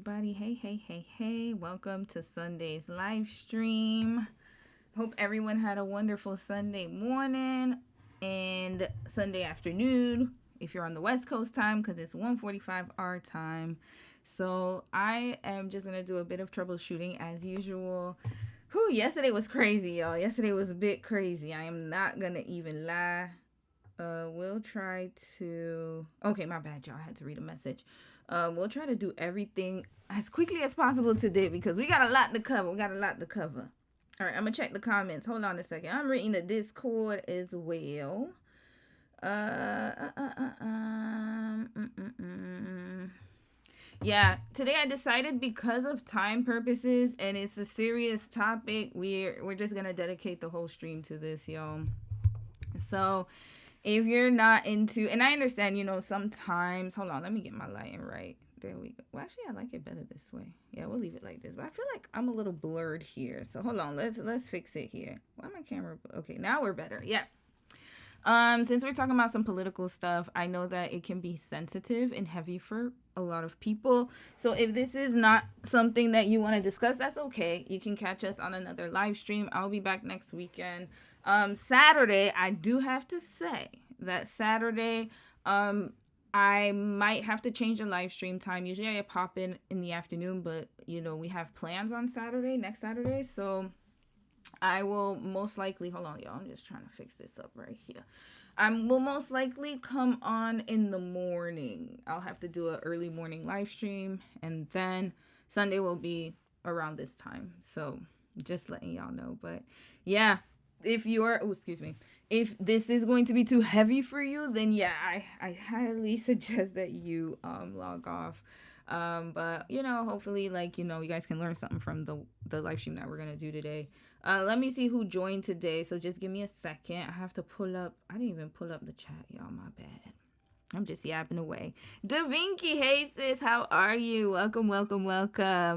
everybody. Hey. Welcome to Sunday's live stream. Hope everyone had a wonderful Sunday morning and Sunday afternoon if you're on the West Coast time because it's 1:45 our time. So I am just going to do a bit of troubleshooting as usual. Yesterday was crazy, y'all. Yesterday was a bit crazy. I am not going to even lie. We'll try to... Okay, my bad, y'all. I had to read a message. We'll try to do everything as quickly as possible today because we got a lot to cover. All right, I'm going to check the comments. Hold on a second. I'm reading the Discord as well. Yeah, today I decided because of time purposes and it's a serious topic, we're just going to dedicate the whole stream to this, y'all. So... if you're not into, and I understand, sometimes, hold on, let me get my lighting right. There we go. Well, actually, I like it better this way. Yeah, we'll leave it like this. But I feel like I'm a little blurred here. So hold on, let's fix it here. Why my camera? Okay, now we're better. Yeah. Since we're talking about some political stuff, I know that it can be sensitive and heavy for a lot of people. So if this is not something that you want to discuss, that's okay. You can catch us on another live stream. I'll be back next weekend. Saturday, I do have to say that Saturday, I might have to change the live stream time. Usually I pop in the afternoon, but we have plans on next Saturday. So I will most likely, hold on, y'all. I'm just trying to fix this up right here. I will most likely come on in the morning. I'll have to do an early morning live stream, and then Sunday will be around this time. So just letting y'all know. But yeah. If this is going to be too heavy for you, then yeah, I highly suggest that you log off. But hopefully, you guys can learn something from the live stream that we're gonna do today. Let me see who joined today. So just give me a second. I have to pull up. I didn't even pull up the chat, y'all. My bad. I'm just yapping away. Da Vinci, hey sis, how are you? Welcome.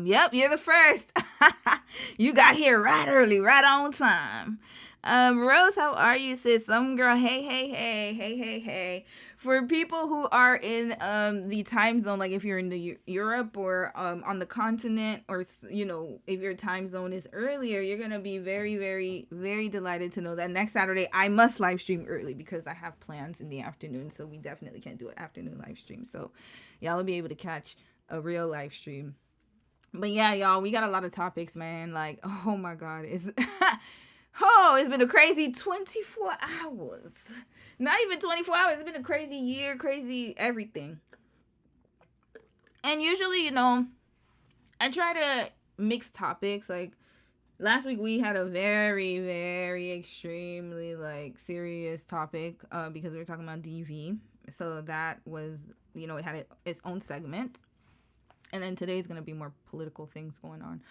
Yep, you're the first. You got here right early, right on time. Rose, how are you, sis? Some girl, hey. For people who are in the time zone, like if you're in the Europe or on the continent, or if your time zone is earlier, you're gonna be very, very, very delighted to know that next Saturday I must live stream early because I have plans in the afternoon. So we definitely can't do an afternoon live stream. So y'all will be able to catch a real live stream. But yeah, y'all, we got a lot of topics, man. Like, oh my God, it's been a crazy 24 hours. Not even 24 hours. It's been a crazy year, crazy everything. And usually, I try to mix topics. Like last week, we had a very, very extremely serious topic because we were talking about DV. So that was, it had its own segment. And then today's going to be more political things going on.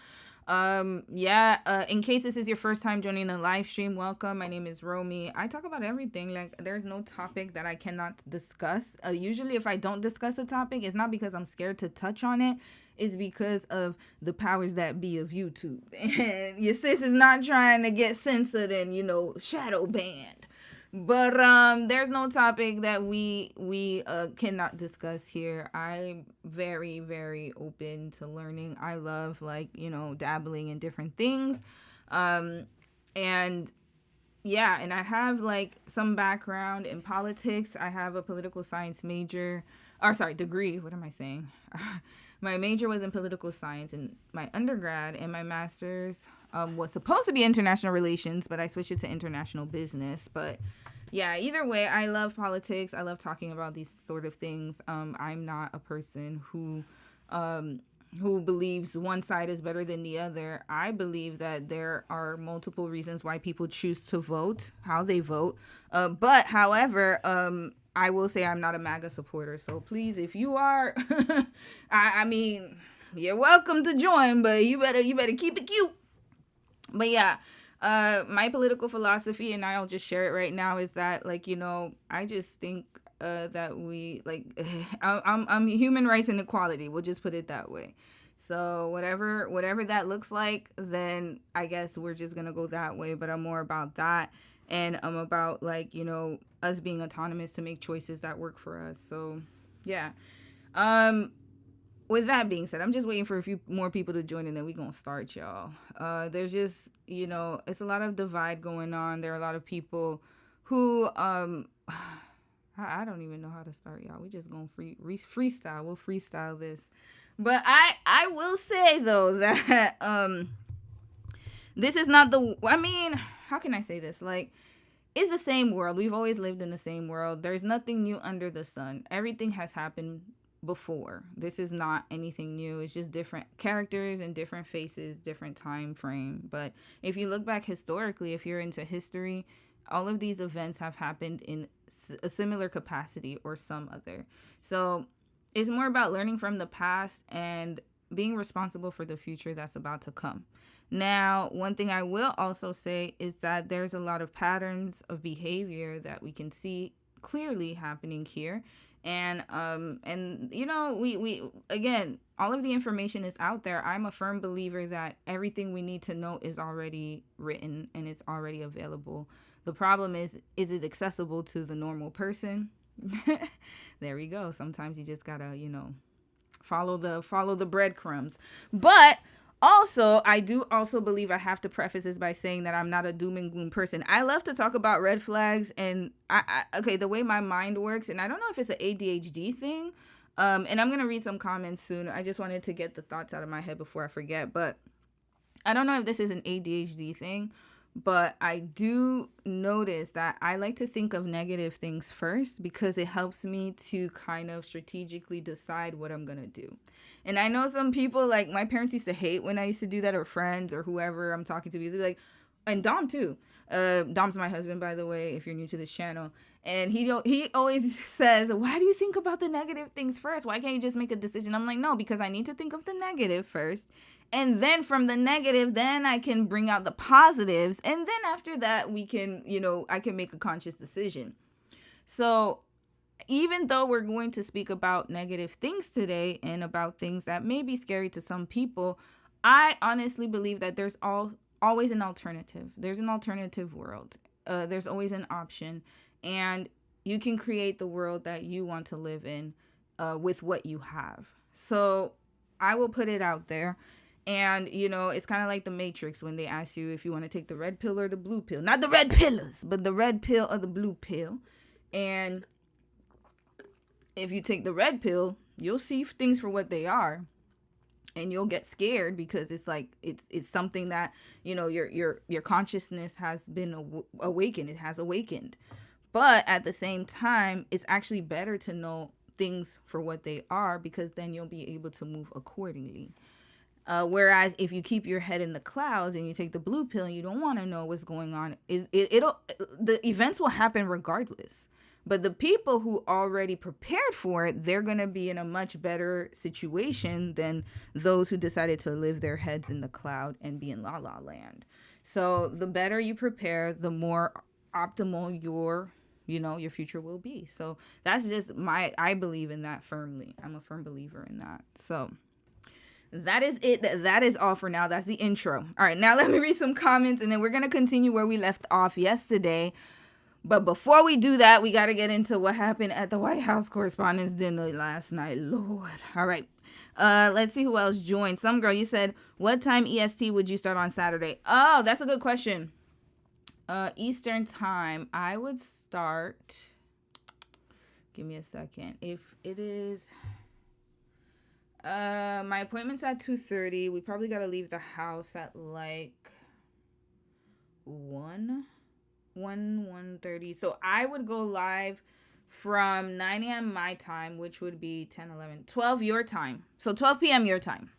In case this is your first time joining the live stream, welcome. My name is Romy. I talk about everything. There's no topic that I cannot discuss. Usually if I don't discuss a topic, it's not because I'm scared to touch on it. It's because of the powers that be of YouTube. And your sis is not trying to get censored and, shadow banned. But there's no topic that we cannot discuss here. I'm very, very open to learning. I love dabbling in different things. And I have some background in politics. I have a political science degree. What am I saying? My major was in political science in my undergrad, and my master's was supposed to be international relations, but I switched it to international business. But yeah, either way, I love politics. I love talking about these sort of things. I'm not a person who believes one side is better than the other. I believe that there are multiple reasons why people choose to vote, how they vote. But however, I will say I'm not a MAGA supporter. So please, if you are, I mean, you're welcome to join, but you better keep it cute. But yeah, my political philosophy, and I'll just share it right now, is that I just think that we I'm human rights and equality. We'll just put it that way. So whatever that looks like, then I guess we're just gonna go that way. But I'm more about that, and I'm about us being autonomous to make choices that work for us. So yeah, with that being said, I'm just waiting for a few more people to join, and then we're going to start, y'all. There's just, it's a lot of divide going on. There are a lot of people who, I don't even know how to start, y'all. We just going to freestyle. We'll freestyle this. But I will say, though, that this is not how can I say this? Like, it's the same world. We've always lived in the same world. There's nothing new under the sun. Everything has happened before. This is not anything new. It's just different characters and different faces, different time frame. But if you look back historically, if you're into history, all of these events have happened in a similar capacity or some other. So it's more about learning from the past and being responsible for the future that's about to come. Now, one thing I will also say is that there's a lot of patterns of behavior that we can see clearly happening here. And we again, all of the information is out there. I'm a firm believer that everything we need to know is already written and it's already available. The problem is it accessible to the normal person? There we go. Sometimes you just gotta, follow the breadcrumbs. But also, I do also believe I have to preface this by saying that I'm not a doom and gloom person. I love to talk about red flags, and the way my mind works, and I don't know if it's an ADHD thing, and I'm going to read some comments soon. I just wanted to get the thoughts out of my head before I forget, but I don't know if this is an ADHD thing, but I do notice that I like to think of negative things first because it helps me to kind of strategically decide what I'm going to do. And I know some people, like my parents used to hate when I used to do that, or friends or whoever I'm talking to, because they'd be like, and Dom too. Dom's my husband, by the way, if you're new to this channel. And he always says, why do you think about the negative things first? Why can't you just make a decision? I'm like, no, because I need to think of the negative first. And then from the negative, then I can bring out the positives. And then after that, we can, I can make a conscious decision. So even though we're going to speak about negative things today and about things that may be scary to some people, I honestly believe that there's always an alternative. There's an alternative world. There's always an option. And you can create the world that you want to live in with what you have. So I will put it out there. And, it's kind of like the Matrix when they ask you if you want to take the red pill or the blue pill. Not the red pillars, but the red pill or the blue pill. And if you take the red pill, you'll see things for what they are. And you'll get scared because it's like it's something that, your consciousness has been awakened. It has awakened. But at the same time, it's actually better to know things for what they are, because then you'll be able to move accordingly. Whereas if you keep your head in the clouds and you take the blue pill and you don't want to know what's going on, the events will happen regardless. But the people who already prepared for it, they're going to be in a much better situation than those who decided to live their heads in the cloud and be in la la land. So the better you prepare, the more optimal your future will be. So that's just I believe in that firmly. I'm a firm believer in that. So that is it. That is all for now. That's the intro. All right, now let me read some comments, and then we're going to continue where we left off yesterday. But before we do that, we got to get into what happened at the White House Correspondents' Dinner last night. Lord. All right. Let's see who else joined. Some girl, you said, what time EST would you start on Saturday? Oh, that's a good question. Eastern time, I would start. Give me a second. If it is... my appointment's at 2:30. We probably got to leave the house at like 1:30. So I would go live from 9 a.m. my time, which would be 10, 11, 12 your time. So 12 p.m. your time.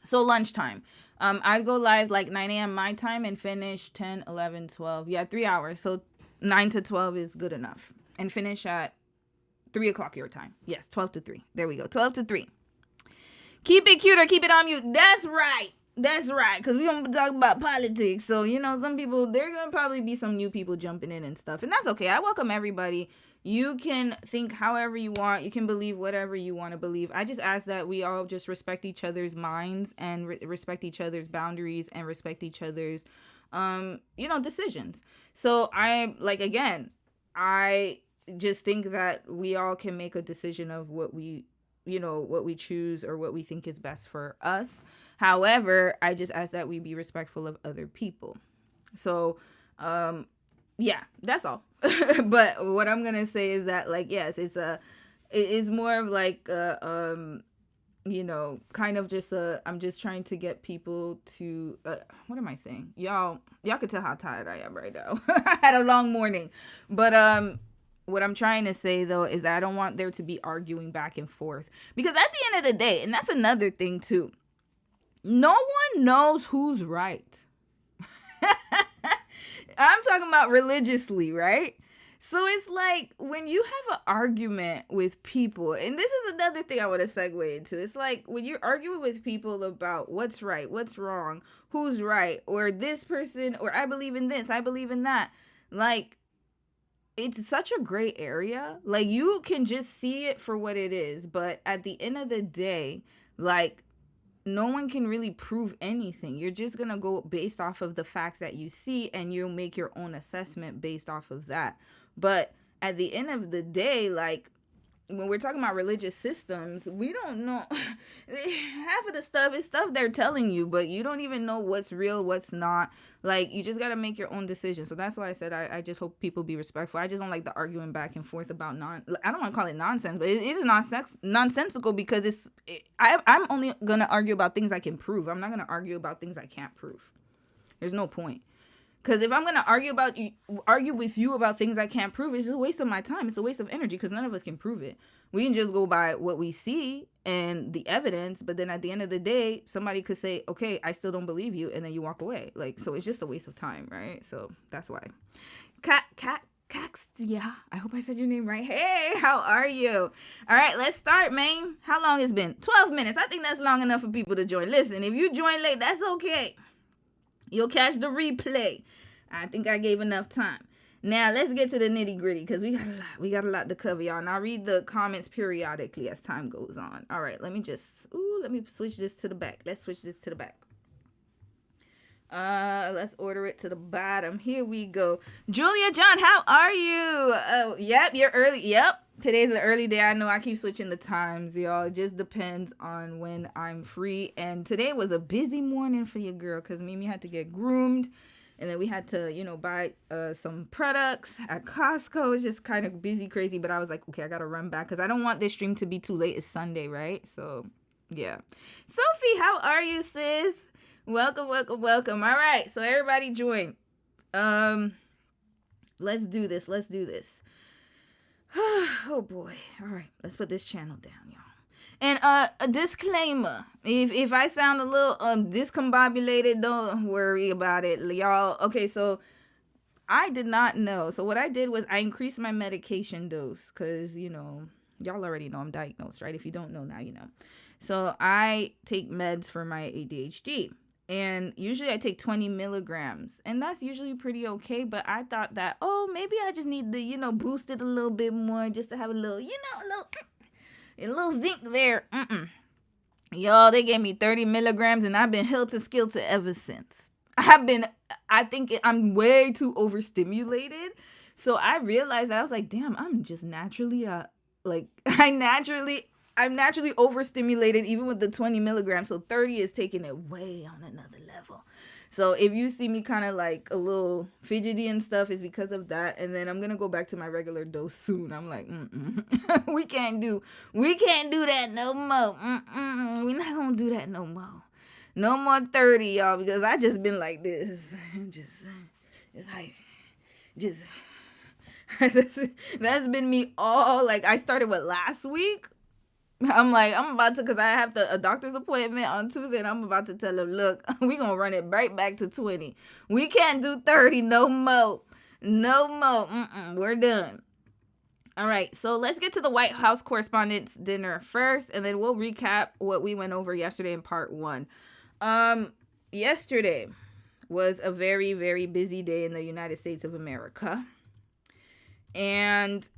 So lunchtime. I'd go live like 9 a.m. my time and finish 10, 11, 12. Yeah, 3 hours. So 9 to 12 is good enough. And finish at 3 o'clock your time. Yes, 12 to 3. There we go. 12 to 3. Keep it cute or keep it on mute. That's right. That's right. Because we're going to talk about politics. So, some people, there are going to probably be some new people jumping in and stuff. And that's okay. I welcome everybody. You can think however you want. You can believe whatever you want to believe. I just ask that we all just respect each other's minds and respect each other's boundaries and respect each other's, decisions. So I just think that we all can make a decision of what we what we choose or what we think is best for us. However, I just ask that we be respectful of other people. So, yeah, that's all. But what I'm gonna say is that, like, yes, it's more of like kind of just I'm just trying to get people to what am I saying? Y'all can tell how tired I am right now. I had a long morning. But what I'm trying to say though is that I don't want there to be arguing back and forth, because at the end of the day, and that's another thing too, no one knows who's right. I'm talking about religiously, right? So it's like when you have an argument with people, and this is another thing I want to segue into. It's like when you're arguing with people about what's right, what's wrong, who's right, or this person, or I believe in this, I believe in that. Like, it's such a gray area. Like, you can just see it for what it is. But at the end of the day, like, no one can really prove anything. You're just going to go based off of the facts that you see, and you'll make your own assessment based off of that. But at the end of the day, like, when we're talking about religious systems, we don't know. Half of the stuff is stuff they're telling you, but you don't even know what's real, what's not. Like, you just got to make your own decision. So that's why I said I just hope people be respectful. I just don't like the arguing back and forth about I don't want to call it nonsense, but it is nonsensical, because I'm only going to argue about things I can prove. I'm not going to argue about things I can't prove. There's no point. Because if I'm going to argue with you about things I can't prove, it's just a waste of my time. It's a waste of energy, because none of us can prove it. We can just go by what we see and the evidence. But then at the end of the day, somebody could say, okay, I still don't believe you. And then you walk away. Like, so it's just a waste of time, right? So that's why. Yeah, I hope I said your name right. Hey, how are you? All right, let's start, man. How long it's been? 12 minutes. I think that's long enough for people to join. Listen, if you join late, that's okay. You'll catch the replay. I think I gave enough time. Now, let's get to the nitty gritty, because we got a lot to cover, y'all. And I'll read the comments periodically as time goes on. All right, let me switch this to the back. Let's switch this to the back. Let's order it to the bottom. Here we go. Julia John, how are you? Oh, yep, you're early. Yep. Today's an early day. I know I keep switching the times, y'all. It just depends on when I'm free. And today was a busy morning for your girl, because Mimi had to get groomed. And then we had to, buy some products at Costco. It's just kind of busy, crazy. But I was like, okay, I got to run back, because I don't want this stream to be too late. It's Sunday, right? So, yeah. Sophie, how are you, sis? Welcome. All right. So everybody join. Let's do this. Oh boy. All right, let's put this channel down, y'all. And a disclaimer, if I sound a little discombobulated, don't worry about it, y'all. Okay, so I did not know. So what I did was I increased my medication dose, because y'all already know I'm diagnosed, right? If you don't know, now you know. So I take meds for my ADHD. And usually I take 20 milligrams, and that's usually pretty okay. But I thought that, maybe I just need to, boost it a little bit more, just to have a little, a little zinc there. Y'all, they gave me 30 milligrams, and I've been Hilton-Skilton ever since. I think I'm way too overstimulated. So I realized that I was like, damn, I'm just naturally, I'm naturally overstimulated, even with the 20 milligrams. So 30 is taking it way on another level. So if you see me kind of like a little fidgety and stuff, it's because of that. And then I'm going to go back to my regular dose soon. I'm like, we can't do that no more. We're not going to do that no more. No more 30, y'all, because I just been like this. That's been me all, like, I started last week. I'm like, I'm about to, because I have a doctor's appointment on Tuesday, and I'm about to tell him, look, we're going to run it right back to 20. We can't do 30 no more. We're done. All right, so let's get to the White House Correspondents' Dinner first, and then we'll recap what we went over yesterday in part 1. Yesterday was a very, very busy day in the United States of America. And,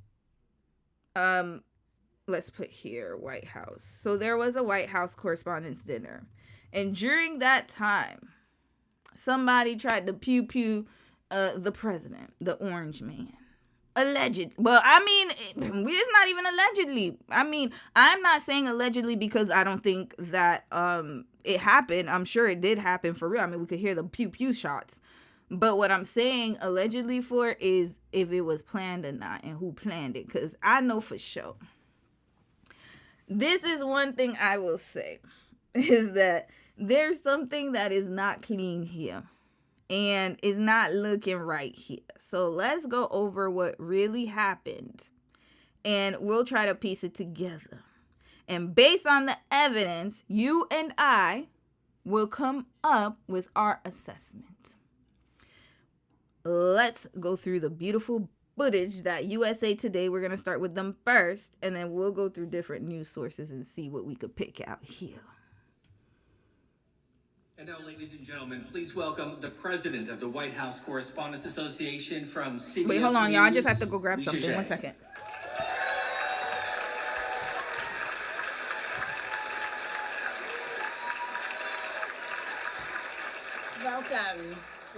let's put here, White House. So there was a White House Correspondents' Dinner. And during that time, somebody tried to pew the president, the orange man. Alleged. Well, I mean, it's not even allegedly. I mean, I'm not saying allegedly because I don't think that it happened. I'm sure it did happen for real. I mean, we could hear the pew pew shots. But what I'm saying allegedly for is if it was planned or not and who planned it. Because I know for sure. This is one thing I will say is that there's something that is not clean here and is not looking right here. So let's go over what really happened and we'll try to piece it together. And based on the evidence, you and I will come up with our assessment. Let's go through the beautiful footage that USA Today. We're going to start with them first, and then we'll go through different news sources and see what we could pick out here. And now, ladies and gentlemen, please welcome the president of the White House Correspondents Association from CBS. Wait, hold on, News, y'all. I just have to go grab something. Jay. 1 second.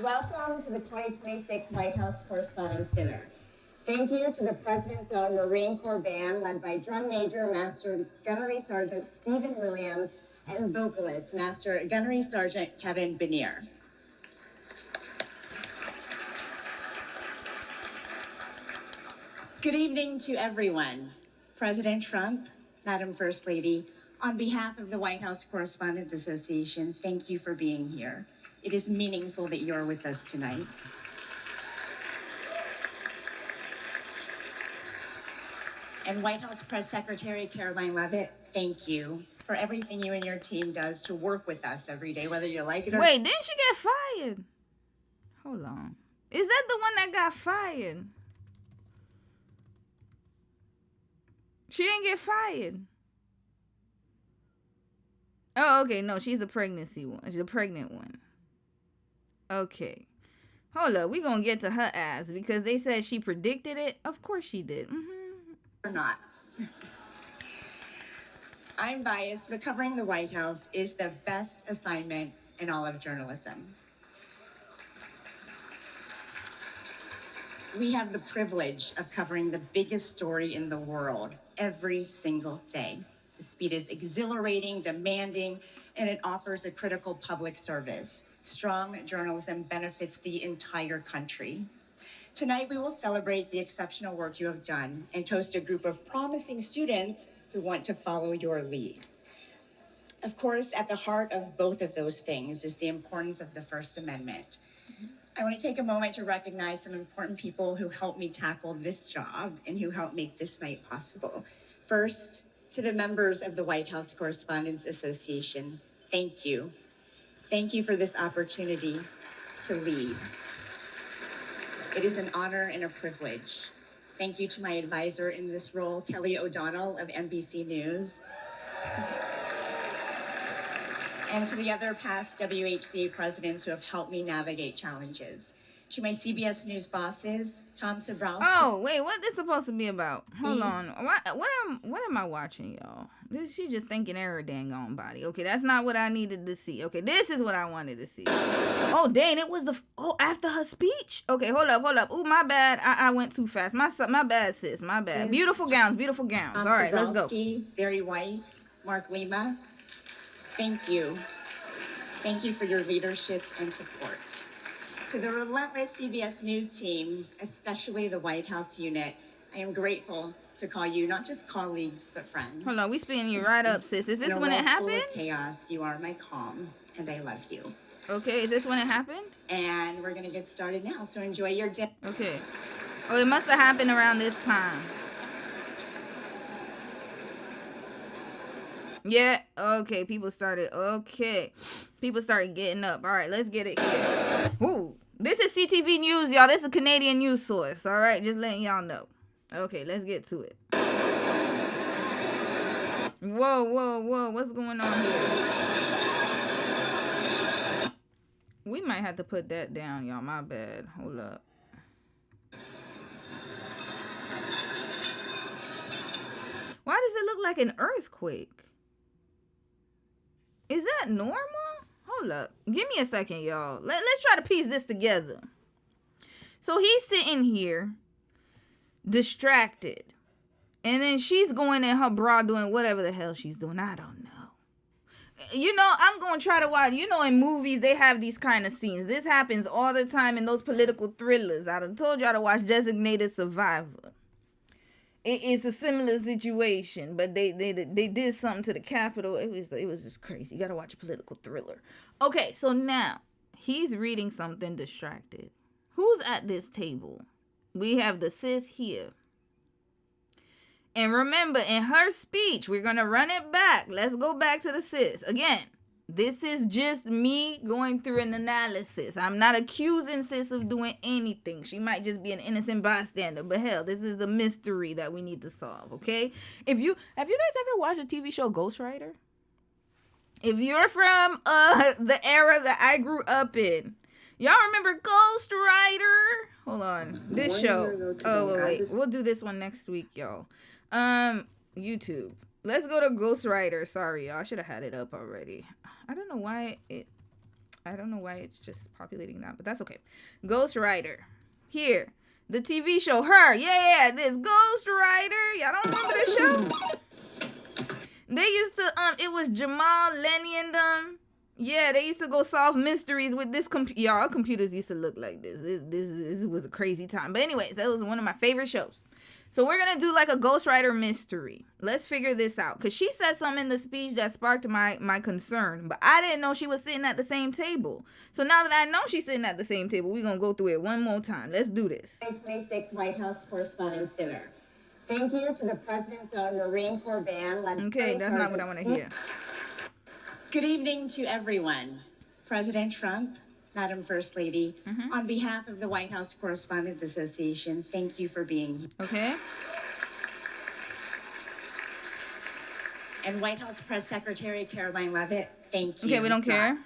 Welcome to the 2026 White House Correspondents' Dinner. Thank you to the President's own Marine Corps Band, led by Drum Major Master Gunnery Sergeant Stephen Williams and vocalist Master Gunnery Sergeant Kevin Benier. Good evening to everyone. President Trump, Madam First Lady, on behalf of the White House Correspondents Association, thank you for being here. It is meaningful that you're with us tonight. And White House Press Secretary Caroline Leavitt, thank you for everything you and your team does to work with us every day, whether you like it or not. Wait, didn't she get fired? Hold on. Is that the one that got fired? She didn't get fired. Oh, okay. No, she's the pregnancy one. She's the pregnant one. Okay. Hold up. We're going to get to her ass because they said she predicted it. Of course she did. Or not. I'm biased, but covering the White House is the best assignment in all of journalism. We have the privilege of covering the biggest story in the world every single day. The speed is exhilarating, demanding, and it offers a critical public service. Strong journalism benefits the entire country. Tonight, we will celebrate the exceptional work you have done and toast a group of promising students who want to follow your lead. Of course, at the heart of both of those things is the importance of the First Amendment. I want to take a moment to recognize some important people who helped me tackle this job and who helped make this night possible. First, to the members of the White House Correspondents Association, thank you. Thank you for this opportunity to lead. It is an honor and a privilege. Thank you to my advisor in this role, Kelly O'Donnell of NBC News. And to the other past WHCA presidents who have helped me navigate challenges. To my CBS News bosses, Tom Sobrowski. Oh, wait, what this supposed to be about? Hold on. What am I watching, y'all? She just thinking her dang on body. Okay, that's not what I needed to see. Okay, this is what I wanted to see. Oh, dang, it was after her speech? Okay, hold up. Ooh, my bad. I went too fast. My bad, sis. My bad. Beautiful gowns. All right, let's go. Barry Weiss, Mark Lima, thank you. Thank you for your leadership and support. To the relentless CBS News team, especially the White House unit, I am grateful to call you not just colleagues, but friends. Hold on, we spinning you right up, sis. Is this when it happened? Full of chaos, you are my calm, and I love you. Okay, is this when it happened? And we're going to get started now, so enjoy your day. Okay. Oh, it must have happened around this time. Yeah, okay, people started getting up. All right, let's get it here. Ooh, this is CTV News, y'all. This is a Canadian news source, all right? Just letting y'all know. Okay, let's get to it. Whoa, what's going on here? We might have to put that down, y'all. My bad. Hold up. Why does it look like an earthquake? Is that normal? Hold up. Give me a second, y'all. Let's try to piece this together. So he's sitting here distracted. And then she's going in her bra doing whatever the hell she's doing. I don't know. I'm going to try to watch. In movies, they have these kind of scenes. This happens all the time in those political thrillers. I done told y'all to watch Designated Survivor. It's a similar situation, but they did something to the Capitol. It was just crazy. You got to watch a political thriller. Okay, so now he's reading something distracted. Who's at this table? We have the sis here. And remember, in her speech, we're going to run it back. Let's go back to the sis. Again, this is just me going through an analysis. I'm not accusing sis of doing anything. She might just be an innocent bystander. But hell, this is a mystery that we need to solve, okay? Have you guys ever watched a TV show Ghost Rider? If you're from the era that I grew up in, y'all remember Ghost Rider? Hold on. This show. Oh, wait. We'll do this one next week, y'all. YouTube. Let's go to Ghost Rider. Sorry, y'all. I should have had it up already. I don't know why it's just populating now, but that's okay. Ghost Rider. Here. The TV show. Her. Yeah, this Ghost Rider. Y'all don't remember this show? They used to, it was Jamal, Lenny, and them. Yeah, they used to go solve mysteries with this computer. Y'all, computers used to look like this. This was a crazy time. But anyways, that was one of my favorite shows. So we're going to do like a Ghost Rider mystery. Let's figure this out. Because she said something in the speech that sparked my concern. But I didn't know she was sitting at the same table. So now that I know she's sitting at the same table, we're going to go through it one more time. Let's do this. 2026 White House Correspondents' Dinner. Thank you to the President's own Marine Corps band. Okay, that's not what I want to hear. Good evening to everyone. President Trump, Madam First Lady, on behalf of the White House Correspondents Association, thank you for being here. Okay. And White House Press Secretary Caroline Leavitt, thank you. Okay, we don't care.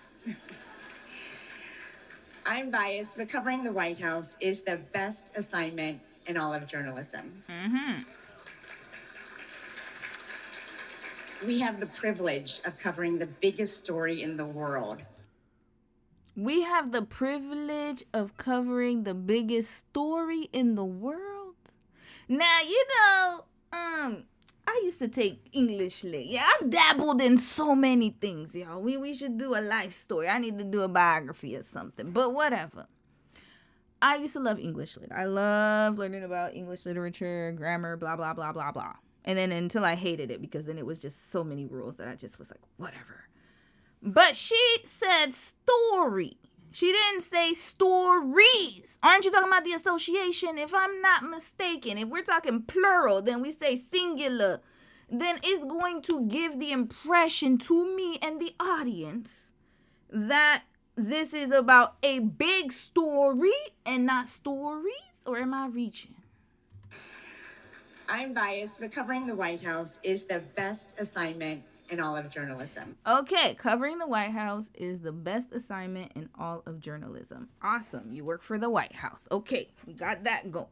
I'm biased, but covering the White House is the best assignment in all of journalism. We have the privilege of covering the biggest story in the world. We have the privilege of covering the biggest story in the world. Now, I used to take English lit. Yeah, I've dabbled in so many things, y'all. We should do a life story. I need to do a biography or something, but whatever. I used to love English lit. I love learning about English literature, grammar, blah, blah, blah, blah, blah. And then until I hated it, because then it was just so many rules that I just was like, whatever. But she said story. She didn't say stories. Aren't you talking about the association? If I'm not mistaken, if we're talking plural, then we say singular. Then it's going to give the impression to me and the audience that this is about a big story and not stories. Or am I reaching? I'm biased, but covering the White House is the best assignment in all of journalism. Okay, covering the White House is the best assignment in all of journalism. Awesome. You work for the White House. Okay, we got that going.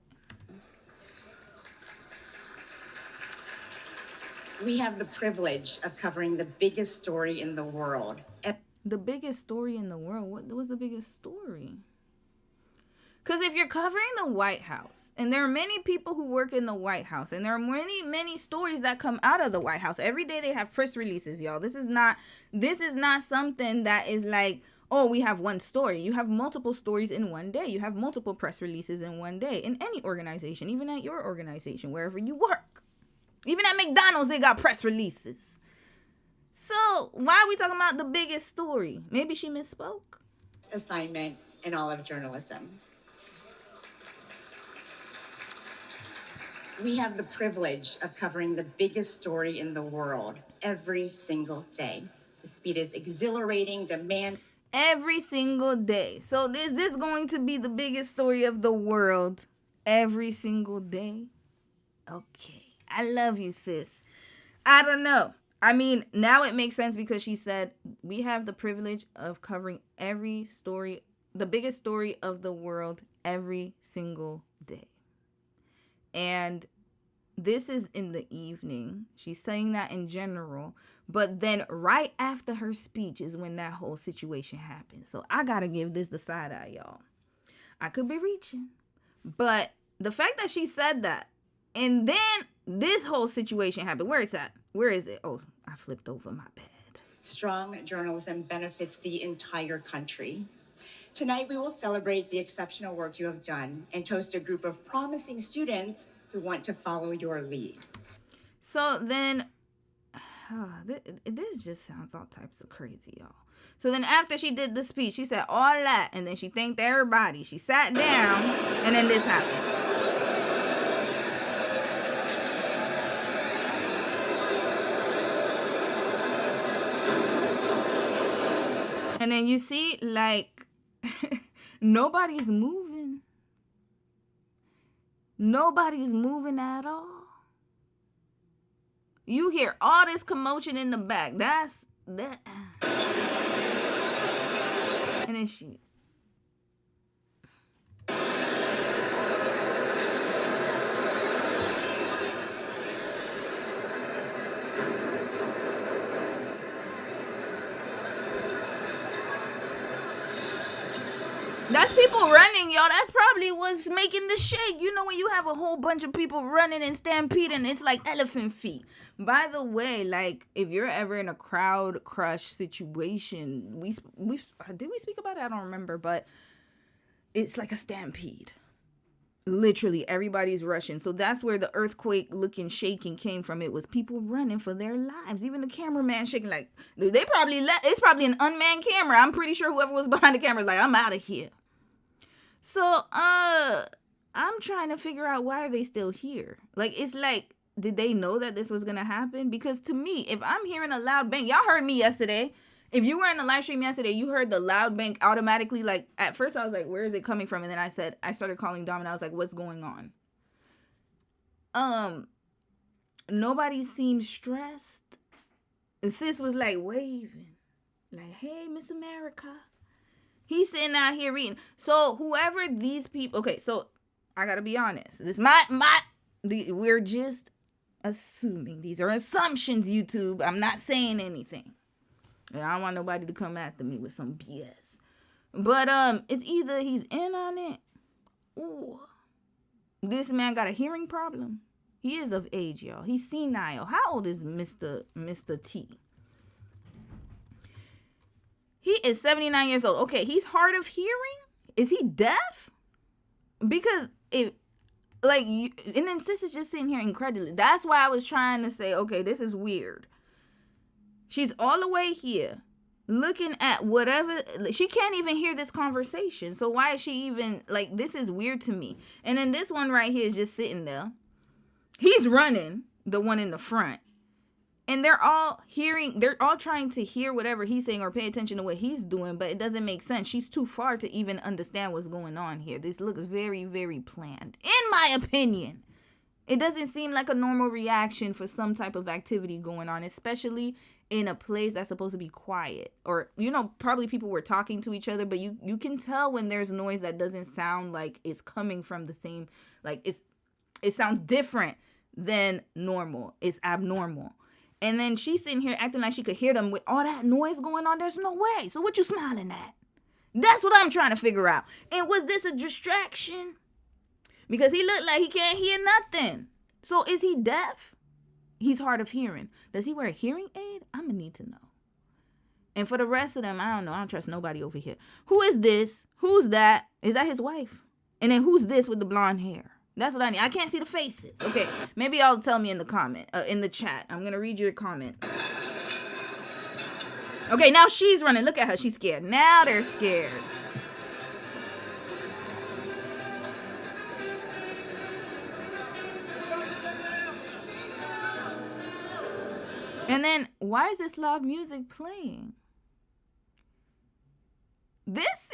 We have the privilege of covering the biggest story in the world. The biggest story in the world? What was the biggest story? Because if you're covering the White House, and there are many people who work in the White House, and there are many, many stories that come out of the White House. Every day they have press releases, y'all. This is not something that is like, oh, we have one story. You have multiple stories in one day. You have multiple press releases in one day. In any organization, even at your organization, wherever you work. Even at McDonald's, they got press releases. So why are we talking about the biggest story? Maybe she misspoke. Assignment in all of journalism. We have the privilege of covering the biggest story in the world every single day. The speed is exhilarating, demand. Every single day. So is this going to be the biggest story of the world every single day? Okay. I love you, sis. I don't know. I mean, now it makes sense because she said we have the privilege of covering every story, the biggest story of the world every single day. And this is in the evening. She's saying that in general. But then right after her speech is when that whole situation happens. So I got to give this the side eye, y'all. I could be reaching. But the fact that she said that And then this whole situation happened. Where is that? Where is it? Oh, I flipped over my bed. Strong journalism benefits the entire country. Tonight, we will celebrate the exceptional work you have done and toast a group of promising students who want to follow your lead. So then, this just sounds all types of crazy, y'all. So then after she did the speech, she said all that, and then she thanked everybody. She sat down, and then this happened. And then you see, like, nobody's moving. Nobody's moving at all. You hear all this commotion in the back. That's that. And then she. That's people running, y'all. That's probably what's making the shake. You know, when you have a whole bunch of people running and stampeding, it's like elephant feet. By the way, like, if you're ever in a crowd crush situation, we did we speak about it? I don't remember, but it's like a stampede. Literally, everybody's rushing. So that's where the earthquake-looking shaking came from. It was people running for their lives. Even the cameraman shaking, like, they probably it's probably an unmanned camera. I'm pretty sure whoever was behind the camera is like, I'm out of here. So, I'm trying to figure out why are they still here? Like, it's like, did they know that this was going to happen? Because to me, if I'm hearing a loud bang, y'all heard me yesterday. If you were in the live stream yesterday, you heard the loud bang automatically. Like, at first I was like, where is it coming from? And then I started calling Dom and I was like, what's going on? Nobody seemed stressed. And sis was like waving. Like, hey, Miss America. He's sitting out here reading. So whoever these people, okay, so I gotta be honest. This we're just assuming. These are assumptions, YouTube. I'm not saying anything. And I don't want nobody to come after me with some BS. But it's either he's in on it or this man got a hearing problem. He is of age, y'all. He's senile. How old is Mr. T? He is 79 years old. Okay, he's hard of hearing? Is he deaf? Because and then sis is just sitting here incredulous. That's why I was trying to say, okay, this is weird. She's all the way here looking at whatever. She can't even hear this conversation. So why is she even, like, this is weird to me. And then this one right here is just sitting there. He's running, the one in the front. And they're all trying to hear whatever he's saying or pay attention to what he's doing, but it doesn't make sense. She's too far to even understand what's going on here. This looks very, very planned, in my opinion. It doesn't seem like a normal reaction for some type of activity going on, especially in a place that's supposed to be quiet. Or, probably people were talking to each other, but you can tell when there's noise that doesn't sound like it's coming from the same, like it sounds different than normal. It's abnormal. And then she's sitting here acting like she could hear them with all that noise going on. There's no way. So what you smiling at? That's what I'm trying to figure out. And was this a distraction? Because he looked like he can't hear nothing. So is he deaf? He's hard of hearing. Does he wear a hearing aid? I'm going to need to know. And for the rest of them, I don't know. I don't trust nobody over here. Who is this? Who's that? Is that his wife? And then who's this with the blonde hair? That's what I need. I can't see the faces. Okay, maybe y'all tell me in the chat. I'm going to read your comment. Okay, now she's running. Look at her. She's scared. Now they're scared. And then, why is this loud music playing? This,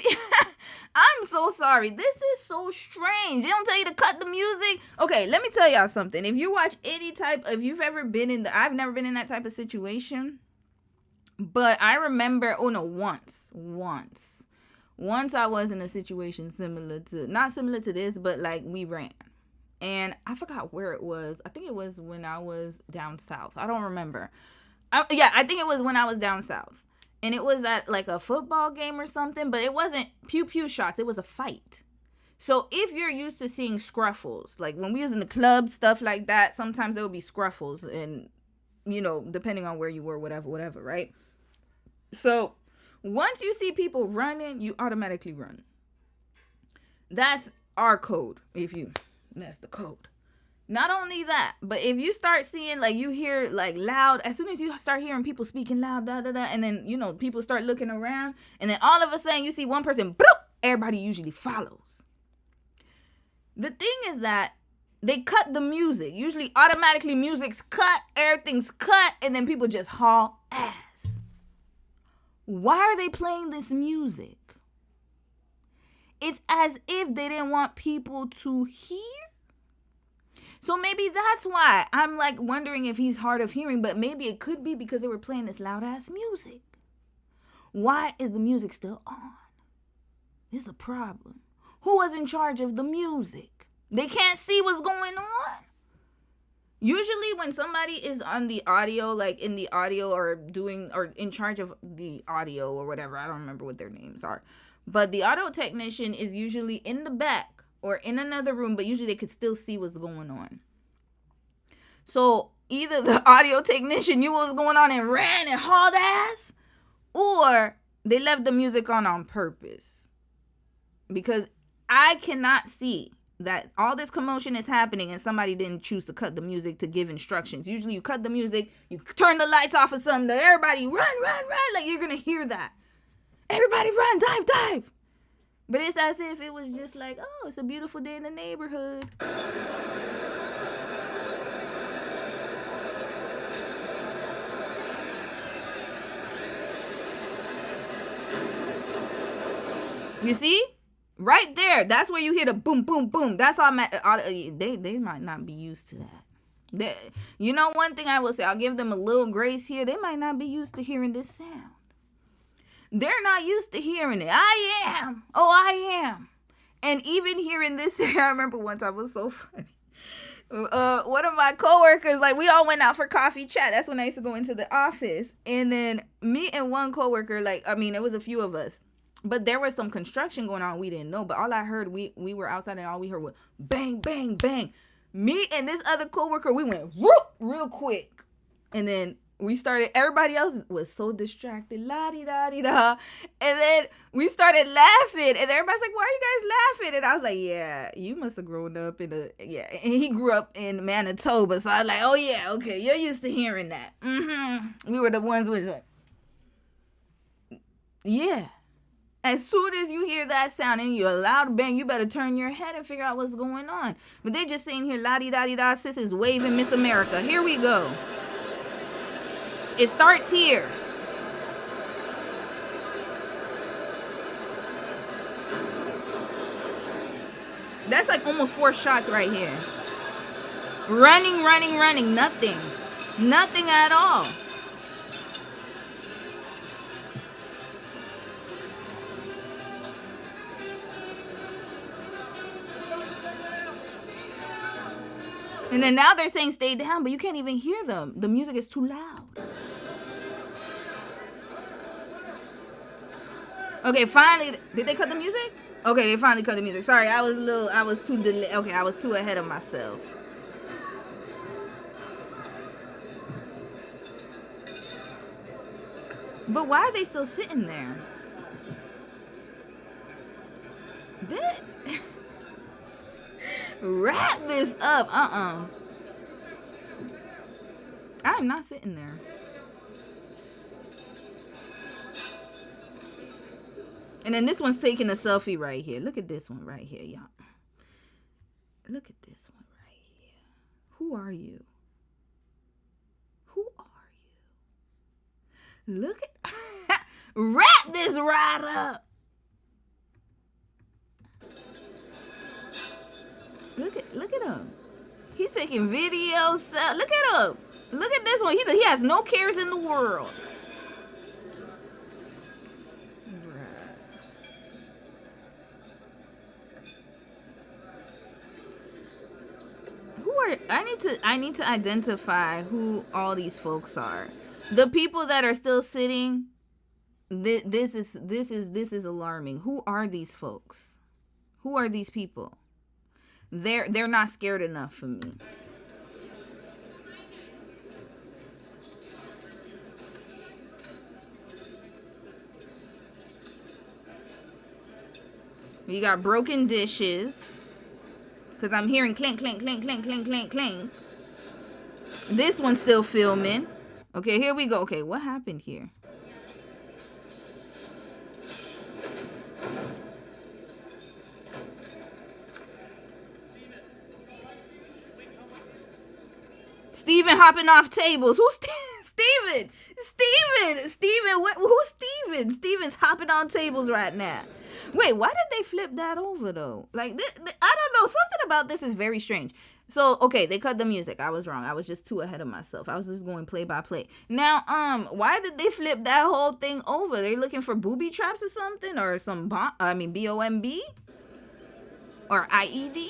I'm so sorry. This is so strange. They don't tell you to cut the music. Okay, let me tell y'all something. If you watch if you've ever been I've never been in that type of situation. But I remember, once I was in a situation not similar to this, but like we ran. And I forgot where it was. I think it was when I was down south. I don't remember. I think it was when I was down south. And it was at like a football game or something, but it wasn't pew pew shots. It was a fight. So if you're used to seeing scruffles, like when we was in the club, stuff like that, sometimes there would be scruffles, and depending on where you were, whatever, right? So once you see people running, you automatically run. That's our code. That's the code. Not only that, but if you start seeing, like, you hear like loud, as soon as you start hearing people speaking loud, and then people start looking around, and then all of a sudden you see one person, everybody usually follows. The thing is that they cut the music. Usually automatically music's cut, everything's cut, and then people just haul ass. Why are they playing this music? It's as if they didn't want people to hear. So maybe that's why I'm like wondering if he's hard of hearing, but maybe it could be because they were playing this loud ass music. Why is the music still on? It's a problem. Who was in charge of the music? They can't see what's going on. Usually when somebody is on the audio, like in the audio or in charge of the audio or whatever, I don't remember what their names are, but the audio technician is usually in the back or in another room, but usually they could still see what's going on. So either the audio technician knew what was going on and ran and hauled ass, or they left the music on purpose. Because I cannot see that all this commotion is happening and somebody didn't choose to cut the music to give instructions. Usually you cut the music, you turn the lights off or something, everybody run, like you're going to hear that. Everybody run, dive. But it's as if it was just like, oh, it's a beautiful day in the neighborhood. You see? Right there. That's where you hear the boom, boom, boom. That's all. They might not be used to that. One thing I will say, I'll give them a little grace here. They might not be used to hearing this sound. They're not used to hearing it. I am. And even hearing this, I remember one time, it was so funny. One of my coworkers, like, we all went out for coffee chat. That's when I used to go into the office. And then me and one coworker, it was a few of us. But there was some construction going on we didn't know. But all I heard, we were outside and all we heard was bang, bang, bang. Me and this other coworker, we went whoop real quick. And then we started, everybody else was so distracted. La-di-da-di-da. And then we started laughing. And everybody's like, why are you guys laughing? And I was like, yeah, you must have grown up And he grew up in Manitoba. So I was like, oh yeah, okay. You're used to hearing that. We were the ones who was like, yeah. As soon as you hear that sound and you're a loud bang, you better turn your head and figure out what's going on. But they just sitting here, la-di-da-di-da, sis is waving Miss America. Here we go. It starts here. That's like almost 4 shots right here. Running. Nothing. Nothing at all. And then now they're saying stay down, but you can't even hear them. The music is too loud. Okay, finally, did they cut the music? Okay, they finally cut the music. Sorry, I was too ahead of myself. But why are they still sitting there? Wrap this up. I'm not sitting there. And then this one's taking a selfie right here. Look at this one right here, y'all. Look at this one right here. Who are you? Who are you? Look at wrap this right up. Look at him. He's taking videos. Look at him. Look at this one. He has no cares in the world. I need to identify who all these folks are. The people that are still sitting. This is alarming. Who are these folks? Who are these people? They're not scared enough for me. You got broken dishes. Because I'm hearing clink, clink, clink, clink, clink, clink, clink. This one's still filming. Okay, here we go. Okay, what happened here? Steven hopping off tables. Who's Steven? Who's Steven? Steven's hopping on tables right now. Wait, why did they flip that over though? Like, I don't know. Something about this is very strange. So, okay, they cut the music. I was wrong. I was just too ahead of myself. I was just going play by play. Now, why did they flip that whole thing over? They looking for booby traps or something, or some B-O-M-B or IED?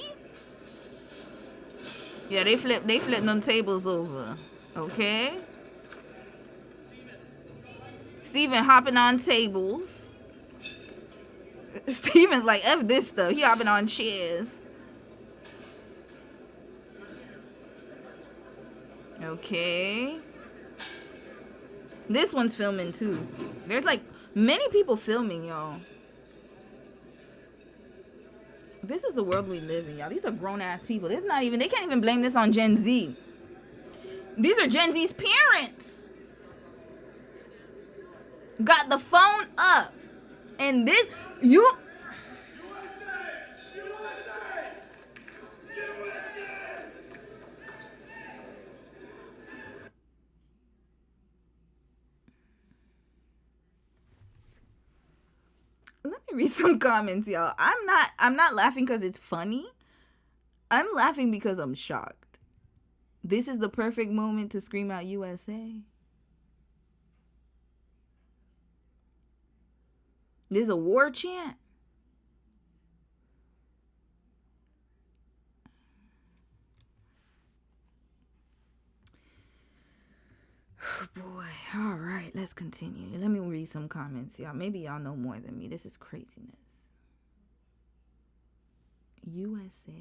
Yeah, they flipped them tables over. Okay. Steven hopping on tables. Steven's like, F this stuff. He hopping on chairs. Okay. This one's filming too. There's like many people filming, y'all. This is the world we live in, y'all. These are grown-ass people. They can't even blame this on Gen Z. These are Gen Z's parents. Got the phone up. And this, Let me read some comments, y'all. I'm not laughing because it's funny. I'm laughing because I'm shocked. This is the perfect moment to scream out USA. This is a war chant. Oh boy. All right, let's continue. Let me read some comments, y'all. Maybe y'all know more than me. This is craziness. USA?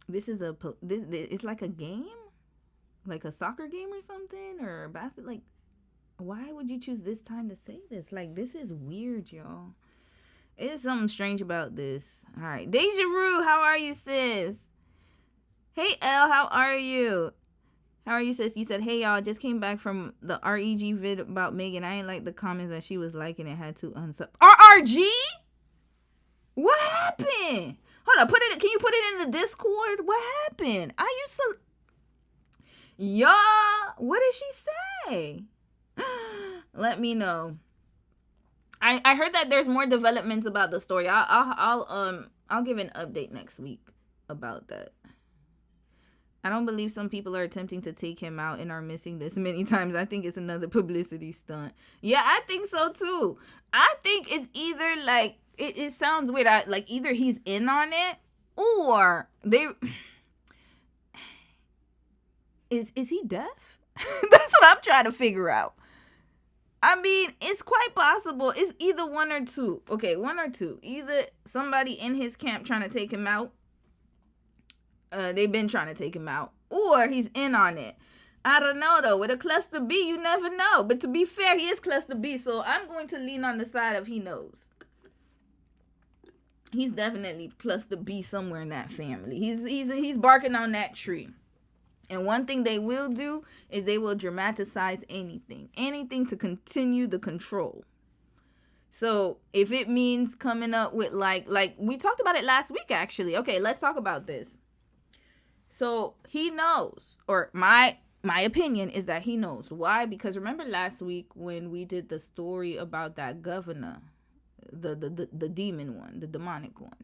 This is it's like a game? Like a soccer game or something? Or a basket? Like, why would you choose this time to say this? Like, this is weird, y'all. There's something strange about this. All right. Deja Rue, how are you, sis? Hey, Elle, how are you? How are you, sis? You said, hey, y'all, just came back from the REG vid about Megan. I ain't like the comments that she was liking and had to unsub. RRG? What happened? Hold on, can you put it in the Discord? What happened? I used to... Y'all, what did she say? Let me know. I heard that there's more developments about the story. I'll give an update next week about that. I don't believe some people are attempting to take him out and are missing this many times. I think it's another publicity stunt. Yeah, I think so too. I think it's either like it sounds weird. Like either he's in on it or they is he deaf? That's what I'm trying to figure out. I mean, it's quite possible. It's either one or two. Okay, one or two. Either somebody in his camp trying to take him out. They've been trying to take him out. Or he's in on it. I don't know, though. With a cluster B, you never know. But to be fair, he is cluster B. So I'm going to lean on the side of he knows. He's definitely cluster B somewhere in that family. He's barking on that tree. And one thing they will do is they will dramatize anything to continue the control. So if it means coming up with like we talked about it last week, actually. Okay, let's talk about this. So he knows, or my opinion is that he knows. Why? Because remember last week when we did the story about that governor, the demon one, the demonic one,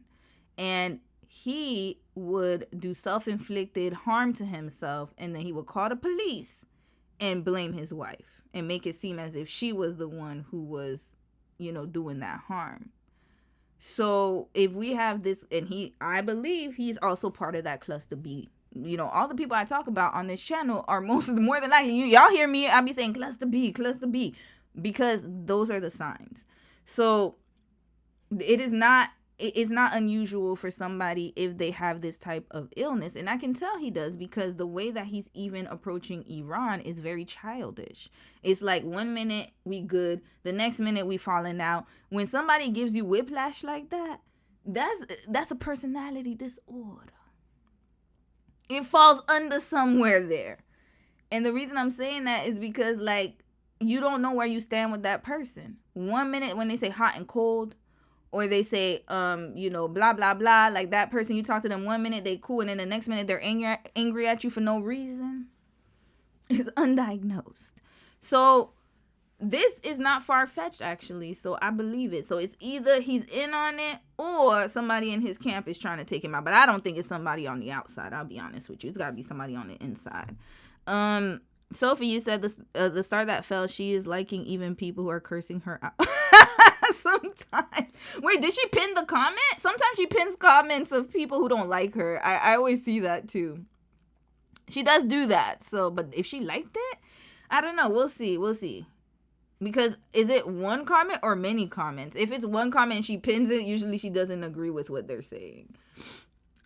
and he would do self-inflicted harm to himself, and then he would call the police and blame his wife and make it seem as if she was the one who was, doing that harm. So if we have this, and I believe he's also part of that cluster B. All the people I talk about on this channel are more than likely, y'all hear me, I'll be saying cluster B. because those are the signs. So it's not unusual for somebody if they have this type of illness. And I can tell he does, because the way that he's even approaching Iran is very childish. It's like 1 minute we good, the next minute we falling out. When somebody gives you whiplash like that, that's a personality disorder. It falls under somewhere there. And the reason I'm saying that is because, like, you don't know where you stand with that person. 1 minute when they say hot and cold, or they say, blah, blah, blah, like that person, you talk to them 1 minute, they cool, and then the next minute they're angry at you for no reason. It's undiagnosed. So this is not far-fetched, actually. So I believe it. So it's either he's in on it or somebody in his camp is trying to take him out. But I don't think it's somebody on the outside. I'll be honest with you. It's got to be somebody on the inside. Sophie, you said the star that fell, she is liking even people who are cursing her out. Sometimes. Wait, did she pin the comment? Sometimes she pins comments of people who don't like her. I always see that too. She does do that. So, but if she liked it, I don't know. We'll see. Because is it one comment or many comments? If it's one comment and she pins it, usually she doesn't agree with what they're saying.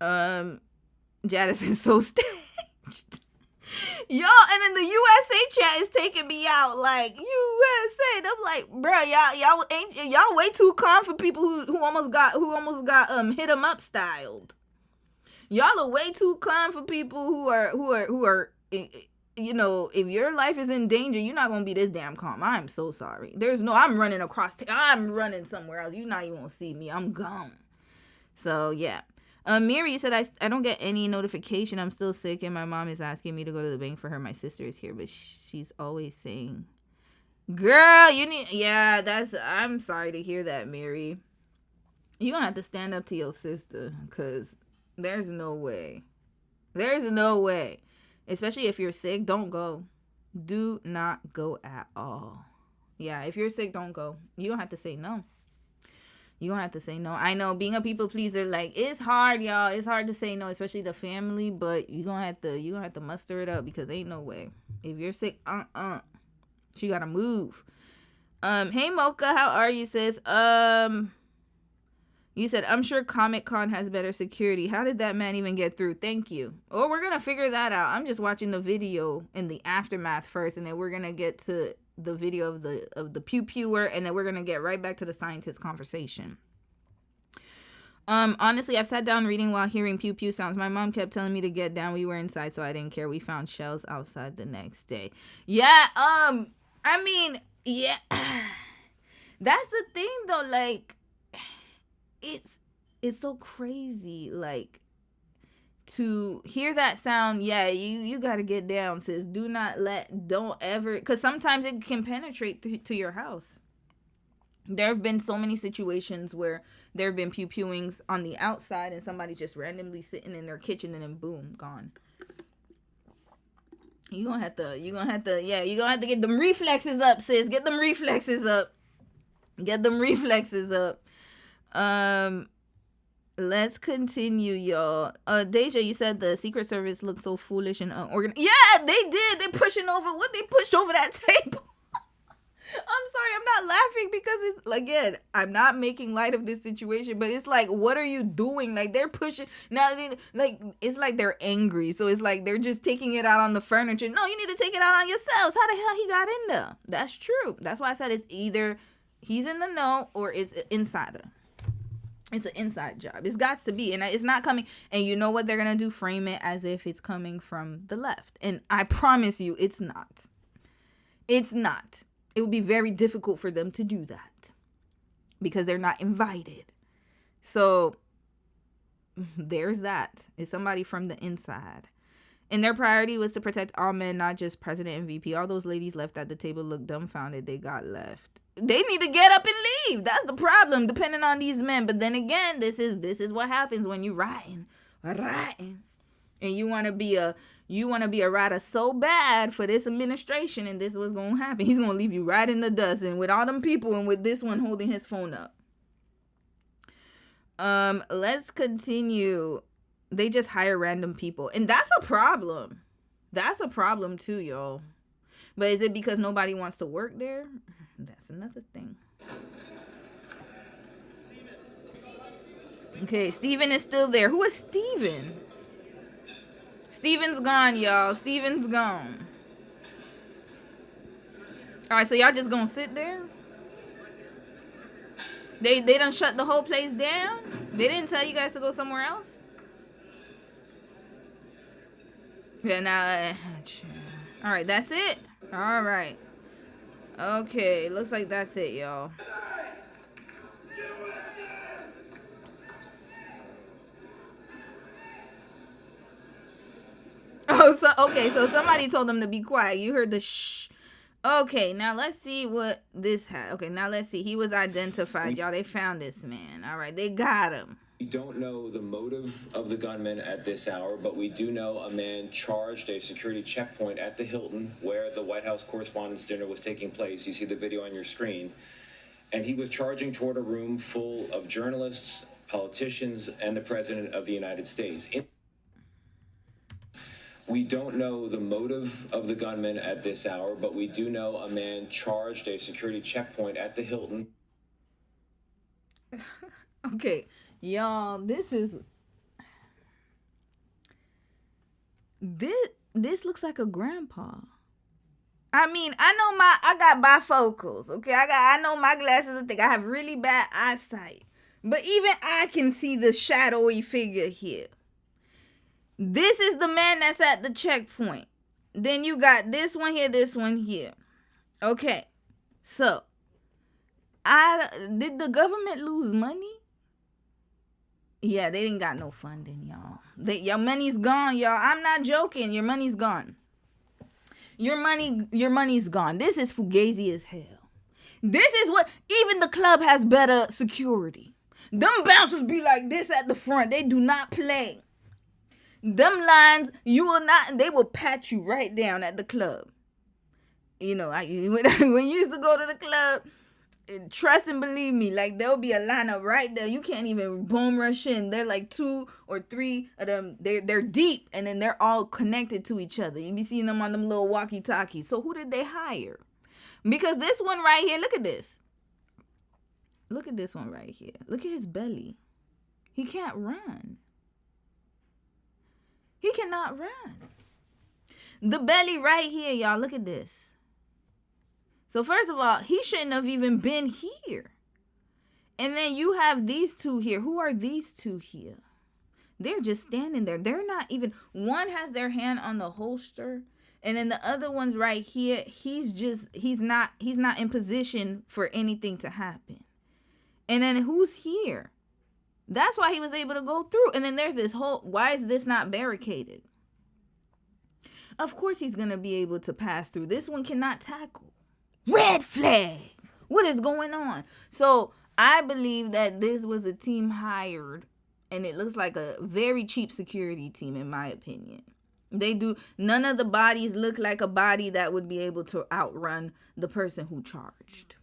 Jadis is so staged. Y'all, and then the USA chat is taking me out, like, USA. And I'm like, bro, y'all way too calm for people who almost got hit them up styled. Y'all are way too calm for people who are if your life is in danger, you're not gonna be this damn calm. I'm so sorry. I'm running I'm running somewhere else. You're not even gonna see me. I'm gone. So yeah. Miri said, I don't get any notification. I'm still sick, and my mom is asking me to go to the bank for her. My sister is here, but she's always saying, girl, I'm sorry to hear that, Miri. You're going to have to stand up to your sister, because there's no way. There's no way. Especially if you're sick, don't go. Do not go at all. Yeah, if you're sick, don't go. You're going to have to say no. You're going to have to say no. I know being a people pleaser, like, it's hard, y'all. It's hard to say no, especially the family, but you're going to have to muster it up, because ain't no way. If you're sick, she got to move. Hey, Mocha, how are you, sis? You said, I'm sure Comic-Con has better security. How did that man even get through? Thank you. Or we're going to figure that out. I'm just watching the video in the aftermath first, and then we're going to get to the video of the pew-pewer, and then we're going to get right back to the scientist conversation. Honestly, I've sat down reading while hearing pew-pew sounds. My mom kept telling me to get down. We were inside, so I didn't care. We found shells outside the next day. Yeah, I mean, yeah. That's the thing, though, like, it's so crazy, like, to hear that sound. Yeah, you gotta get down, sis. Don't ever, because sometimes it can penetrate to your house. There have been so many situations where there have been pew-pewings on the outside, and somebody's just randomly sitting in their kitchen, and then boom, gone. You're gonna have to get them reflexes up, sis. Get them reflexes up. Let's continue, y'all. Deja, you said the Secret Service looked so foolish and unorganized. Yeah, they did. They pushed over that table. I'm sorry, I'm not laughing because it's, again, I'm not making light of this situation, but it's like, what are you doing? Like, they're pushing now. It's like they're angry, so it's like they're just taking it out on the furniture. No, you need to take it out on yourselves. How the hell he got in there? That's true. That's why I said it's either he's in the know or it's an insider. It's an inside job. It's got to be. And it's not coming. And you know what they're going to do? Frame it as if it's coming from the left. And I promise you, it's not. It's not. It would be very difficult for them to do that. Because they're not invited. So, there's that. It's somebody from the inside. And their priority was to protect all men, not just president and VP. All those ladies left at the table looked dumbfounded. They got left. They need to get up and leave. That's the problem, depending on these men. But then again, this is what happens when you riding, and you want to be a rider so bad for this administration, and this is what's gonna happen. He's gonna leave you right in the dust, and with all them people, and with this one holding his phone up. Let's continue. They just hire random people, and that's a problem. That's a problem too, y'all. But is it because nobody wants to work there? That's another thing. Okay, Steven is still there. Who is Steven? Steven's gone, y'all. Steven's gone. All right, so y'all just gonna sit there? They done shut the whole place down? They didn't tell you guys to go somewhere else? Yeah, now, all right, that's it. All right. Okay, looks like that's it, y'all. Oh, so okay, so somebody told them to be quiet. You heard the shh. Okay, now let's see what this had. Okay, now let's see. He was identified, y'all. They found this man. All right, they got him. We don't know the motive of the gunman at this hour, but we do know a man charged a security checkpoint at the Hilton where the White House Correspondents' Dinner was taking place. You see the video on your screen. And he was charging toward a room full of journalists, politicians, and the President of the United States. We don't know the motive of the gunman at this hour, but we do know a man charged a security checkpoint at the Hilton. Okay, y'all, this looks like a grandpa. I mean, I got bifocals, okay? I know my glasses are thick. I have really bad eyesight. But even I can see the shadowy figure here. This is the man that's at the checkpoint. Then you got this one here, this one here. Okay. So, did the government lose money? Yeah, they didn't got no funding, y'all. Your money's gone, y'all. I'm not joking. Your money's gone. Your money's gone. This is fugazi as hell. This is what, even the club has better security. Them bouncers be like this at the front. They do not play. Them lines, they will pat you right down at the club. You know, when you used to go to the club, trust and believe me, like there'll be a lineup right there. You can't even boom rush in. They're like 2 or 3 of them. They're deep, and then they're all connected to each other. You be seeing them on them little walkie-talkies. So who did they hire? Because this one right here, look at this. Look at this one right here. Look at his belly. He can't run. He cannot run. The belly right here, y'all. Look at this. So first of all, he shouldn't have even been here. And then you have these two here. Who are these two here? They're just standing there. They're not even, one has their hand on the holster. And then the other one's right here. He's not in position for anything to happen. And then who's here? That's why he was able to go through. And then there's this whole, why is this not barricaded? Of course he's going to be able to pass through. This one cannot tackle. Red flag. What is going on? So I believe that this was a team hired, and it looks like a very cheap security team, in my opinion. None of the bodies look like a body that would be able to outrun the person who charged.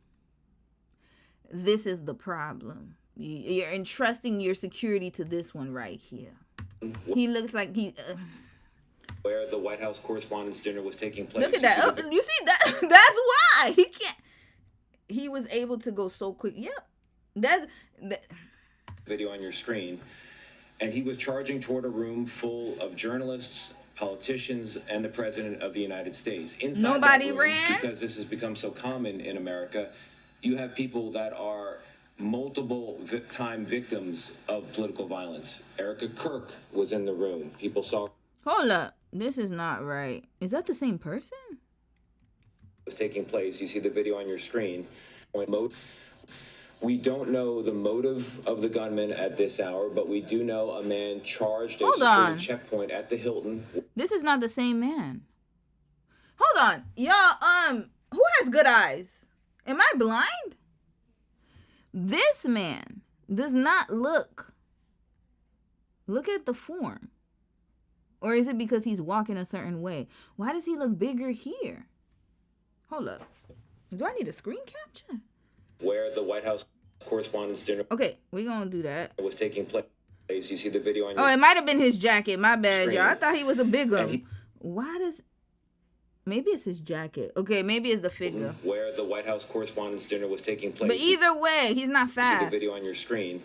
This is the problem. You're entrusting your security to this one right here. He looks like where the White House Correspondents' Dinner was taking place. Look at that. You see that? That's why he can't. He was able to go so quick. Yep. That's video on your screen. And he was charging toward a room full of journalists, politicians, and the President of the United States. Inside nobody room, ran? Because this has become so common in America. You have people that are multiple time victims of political violence. Erica Kirk was in the room. People saw. Hold up. This is not right. Is that the same person? Was taking place. You see the video on your screen. We don't know the motive of the gunman at this hour, but we do know a man charged a security checkpoint at the Hilton. This is not the same man. Hold on. Y'all, who has good eyes? Am I blind? This man does not look. Look at the form. Or is it because he's walking a certain way? Why does he look bigger here? Hold up. Do I need a screen capture? Where the White House Correspondents' Dinner. Okay, we're going to do that. It was taking place. You see the video on your it might have been his jacket. My bad, y'all. I thought he was a big one. Why does... Maybe it's his jacket. Okay, maybe it's the figure. Where the White House Correspondents' Dinner was taking place. But either way, he's not fast. You see the video on your screen.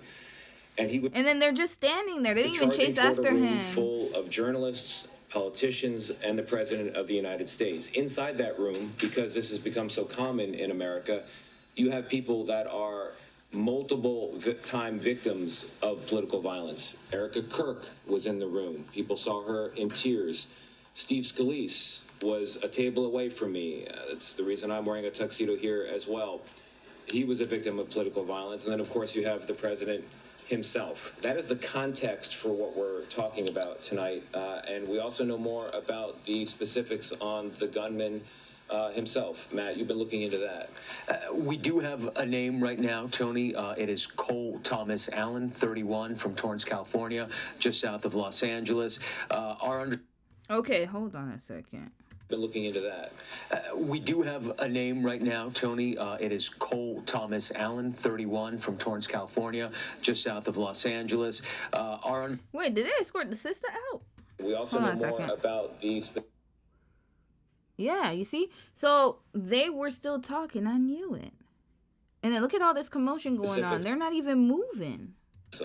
And then they're just standing there. They didn't even chase after him. Full of journalists, politicians, and the President of the United States. Inside that room, because this has become so common in America, you have people that are multiple-time victims of political violence. Erica Kirk was in the room. People saw her in tears. Steve Scalise was a table away from me. That's the reason I'm wearing a tuxedo here as well. He was a victim of political violence. And then, of course, you have the president himself. That is the context for what we're talking about tonight. And we also know more about the specifics on the gunman himself. Matt, you've been looking into that. We do have a name right now, Tony. It is Cole Thomas Allen, 31, from Torrance, California, just south of Los Angeles. Okay, hold on a second. Been looking into that. We do have a name right now, Tony. It is Cole Thomas Allen, 31, from Torrance, California, just south of Los Angeles. Wait, did they escort the sister out? We also know more about these. Yeah, you see? So they were still talking. I knew it. And then look at all this commotion going on. They're not even moving.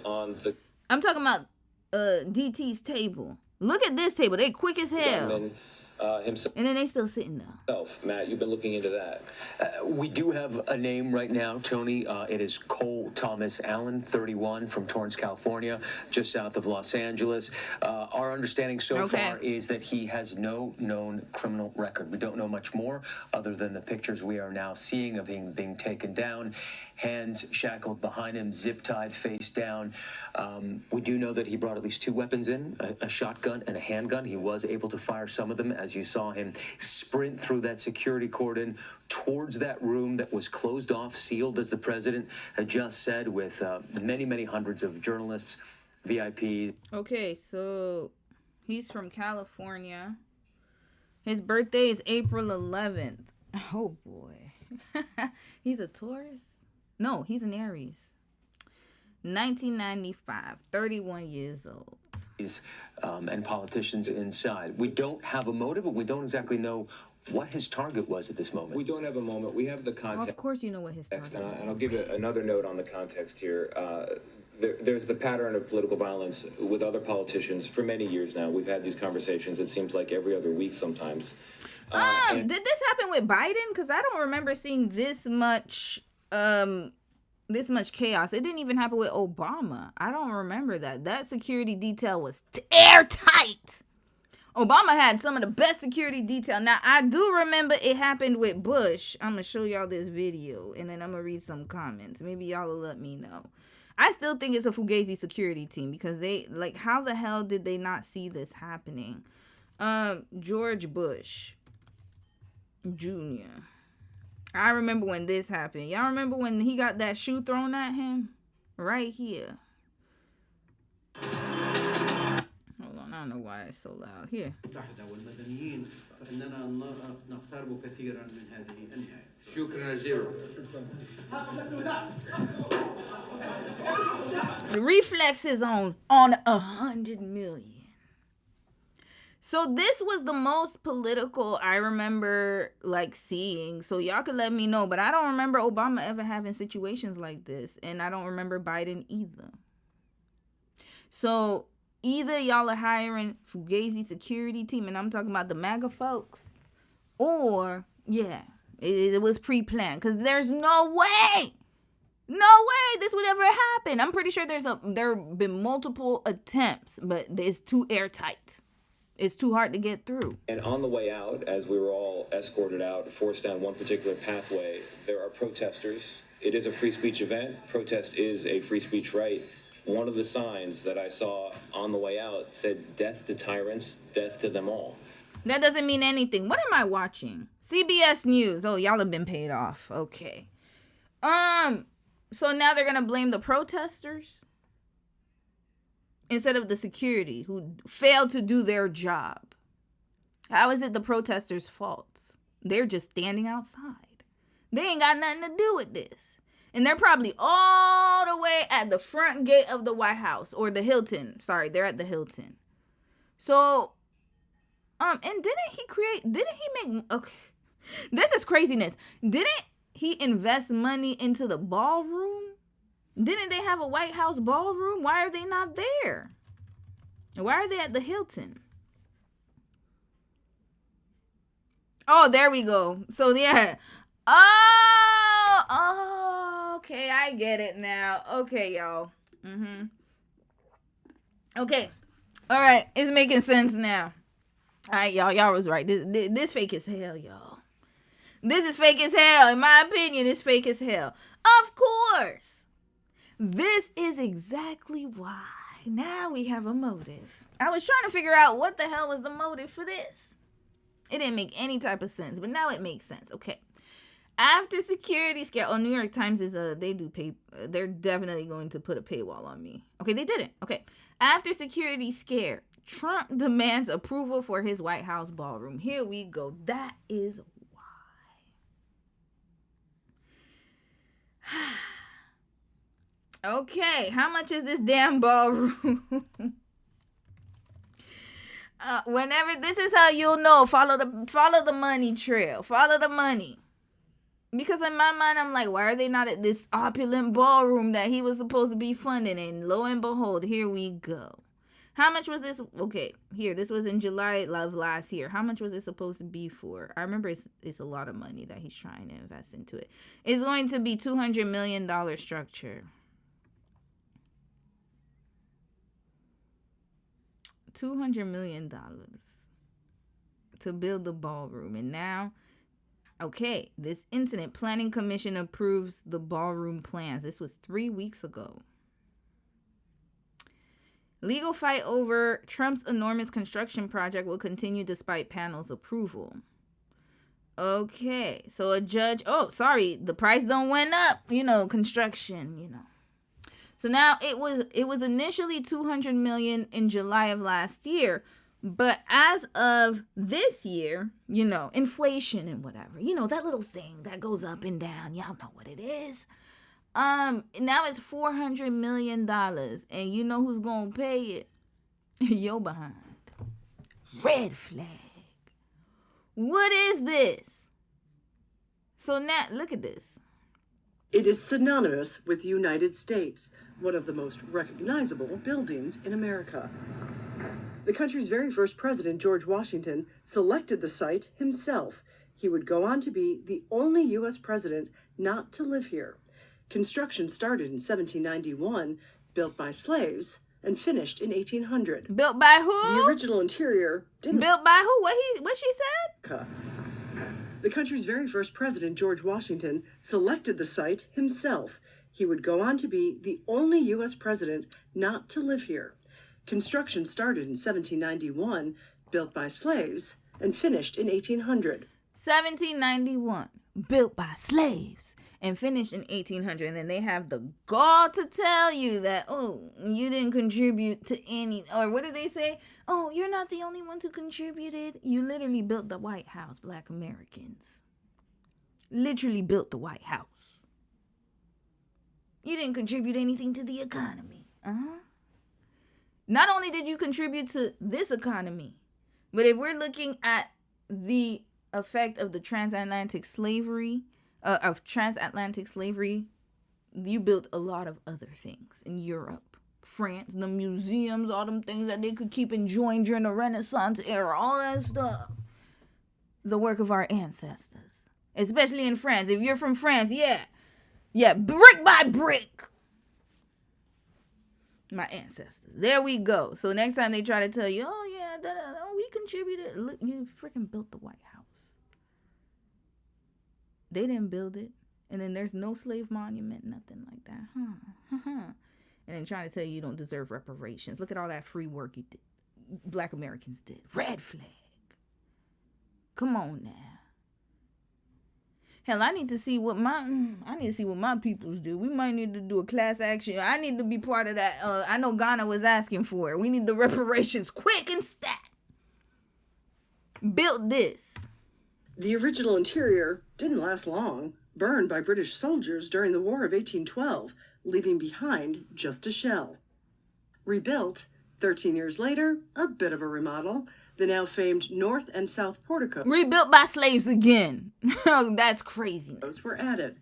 I'm talking about DT's table. Look at this table. They quick as hell. Himself. And then they still sitting there. Matt, you've been looking into that. We do have a name right now, Tony. It is Cole Thomas Allen, 31, from Torrance, California, just south of Los Angeles. Our understanding so far is that he has no known criminal record. We don't know much more other than the pictures we are now seeing of him being taken down, hands shackled behind him, zip-tied, face down. We do know that he brought at least 2 weapons in, a shotgun and a handgun. He was able to fire some of them as you saw him sprint through that security cordon towards that room that was closed off, sealed, as the president had just said, with many, many hundreds of journalists, VIPs. Okay, so he's from California. His birthday is April 11th. Oh, boy. He's a Taurus? No, he's an Aries. 1995, 31 years old. And politicians inside. We don't have a motive, but we don't exactly know what his target was at this moment. We don't have a moment. We have the context. Well, of course you know what his target was. And I'll give you another note on the context here. There's the pattern of political violence with other politicians for many years now. We've had these conversations, it seems like every other week sometimes. Did this happen with Biden? Because I don't remember seeing this much chaos. It didn't even happen with Obama. I don't remember that. That security detail was airtight. Obama had some of the best security detail. Now, I do remember it happened with Bush. I'm going to show y'all this video, and then I'm going to read some comments. Maybe y'all will let me know. I still think it's a Fugazi security team because they, like, how the hell did they not see this happening? George Bush Jr. I remember when this happened. Y'all remember when he got that shoe thrown at him? Right here. Hold on, I don't know why it's so loud. Here. The reflex is on 100 million. So this was the most political I remember like seeing. So y'all could let me know. But I don't remember Obama ever having situations like this. And I don't remember Biden either. So either y'all are hiring Fugazi security team, and I'm talking about the MAGA folks, or yeah, it was pre-planned. Because there's no way this would ever happen. I'm pretty sure there have been multiple attempts, but it's too airtight. It's too hard to get through. And on the way out, as we were all escorted out, forced down one particular pathway, there are protesters. It is a free speech event. Protest is a free speech right. One of the signs that I saw on the way out said, "Death to tyrants, death to them all." That doesn't mean anything. What am I watching? CBS News. Oh, y'all have been paid off. Okay. So now they're going to blame the protesters instead of the security who failed to do their job. How is it the protesters' fault? They're just standing outside. They ain't got nothing to do with this. And they're probably all the way at the front gate of the White House or the Hilton. Sorry, they're at the Hilton. So And didn't he make, okay, this is craziness. Didn't he invest money into the ballroom? Didn't they have a White House ballroom? Why are they not there? Why are they at the Hilton? Oh, there we go. So, yeah. Oh, okay. I get it now. Okay, y'all. Okay. All right. It's making sense now. All right, y'all. Y'all was right. This fake as hell, y'all. This is fake as hell. In my opinion, it's fake as hell. Of course. This is exactly why. Now we have a motive. I was trying to figure out what the hell was the motive for this. It didn't make any type of sense, but now it makes sense. Okay. After security scare, New York Times is they're definitely going to put a paywall on me. Okay, they didn't. Okay. After security scare, Trump demands approval for his White House ballroom. Here we go. That is why. Okay, how much is this damn ballroom? Whenever, this is how you'll know. Follow the money trail. Follow the money. Because in my mind, I'm like, why are they not at this opulent ballroom that he was supposed to be funding? And lo and behold, here we go. How much was this? Okay, here, this was in July of last year. How much was it supposed to be for? I remember it's a lot of money that he's trying to invest into it. It's going to be $200 million structure. $200 million to build the ballroom. And now, okay, this incident planning commission approves the ballroom plans. This was 3 weeks ago. Legal fight over Trump's enormous construction project will continue despite panel's approval. Okay, so a judge, the price don't went up, construction, So now it was initially $200 million in July of last year, but as of this year, inflation and whatever, that little thing that goes up and down, y'all know what it is. Now it's $400 million, and you know who's gonna pay it? Yo behind. Red flag. What is this? So now look at this. It is synonymous with the United States, one of the most recognizable buildings in America. The country's very first president, George Washington, selected the site himself. He would go on to be the only U.S. president not to live here. Construction started in 1791, built by slaves, and finished in 1800. Built by who? The original interior didn't... Built by who? What she said? The country's very first president, George Washington, selected the site himself. He would go on to be the only U.S. president not to live here. Construction started in 1791, built by slaves, and finished in 1800. 1791, built by slaves, and finished in 1800. And then they have the gall to tell you that, you didn't contribute to any, or what did they say? Oh, you're not the only ones who contributed. You literally built the White House, Black Americans. Literally built the White House. You didn't contribute anything to the economy. Not only did you contribute to this economy, but if we're looking at the effect of the transatlantic slavery, you built a lot of other things in Europe, France, the museums, all them things that they could keep enjoying during the Renaissance era, all that stuff. The work of our ancestors, especially in France. If you're from France, yeah, brick by brick. My ancestors. There we go. So next time they try to tell you, we contributed. Look, you freaking built the White House. They didn't build it. And then there's no slave monument, nothing like that. And then trying to tell you don't deserve reparations. Look at all that free work you did. Black Americans did. Red flag. Come on now. Hell, I need to see what my peoples do. We might need to do a class action. I need to be part of that. I know Ghana was asking for it. We need the reparations quick and stat. Built this. The original interior didn't last long, burned by British soldiers during the War of 1812, leaving behind just a shell. Rebuilt 13 years later, a bit of a remodel. The now famed North and South portico rebuilt by slaves again. That's crazy. Were added.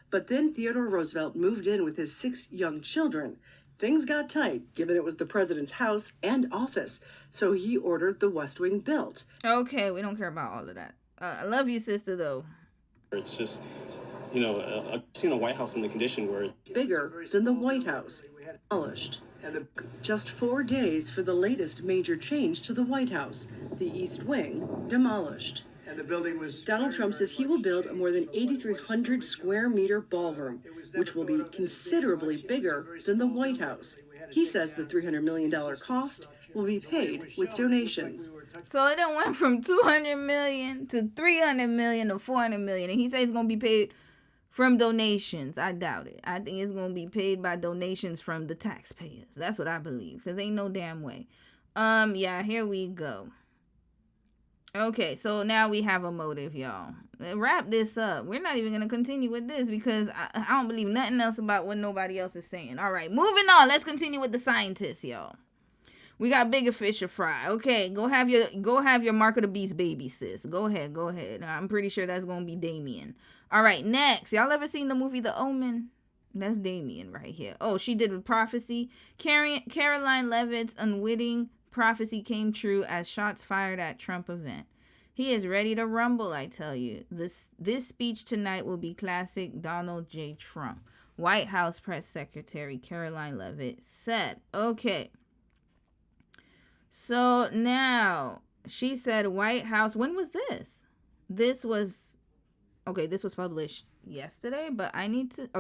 But then Theodore Roosevelt moved in with his 6 young children. Things got tight, given it was the president's house and office, so he ordered the West Wing built. Okay, we don't care about all of that. I love you, sister, though. It's just, I've seen a White House in the condition where it's bigger than the White House. Demolished. Just 4 days for the latest major change to the White House, the East Wing demolished. And the building was... Donald Trump says he will build a more than 8,300 square meter ballroom, which will be considerably bigger than the White House. He says the $300 million cost will be paid with donations. So it done went from $200 million to $300 million to $400 million, and he says it's gonna be paid from donations. I doubt it. I think it's gonna be paid by donations from the taxpayers. That's what I believe, because ain't no damn way. Yeah, here we go. Okay, so now we have a motive, y'all. Wrap this up. We're not even gonna continue with this because I don't believe nothing else about what nobody else is saying. All right, moving on. Let's continue with the scientists, y'all. We got bigger fish to fry. Okay, go have your Mark of the Beast baby, sis. Go ahead. I'm pretty sure that's gonna be Damien. All right, next. Y'all ever seen the movie The Omen? That's Damien right here. Oh, she did with prophecy. Caroline Leavitt's unwitting prophecy came true as shots fired at Trump event. He is ready to rumble, I tell you. This speech tonight will be classic Donald J. Trump. White House Press Secretary Caroline Leavitt said. Okay. So now, she said White House, when was this? This was published yesterday,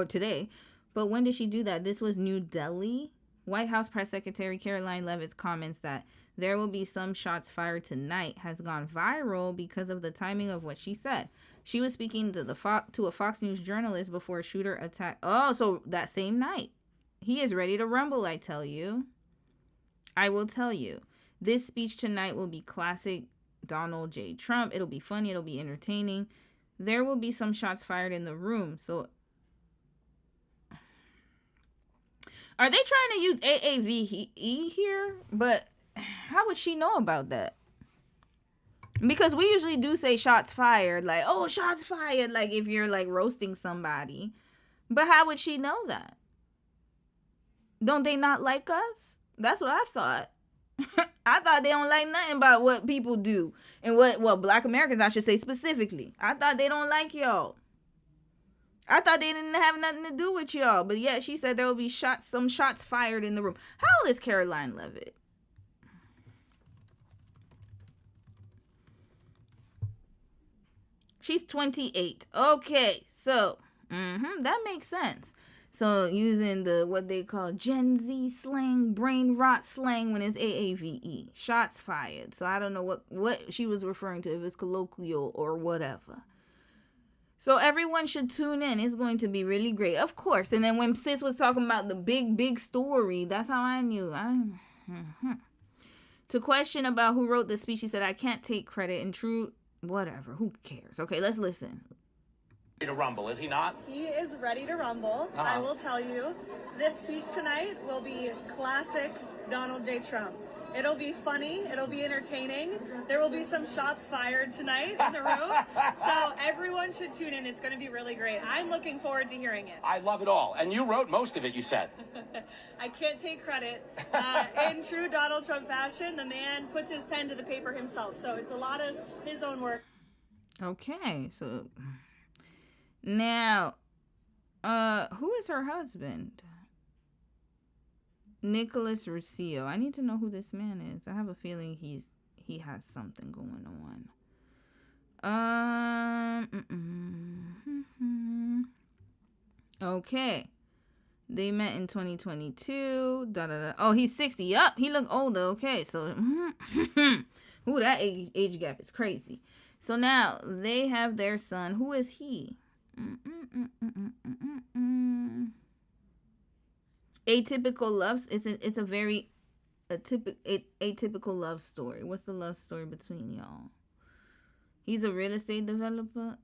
today. But when did she do that? This was New Delhi. White House Press Secretary Caroline Leavitt's comments that there will be some shots fired tonight has gone viral because of the timing of what she said. She was speaking to a Fox News journalist before a shooter attacked. Oh, so that same night. He is ready to rumble, I tell you. I will tell you. This speech tonight will be classic Donald J. Trump. It'll be funny. It'll be entertaining. There will be some shots fired in the room. So, are they trying to use AAVE here? But how would she know about that? Because we usually do say shots fired. Like, oh, shots fired. Like, if you're, like, roasting somebody. But how would she know that? Don't they not like us? That's what I thought. I thought they don't like nothing about what people do. And what Black Americans, I should say specifically. I thought they don't like y'all. I thought they didn't have nothing to do with y'all. But yeah, she said there will be some shots fired in the room. How old is Caroline Leavitt? She's 28. Okay, so that makes sense. So using what they call Gen Z slang, brain rot slang when it's AAVE, shots fired. So I don't know what she was referring to, if it's colloquial or whatever. So everyone should tune in. It's going to be really great, of course. And then when sis was talking about the big story, that's how I knew. To question about who wrote the speech, she said, I can't take credit. In true, whatever, who cares? Okay, let's listen. To rumble, is he not? He is ready to rumble. I will tell you, this speech tonight will be classic Donald J. Trump. It'll be funny. It'll be entertaining. There will be some shots fired tonight in the room. So everyone should tune in. It's going to be really great. I'm looking forward to hearing it. I love it all. And you wrote most of it, you said. I can't take credit. In true Donald Trump fashion, the man puts his pen to the paper himself. So it's a lot of his own work. Okay, so now, who is her husband? Nicholas Ruscio. I need to know who this man is. I have a feeling he has something going on. Okay. They met in 2022. Oh, he's 60. Yup, he looked older. Okay, so ooh, that age gap is crazy. So now they have their son. Who is he? Atypical love. It's a very atypical love story. What's the love story between y'all? He's a real estate developer.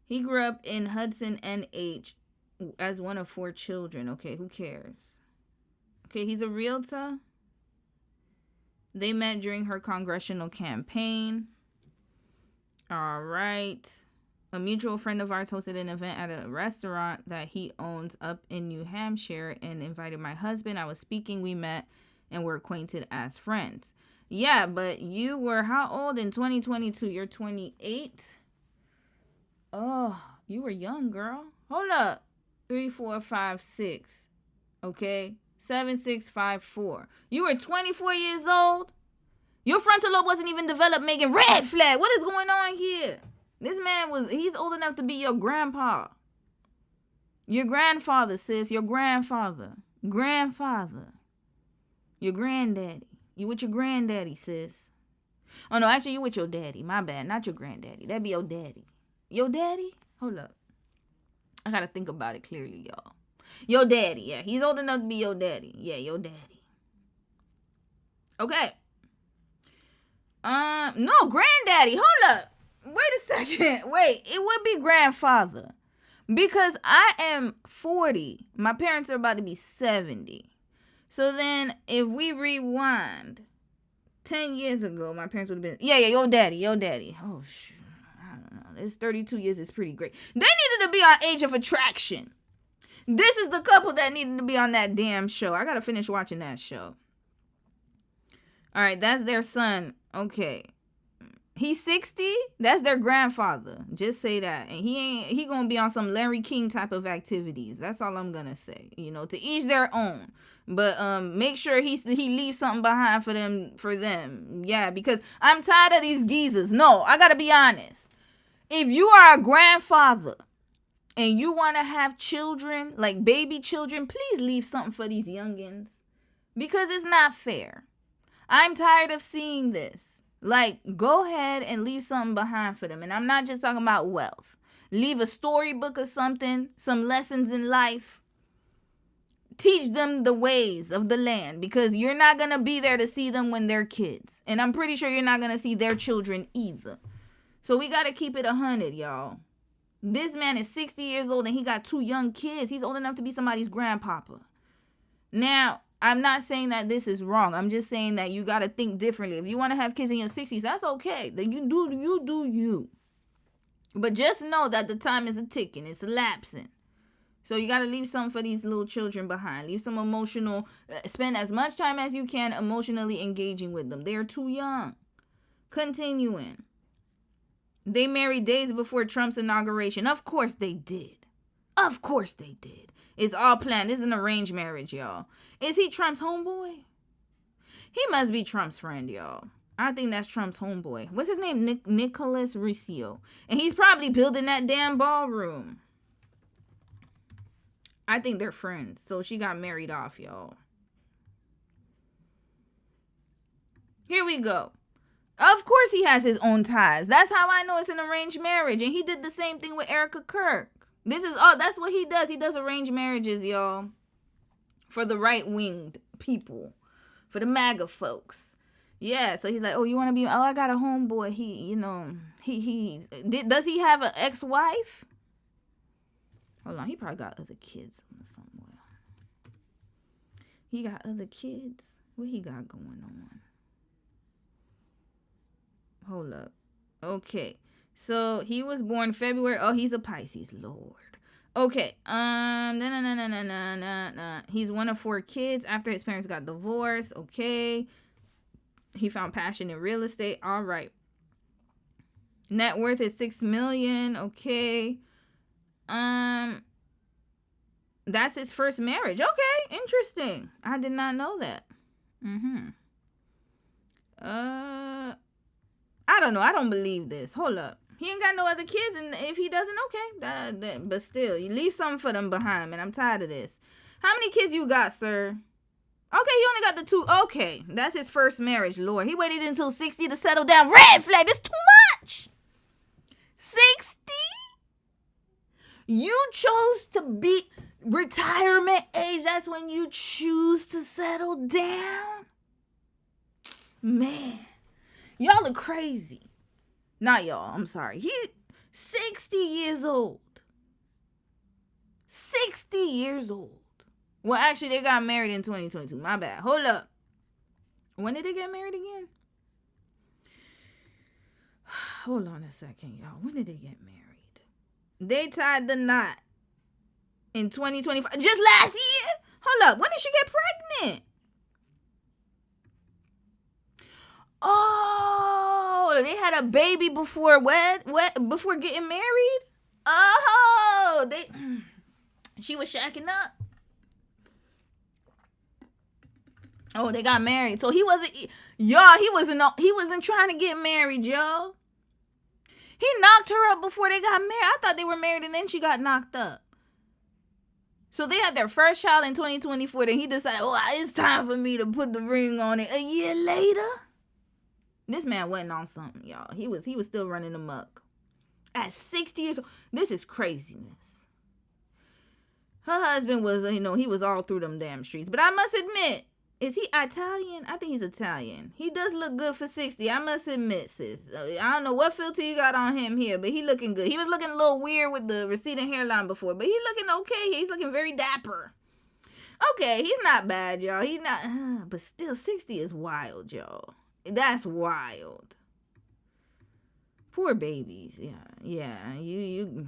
He grew up in Hudson, NH, as one of 4 children. Okay, who cares? Okay, he's a realtor. They met during her congressional campaign. All right. A mutual friend of ours hosted an event at a restaurant that he owns up in New Hampshire and invited my husband. I was speaking, we met, and were acquainted as friends. Yeah, but you were how old in 2022? You're 28? Oh, you were young, girl. Hold up. 3, 4, 5, 6. Okay? 7, 6, 5, 4. You were 24 years old? Your frontal lobe wasn't even developed, Megan. Red flag. What is going on here? This man he's old enough to be your grandpa. Your grandfather, sis. Your grandfather. Grandfather. Your granddaddy. You with your granddaddy, sis. Oh, no, actually, you with your daddy. My bad. Not your granddaddy. That'd be your daddy. Your daddy? Hold up. I gotta think about it clearly, y'all. Your daddy. Yeah, he's old enough to be your daddy. Yeah, your daddy. Okay. No, granddaddy. Hold up. Wait a second. Wait, it would be grandfather. Because I am 40. My parents are about to be 70. So then, if we rewind 10 years ago, my parents would have been... Yeah, your daddy. Oh, shoot. I don't know. This 32 years is pretty great. They needed to be on Age of Attraction. This is the couple that needed to be on that damn show. I gotta finish watching that show. All right, that's their son. Okay. He's 60. That's their grandfather. Just say that. And he gonna be on some Larry King type of activities. That's all I'm gonna say. You know, to each their own. But make sure he leaves something behind for them. Yeah, because I'm tired of these geezers. No, I gotta be honest. If you are a grandfather and you want to have children, like baby children, please leave something for these youngins. Because it's not fair. I'm tired of seeing this. Like, go ahead and leave something behind for them. And I'm not just talking about wealth. Leave a storybook or something, some lessons in life. Teach them the ways of the land, because you're not going to be there to see them when they're kids. And I'm pretty sure you're not going to see their children either. So we got to keep it 100, y'all. This man is 60 years old and he got 2 young kids. He's old enough to be somebody's grandpapa. Now, I'm not saying that this is wrong. I'm just saying that you got to think differently. If you want to have kids in your 60s, that's okay. Then you do you. But just know that the time is ticking. It's elapsing. So you got to leave something for these little children behind. Leave some emotional, spend as much time as you can emotionally engaging with them. They're too young. Continuing. They married days before Trump's inauguration. Of course they did. It's all planned. This is an arranged marriage, y'all. Is he Trump's homeboy? He must be Trump's friend, y'all. I think that's Trump's homeboy. What's his name? Nicholas Riccio. And he's probably building that damn ballroom. I think they're friends. So she got married off, y'all. Here we go. Of course he has his own ties. That's how I know it's an arranged marriage. And he did the same thing with Erica Kirk. That's what he does. He does arranged marriages, y'all. For the right-winged people. For the MAGA folks. Yeah, so he's like, oh, you want to be, I got a homeboy. Does he have an ex-wife? Hold on, he probably got other kids somewhere. He got other kids? What he got going on? Hold up. Okay. So he was born February. Oh, he's a Pisces, Lord. Okay. He's one of 4 kids after his parents got divorced. Okay. He found passion in real estate. All right. Net worth is $6 million. Okay. That's his first marriage. Okay. Interesting. I did not know that. I don't know. I don't believe this. Hold up. He ain't got no other kids, and if he doesn't, okay. But still, you leave something for them behind, man. I'm tired of this. How many kids you got, sir? Okay, he only got the 2. Okay, that's his first marriage, Lord. He waited until 60 to settle down. Red flag. That's too much. 60? You chose to be retirement age. That's when you choose to settle down. Man. Y'all are crazy. Not y'all. I'm sorry. He's 60 years old. 60 years old. Well, actually, they got married in 2022. My bad. Hold up. When did they get married again? Hold on a second, y'all. When did they get married? They tied the knot in 2025. Just last year? Hold up. When did she get pregnant? Oh, they had a baby before before getting married? Oh, she was shacking up. Oh, they got married. So he wasn't trying to get married, y'all. He knocked her up before they got married. I thought they were married and then she got knocked up. So they had their first child in 2024. Then he decided, it's time for me to put the ring on it. A year later, this man wasn't on something, y'all. He was still running amok. At 60 years old, this is craziness. Her husband was, he was all through them damn streets. But I must admit, is he Italian? I think he's Italian. He does look good for 60. I must admit, sis. I don't know what filter you got on him here, but he looking good. He was looking a little weird with the receding hairline before, but he's looking okay. He's looking very dapper. Okay, he's not bad, y'all. He's not, but still, 60 is wild, y'all. That's wild. Poor babies. Yeah. You.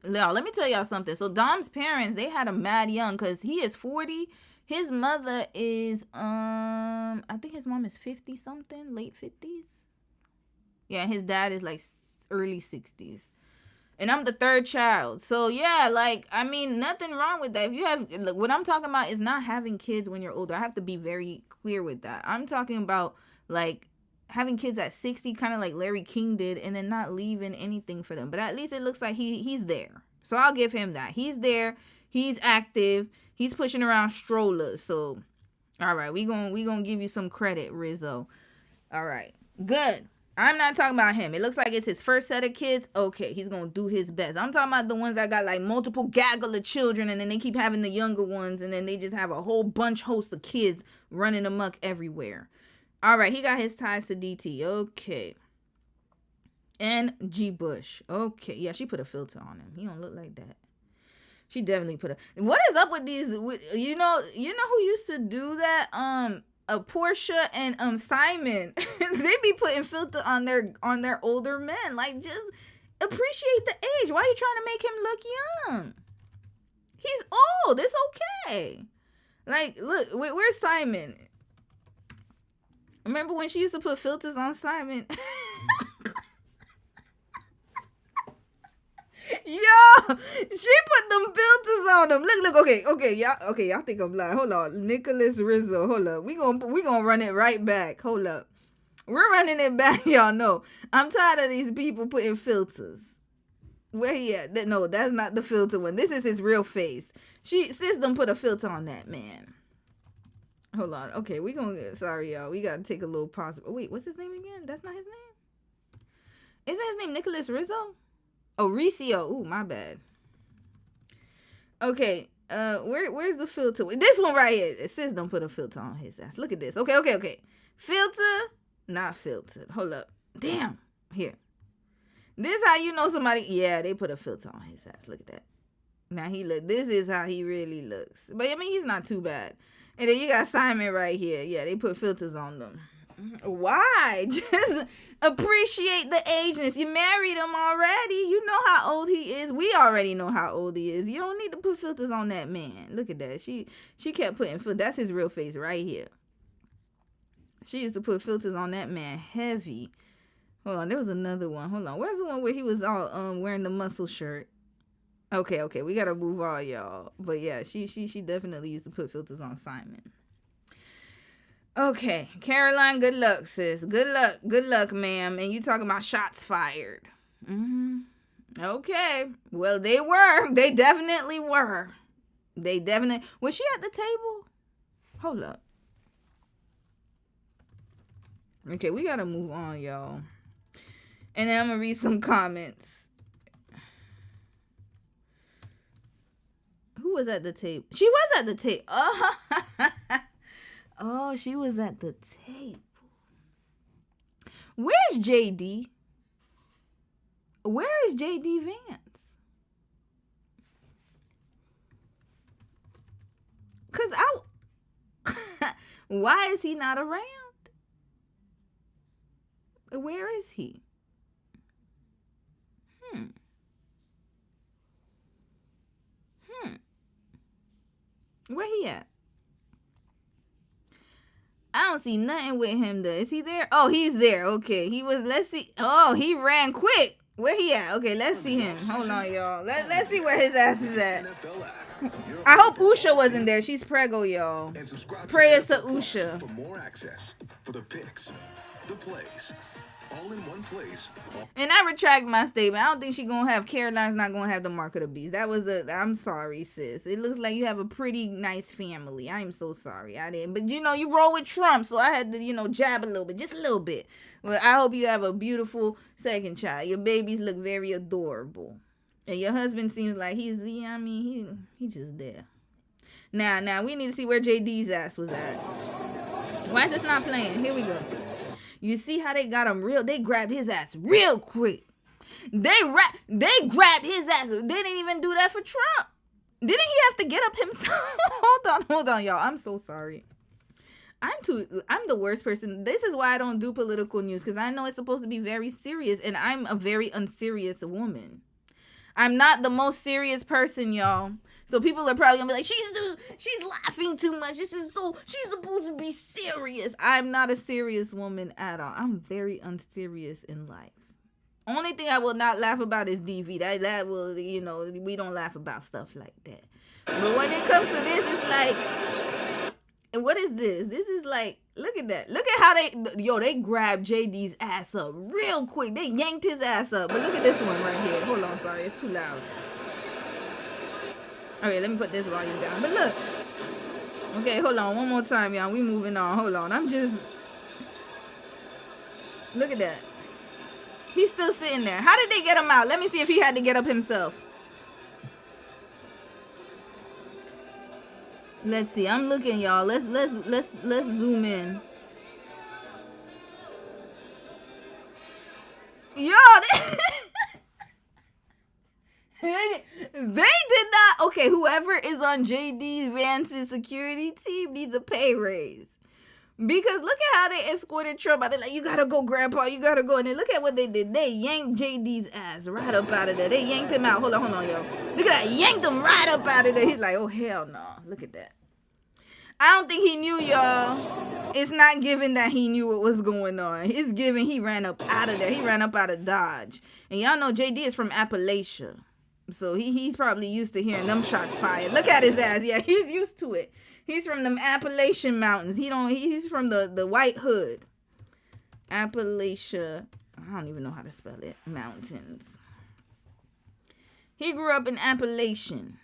Now, let me tell y'all something. So Dom's parents, they had him mad young because he is 40. His mother is, I think his mom is 50 something, late 50s. Yeah, his dad is like early 60s. And I'm the third child. So yeah, nothing wrong with that. If you have, look, what I'm talking about is not having kids when you're older. I have to be very clear with that. I'm talking about having kids at 60, kind of like Larry King did, and then not leaving anything for them. But at least it looks like he's there. So I'll give him that. He's there. He's active. He's pushing around strollers. So, all right, we gonna give you some credit, Rizzo. All right, good. I'm not talking about him. It looks like it's his first set of kids. Okay, he's gonna do his best. I'm talking about the ones that got multiple gaggle of children, and then they keep having the younger ones, and then they just have a whole host of kids running amok everywhere. All right, he got his ties to DT. Okay. And G. Bush. Okay, yeah, she put a filter on him. He don't look like that. She definitely put what is up with these? You know who used to do that? Portia and Simon. They be putting filter on their older men. Just appreciate the age. Why are you trying to make him look young? He's old. It's okay. Look, where's Simon? Remember when she used to put filters on Simon? Yo, she put them filters on them. Look, okay, y'all think I'm lying. Hold on, Nicholas Rizzo. Hold up, we gonna run it right back. Hold up, we're running it back. Y'all know I'm tired of these people putting filters. Where he at? No, that's not the filter one. This is his real face. Sis done put a filter on that man. Hold on. Okay, sorry y'all. We gotta take a little pause. Wait, what's his name again? That's not his name. Isn't his name Nicholas Rizzo? Oh, Ricio. Ooh, my bad. Okay, where's the filter? This one right here. It says don't put a filter on his ass. Look at this. Okay. Filter, not filtered. Hold up. Damn. Here. This how you know somebody. Yeah, they put a filter on his ass. Look at that. Now this is how he really looks. But I mean, he's not too bad. And then you got Simon right here. Yeah, they put filters on them. Why? Just appreciate the ageness. You married him already. You know how old he is. We already know how old he is. You don't need to put filters on that man. Look at that. She kept putting filters. That's his real face right here. She used to put filters on that man heavy. Hold on. There was another one. Hold on. Where's the one where he was all wearing the muscle shirt? Okay. We got to move on, y'all. But yeah, she definitely used to put filters on Simon. Okay, Caroline, good luck, sis. Good luck, ma'am. And you talking about shots fired. Okay. Well, they were. They definitely were. Was she at the table? Hold up. Okay, we got to move on, y'all. And then I'm going to read some comments. Who was at the table? She was at the table. Oh, she was at the table. Where's JD? Where is JD Vance? Cause Why is he not around? Where is he? Where he at? I don't see nothing with him though. Is he there? Oh, he's there. Okay. Let's see. Oh, he ran quick. Where he at? Okay, let's see him. Hold on, y'all. Let's see where his ass is at. I hope Usha wasn't there. She's preggo, y'all. Prayers to Usha. For more access, for the pics, the plays, all in one place. And I retract my statement. I don't think she's gonna have Caroline's not gonna have the mark of the beast. I'm sorry, sis. It looks like you have a pretty nice family. I'm so sorry. I didn't. But you roll with Trump, so I had to, jab a little bit, just a little bit. Well, I hope you have a beautiful second child. Your babies look very adorable. And your husband seems like he's just there. Now we need to see where JD's ass was at. Why is this not playing? Here we go. You see how they got him they grabbed his ass real quick. They grabbed his ass. They didn't even do that for Trump. Didn't he have to get up himself? Hold on, y'all. I'm so sorry. I'm the worst person. This is why I don't do political news, because I know it's supposed to be very serious, and I'm a very unserious woman. I'm not the most serious person, y'all. So people are probably gonna be like, she's laughing too much. She's supposed to be serious. I'm not a serious woman at all. I'm very unserious in life. Only thing I will not laugh about is DV. That will, we don't laugh about stuff like that. But when it comes to this, it's like, what is this? This is like, look at that. Look at how they grabbed JD's ass up real quick. They yanked his ass up. But look at this one right here. Hold on, sorry, it's too loud. Okay, let me put this volume down. But look. Okay, hold on. One more time, y'all. We moving on. Hold on. Look at that. He's still sitting there. How did they get him out? Let me see if he had to get up himself. Let's see. I'm looking, y'all. Let's zoom in. Y'all, they did not. Okay, whoever is on JD Vance's security team needs a pay raise. Because look at how they escorted Trump out. They're like, you gotta go, Grandpa, you gotta go. And then look at what they did. They yanked JD's ass right up out of there. They yanked him out. Hold on, y'all. Look at that. Yanked him right up out of there. He's like, oh, hell no. Look at that. I don't think he knew, y'all. It's not given that he knew what was going on. It's given he ran up out of there. He ran up out of Dodge. And y'all know JD is from Appalachia. So he's probably used to hearing them shots fired. Look at his ass. Yeah, he's used to it. He's from them Appalachian Mountains. He's from the White Hood. Appalachia. I don't even know how to spell it. Mountains. He grew up in Appalachian.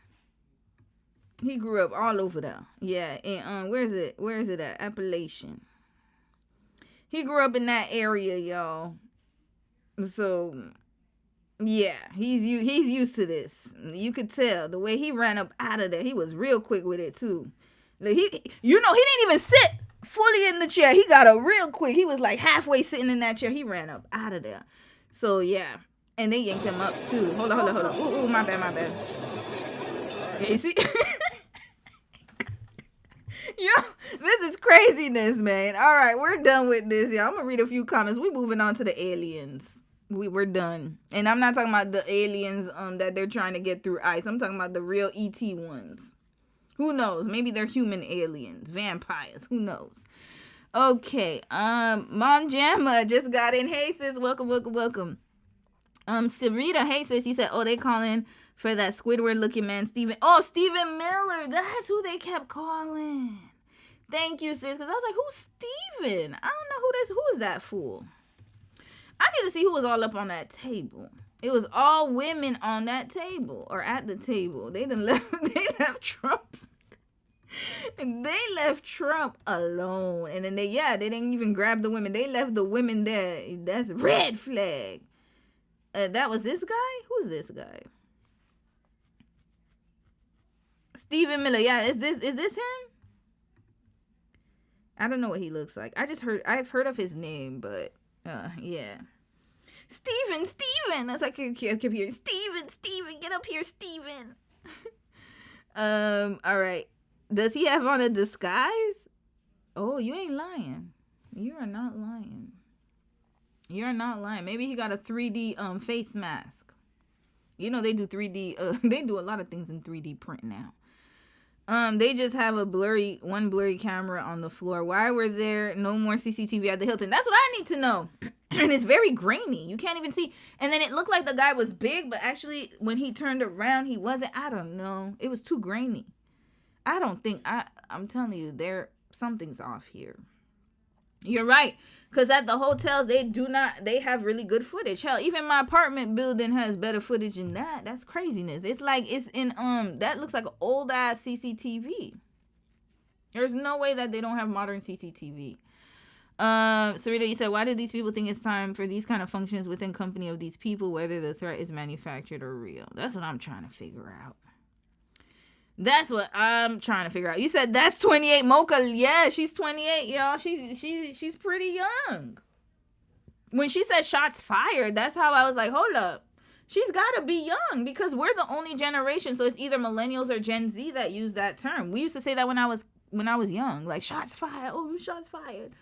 He grew up all over there. Yeah, and where is it at? Appalachian. He grew up in that area, y'all. So yeah, he's used to this. You could tell the way he ran up out of there. He was real quick with it too. Like he didn't even sit fully in the chair. He got up real quick. He was like halfway sitting in that chair. He ran up out of there. So yeah, and they yanked him up too. Hold on. Ooh, my bad. Yeah, you see? Yo, this is craziness, man. All right, we're done with this, y'all. I'm gonna read a few comments. We're moving on to the aliens. We're done. And I'm not talking about the aliens that they're trying to get through ice. I'm talking about the real ET ones. Who knows? Maybe they're human aliens, vampires. Who knows? Okay. Mom Jamma just got in. Hey sis, welcome. Sarita, hey sis, you said, oh, they calling for that Squidward looking man, Stephen. Oh, Stephen Miller. That's who they kept calling. Thank you, sis. Because I was like, who's Stephen? I don't know who is that fool. I need to see who was all up on that table. It was all women on that table or at the table. They left Trump. And they left Trump alone. And then they didn't even grab the women. They left the women there. That's red flag. That was this guy? Who's this guy? Stephen Miller. Yeah, is this him? I don't know what he looks like. I've heard of his name, but yeah. Steven. That's like I kept hearing. Steven, get up here, Steven. All right. Does he have on a disguise? Oh, you ain't lying. You are not lying. You're not lying. Maybe he got a 3D face mask. You know they do 3D. They do a lot of things in 3D print now. They just have one blurry camera on the floor. Why were there no more CCTV at the Hilton? That's what I need to know. And it's very grainy. You can't even see. And then it looked like the guy was big, but actually when he turned around, he wasn't. I don't know. It was too grainy. I don't think I'm telling you, something's off here. You're right. Because at the hotels, they have really good footage. Hell, even my apartment building has better footage than that. That's craziness. It's like it's in, that looks like old ass CCTV. There's no way that they don't have modern CCTV. Sarita, you said, why do these people think it's time for these kind of functions within company of these people, whether the threat is manufactured or real? That's what I'm trying to figure out. You said that's 28 Mocha. Yeah, she's 28, y'all. She's pretty young. When she said shots fired, that's how I was like, hold up. She's got to be young because we're the only generation. So it's either millennials or Gen Z that use that term. We used to say that when I was young, like shots fired. Oh, shots fired.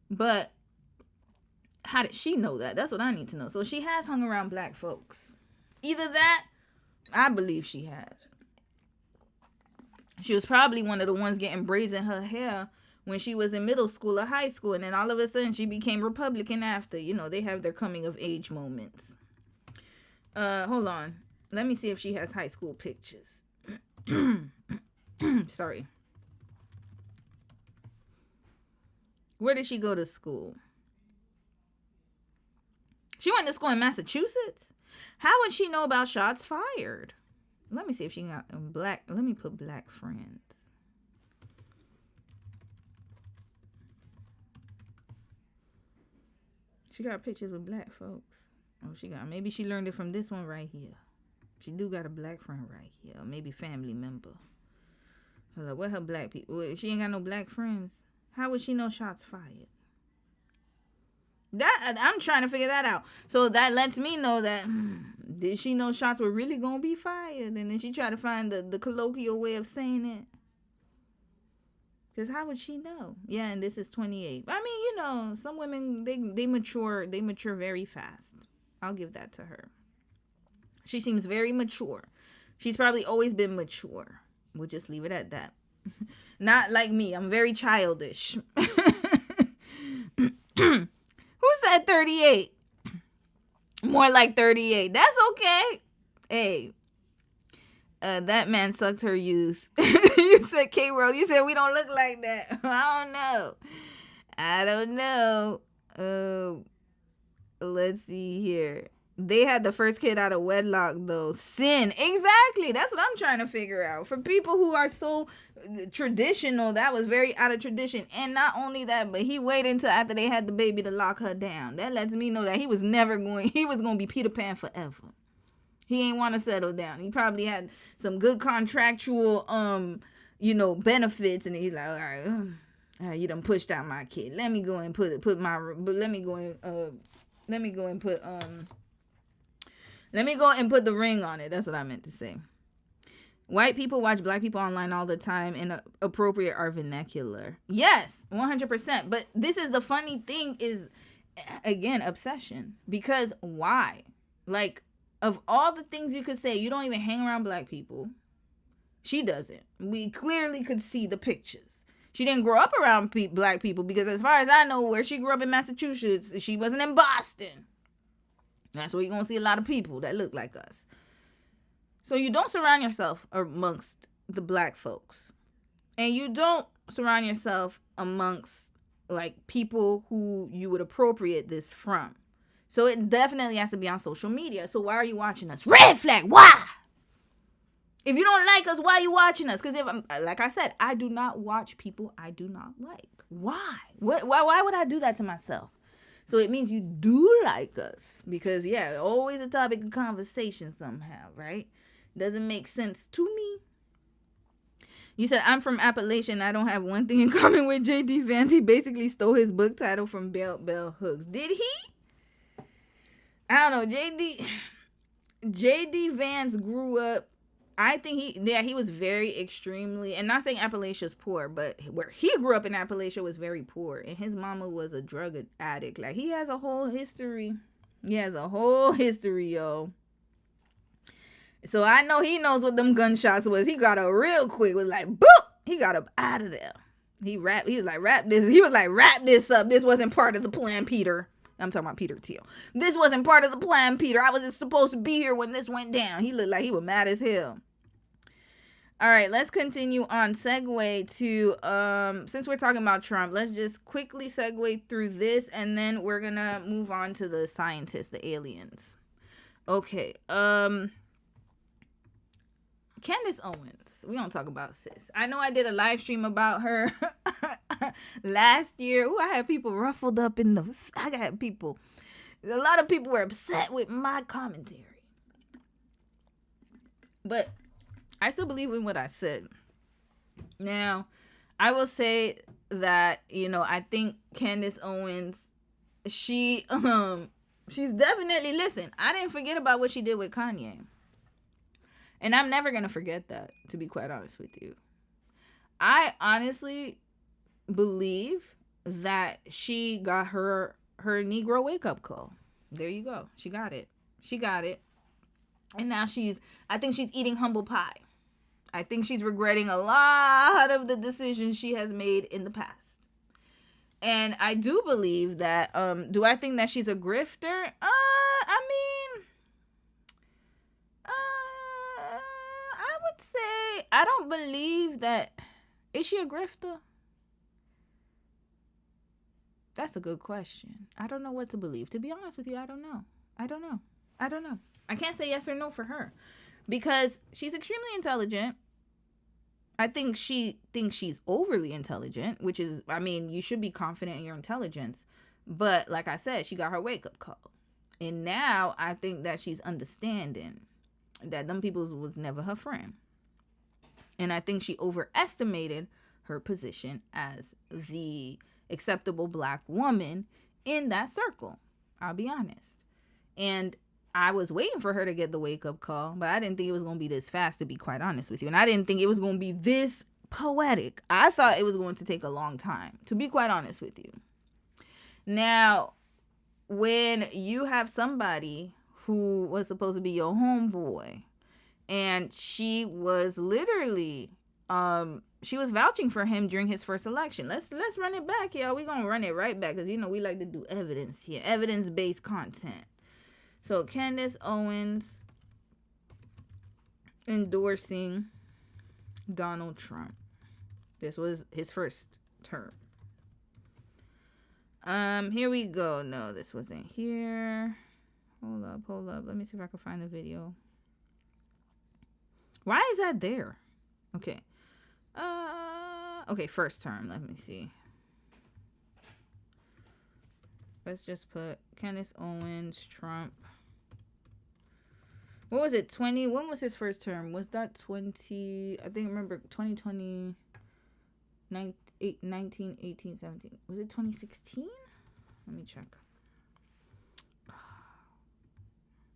But how did she know that? That's what I need to know. So she has hung around black folks. Either that, I believe she has. She was probably one of the ones getting braids in her hair when she was in middle school or high school. And then all of a sudden she became Republican after. You know, they have their coming of age moments. Hold on. Let me see if she has high school pictures. Sorry. Where did she go to school? She went to school in Massachusetts. How would she know about shots fired? Let me see if she got black. Let me put black friends. She got pictures with black folks. Maybe she learned it from this one right here. She do got a black friend right here. Or maybe family member. Hold up, where her black people? She ain't got no black friends. How would she know shots fired? I'm trying to figure that out. So that lets me know that did she know shots were really gonna be fired? And then she tried to find the colloquial way of saying it. Because how would she know? Yeah, and this is 28. I mean, you know, some women they mature very fast. I'll give that to her. She seems very mature. She's probably always been mature. We'll just leave it at that. Not like me. I'm very childish. Who said 38? More like 38. That's okay. Hey. That man sucked her youth. You said K-World. You said we don't look like that. I don't know. Let's see here. They had the first kid out of wedlock, though. Sin. Exactly. That's what I'm trying to figure out. For people who are so traditional, that was very out of tradition. And not only that, but he waited until after they had the baby to lock her down. That lets me know that he was going to be Peter Pan forever. He ain't want to settle down. He probably had some good contractual, benefits. And he's like, all right, you done pushed out my kid. Let me go and put the ring on it. That's what I meant to say. White people watch black people online all the time and appropriate our vernacular. Yes, 100%. But this is the funny thing is, again, obsession. Because why? Like, of all the things you could say, you don't even hang around black people. She doesn't. We clearly could see the pictures. She didn't grow up around black people because as far as I know, where she grew up in Massachusetts, she wasn't in Boston. That's where you're going to see a lot of people that look like us. So you don't surround yourself amongst the black folks. And you don't surround yourself amongst, like, people who you would appropriate this from. So it definitely has to be on social media. So why are you watching us? Red flag. Why? If you don't like us, why are you watching us? Because like I said, I do not watch people I do not like. Why? Why would I do that to myself? So it means you do like us. Because, yeah, always a topic of conversation somehow, right? Doesn't make sense to me. You said, I'm from Appalachian. I don't have one thing in common with J.D. Vance. He basically stole his book title from Bell Hooks. Did he? I don't know. J.D. Vance grew up. I think he was very extremely, and not saying Appalachia's poor, but where he grew up in Appalachia was very poor, and his mama was a drug addict. Like, he has a whole history. Yo. So I know he knows what them gunshots was. He got up real quick. Was like, boop. He got up out of there. He was like, wrap this up. This wasn't part of the plan, Peter. I'm talking about Peter Thiel. This wasn't part of the plan, Peter. I wasn't supposed to be here when this went down. He looked like he was mad as hell. All right, let's continue on. Segue to, since we're talking about Trump, let's just quickly segue through this, and then we're going to move on to the scientists, the aliens. Okay, Candace Owens. We don't talk about sis. I know I did a live stream about her last year. Ooh, I had people ruffled up in the... I got people... A lot of people were upset with my commentary. But I still believe in what I said. Now, I will say that, you know, I think Candace Owens, she's definitely... Listen, I didn't forget about what she did with Kanye. And I'm never going to forget that, to be quite honest with you. I honestly believe that she got her Negro wake-up call. There you go. She got it. And now I think she's eating humble pie. I think she's regretting a lot of the decisions she has made in the past. And I do believe that, do I think that she's a grifter? I would say, I don't believe that. Is she a grifter? That's a good question. I don't know what to believe. To be honest with you, I don't know. I can't say yes or no for her because she's extremely intelligent. I think she thinks she's overly intelligent, which is, I mean, you should be confident in your intelligence. But like I said, she got her wake-up call. And now I think that she's understanding that them people was never her friend. And I think she overestimated her position as the acceptable black woman in that circle. I'll be honest. And I was waiting for her to get the wake-up call, but I didn't think it was going to be this fast, to be quite honest with you. And I didn't think it was going to be this poetic. I thought it was going to take a long time, to be quite honest with you. Now, when you have somebody who was supposed to be your homeboy, and she was literally, she was vouching for him during his first election. Let's run it back, y'all. We're going to run it right back because, you know, we like to do evidence here. Evidence-based content. So, Candace Owens endorsing Donald Trump. This was his first term. Here we go. No, this wasn't here. Hold up. Let me see if I can find the video. Why is that there? Okay. Okay, first term. Let me see. Let's just put Candace Owens, Trump. What was it? 20? When was his first term? Was that 20? I think, remember, 2020, 19, 18, 17. Was it 2016? Let me check.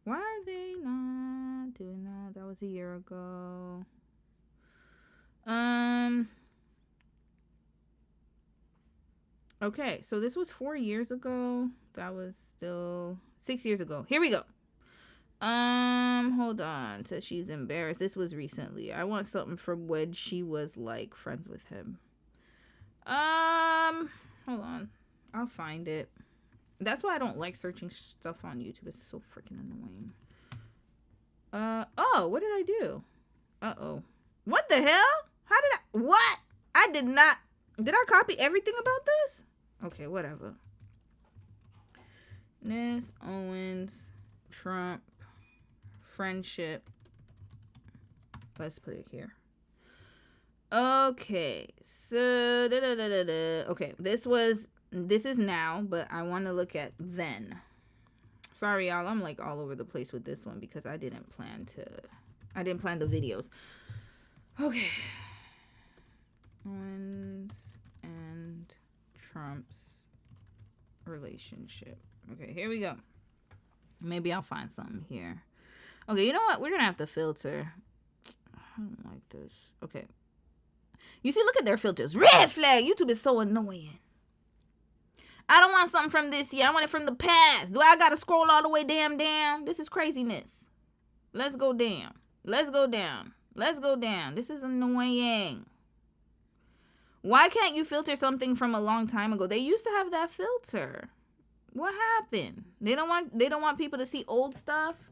Why are they not doing that? That was a year ago. Okay, so this was 4 years ago. That was still 6 years ago. Here we go. Hold on. Says she's embarrassed. This was recently. I want something from when she was like friends with him. Hold on. I'll find it. That's why I don't like searching stuff on YouTube. It's so freaking annoying. Oh, what did I do? Uh-oh. What the hell? What? I did not. Did I copy everything about this? Okay, whatever. Candace Owens, Trump, friendship. Let's put it here. Okay, so okay, this is now, but I want to look at then. Sorry, y'all, I'm like all over the place with this one because I didn't plan the videos. Okay. Owens and Trump's relationship. Okay, here we go. Maybe I'll find something here. Okay, you know what? We're gonna have to filter. I don't like this. Okay. You see, look at their filters. Red flag. YouTube is so annoying. I don't want something from this year. I want it from the past. Do I got to scroll all the way down? This is craziness. Let's go down. Let's go down. Let's go down. This is annoying. Why can't you filter something from a long time ago? They used to have that filter. What happened? They don't want people to see old stuff.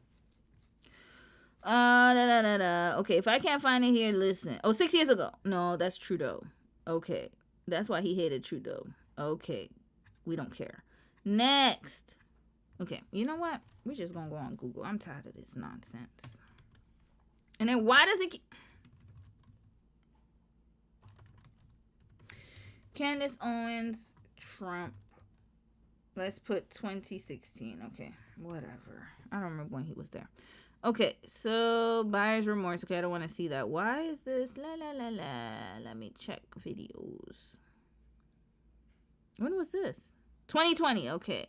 Okay, if I can't find it here, listen. 6 years ago. No, that's Trudeau. Okay. That's why he hated Trudeau. Okay. We don't care. Next. Okay, you know what? We're just gonna go on Google. I'm tired of this nonsense. And then why does it Candace, Owens, Trump. Let's put 2016. Okay, whatever. I don't remember when he was there. Okay, so buyer's remorse. Okay, I don't want to see that. Why is this? Let me check videos. When was this? 2020. Okay.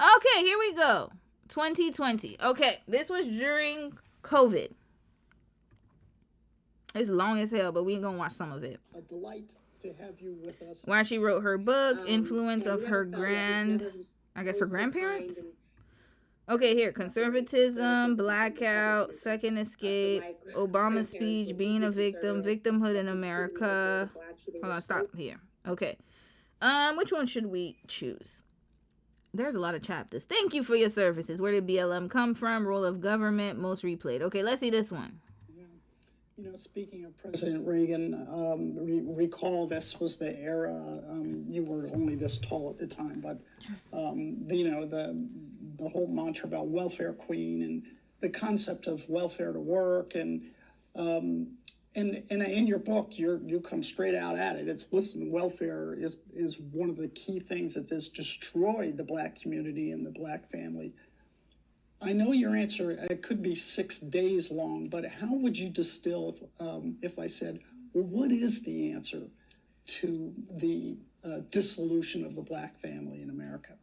Okay, here we go. 2020. Okay, this was during COVID. It's long as hell, but we ain't gonna watch some of it. A delight to have you with us. Why she wrote her book, influence of her her grandparents. Okay, here, conservatism, blackout, second escape, Obama's speech, being a victim, victimhood in America. Hold on, stop here. Okay. Which one should we choose? There's a lot of chapters. Thank you for your services. Where did BLM come from? Role of government, most replayed. Okay, let's see this one. You know, speaking of President Reagan, recall this was the era, you were only this tall at the time, but, the whole mantra about welfare queen and the concept of welfare to work. And in your book, you come straight out at it. It's, listen, welfare is one of the key things that has destroyed the Black community and the Black family. I know your answer, it could be 6 days long, but how would you distill if I said, well, what is the answer to the dissolution of the Black family in America?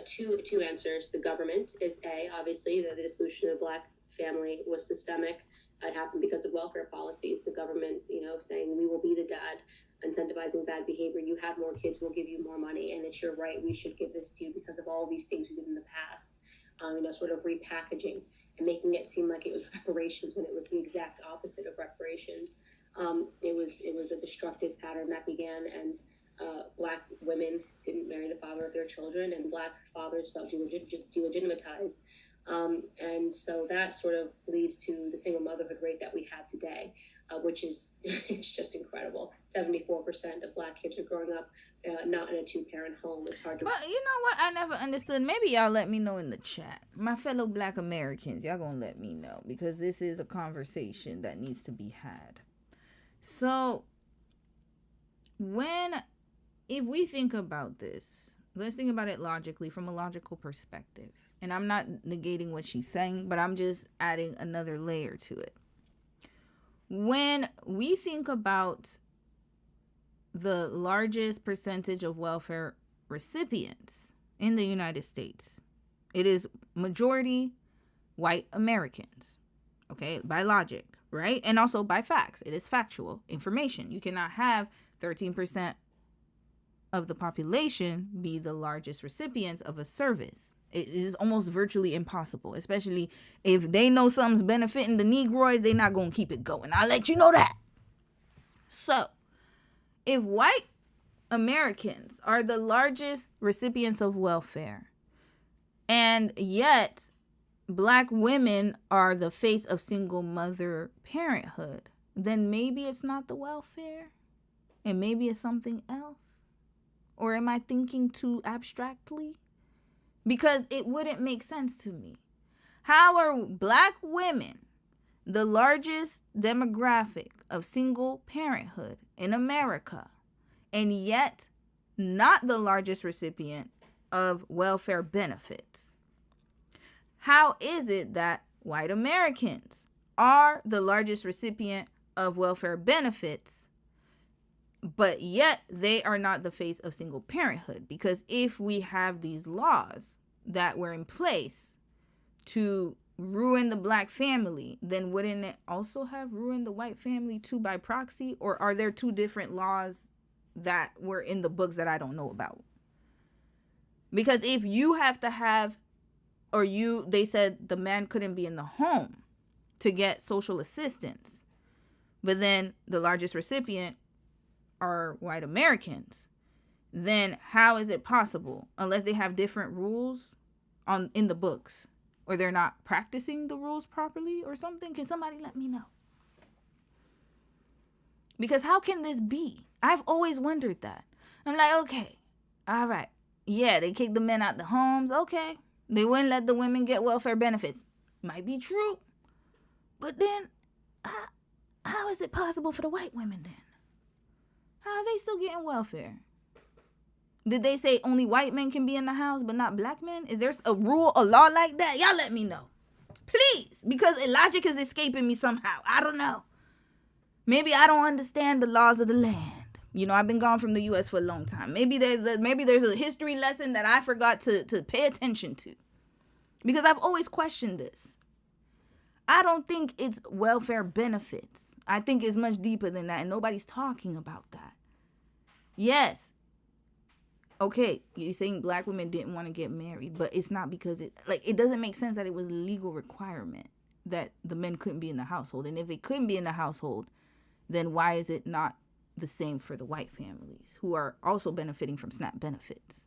Two answers. The government is obviously the dissolution of the Black family was systemic. It happened because of welfare policies. The government, saying we will be the dad, incentivizing bad behavior. You have more kids, we'll give you more money, and it's your right. We should give this to you because of all these things we did in the past. Sort of repackaging and making it seem like it was reparations when it was the exact opposite of reparations. It was a destructive pattern that began, and Black women didn't marry the father of their children, and Black fathers felt delegitimatized. And so that sort of leads to the single motherhood rate that we have today, which is it's just incredible. 74% of Black kids are growing up not in a two-parent home. It's hard to. But you know what? I never understood. Maybe y'all let me know in the chat. My fellow Black Americans, y'all gonna let me know, because this is a conversation that needs to be had. So if we think about this, let's think about it logically, from a logical perspective. And I'm not negating what she's saying, but I'm just adding another layer to it. When we think about the largest percentage of welfare recipients in the United States, it is majority white Americans, okay, by logic, right? And also by facts. It is factual information. You cannot have 13% of the population be the largest recipients of a service. It is almost virtually impossible, especially if they know something's benefiting the Negroids, they're not going to keep it going. I'll let you know that. So, if white Americans are the largest recipients of welfare, and yet Black women are the face of single mother parenthood, then maybe it's not the welfare, and maybe it's something else. Or am I thinking too abstractly? Because it wouldn't make sense to me. How are Black women the largest demographic of single parenthood in America, and yet not the largest recipient of welfare benefits? How is it that white Americans are the largest recipient of welfare benefits, but yet they are not the face of single parenthood? Because if we have these laws that were in place to ruin the black family, then wouldn't it also have ruined the white family too by proxy? Or are there two different laws that were in the books that I don't know about? Because if you have to have, they said the man couldn't be in the home to get social assistance, but then the largest recipient are white Americans, then how is it possible, unless they have different rules in the books, or they're not practicing the rules properly or something? Can somebody let me know? Because how can this be? I've always wondered that. I'm like, okay, all right. Yeah, they kicked the men out the homes. Okay. They wouldn't let the women get welfare benefits. Might be true. But then, how is it possible for the white women then? How are they still getting welfare? Did they say only white men can be in the house but not black men? Is there a rule, a law like that? Y'all let me know. Please. Because logic is escaping me somehow. I don't know. Maybe I don't understand the laws of the land. You know, I've been gone from the U.S. for a long time. Maybe there's a history lesson that I forgot to pay attention to. Because I've always questioned this. I don't think it's welfare benefits. I think it's much deeper than that, and nobody's talking about that. Yes. Okay, you're saying black women didn't want to get married, but it's not because it doesn't make sense that it was a legal requirement that the men couldn't be in the household. And if it couldn't be in the household, then why is it not the same for the white families who are also benefiting from SNAP benefits?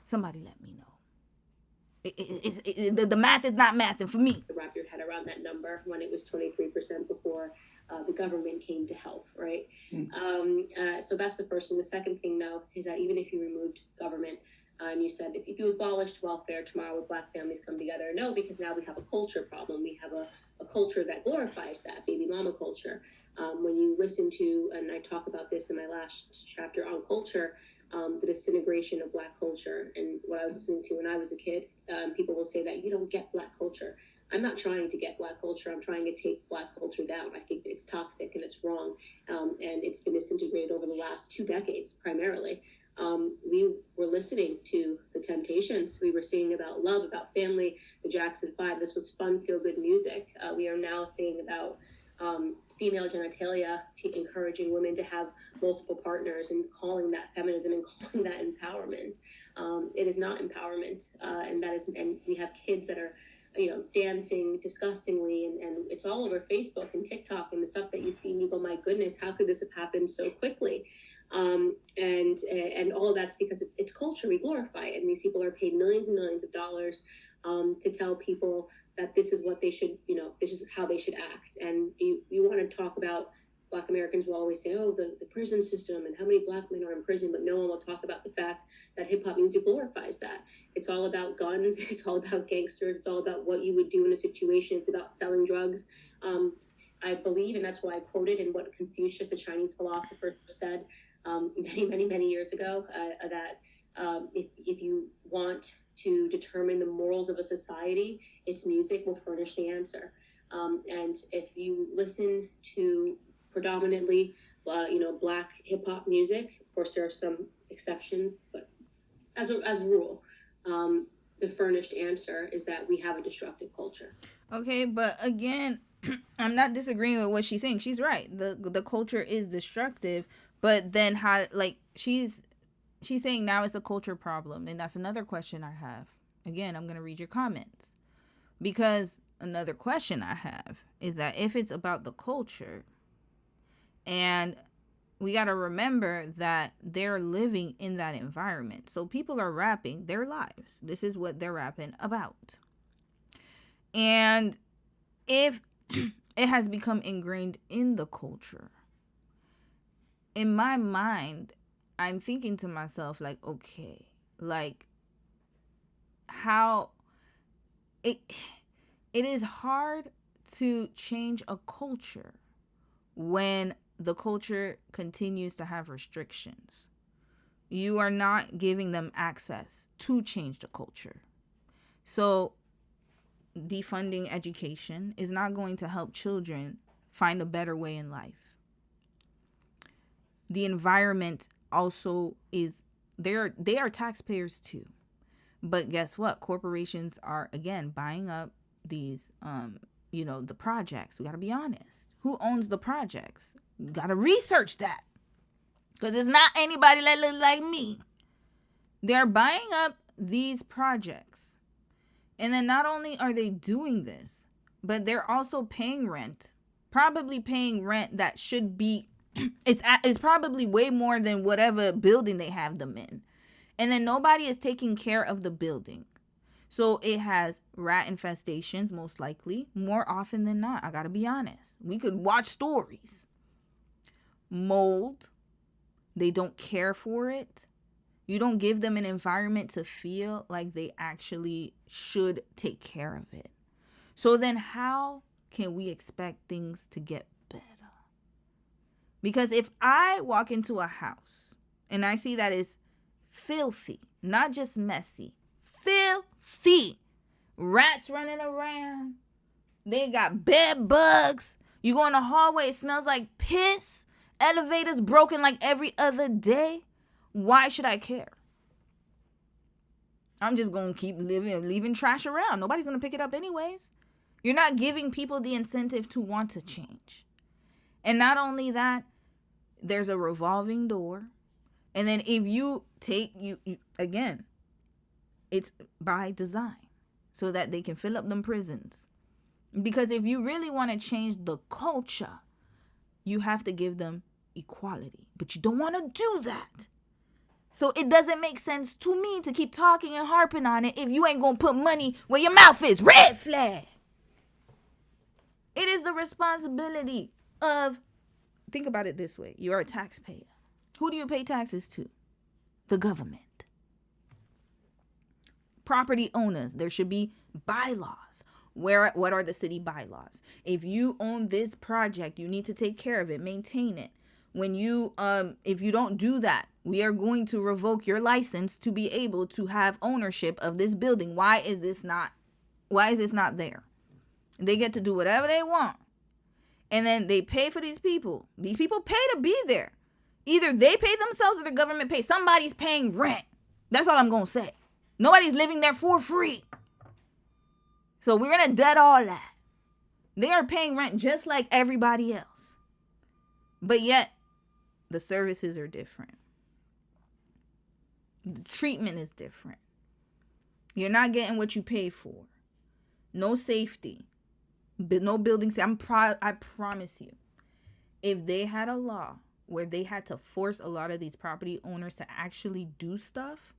Somebody let me know. The math is not mathing for me. Wrap your head around that number when it was 23% before the government came to help, right? So that's the first thing. The second thing, though, is that even if you removed government, and you said if you abolished welfare tomorrow, would black families come together? No, because now we have a culture problem. We have a culture that glorifies that, baby mama culture. When you listen to, and I talk about this in my last chapter on culture, the disintegration of black culture, and what I was listening to when I was a kid, people will say that you don't get black culture. I'm not trying to get black culture. I'm trying to take black culture down. I think that it's toxic and it's wrong, and it's been disintegrated over the last 2 decades primarily. We were listening to the Temptations. We were singing about love, about family, the Jackson 5. This was fun, feel-good music. We are now singing about female genitalia, encouraging women to have multiple partners and calling that feminism and calling that empowerment. It is not empowerment, and we have kids that are, dancing disgustingly, and it's all over Facebook and TikTok and the stuff that you see, and you go, my goodness, how could this have happened so quickly? And all of that's because it's culture. We glorify it, and these people are paid millions and millions of dollars to tell people that this is what they should, this is how they should act. And you want to talk about Black Americans will always say, oh, the prison system and how many black men are in prison, but no one will talk about the fact that hip hop music glorifies that. It's all about guns. It's all about gangsters. It's all about what you would do in a situation. It's about selling drugs. I believe, and that's why I quoted in what Confucius, the Chinese philosopher, said many years ago, that if you want to determine the morals of a society, its music will furnish the answer. And if you listen to predominantly, black hip hop music, of course there are some exceptions, but as a rule, the furnished answer is that we have a destructive culture. Okay, but again, I'm not disagreeing with what she's saying. She's right. The culture is destructive, but then how, she's saying now it's a culture problem, and that's another question I have. Again, I'm going to read your comments, because another question I have is that if it's about the culture, and we got to remember that they're living in that environment. So people are rapping their lives. This is what they're rapping about. And if it has become ingrained in the culture, in my mind, I'm thinking to myself, okay, how it is hard to change a culture when the culture continues to have restrictions. You are not giving them access to change the culture. So defunding education is not going to help children find a better way in life. The environment also is, they are taxpayers too. But guess what? Corporations are, again, buying up the projects. We got to be honest. Who owns the projects? You got to research that. Because it's not anybody that looks like me. They're buying up these projects. And then not only are they doing this, but they're also paying rent. Probably paying rent that should be, it's probably way more than whatever building they have them in. And then nobody is taking care of the building. So it has rat infestations, most likely, more often than not. I got to be honest. We could watch stories. Mold. They don't care for it. You don't give them an environment to feel like they actually should take care of it. So then how can we expect things to get better? Because if I walk into a house and I see that it's filthy, not just messy, filthy, rats running around, they got bed bugs, you go in the hallway, it smells like piss, elevators broken like every other day, why should I care? I'm just going to keep leaving trash around. Nobody's going to pick it up anyways. You're not giving people the incentive to want to change. And not only that, there's a revolving door. And then if you take, again, it's by design so that they can fill up them prisons. Because if you really want to change the culture, you have to give them equality. But you don't want to do that. So it doesn't make sense to me to keep talking and harping on it if you ain't going to put money where your mouth is. Red flag. It is the responsibility of, think about it this way. You're a taxpayer. Who do you pay taxes to? The government. Property owners. There should be bylaws. What are the city bylaws? If you own this project, you need to take care of it, maintain it. When you, if you don't do that, we are going to revoke your license to be able to have ownership of this building. Why is this not there? They get to do whatever they want. And then they pay for these people. These people pay to be there. Either they pay themselves or the government pays. Somebody's paying rent. That's all I'm going to say. Nobody's living there for free. So we're going to dead all that. They are paying rent just like everybody else. But yet, the services are different. The treatment is different. You're not getting what you pay for. No safety. No building safety. I promise you, if they had a law where they had to force a lot of these property owners to actually do stuff,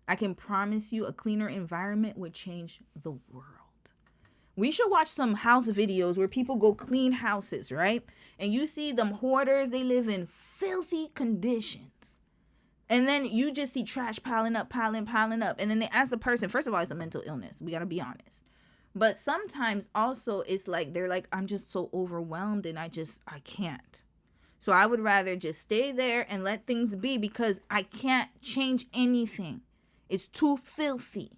I can promise you a cleaner environment would change the world. We should watch some house videos where people go clean houses, right? And you see them hoarders, they live in filthy conditions. And then you just see trash piling up. And then they ask the person, first of all, it's a mental illness. We got to be honest. But sometimes also it's like, they're like, I'm just so overwhelmed and I can't. So I would rather just stay there and let things be because I can't change anything. It's too filthy.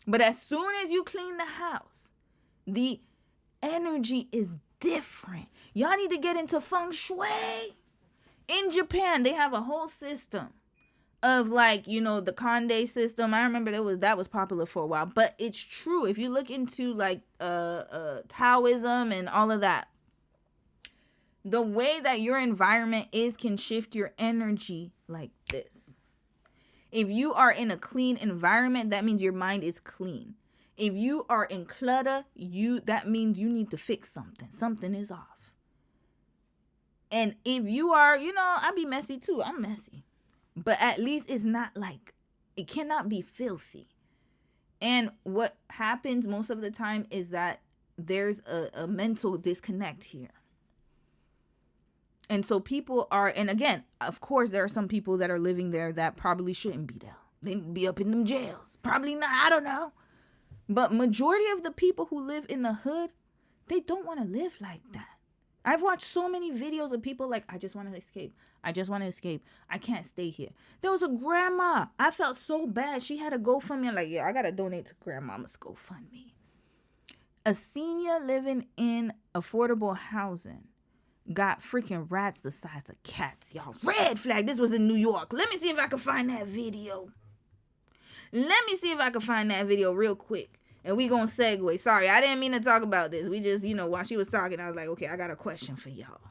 But as soon as you clean the house, the energy is different. Y'all need to get into feng shui. In Japan, they have a whole system of the Candace system. I remember that was popular for a while, but it's true. If you look into Taoism and all of that, the way that your environment is can shift your energy like this. If you are in a clean environment, that means your mind is clean. If you are in clutter, that means you need to fix something. Something is off. And if you are, I be messy too. I'm messy. But at least it's not it cannot be filthy. And what happens most of the time is that there's a mental disconnect here. And so people are, and again, of course, there are some people that are living there that probably shouldn't be there. They need to be up in them jails. Probably not, I don't know. But majority of the people who live in the hood, they don't want to live like that. I've watched so many videos of people I just want to escape. I just want to escape. I can't stay here. There was a grandma. I felt so bad. She had a GoFundMe. I'm like, yeah, I got to donate to grandmama's GoFundMe. A senior living in affordable housing got freaking rats the size of cats, y'all. Red flag. This was in New York. Let me see if I can find that video. Real quick. And we gonna segue. Sorry, I didn't mean to talk about this. We just, while she was talking, I was like, okay, I got a question for y'all.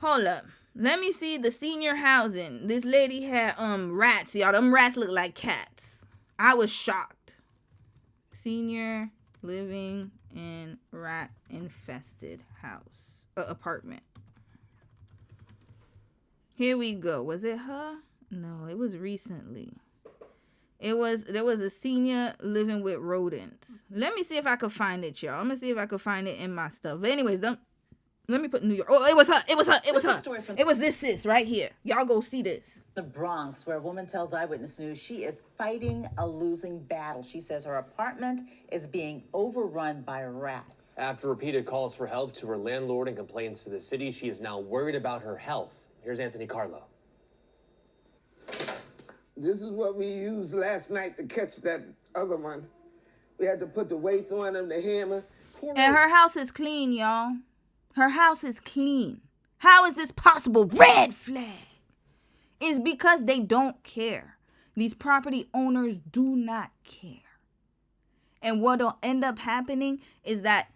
Hold up. Let me see the senior housing. This lady had rats, y'all. Them rats look like cats. I was shocked. Senior living in rat infested house. Apartment. Here we go. Was it her? No, it was recently. There was a senior living with rodents. Let me see if I could find it, y'all. I'm gonna see if I could find it in my stuff. But anyways, let me put New York. Oh, it was her. It was her. It was this sis right here. Y'all go see this. The Bronx, where a woman tells Eyewitness News she is fighting a losing battle. She says her apartment is being overrun by rats. After repeated calls for help to her landlord and complaints to the city, she is now worried about her health. Here's Anthony Carlo. This is what we used last night to catch that other one. We had to put the weights on them, the hammer. And her house is clean, y'all. Her house is clean. How is this possible? Red flag. It's because they don't care. These property owners do not care. And what'll end up happening is that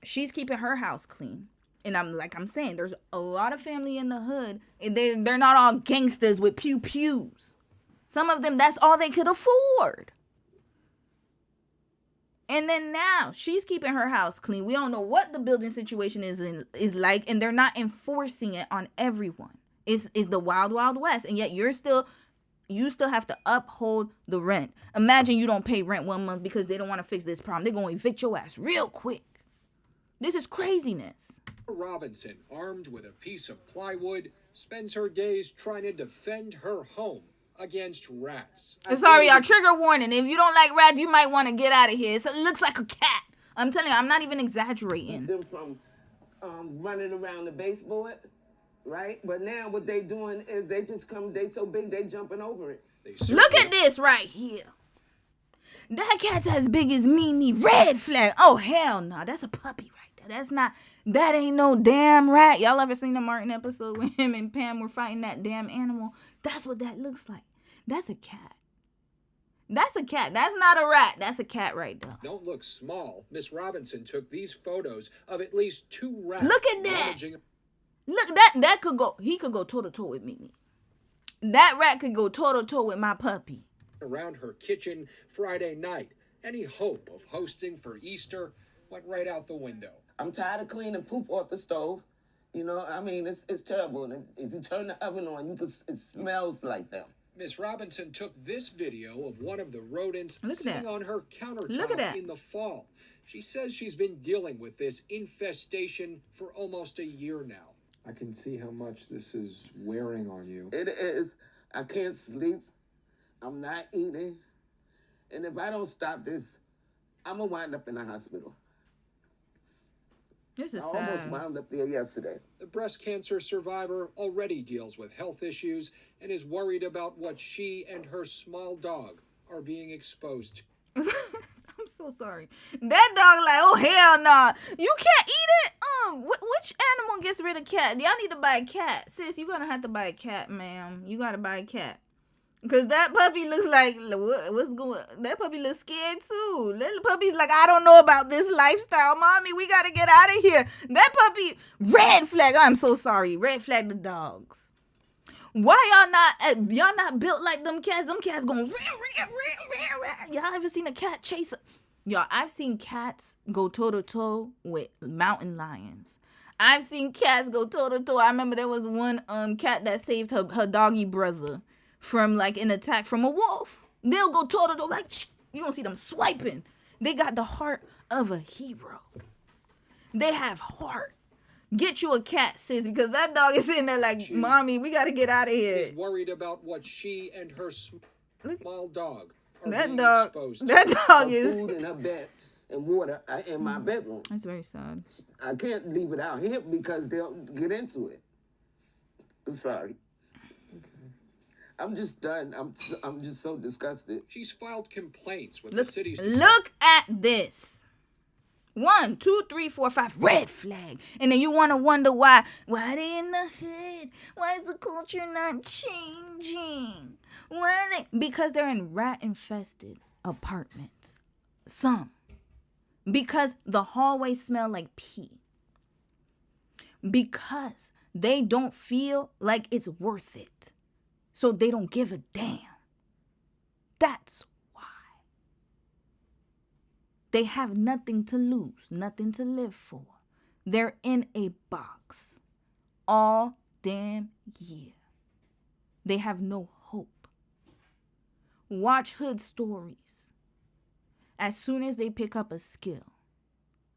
she's keeping her house clean. And I'm saying, there's a lot of family in the hood. And they're not all gangsters with pew-pews. Some of them, that's all they could afford. And then now she's keeping her house clean. We don't know what the building situation is like, and they're not enforcing it on everyone. It's the wild, wild west, and yet you still have to uphold the rent. Imagine you don't pay rent 1 month because they don't want to fix this problem. They're going to evict your ass real quick. This is craziness. Robinson, armed with a piece of plywood, spends her days trying to defend her home against rats. Sorry, y'all, trigger warning. If you don't like rats, you might want to get out of here. It looks like a cat. I'm telling you, I'm not even exaggerating. Them from running around the baseboard, right? But now what they doing is they just come, they so big, they jumping over it. Look at this right here. That cat's as big as me. Red flag. Oh, hell no. That's a puppy right there. That ain't no damn rat. Y'all ever seen the Martin episode when him and Pam were fighting that damn animal? That's what that looks like. That's a cat. That's a cat. That's not a rat. That's a cat right there. Don't look small. Miss Robinson took these photos of at least 2 rats. Look at that. Look, that could go. He could go toe to toe with me. That rat could go toe to toe with my puppy. Around her kitchen Friday night. Any hope of hosting for Easter went right out the window. I'm tired of cleaning poop off the stove. It's terrible. And if you turn the oven on, it smells like them. Miss Robinson took this video of one of the rodents sitting on her countertop in the fall. She says she's been dealing with this infestation for almost a year now. I can see how much this is wearing on you. It is. I can't sleep. I'm not eating. And if I don't stop this, I'm going to wind up in the hospital. This is I sad. almost wound up there yesterday. The breast cancer survivor already deals with health issues and is worried about what she and her small dog are being exposed to. I'm so sorry. That dog like, oh, hell nah. You can't eat it? Which animal gets rid of cat? Y'all need to buy a cat. Sis, you're going to have to buy a cat, ma'am. You got to buy a cat. Because that puppy looks like, what's going on? That puppy looks scared too. Little puppy's like, I don't know about this lifestyle. Mommy, we got to get out of here. That puppy, red flag. I'm so sorry. Red flag the dogs. Why y'all not built like them cats? Them cats going, y'all ever seen a cat chase? Y'all, I've seen cats go toe to toe with mountain lions. I've seen cats go toe to toe. I remember there was one cat that saved her doggy brother from like an attack from a wolf. They'll go toe to toe, like you gonna see them swiping. They got the heart of a hero. They have heart. Get you a cat, sis, because that dog is sitting there like, Mommy, we gotta get out of here. She's worried about what she and her small dog are that being dog exposed to. That dog is food in her bed and water in my bedroom. That's very sad. I can't leave it out here because they'll get into it. I'm sorry. I'm just done. I'm just so disgusted. She's filed complaints with the city's... Look at this. 1, 2, 3, 4, 5. Red flag. And then you want to wonder why they in the hood? Why is the culture not changing? Why are they? Because they're in rat-infested apartments. Some. Because the hallways smell like pee. Because they don't feel like it's worth it. So they don't give a damn. That's why. They have nothing to lose, nothing to live for. They're in a box all damn year. They have no hope. Watch hood stories. As soon as they pick up a skill,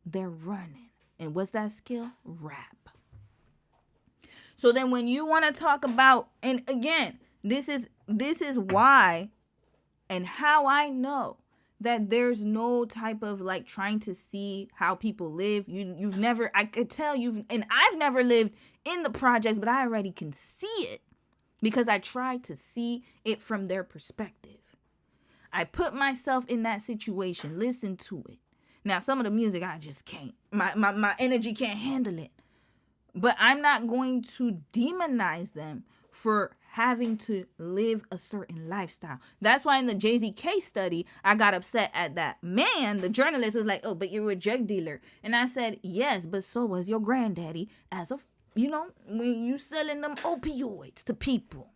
they're running. And what's that skill? Rap. So then when you want to talk about, and again, this is why and how I know that there's no type of like trying to see how people live. You've never, I could tell and I've never lived in the projects, but I already can see it because I try to see it from their perspective. I put myself in that situation, listen to it. Now, some of the music I just can't. My energy can't handle it. But I'm not going to demonize them for having to live a certain lifestyle. That's why in the Jay-Z case study, I got upset at that man. The journalist was like, oh, but you're a drug dealer. And I said, yes, but so was your granddaddy when you selling them opioids to people.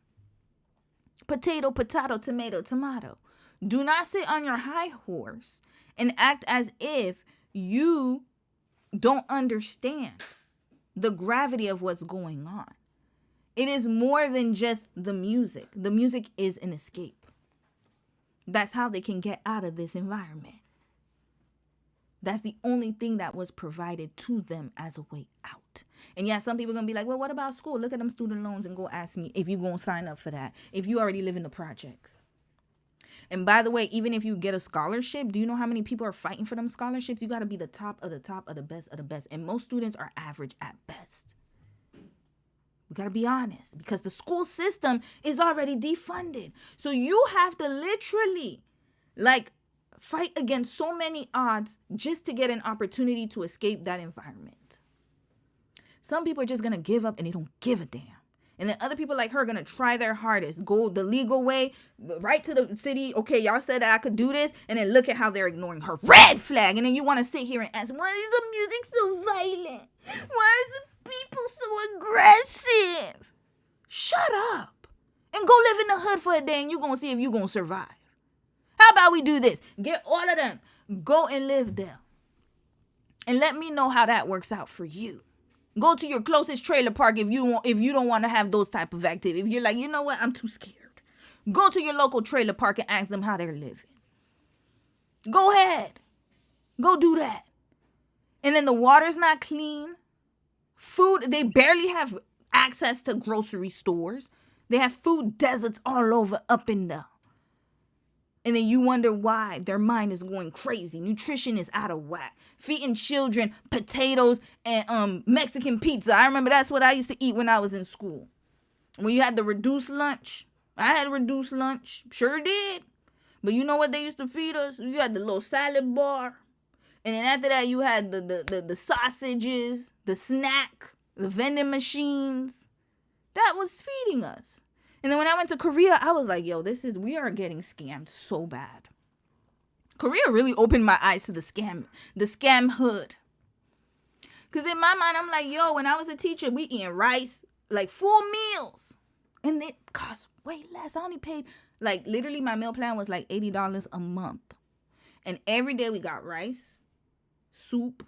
Potato, potato, tomato, tomato. Do not sit on your high horse and act as if you don't understand the gravity of what's going on. It is more than just the music. The music is an escape. That's how they can get out of this environment. That's the only thing that was provided to them as a way out. And yeah, some people are going to be like, well, what about school? Look at them student loans and go ask me if you're going to sign up for that. If you already live in the projects. And by the way, even if you get a scholarship, do you know how many people are fighting for them scholarships? You got to be the top of the top of the best of the best. And most students are average at best. We got to be honest because the school system is already defunded. So you have to literally fight against so many odds just to get an opportunity to escape that environment. Some people are just going to give up and they don't give a damn. And then other people like her are going to try their hardest, go the legal way, right to the city. Okay, y'all said that I could do this. And then look at how they're ignoring her. Red flag. And then you want to sit here and ask, why is the music so violent? Why is the people so aggressive? Shut up. And go live in the hood for a day and you're going to see if you're going to survive. How about we do this? Get all of them. Go and live there. And let me know how that works out for you. Go to your closest trailer park if you don't want to have those type of activities. If you're like, you know what, I'm too scared. Go to your local trailer park and ask them how they're living. Go ahead. Go do that. And then the water's not clean. Food, they barely have access to grocery stores. They have food deserts all over up and down. And then you wonder why their mind is going crazy. Nutrition is out of whack. Feeding children potatoes and Mexican pizza. I remember that's what I used to eat when I was in school. When you had the reduced lunch. I had reduced lunch. Sure did. But you know what they used to feed us? You had the little salad bar. And then after that, you had the sausages, the snack, the vending machines. That was feeding us. And then when I went to Korea, I was like, yo, we are getting scammed so bad. Korea really opened my eyes to the scam hood. Because in my mind, I'm like, yo, when I was a teacher, we eating rice, like full meals. And it cost way less. I only paid, literally my meal plan was like $80 a month. And every day we got rice, soup.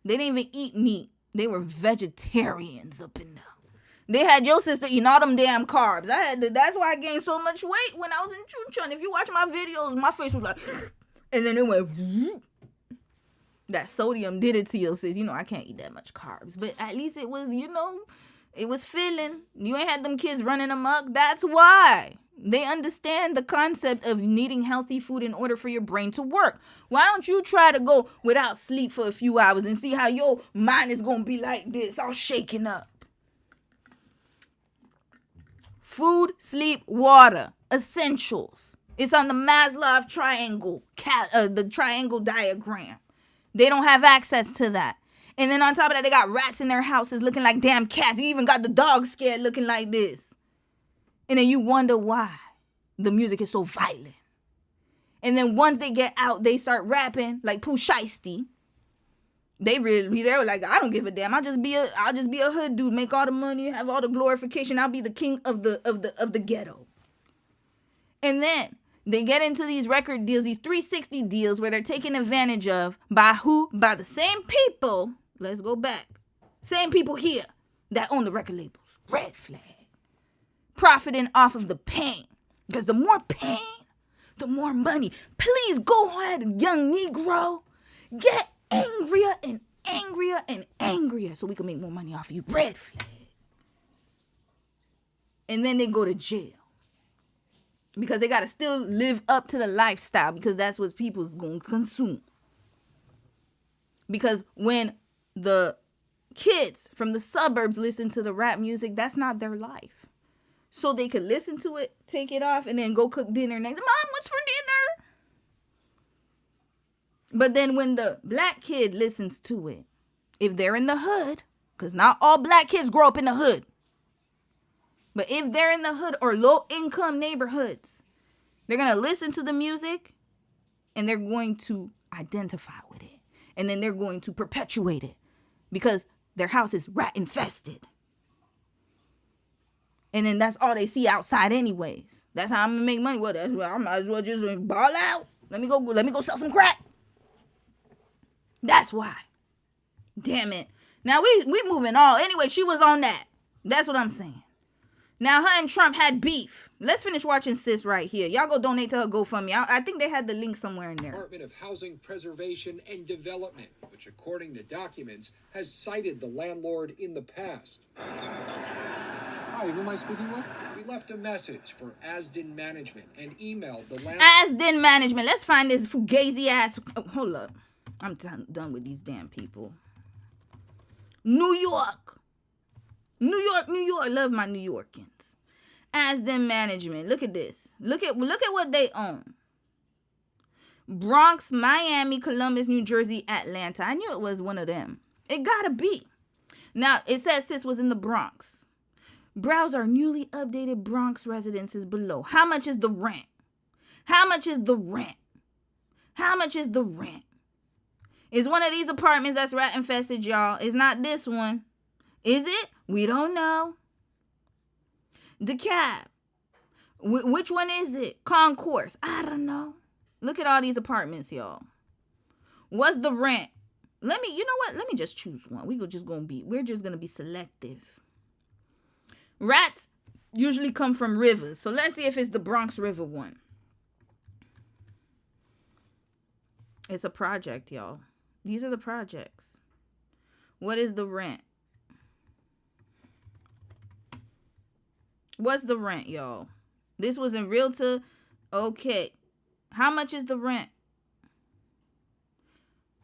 They didn't even eat meat. They were vegetarians up in there. They had your sister eating all them damn carbs. That's why I gained so much weight when I was in Chunchon. If you watch my videos, my face was like, and then it went, that sodium did it to you, sis. I can't eat that much carbs. But at least it was, it was filling. You ain't had them kids running amok. That's why. They understand the concept of needing healthy food in order for your brain to work. Why don't you try to go without sleep for a few hours and see how your mind is going to be like this, all shaken up? Food, sleep, water, essentials. It's on the Maslow triangle, the triangle diagram. They don't have access to that. And then on top of that, they got rats in their houses looking like damn cats. You even got the dog scared looking like this. And then you wonder why the music is so violent. And then once they get out, they start rapping like Pooh Shiesty. They were like, I don't give a damn. I'll just be a hood dude, make all the money, have all the glorification. I'll be the king of the ghetto. And then they get into these record deals, these 360 deals where they're taken advantage of by who? By the same people. Let's go back. Same people here that own the record labels. Red flag. Profiting off of the pain. Because the more pain, the more money. Please go ahead, young Negro. Get angrier and angrier and angrier so we can make more money off of you. Red flag. And then they go to jail. Because they got to still live up to the lifestyle. Because that's what people's going to consume. Because when the kids from the suburbs listen to the rap music, that's not their life. So they could listen to it, take it off, and then go cook dinner next. Mom, what's for dinner? But then when the black kid listens to it, if they're in the hood, because not all black kids grow up in the hood. But if they're in the hood or low-income neighborhoods, they're going to listen to the music and they're going to identify with it. And then they're going to perpetuate it because their house is rat-infested. And then that's all they see outside anyways. That's how I'm going to make money. Well, that's why I might as well just ball out. Let me go sell some crack. That's why. Damn it. Now we moving on. Anyway, she was on that. That's what I'm saying. Now, her and Trump had beef. Let's finish watching sis right here. Y'all go donate to her GoFundMe. I think they had the link somewhere in there. Department of Housing Preservation and Development, which according to documents, has cited the landlord in the past. Hi, who am I speaking with? We left a message for Asden Management and emailed the landlord. Asden Management. Let's find this fugazi ass. Oh, hold up. I'm done with these damn people. New York. I love my New Yorkers. Asden Management. Look at this. Look at what they own. Bronx, Miami, Columbus, New Jersey, Atlanta. I knew it was one of them. It gotta be. Now, it says sis was in the Bronx. Browse our newly updated Bronx residences below. How much is the rent? How much is the rent? How much is the rent? It's one of these apartments that's rat infested, y'all. It's not this one. Is it? We don't know. DeKalb. Which one is it? Concourse. I don't know. Look at all these apartments, y'all. What's the rent? You know what? Let me just choose one. We're just gonna be selective. Rats usually come from rivers. So let's see if it's the Bronx River one. It's a project, y'all. These are the projects. What is the rent? What's the rent, y'all? This was in Realtor. Okay. How much is the rent?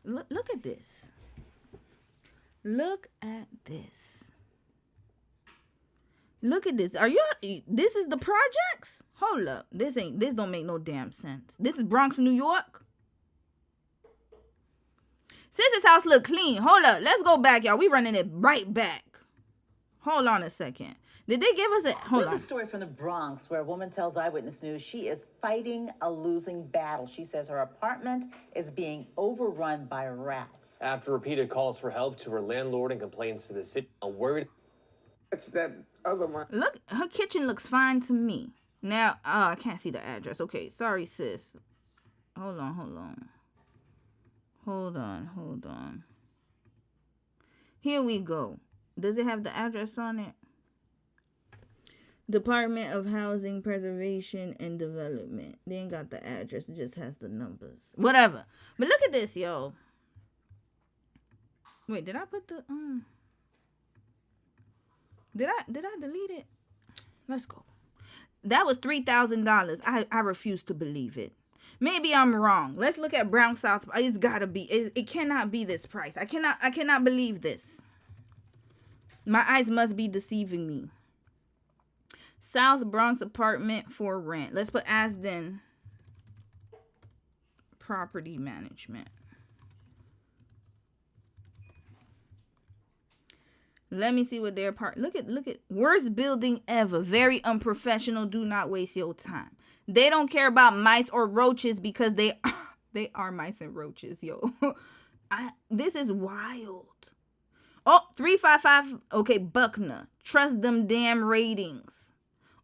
Look at this. Look at this. Look at this. This is the projects? Hold up. This don't make no damn sense. This is Bronx, New York. Sis's house look clean. Hold up. Let's go back, y'all. We running it right back. Hold on a second. Did they give us a... Hold on. This is a story from the Bronx where a woman tells Eyewitness News she is fighting a losing battle. She says her apartment is being overrun by rats. After repeated calls for help to her landlord and complaints to the city, worried... That's that other one. Look, her kitchen looks fine to me. Now, I can't see the address. Okay, sorry, sis. Hold on. Here we go. Does it have the address on it? Department of Housing Preservation and Development. They ain't got the address. It just has the numbers. Whatever. But look at this, yo. Wait, did I put the... Did I delete it? Let's go. That was $3,000. I refuse to believe it. Maybe I'm wrong. Let's look at Brown South. It's gotta be. It cannot be this price. I cannot believe this. My eyes must be deceiving me. South Bronx apartment for rent. Let's put Asden Property Management. Let me see what their part. Look at worst building ever. Very unprofessional. Do not waste your time. They don't care about mice or roaches because they are mice and roaches, yo. This is wild. Oh, 355. Okay, Buckner. Trust them damn ratings.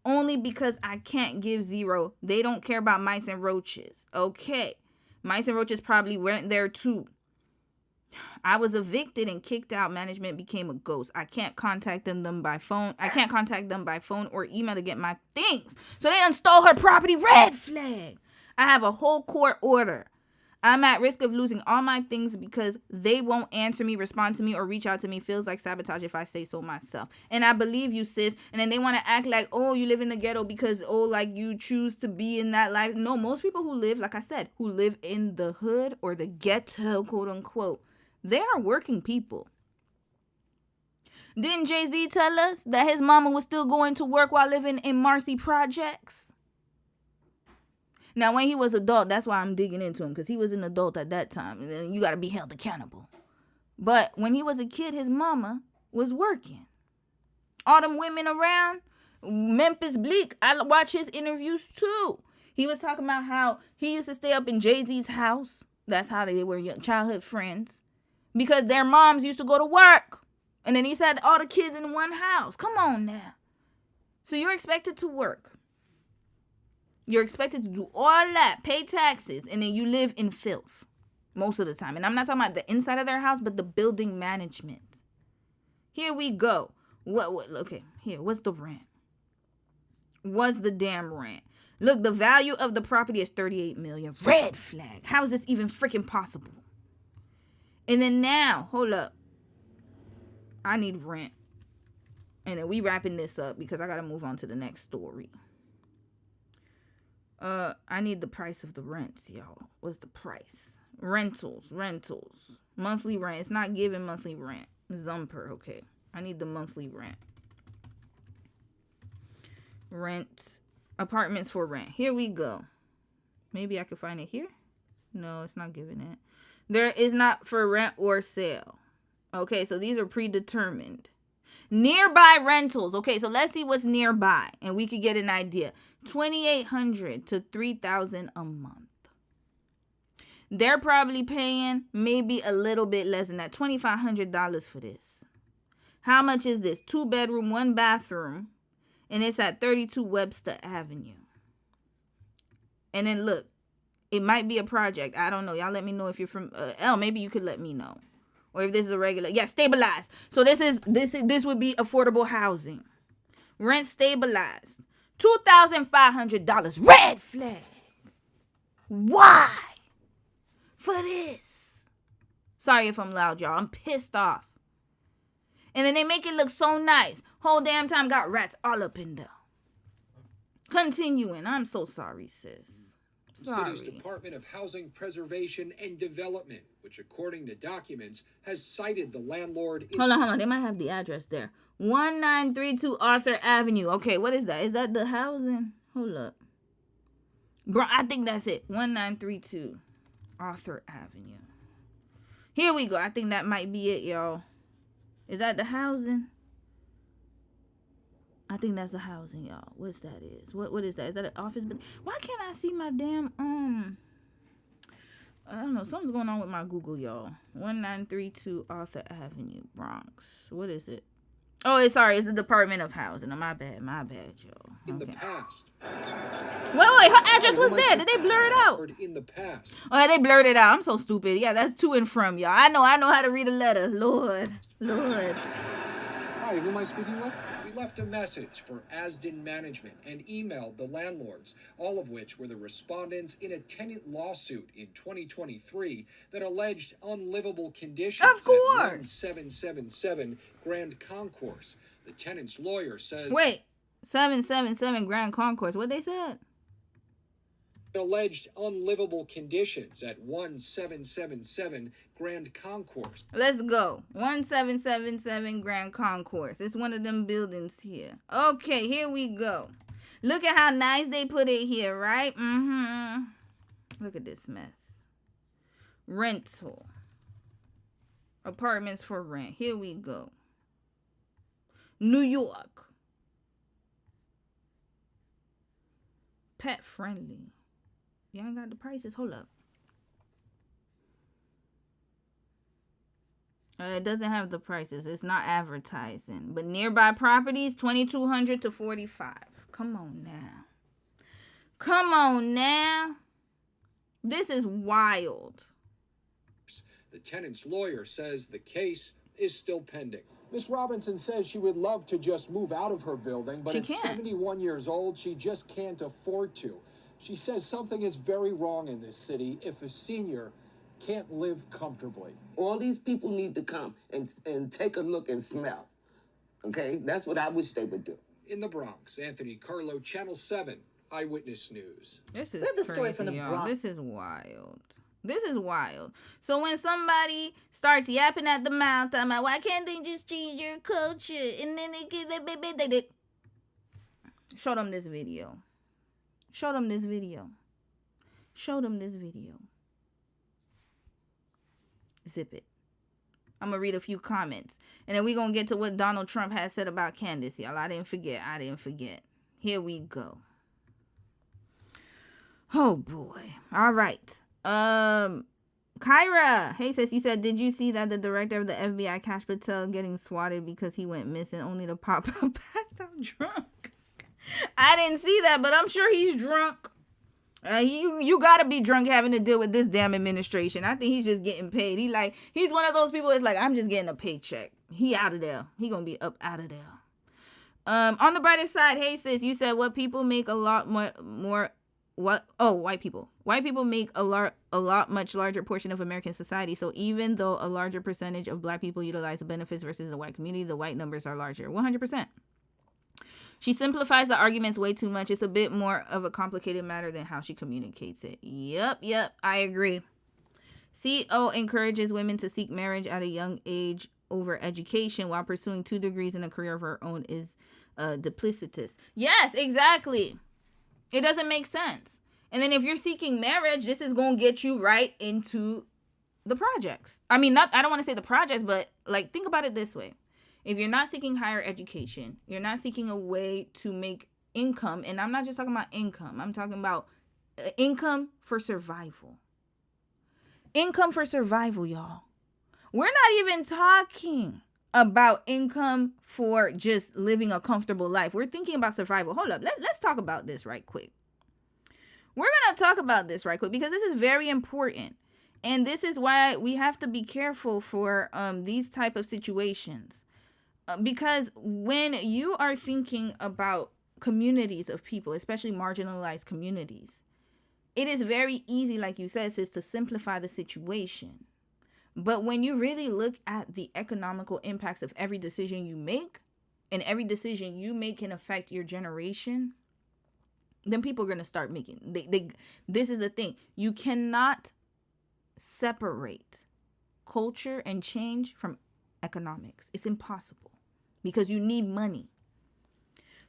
Only because I can't give 0. They don't care about mice and roaches. Okay. Mice and roaches probably went there too. I was evicted and kicked out. Management became a ghost. I can't contact them by phone. Or email to get my things. So they stole her property. Red flag. I have a whole court order. I'm at risk of losing all my things because they won't answer me, respond to me, or reach out to me. Feels like sabotage if I say so myself. And I believe you, sis. And then they want to act like, oh, you live in the ghetto because, oh, like you choose to be in that life. No, most people who live, like I said, who live in the hood or the ghetto, quote unquote, they are working people. Didn't Jay-Z tell us that his mama was still going to work while living in Marcy Projects? Now, when he was adult, that's why I'm digging into him, because he was an adult at that time. And then you got to be held accountable. But when he was a kid, his mama was working. All them women around, Memphis Bleak, I watch his interviews too. He was talking about how he used to stay up in Jay-Z's house. That's how they were childhood friends. Because their moms used to go to work. And then he said all the kids in one house. Come on now. So you're expected to work. You're expected to do all that, pay taxes, and then you live in filth most of the time. And I'm not talking about the inside of their house, but the building management. Here we go. Okay, here, what's the rent? What's the damn rent? Look, the value of the property is $38 million. Red flag. How is this even freaking possible? And then now, hold up. I need rent. And then we wrapping this up because I got to move on to the next story. I need the price of the rents, y'all. What's the price? Rentals. Monthly rent. It's not giving monthly rent. Zumper, okay. I need the monthly rent. Rent. Apartments for rent. Here we go. Maybe I could find it here. No, it's not giving it. There is not for rent or sale. Okay, so these are predetermined. Nearby rentals. Okay, so let's see what's nearby, and we could get an idea. $2,800 to $3,000 a month. They're probably paying maybe a little bit less than that. $2,500 for this. How much is this? 2-bedroom, 1-bathroom, and it's at 32 Webster Avenue. And then look, it might be a project. I don't know. Y'all let me know if you're from maybe you could let me know. Or if this is a regular. Yeah, stabilized. So this would be affordable housing. Rent stabilized. $2,500. Red flag. Why? For this. Sorry if I'm loud, y'all. I'm pissed off. And then they make it look so nice. Whole damn time got rats all up in there. Continuing. I'm so sorry, sis. The city's Department of Housing Preservation and Development, which according to documents has cited the landlord. Hold on. They might have the address there. 1932 Arthur Avenue. Okay, what is that? Is that the housing? Hold up. Bro, I think that's it. 1932 Arthur Avenue. Here we go. I think that might be it, y'all. Is that the housing? I think that's the housing, y'all. What's that is? What is that? Is that an office? But why can't I see my damn I don't know. Something's going on with my Google, y'all. 1932 Arthur Avenue, Bronx. What is it? Oh, it's the Department of Housing. Oh, my bad, y'all. In the past. Wait, her address was there. Did they blur it out? In the past. Oh, they blurred it out. I'm so stupid. Yeah, that's to and from, y'all. I know how to read a letter. Lord. Hi, who am I speaking with? We left a message for Asden Management and emailed the landlords, all of which were the respondents in a tenant lawsuit in 2023 that alleged unlivable conditions of course. At 1777 Grand Concourse. The tenant's lawyer says... Wait, 777 Grand Concourse. What they said? Alleged unlivable conditions at 1777 Grand Concourse. Let's go. 1777 Grand Concourse. It's one of them buildings here. Okay, here we go. Look at how nice they put it here, right? Look at this mess. Rental. Apartments for rent. Here we go. New York. pet friendly. Y'all ain't got the prices. Hold up. It doesn't have the prices. It's not advertising. But nearby properties, $2,200 to $45,000. Come on now. Come on now. This is wild. The tenant's lawyer says the case is still pending. Miss Robinson says she would love to just move out of her building, but at 71 years old, she just can't afford to. She says something is very wrong in this city if a senior can't live comfortably. All these people need to come and take a look and smell. Okay? That's what I wish they would do. In the Bronx, Anthony Carlo, Channel 7, Eyewitness News. This is crazy, story from the Bronx. This is wild. This is wild. So when somebody starts yapping at the mouth, I'm like, why can't they just change your culture? And then they show them this video. Show them this video. Show them this video. Zip it. I'm going to read a few comments. And then we're going to get to what Donald Trump has said about Candace, y'all. I didn't forget. Here we go. Oh, boy. All right. Kyra. Hey, sis, you said, did you see that the director of the FBI, Kash Patel, getting swatted because he went missing only to pop up passed out drunk? I didn't see that, but I'm sure he's drunk. You gotta be drunk having to deal with this damn administration. I think he's just getting paid. He's one of those people that's like, I'm just getting a paycheck. He out of there. He gonna be up out of there. On the brighter side, hey sis, you said what people make a lot more what? Oh, white people. White people make a lot much larger portion of American society. So even though a larger percentage of black people utilize the benefits versus the white community, the white numbers are larger. 100%. She simplifies the arguments way too much. It's a bit more of a complicated matter than how she communicates it. Yep, I agree. CO encourages women to seek marriage at a young age over education while pursuing 2 degrees in a career of her own is duplicitous. Yes, exactly. It doesn't make sense. And then if you're seeking marriage, this is going to get you right into the projects. I mean, I don't want to say the projects, but think about it this way. If you're not seeking higher education, you're not seeking a way to make income. And I'm not just talking about income. I'm talking about income for survival. Income for survival, y'all. We're not even talking about income for just living a comfortable life. We're thinking about survival. Hold up. Let's talk about this right quick. We're going to talk about this right quick because this is very important. And this is why we have to be careful for these type of situations. Because when you are thinking about communities of people, especially marginalized communities, it is very easy, like you said, sis, to simplify the situation. But when you really look at the economical impacts of every decision you make, and every decision you make can affect your generation, then people are going to start making. This is the thing. You cannot separate culture and change from economics. It's impossible. Because you need money.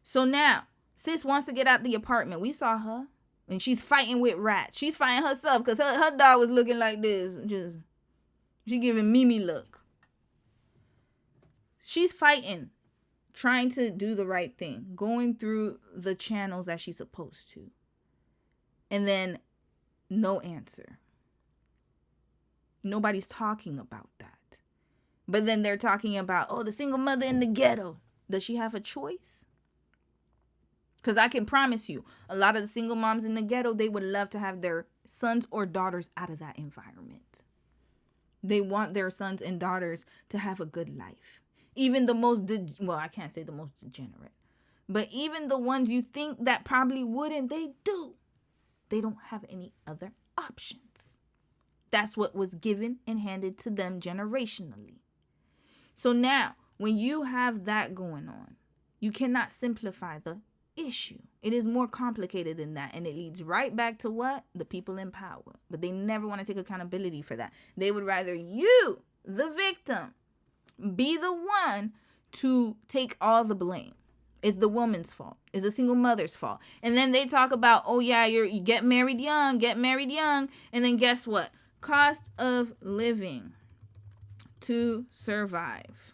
So now, sis wants to get out the apartment. We saw her. And she's fighting with rats. She's fighting herself because her dog was looking like this. She giving Mimi look. She's fighting. Trying to do the right thing. Going through the channels that she's supposed to. And then no answer. Nobody's talking about that. But then they're talking about, the single mother in the ghetto. Does she have a choice? Because I can promise you, a lot of the single moms in the ghetto, they would love to have their sons or daughters out of that environment. They want their sons and daughters to have a good life. Even the most, I can't say the most degenerate. But even the ones you think that probably wouldn't, they do. They don't have any other options. That's what was given and handed to them generationally. So now, when you have that going on, you cannot simplify the issue. It is more complicated than that. And it leads right back to what? The people in power. But they never want to take accountability for that. They would rather you, the victim, be the one to take all the blame. It's the woman's fault. It's the single mother's fault. And then they talk about, you get married young. And then guess what? Cost of living to survive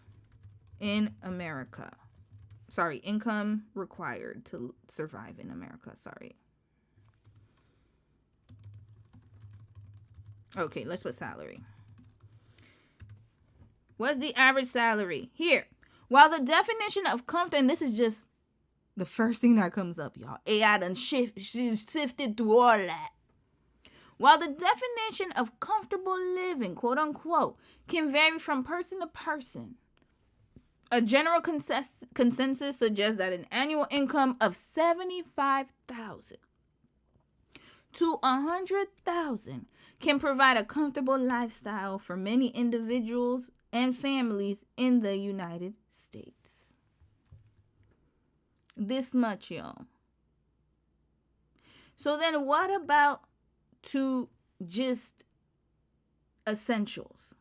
in America. Income required to survive in America. Okay, let's put salary. What's the average salary? Here. While the definition of comfort, and this is just the first thing that comes up, y'all. AI done sifted through all that. While the definition of comfortable living, quote unquote, can vary from person to person, a general consensus suggests that an annual income of $75,000 to $100,000 can provide a comfortable lifestyle for many individuals and families in the United States. This much, y'all. So then what about to just essentials?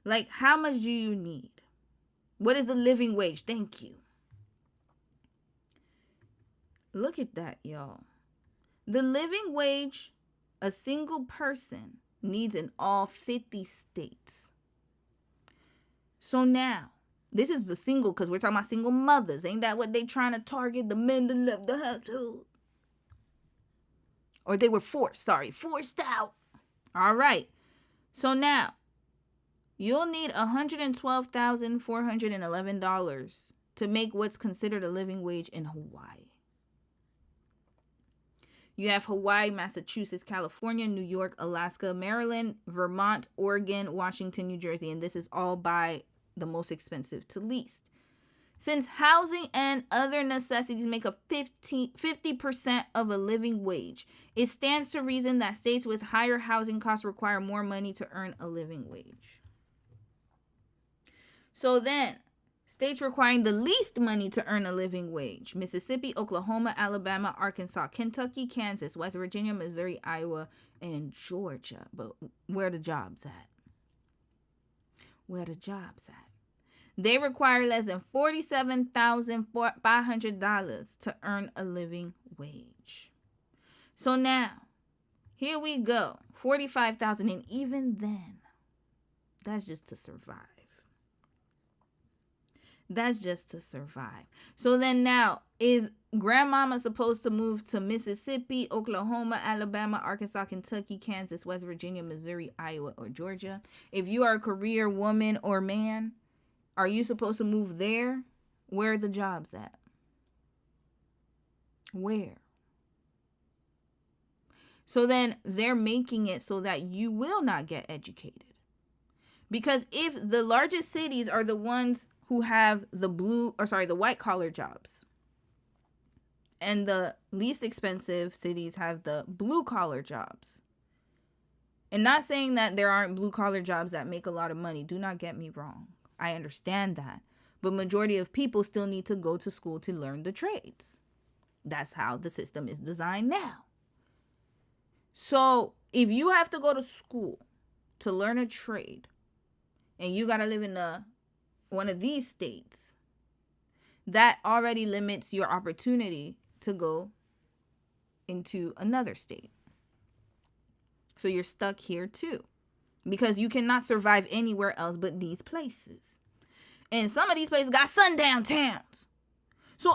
Like, how much do you need? What is the living wage? Thank you. Look at that, y'all. The living wage a single person needs in all 50 states. So now, this is the single, because we're talking about single mothers. Ain't that what they trying to target? The men that left the household. Or they were forced out. All right. So now, you'll need $112,411 to make what's considered a living wage in Hawaii. You have Hawaii, Massachusetts, California, New York, Alaska, Maryland, Vermont, Oregon, Washington, New Jersey, and this is all by the most expensive to least. Since housing and other necessities make up 50% of a living wage, it stands to reason that states with higher housing costs require more money to earn a living wage. So then, states requiring the least money to earn a living wage: Mississippi, Oklahoma, Alabama, Arkansas, Kentucky, Kansas, West Virginia, Missouri, Iowa, and Georgia. But where the jobs at? Where the jobs at? They require less than $47,500 to earn a living wage. So now, here we go. $45,000, and even then, that's just to survive. That's just to survive. So then now, is grandmama supposed to move to Mississippi, Oklahoma, Alabama, Arkansas, Kentucky, Kansas, West Virginia, Missouri, Iowa, or Georgia? If you are a career woman or man, are you supposed to move there? Where are the jobs at? Where? So then they're making it so that you will not get educated. Because if the largest cities are the ones who have the white collar jobs, and the least expensive cities have the blue collar jobs. And not saying that there aren't blue collar jobs that make a lot of money. Do not get me wrong. I understand that. But majority of people still need to go to school to learn the trades. That's how the system is designed now. So if you have to go to school to learn a trade, and you got to live in one of these states, that already limits your opportunity to go into another state. So you're stuck here too, because you cannot survive anywhere else but these places. And some of these places got sundown towns. So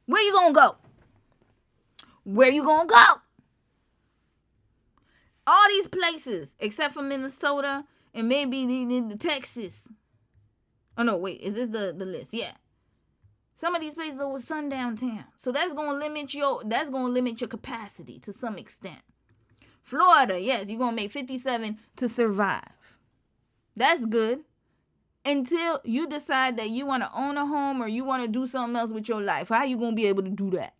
where you gonna go? Where you gonna go? All these places, except for Minnesota and maybe the Texas. Oh no, wait, is this the list? Yeah. Some of these places are with sundown town. So that's gonna limit your capacity to some extent. Florida, yes, you're gonna make 57 to survive. That's good. Until you decide that you want to own a home or you want to do something else with your life. How are you gonna be able to do that?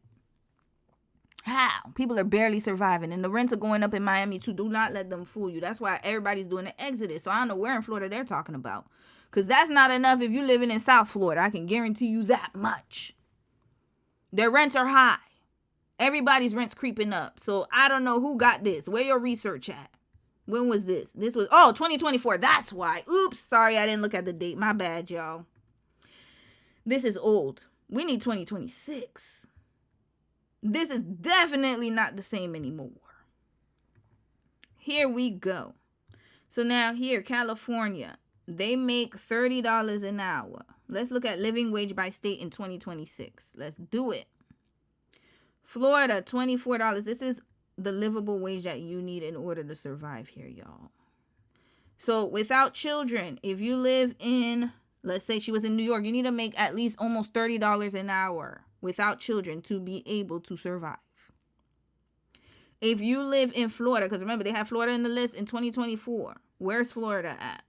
How? People are barely surviving, and the rents are going up in Miami too. Do not let them fool you. That's why everybody's doing an exodus. So I don't know where in Florida they're talking about. Because that's not enough if you're living in South Florida. I can guarantee you that much. Their rents are high. Everybody's rent's creeping up. So I don't know who got this. Where your research at? When was this? This was, 2024. That's why. Oops. Sorry, I didn't look at the date. My bad, y'all. This is old. We need 2026. This is definitely not the same anymore. Here we go. So now here, California. They make $30 an hour. Let's look at living wage by state in 2026. Let's do it. Florida, $24. This is the livable wage that you need in order to survive here, y'all. So without children, if you live in, let's say she was in New York, you need to make at least almost $30 an hour without children to be able to survive. If you live in Florida, because remember, they have Florida in the list in 2024. Where's Florida at?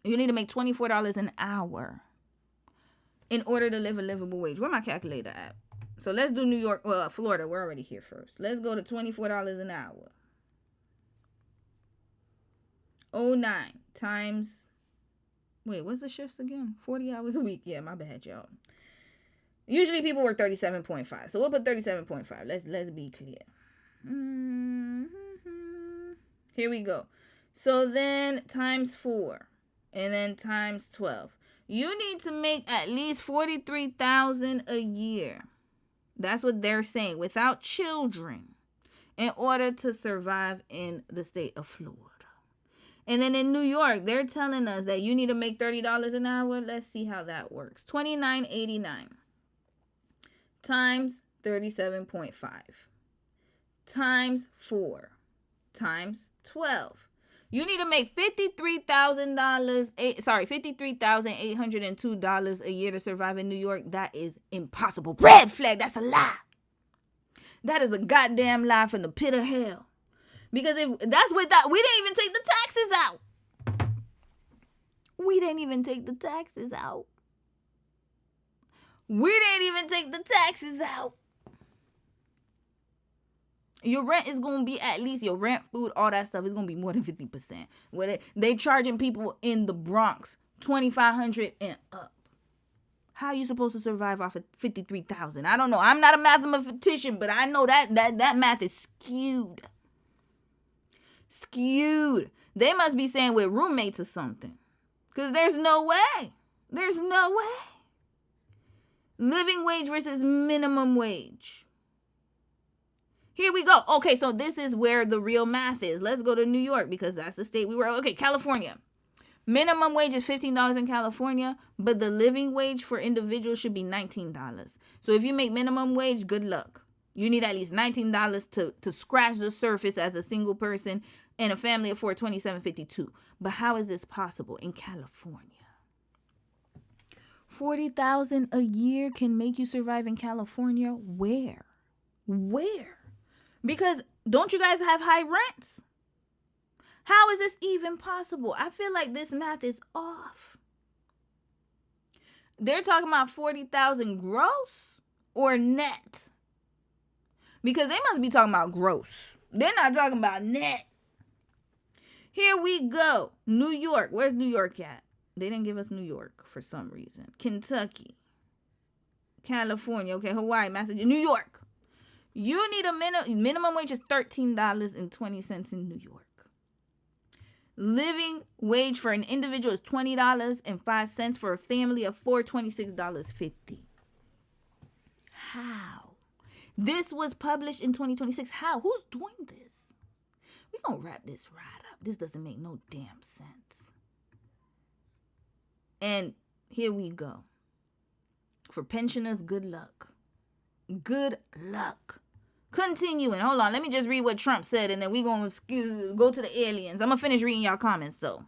You need to make $24 an hour in order to live a livable wage. Where my calculator at? So let's do New York, Florida. We're already here first. Let's go to $24 an hour. 09 times, wait, what's the shifts again? 40 hours a week. Yeah, my bad, y'all. Usually people work 37.5. So we'll put 37.5. Let's be clear. Here we go. So then times 4 and then times 12. You need to make at least $43,000 a year. That's what they're saying, without children, in order to survive in the state of Florida. And then in New York, they're telling us that you need to make $30 an hour. Let's see how that works. $29.89 times 37.5 times 4 times 12. You need to make $53,802 a year to survive in New York. That is impossible. Red flag. That's a lie. That is a goddamn lie from the pit of hell. Because if that's without, we didn't even take the taxes out. We didn't even take the taxes out. We didn't even take the taxes out. Your rent is going to be at least, your rent, food, all that stuff is going to be more than 50%. They charging people in the Bronx $2,500 and up. How are you supposed to survive off of $53,000? I don't know. I'm not a mathematician, but I know that math is skewed. Skewed. They must be saying with roommates or something. Because there's no way. There's no way. Living wage versus minimum wage. Here we go. Okay, so this is where the real math is. Let's go to New York because that's the state we were. Okay, California. Minimum wage is $15 in California, but the living wage for individuals should be $19. So if you make minimum wage, good luck. You need at least $19 to scratch the surface as a single person, and a family of 4, $27.52. But how is this possible in California? $40,000 a year can make you survive in California. Where? Because don't you guys have high rents? How is this even possible? I feel like this math is off. They're talking about $40,000 gross or net? Because they must be talking about gross. They're not talking about net. Here we go. New York. Where's New York at? They didn't give us New York for some reason. Kentucky. California. Okay, Hawaii, Massachusetts. New York. You need a minimum wage is $13.20 in New York. Living wage for an individual is $20.05. For a family of 4, $26.50. How? This was published in 2026. How? Who's doing this? We're going to wrap this right up. This doesn't make no damn sense. And here we go. For pensioners, good luck. Good luck. Continuing. Hold on. Let me just read what Trump said, and then we're going to go to the aliens. I'm going to finish reading y'all comments, though.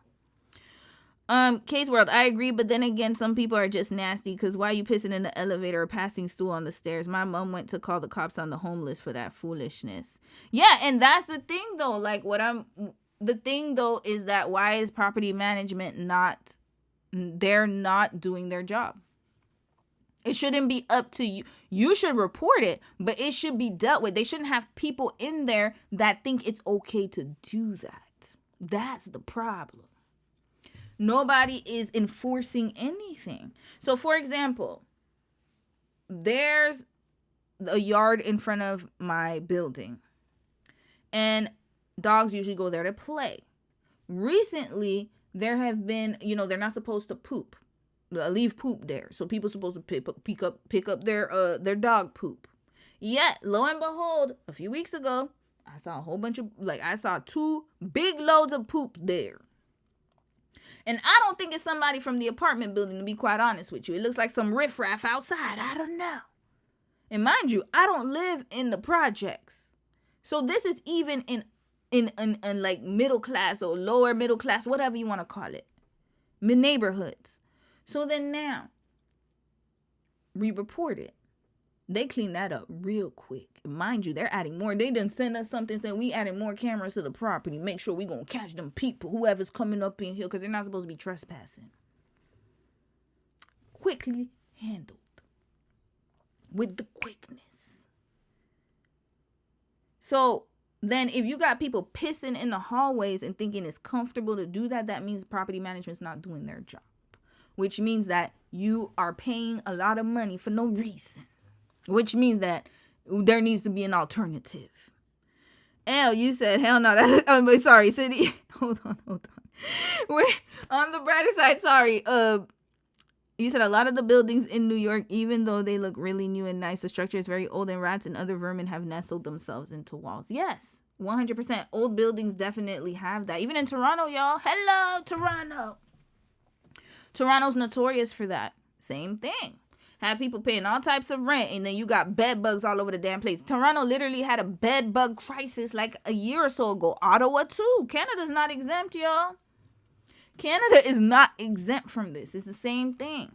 Case World, I agree, but then again, some people are just nasty, because why are you pissing in the elevator or passing stool on the stairs? My mom went to call the cops on the homeless for that foolishness. Yeah, and that's the thing, though. Like, the thing, though, is that why is property management they're not doing their job? It shouldn't be up to you. You should report it, but it should be dealt with. They shouldn't have people in there that think it's okay to do that. That's the problem. Nobody is enforcing anything. So, for example, there's a yard in front of my building, and dogs usually go there to play. Recently, there have been, they're not supposed to poop. Leave poop there. So people are supposed to pick up their dog poop. Yet, lo and behold, a few weeks ago, I saw a whole bunch of, I saw 2 big loads of poop there. And I don't think it's somebody from the apartment building, to be quite honest with you. It looks like some riffraff outside. I don't know. And mind you, I don't live in the projects. So this is even in like middle class or lower middle class, whatever you want to call it, neighborhoods. So then now, we report it. They clean that up real quick. Mind you, they're adding more. They done send us something saying we adding more cameras to the property. Make sure we gonna catch them people, whoever's coming up in here, because they're not supposed to be trespassing. Quickly handled. With the quickness. So then if you got people pissing in the hallways and thinking it's comfortable to do that, that means property management's not doing their job. Which means that you are paying a lot of money for no reason. Which means that there needs to be an alternative. L, you said, hell no. Sorry, City. Hold on. Wait, on the brighter side, sorry. You said a lot of the buildings in New York, even though they look really new and nice, the structure is very old and rats and other vermin have nestled themselves into walls. Yes, 100%. Old buildings definitely have that. Even in Toronto, y'all. Hello, Toronto. Toronto's notorious for that. Same thing. Have people paying all types of rent, and then you got bed bugs all over the damn place. Toronto literally had a bed bug crisis like a year or so ago. Ottawa too. Canada's not exempt, y'all. Canada is not exempt from this. It's the same thing.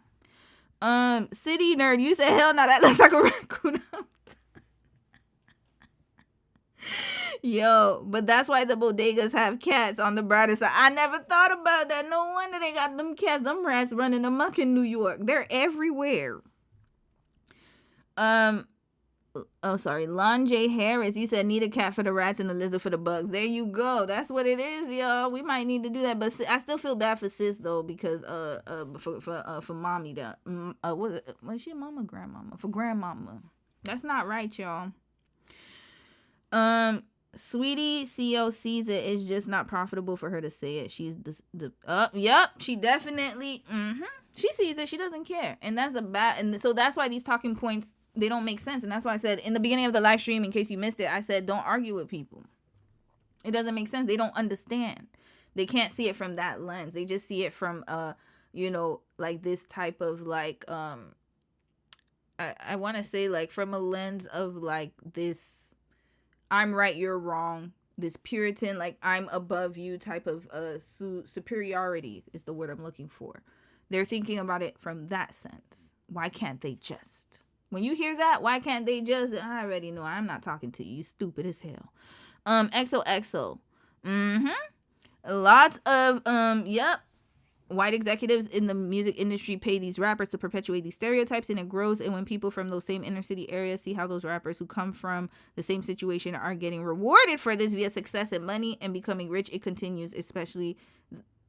City nerd, you said hell no, that looks like a raccoon. Yo, but that's why the bodegas have cats on the brighter side. I never thought about that. No wonder they got them cats, them rats running amok in New York. They're everywhere. Lon J. Harris, you said need a cat for the rats and a lizard for the bugs. There you go. That's what it is, y'all. We might need to do that, but I still feel bad for sis though, because for mommy that was she a mama, grandmama? For grandmama. That's not right, y'all. Sweetie CO sees it. It's just not profitable for her to say it. She's yep. She definitely she sees it. She doesn't care, and that's and so that's why these talking points, they don't make sense. And that's why I said in the beginning of the live stream, in case you missed it, I said don't argue with people. It doesn't make sense. They don't understand. They can't see it from that lens. They just see it from like this type of like I want to say like from a lens of like this I'm right, you're wrong, this Puritan, like I'm above you type of superiority is the word I'm looking for. They're thinking about it from that sense. Why can't they just? When you hear that, why can't they just? I already know. I'm not talking to you. You stupid as hell. XOXO. Lots of yep. White executives in the music industry pay these rappers to perpetuate these stereotypes, and it grows. And when people from those same inner city areas see how those rappers who come from the same situation are getting rewarded for this via success and money and becoming rich, it continues, especially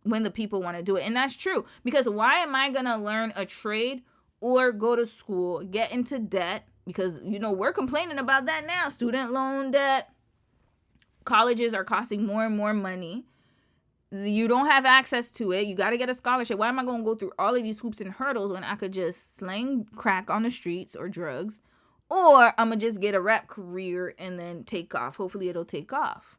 when the people want to do it. And that's true, because why am I gonna learn a trade or go to school, get into debt? Because we're complaining about that now. Student loan debt. Colleges are costing more and more money. You don't have access to it. You got to get a scholarship. Why am I going to go through all of these hoops and hurdles when I could just slang crack on the streets or drugs? Or I'm going to just get a rap career and then take off. Hopefully it'll take off.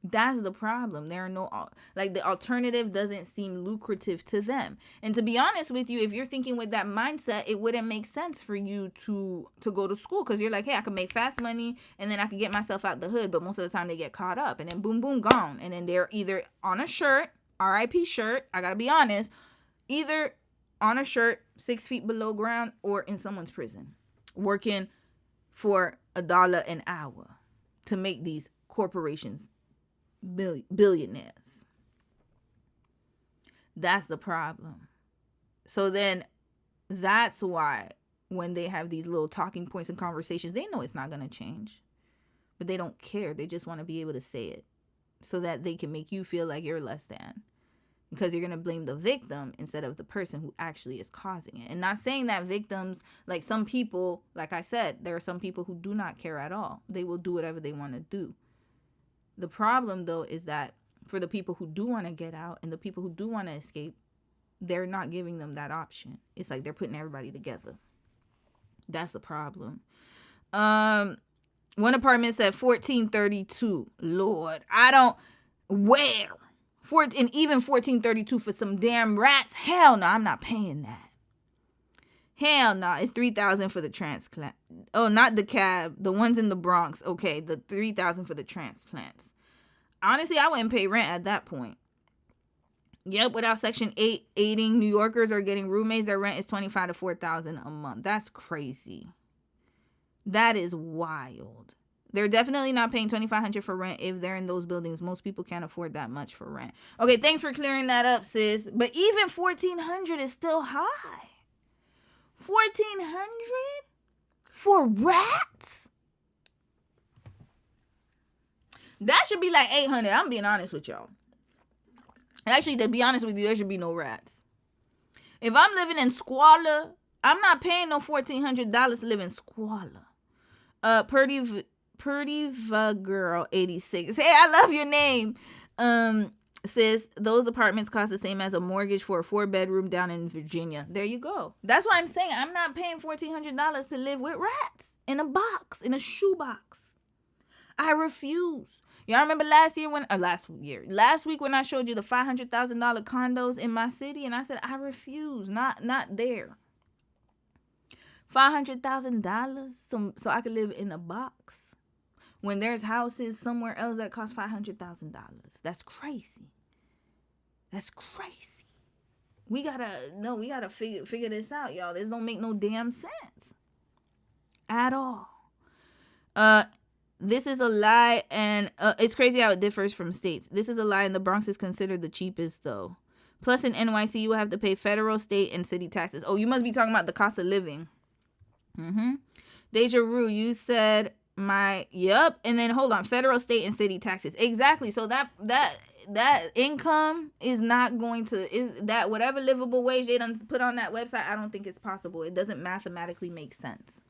That's the problem. There are no, like, the alternative doesn't seem lucrative to them. And to be honest with you, if you're thinking with that mindset, it wouldn't make sense for you to go to school, because you're like, hey, I can make fast money and then I can get myself out the hood. But most of the time they get caught up and then boom, boom, gone. And then they're either on a shirt, RIP shirt, I gotta be honest, either on a shirt 6 feet below ground or in someone's prison, working for $1 an hour to make these corporations billionaires. That's the problem. So then that's why when they have these little talking points and conversations, they know it's not going to change, but they don't care. They just want to be able to say it so that they can make you feel like you're less than, because you're going to blame the victim instead of the person who actually is causing it. And not saying that victims, like some people, like I said, there are some people who do not care at all. They will do whatever they want to do. The problem, though, is that for the people who do want to get out and the people who do want to escape, they're not giving them that option. It's like they're putting everybody together. That's the problem. One apartment said 1432. Lord, I don't... Where? And even 1432 for some damn rats? Hell no, I'm not paying that. Hell no, it's $3,000 for the transplant. Oh, not the cab, the ones in the Bronx. Okay, the $3,000 for the transplants. Honestly, I wouldn't pay rent at that point. Yep, without Section 8 aiding New Yorkers or getting roommates, their rent is $25,000 to $4,000 a month. That's crazy. That is wild. They're definitely not paying $2,500 for rent if they're in those buildings. Most people can't afford that much for rent. Okay, thanks for clearing that up, sis. But even $1,400 is still high. $1,400 for rats? That should be like $800. I'm being honest with y'all. Actually, to be honest with you, there should be no rats. If I'm living in squalor, I'm not paying no $1,400 to live in squalor. Purdy Girl 86. Hey, I love your name. Sis, those apartments cost the same as a mortgage for a 4-bedroom down in Virginia. There you go. That's why I'm saying I'm not paying $1,400 to live with rats in a box, in a shoebox. I refuse. Y'all remember last week when I showed you the $500,000 condos in my city, and I said I refuse, not there. $500,000 so I could live in a box when there's houses somewhere else that cost $500,000. That's crazy. That's crazy. We gotta figure this out, y'all. This don't make no damn sense at all. This is a lie, and it's crazy how it differs from states. This is a lie, and the Bronx is considered the cheapest, though. Plus, in NYC, you will have to pay federal, state, and city taxes. Oh, you must be talking about the cost of living. Deja Rue, you said yep, and then hold on, federal, state, and city taxes. Exactly. So that income is not going to, is that whatever livable wage they done put on that website, I don't think it's possible. It doesn't mathematically make sense.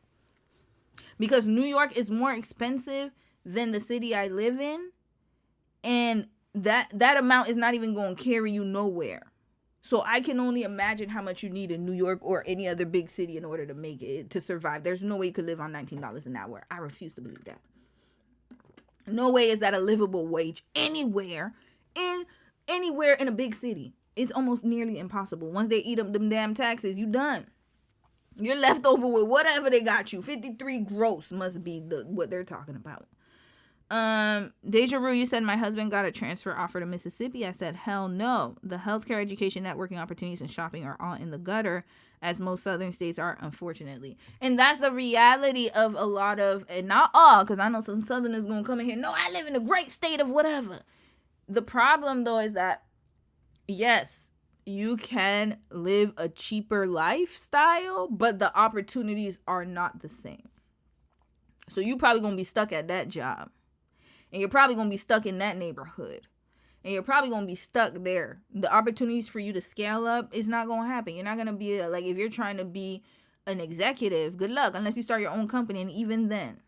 Because New York is more expensive than the city I live in. And that amount is not even going to carry you nowhere. So I can only imagine how much you need in New York or any other big city in order to make it, to survive. There's no way you could live on $19 an hour. I refuse to believe that. No way is that a livable wage anywhere in a big city. It's almost nearly impossible. Once they eat up them damn taxes, you done. You're left over with whatever they got you. 53 gross must be what they're talking about. Deja Rue, you said my husband got a transfer offer to Mississippi. I said, hell no. The healthcare, education, networking opportunities, and shopping are all in the gutter, as most southern states are, unfortunately. And that's the reality of a lot of, and not all, because I know some southerners going to come in here, no, I live in a great state of whatever. The problem, though, is that, yes, you can live a cheaper lifestyle, but the opportunities are not the same. So you probably going to be stuck at that job. And you're probably going to be stuck in that neighborhood. And you're probably going to be stuck there. The opportunities for you to scale up is not going to happen. You're not going to be, if you're trying to be an executive, good luck, unless you start your own company. And even then,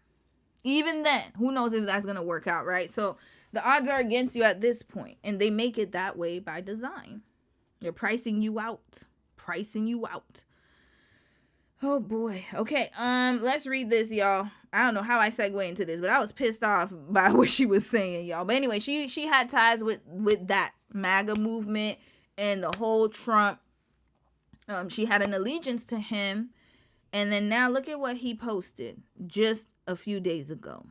who knows if that's going to work out, right? So the odds are against you at this point. And they make it that way by design. They're pricing you out. Oh boy. Okay. Let's read this, y'all. I don't know how I segue into this, but I was pissed off by what she was saying, y'all. But anyway, she had ties with that MAGA movement and the whole Trump. She had an allegiance to him, and then now look at what he posted just a few days ago.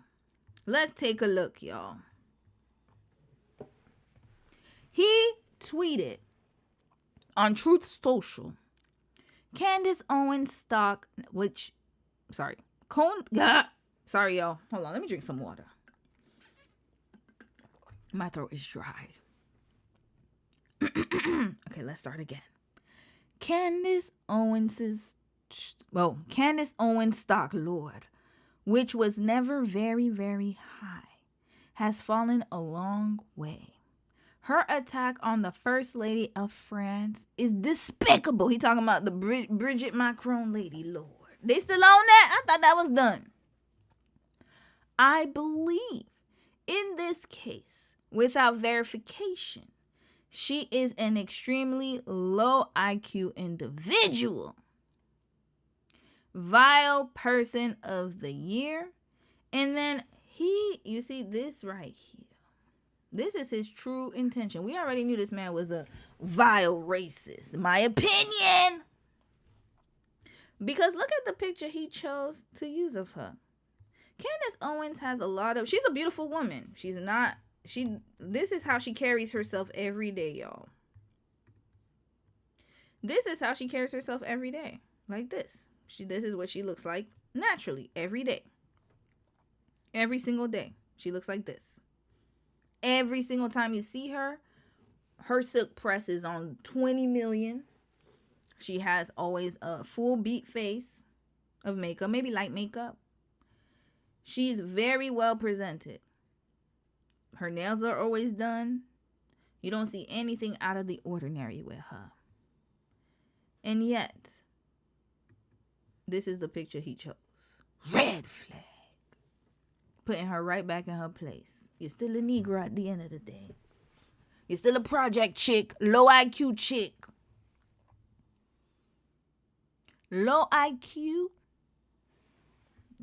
Let's take a look, y'all. He tweeted on Truth Social, Candace Owens stock, sorry, y'all. Hold on, let me drink some water. My throat is dry. Okay, let's start again. Candace Owens stock, Lord, which was never very, very high, has fallen a long way. Her attack on the First Lady of France is despicable. He talking about the Brigitte Macron lady, Lord. They still on that? I thought that was done. I believe in this case, without verification, she is an extremely low IQ individual. Vile person of the year. And then you see this right here. This is his true intention. We already knew this man was a vile racist. My opinion. Because look at the picture he chose to use of her. Candace Owens has a lot of... She's a beautiful woman. She's not... This is how she carries herself every day, y'all. This is how she carries herself every day. Like this. This is what she looks like naturally every day. Every single day. She looks like this. Every single time you see her, her silk press is on 20 million. She has always a full beat face of makeup, maybe light makeup. She's very well presented. Her nails are always done. You don't see anything out of the ordinary with her. And yet, this is the picture he chose. Red flag. Putting her right back in her place. You're still a Negro at the end of the day. You're still a project chick, low IQ chick. Low IQ.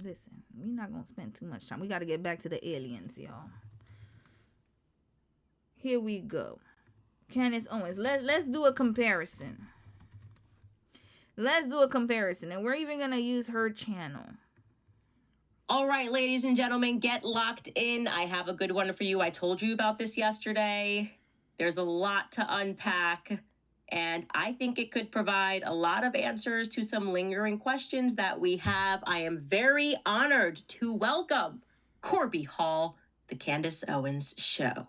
Listen, we're not going to spend too much time. We got to get back to the aliens, y'all. Here we go. Candace Owens. Let's do a comparison. Let's do a comparison. And we're even going to use her channel. All right, ladies and gentlemen, get locked in. I have a good one for you. I told you about this yesterday. There's a lot to unpack. And I think it could provide a lot of answers to some lingering questions that we have. I am very honored to welcome Corby Hall, the Candace Owens Show.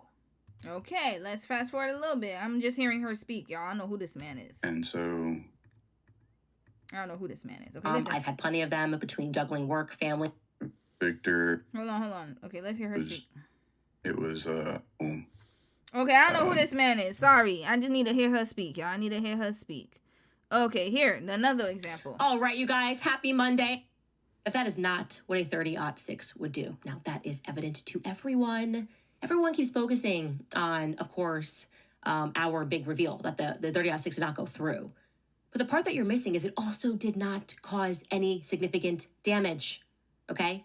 Okay, let's fast forward a little bit. I'm just hearing her speak, y'all. I don't know who this man is. And so... I don't know who this man is. Okay, listen. I've had plenty of them between juggling work, family. Victor... Hold on. Okay, let's hear her speak. It was, Okay, I don't know who this man is. Sorry. I just need to hear her speak, y'all. I need to hear her speak. Okay, here. Another example. All right, you guys. Happy Monday. But that is not what a 30-06 would do. Now, that is evident to everyone. Everyone keeps focusing on, of course, our big reveal that the 30-06 did not go through. But the part that you're missing is it also did not cause any significant damage, okay?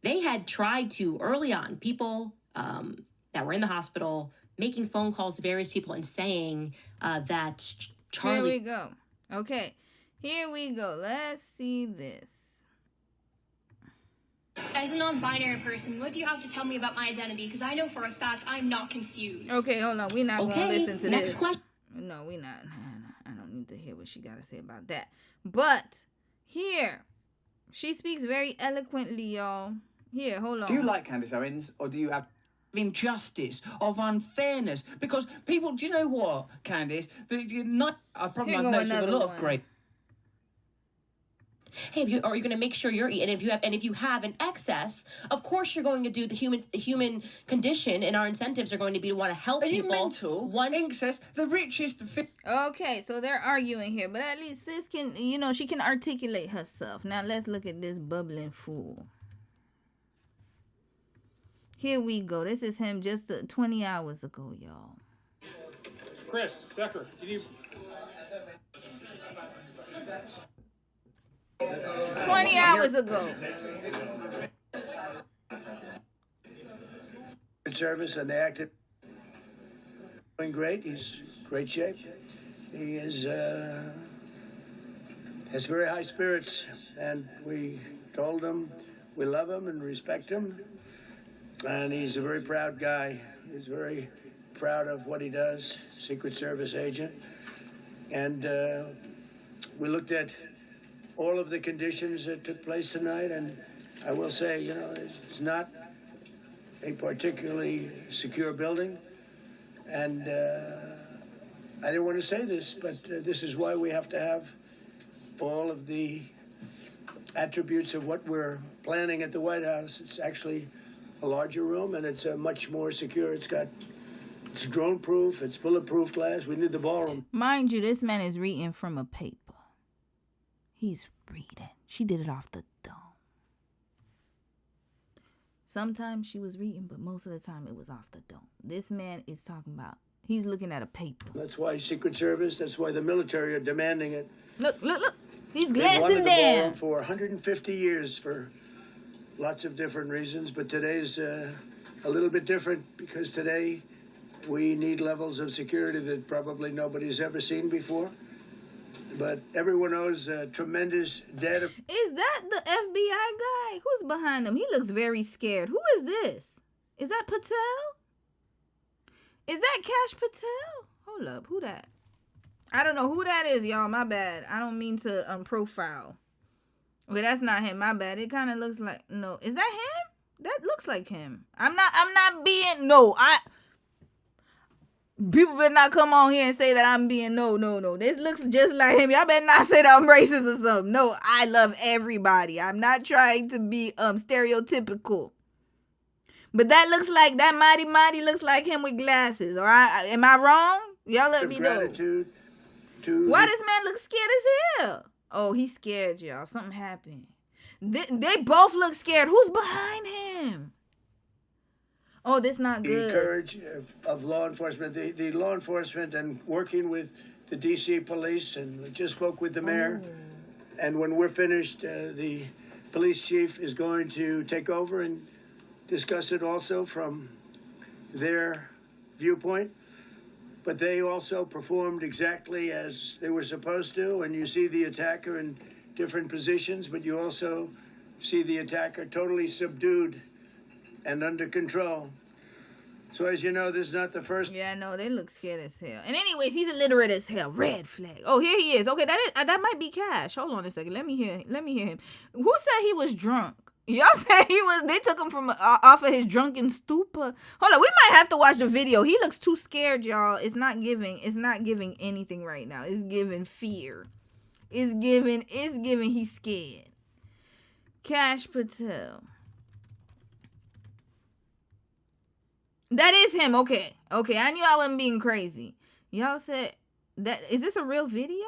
They had tried to, early on, people that were in the hospital, making phone calls to various people and saying that Charlie... Here we go. Okay, here we go. Let's see this. As a non-binary person, what do you have to tell me about my identity? Because I know for a fact I'm not confused. Okay, hold on. We're not going to listen to next this. Question. No, we're not. I don't need to hear what she got to say about that. But here, she speaks very eloquently, y'all. Here, hold on. Do you like Candace Owens, or do you have injustice, of unfairness? Because people, do you know what, Candace? A problem I've noticed with a lot of great... Hey, are you going to make sure you're eating? And if you have an excess, of course you're going to do the human condition, and our incentives are going to be to want to help people. Are you mental? Excess, the richest... Okay, so they're arguing here, but at least sis can, she can articulate herself. Now let's look at this bubbling fool. Here we go. This is him just 20 hours ago, y'all. Chris, Becker, can you... 20 hours ago. Service and they acted doing great. He's in great shape. He is has very high spirits, and we told him we love him and respect him. And he's a very proud guy. He's very proud of what he does, Secret Service agent. And we looked at all of the conditions that took place tonight, and I will say, it's not a particularly secure building. And I didn't want to say this, but this is why we have to have all of the attributes of what we're planning at the White House. It's actually a larger room, and it's much more secure. It's drone-proof, it's bulletproof glass. We need the ballroom. Mind you, this man is reading from a paper. He's reading. She did it off the dome. Sometimes she was reading, but most of the time it was off the dome. This man is talking about, he's looking at a paper. That's why Secret Service, that's why the military are demanding it. Look. He's They've glancing wanted the down. ballroom for 150 years for lots of different reasons, but today's a little bit different because today we need levels of security that probably nobody's ever seen before. but everyone owes a tremendous debt of. Is that the FBI guy? Who's behind him? He looks very scared. Who is this? Is that Patel? Is that Cash Patel? Hold up, who that? I don't know who that is, y'all. My bad. I don't mean to profile. Okay, that's not him. My bad. It kind of looks like, no. Is that him? That looks like him. I'm not being, no. People better not come on here and say that I'm being, no. This looks just like him. Y'all better not say that I'm racist or something. No, I love everybody. I'm not trying to be stereotypical. But that looks like, that mighty looks like him with glasses. All right? Am I wrong? Y'all let me know. Why this man look scared as hell? Oh, he's scared, y'all. Something happened. They both look scared. Who's behind him? Oh, this not good. The courage of law enforcement, the law enforcement, and working with the D.C. police, and we just spoke with the mayor. And when we're finished, the police chief is going to take over and discuss it also from their viewpoint. But they also performed exactly as they were supposed to, and you see the attacker in different positions, but you also see the attacker totally subdued and under control. So as you know, this is not the first. Yeah, no, they look scared as hell. And anyways, he's illiterate as hell. Red flag. Oh, here he is. Okay, that might be Cash. Hold on a second. Let me hear him. Who said he was drunk? Y'all said they took him from off of his drunken stupor. Hold on, we might have to watch the video. He looks too scared, y'all. It's not giving anything right now. It's giving fear. It's giving he's scared. Cash Patel. That is him. Okay, I knew I wasn't being crazy. Y'all said that, is this a real video?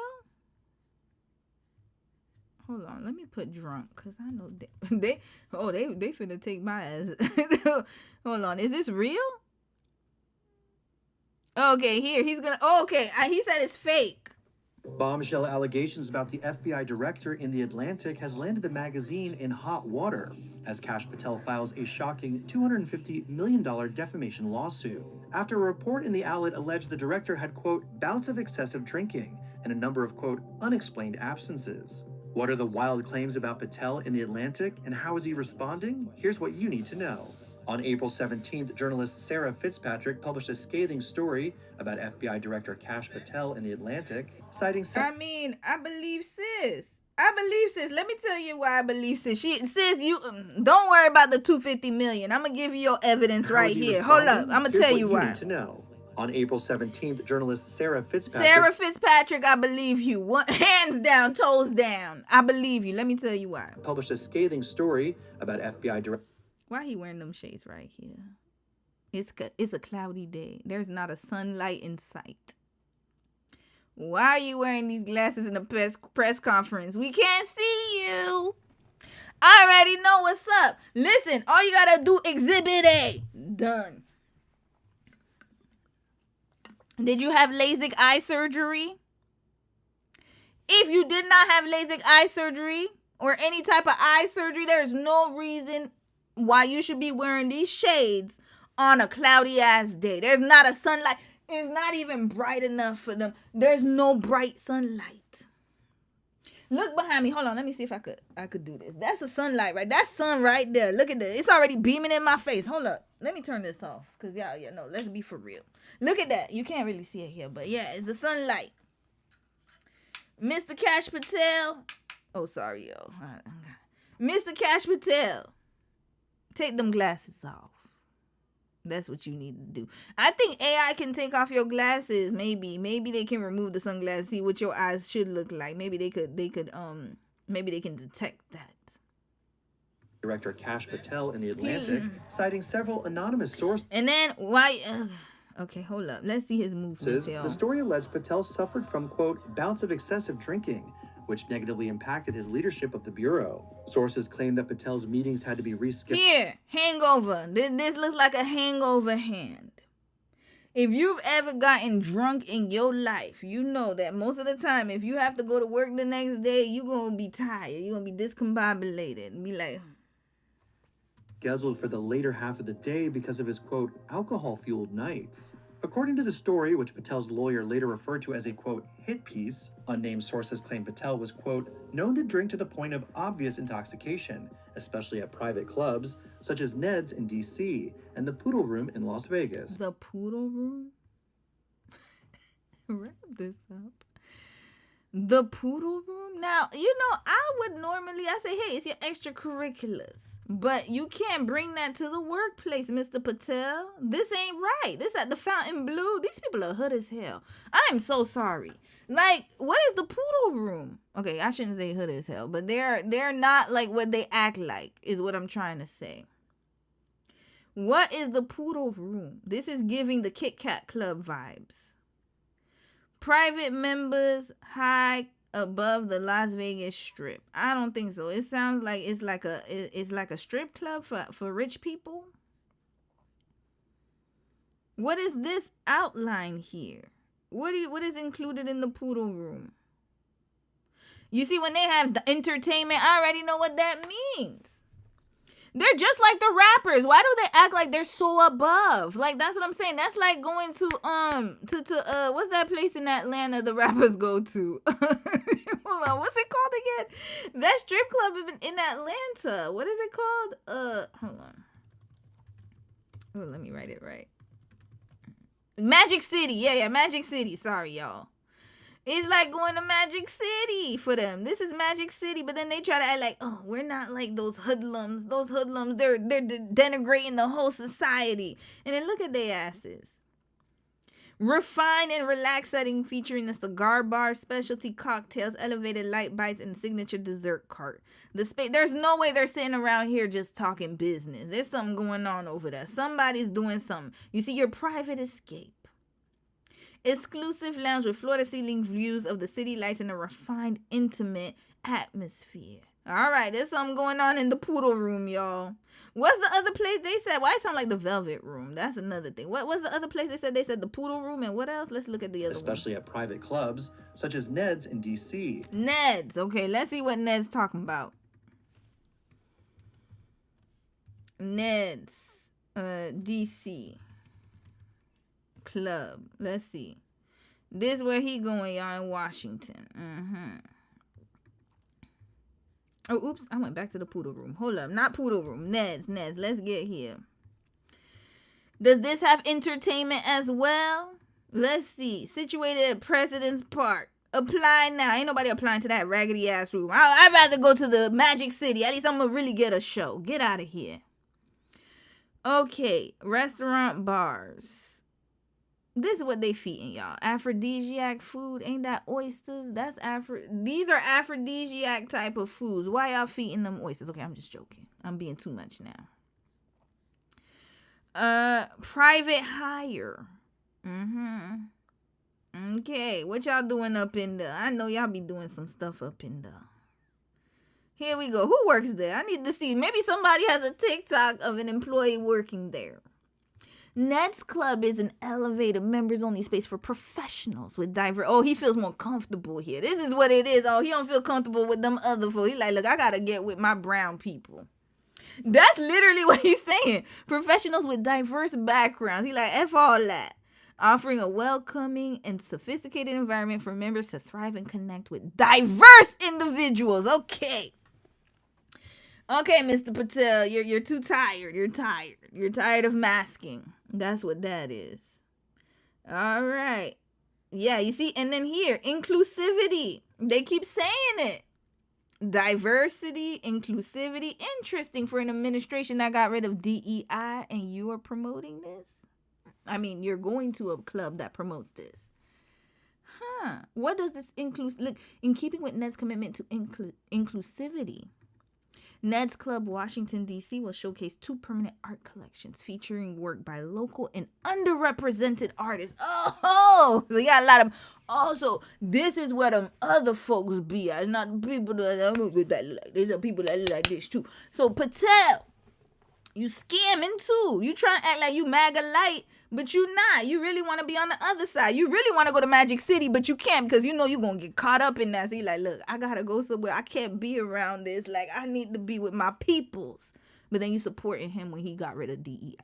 Hold on, let me put drunk, because I know they finna take my ass. Hold on, is this real? Okay, here, he's gonna, he said it's fake. Bombshell allegations about the FBI director in The Atlantic has landed the magazine in hot water as Cash Patel files a shocking $250 million defamation lawsuit. After a report in the outlet alleged the director had, quote, bouts of excessive drinking and a number of, quote, unexplained absences. What are the wild claims about Patel in The Atlantic, and how is he responding? Here's what you need to know. On April 17th, journalist Sarah Fitzpatrick published a scathing story about FBI Director Cash Patel in The Atlantic, citing... I believe sis. Let me tell you why I believe sis. Sis, you don't worry about the $250 million. I'm gonna give you your evidence right here. Hold up. I'm gonna tell you why. You need to know. On April 17th, journalist Sarah Fitzpatrick, I believe you. Hands down, toes down. I believe you. Let me tell you why. Published a scathing story about FBI director. Why he wearing them shades right here? It's a cloudy day. There's not a sunlight in sight. Why are you wearing these glasses in the press conference? We can't see you. I already know what's up. Listen, all you gotta do, Exhibit A. Done. Did you have LASIK eye surgery? If you did not have LASIK eye surgery or any type of eye surgery, there's no reason why you should be wearing these shades on a cloudy ass day. There's not a sunlight. It's not even bright enough for them. There's no bright sunlight. Look behind me. Hold on. Let me see if I could do this. That's the sunlight, right? That's sun right there. Look at this. It's already beaming in my face. Hold up. Let me turn this off. Because no, let's be for real. Look at that. You can't really see it here, but yeah, it's the sunlight. Mr. Cash Patel. Oh, sorry, yo. Mr. Cash Patel. Take them glasses off. That's what you need to do. I think AI can take off your glasses. Maybe they can remove the sunglasses, see what your eyes should look like. Maybe they can detect that. Director Cash Patel in The Atlantic, citing several anonymous sources. And then why? Okay, hold up. Let's see his movements. The story alleged Patel suffered from, quote, bouts of excessive drinking, which negatively impacted his leadership of the Bureau. Sources claim that Patel's meetings had to be rescheduled. Here, hangover. This looks like a hangover hand. If you've ever gotten drunk in your life, you know that most of the time, if you have to go to work the next day, you're going to be tired. You're going to be discombobulated and be like... Scheduled for the later half of the day because of his, quote, alcohol-fueled nights. According to the story, which Patel's lawyer later referred to as a, quote, hit piece, unnamed sources claim Patel was, quote, known to drink to the point of obvious intoxication, especially at private clubs, such as Ned's in D.C. and the Poodle Room in Las Vegas. The Poodle Room? Wrap this up. The Poodle Room? Now, I would normally, I say, hey, it's your extracurriculars. But you can't bring that to the workplace, Mr. Patel. This ain't right. This at the Fountain Blue. These people are hood as hell. I'm so sorry. Like, what is the Poodle Room? Okay, I shouldn't say hood as hell, but they're not like what they act like, is what I'm trying to say. What is the Poodle Room? This is giving the Kit Kat Club vibes. Private members high above the Las Vegas Strip. I don't think so. It sounds like it's like a strip club for rich people. What is this outline here? What is included in the Poodle Room? You see, when they have the entertainment, I already know what that means. They're just like the rappers. Why do they act like they're so above? Like, that's what I'm saying. That's like going to what's that place in Atlanta the rappers go to? Hold on, what's it called again? That strip club in Atlanta. What is it called? Hold on. Oh, let me write it right. Magic City. Yeah, Magic City. Sorry, y'all. It's like going to Magic City for them. This is Magic City, but then they try to act like, oh, we're not like those hoodlums. Those hoodlums, they're denigrating the whole society. And then look at their asses. Refined and relaxed setting featuring a cigar bar, specialty cocktails, elevated light bites, and signature dessert cart. There's no way they're sitting around here just talking business. There's something going on over there. Somebody's doing something. You see, your private escape. Exclusive lounge with floor-to-ceiling views of the city lights and a refined, intimate atmosphere. All right, there's something going on in the Poodle Room, y'all. What's the other place they said? Why it sound like the Velvet Room? That's another thing. What was the other place they said? They said the Poodle Room, and what else? Let's look at the other Especially at private clubs, such as Ned's in D.C. Ned's. Okay, let's see what Ned's talking about. Ned's, D.C. Club. Let's see. This where he going, y'all, in Washington. Oh, oops. I went back to the Poodle Room. Hold up. Not Poodle Room. Ned's. Let's get here. Does this have entertainment as well? Let's see. Situated at President's Park. Apply now. Ain't nobody applying to that raggedy ass room. I'd rather go to the Magic City. At least I'm going to really get a show. Get out of here. Okay. Restaurant bars. This is what they feeding y'all. Aphrodisiac food. Ain't that oysters? These are aphrodisiac type of foods. Why y'all feeding them oysters? Okay, I'm just joking. I'm being too much now. Private hire. Okay, what y'all doing up in there? I know y'all be doing some stuff up in there. Here we go. Who works there? I need to see. Maybe somebody has a TikTok of an employee working there. Ned's Club is an elevated members-only space for professionals with diverse... Oh, he feels more comfortable here. This is what it is. Oh, he don't feel comfortable with them other folks. He like, look, I got to get with my brown people. That's literally what he's saying. Professionals with diverse backgrounds. He like, F all that. Offering a welcoming and sophisticated environment for members to thrive and connect with diverse individuals. Okay. Okay, Mr. Patel, you're too tired. You're tired. You're tired of masking. That's what that is. All right. Yeah, you see, and then here, inclusivity. They keep saying it. Diversity, inclusivity. Interesting for an administration that got rid of DEI and you are promoting this? I mean, you're going to a club that promotes this. What does this include? Look, in keeping with Ned's commitment to inclusivity, Ned's Club Washington, D.C. will showcase 2 permanent art collections featuring work by local and underrepresented artists. Oh, so you got a lot of... Also, this is where them other folks be. It's not people that look like... These are people that look like this, too. So, Patel, you scamming, too. You trying to act like you MAGA light, but you not. You really want to be on the other side. You really want to go to Magic City, but you can't because you know you're going to get caught up in that. So you're like, look, I got to go somewhere. I can't be around this. Like, I need to be with my peoples. But then you supporting him when he got rid of DEI.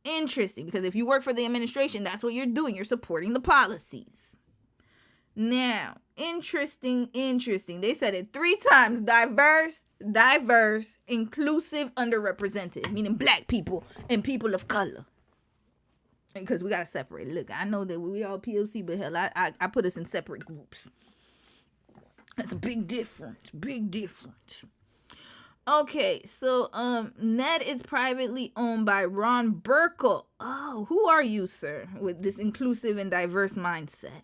Interesting, because if you work for the administration, that's what you're doing. You're supporting the policies. Now, interesting. They said it 3 times. Diverse, inclusive, underrepresented, meaning black people and people of color. Because we got to separate. Look, I know that we all POC, but hell, I put us in separate groups. That's a big difference. Okay, so Ned is privately owned by Ron Burkle. Oh, who are you, sir, with this inclusive and diverse mindset?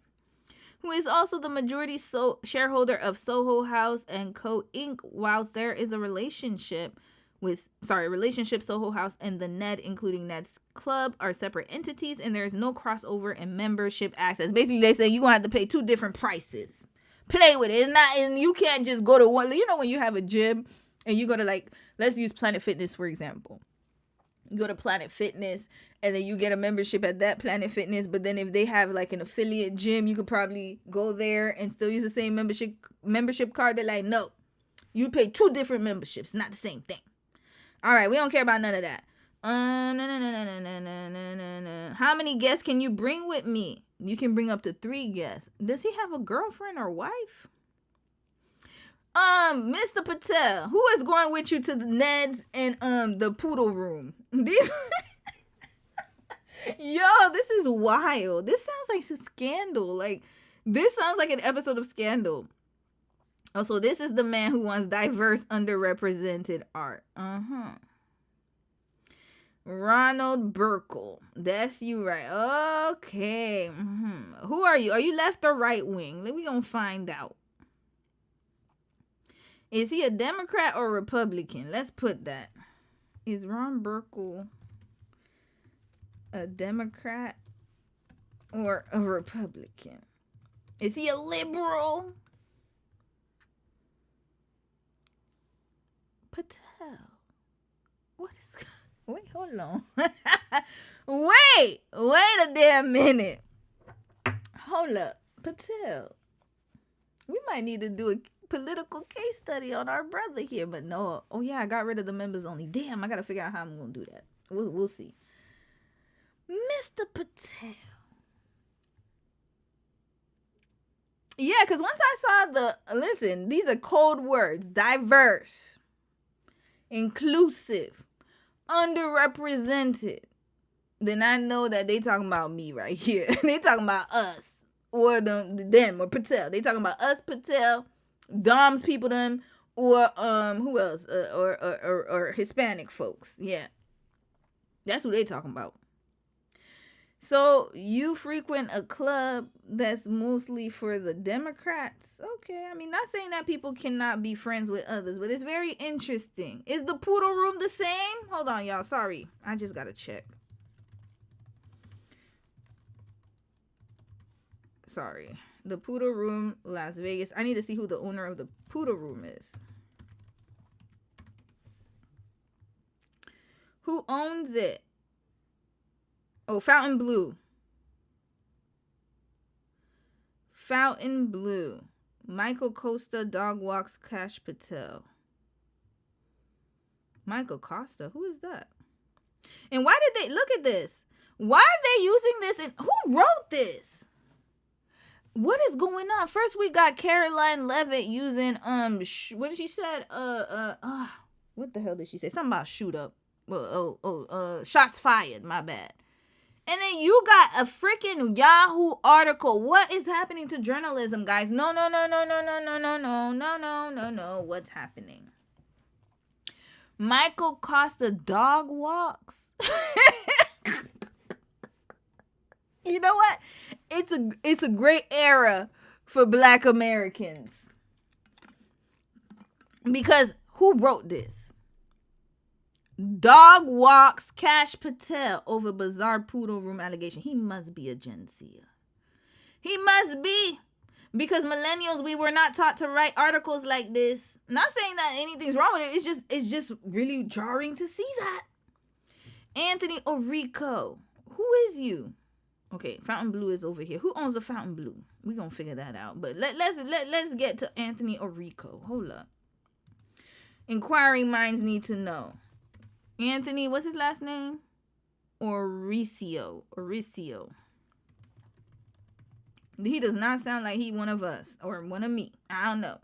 Who is also the majority shareholder of Soho House and Co. Inc. Whilst there is a relationship, Soho House and the Ned, including Ned's Club, are separate entities, and there is no crossover in membership access. Basically, they say you're going to have to pay 2 different prices. Play with it. It's not, and you can't just go to one. You know when you have a gym and you go to, like, let's use Planet Fitness, for example. You go to Planet Fitness and then you get a membership at that Planet Fitness, but then if they have like an affiliate gym, you could probably go there and still use the same membership card. They're like, no, you pay 2 different memberships, not the same thing. All right, we don't care about none of that. No. How many guests can you bring with me? You can bring up to 3 guests. Does he have a girlfriend or wife? Mr. Patel, who is going with you to the Neds and the poodle room? These Yo, this is wild. This sounds like a scandal. Like, this sounds like an episode of Scandal. Oh, so this is the man who wants diverse, underrepresented art. Ronald Burkle. That's you, right? Okay. Who are you? Are you left or right wing? We gonna find out. Is he a Democrat or Republican? Let's put that. Is Ron Burkle a Democrat or a Republican? Is he a liberal? Patel. What is... Wait, hold on. Wait a damn minute. Hold up. Patel. We might need to do a political case study on our brother here, but no. Oh yeah, I got rid of the members only. Damn, I gotta figure out how I'm gonna do that. We'll see. Mr. Patel. Yeah, because once I saw listen, these are code words. Diverse, inclusive, underrepresented. Then I know that they talking about me right here. They talking about us. Or them or Patel. They talking about us, Patel, Dom's people, them, or who else? Or Hispanic folks. Yeah. That's who they talking about. So you frequent a club that's mostly for the Democrats. Okay, I mean, not saying that people cannot be friends with others, but it's very interesting. Is the poodle room the same? Hold on, y'all. Sorry, I just gotta check. Sorry, the poodle room, Las Vegas. I need to see who the owner of the poodle room is. Who owns it? Oh, Fountain Blue. Fountain Blue. Michael Costa, Dog Walks, Cash Patel. Michael Costa? Who is that? And why did they... Look at this. Why are they using this? And who wrote this? What is going on? First, we got Caroline Levitt using... what did she said? What the hell did she say? Something about shoot up. Shots fired. My bad. And then you got a freaking Yahoo article. What is happening to journalism, guys? No. What's happening? Michael Costa Dog Walks. You know what? It's a great era for Black Americans. Because who wrote this? Dog Walks Cash Patel over bizarre poodle room allegation. He must be a Gen Zer. He must be. Because millennials, we were not taught to write articles like this. Not saying that anything's wrong with it. It's just really jarring to see that. Anthony Orico. Who is you? Okay, Fountain Blue is over here. Who owns the Fountain Blue? We're going to figure that out. But let's get to Anthony Orico. Hold up. Inquiring minds need to know. Anthony, what's his last name? Mauricio. He does not sound like he one of us or one of me. I don't know.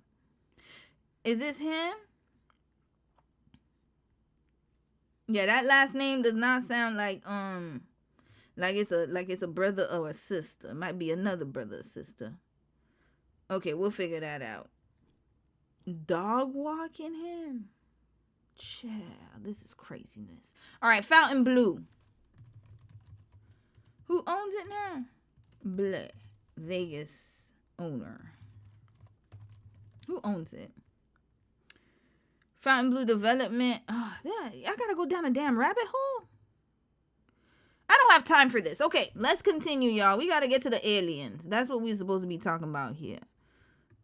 Is this him? Yeah, that last name does not sound like it's a brother or a sister. It might be another brother or sister. Okay, we'll figure that out. Dog walking him? Child, this is craziness. All right, Fountain Blue. Who owns it now? Bleh. Vegas owner. Who owns it? Fountain Blue Development. Oh, yeah, I gotta go down a damn rabbit hole. I don't have time for this. Okay, let's continue, y'all. We gotta get to the aliens. That's what we're supposed to be talking about here.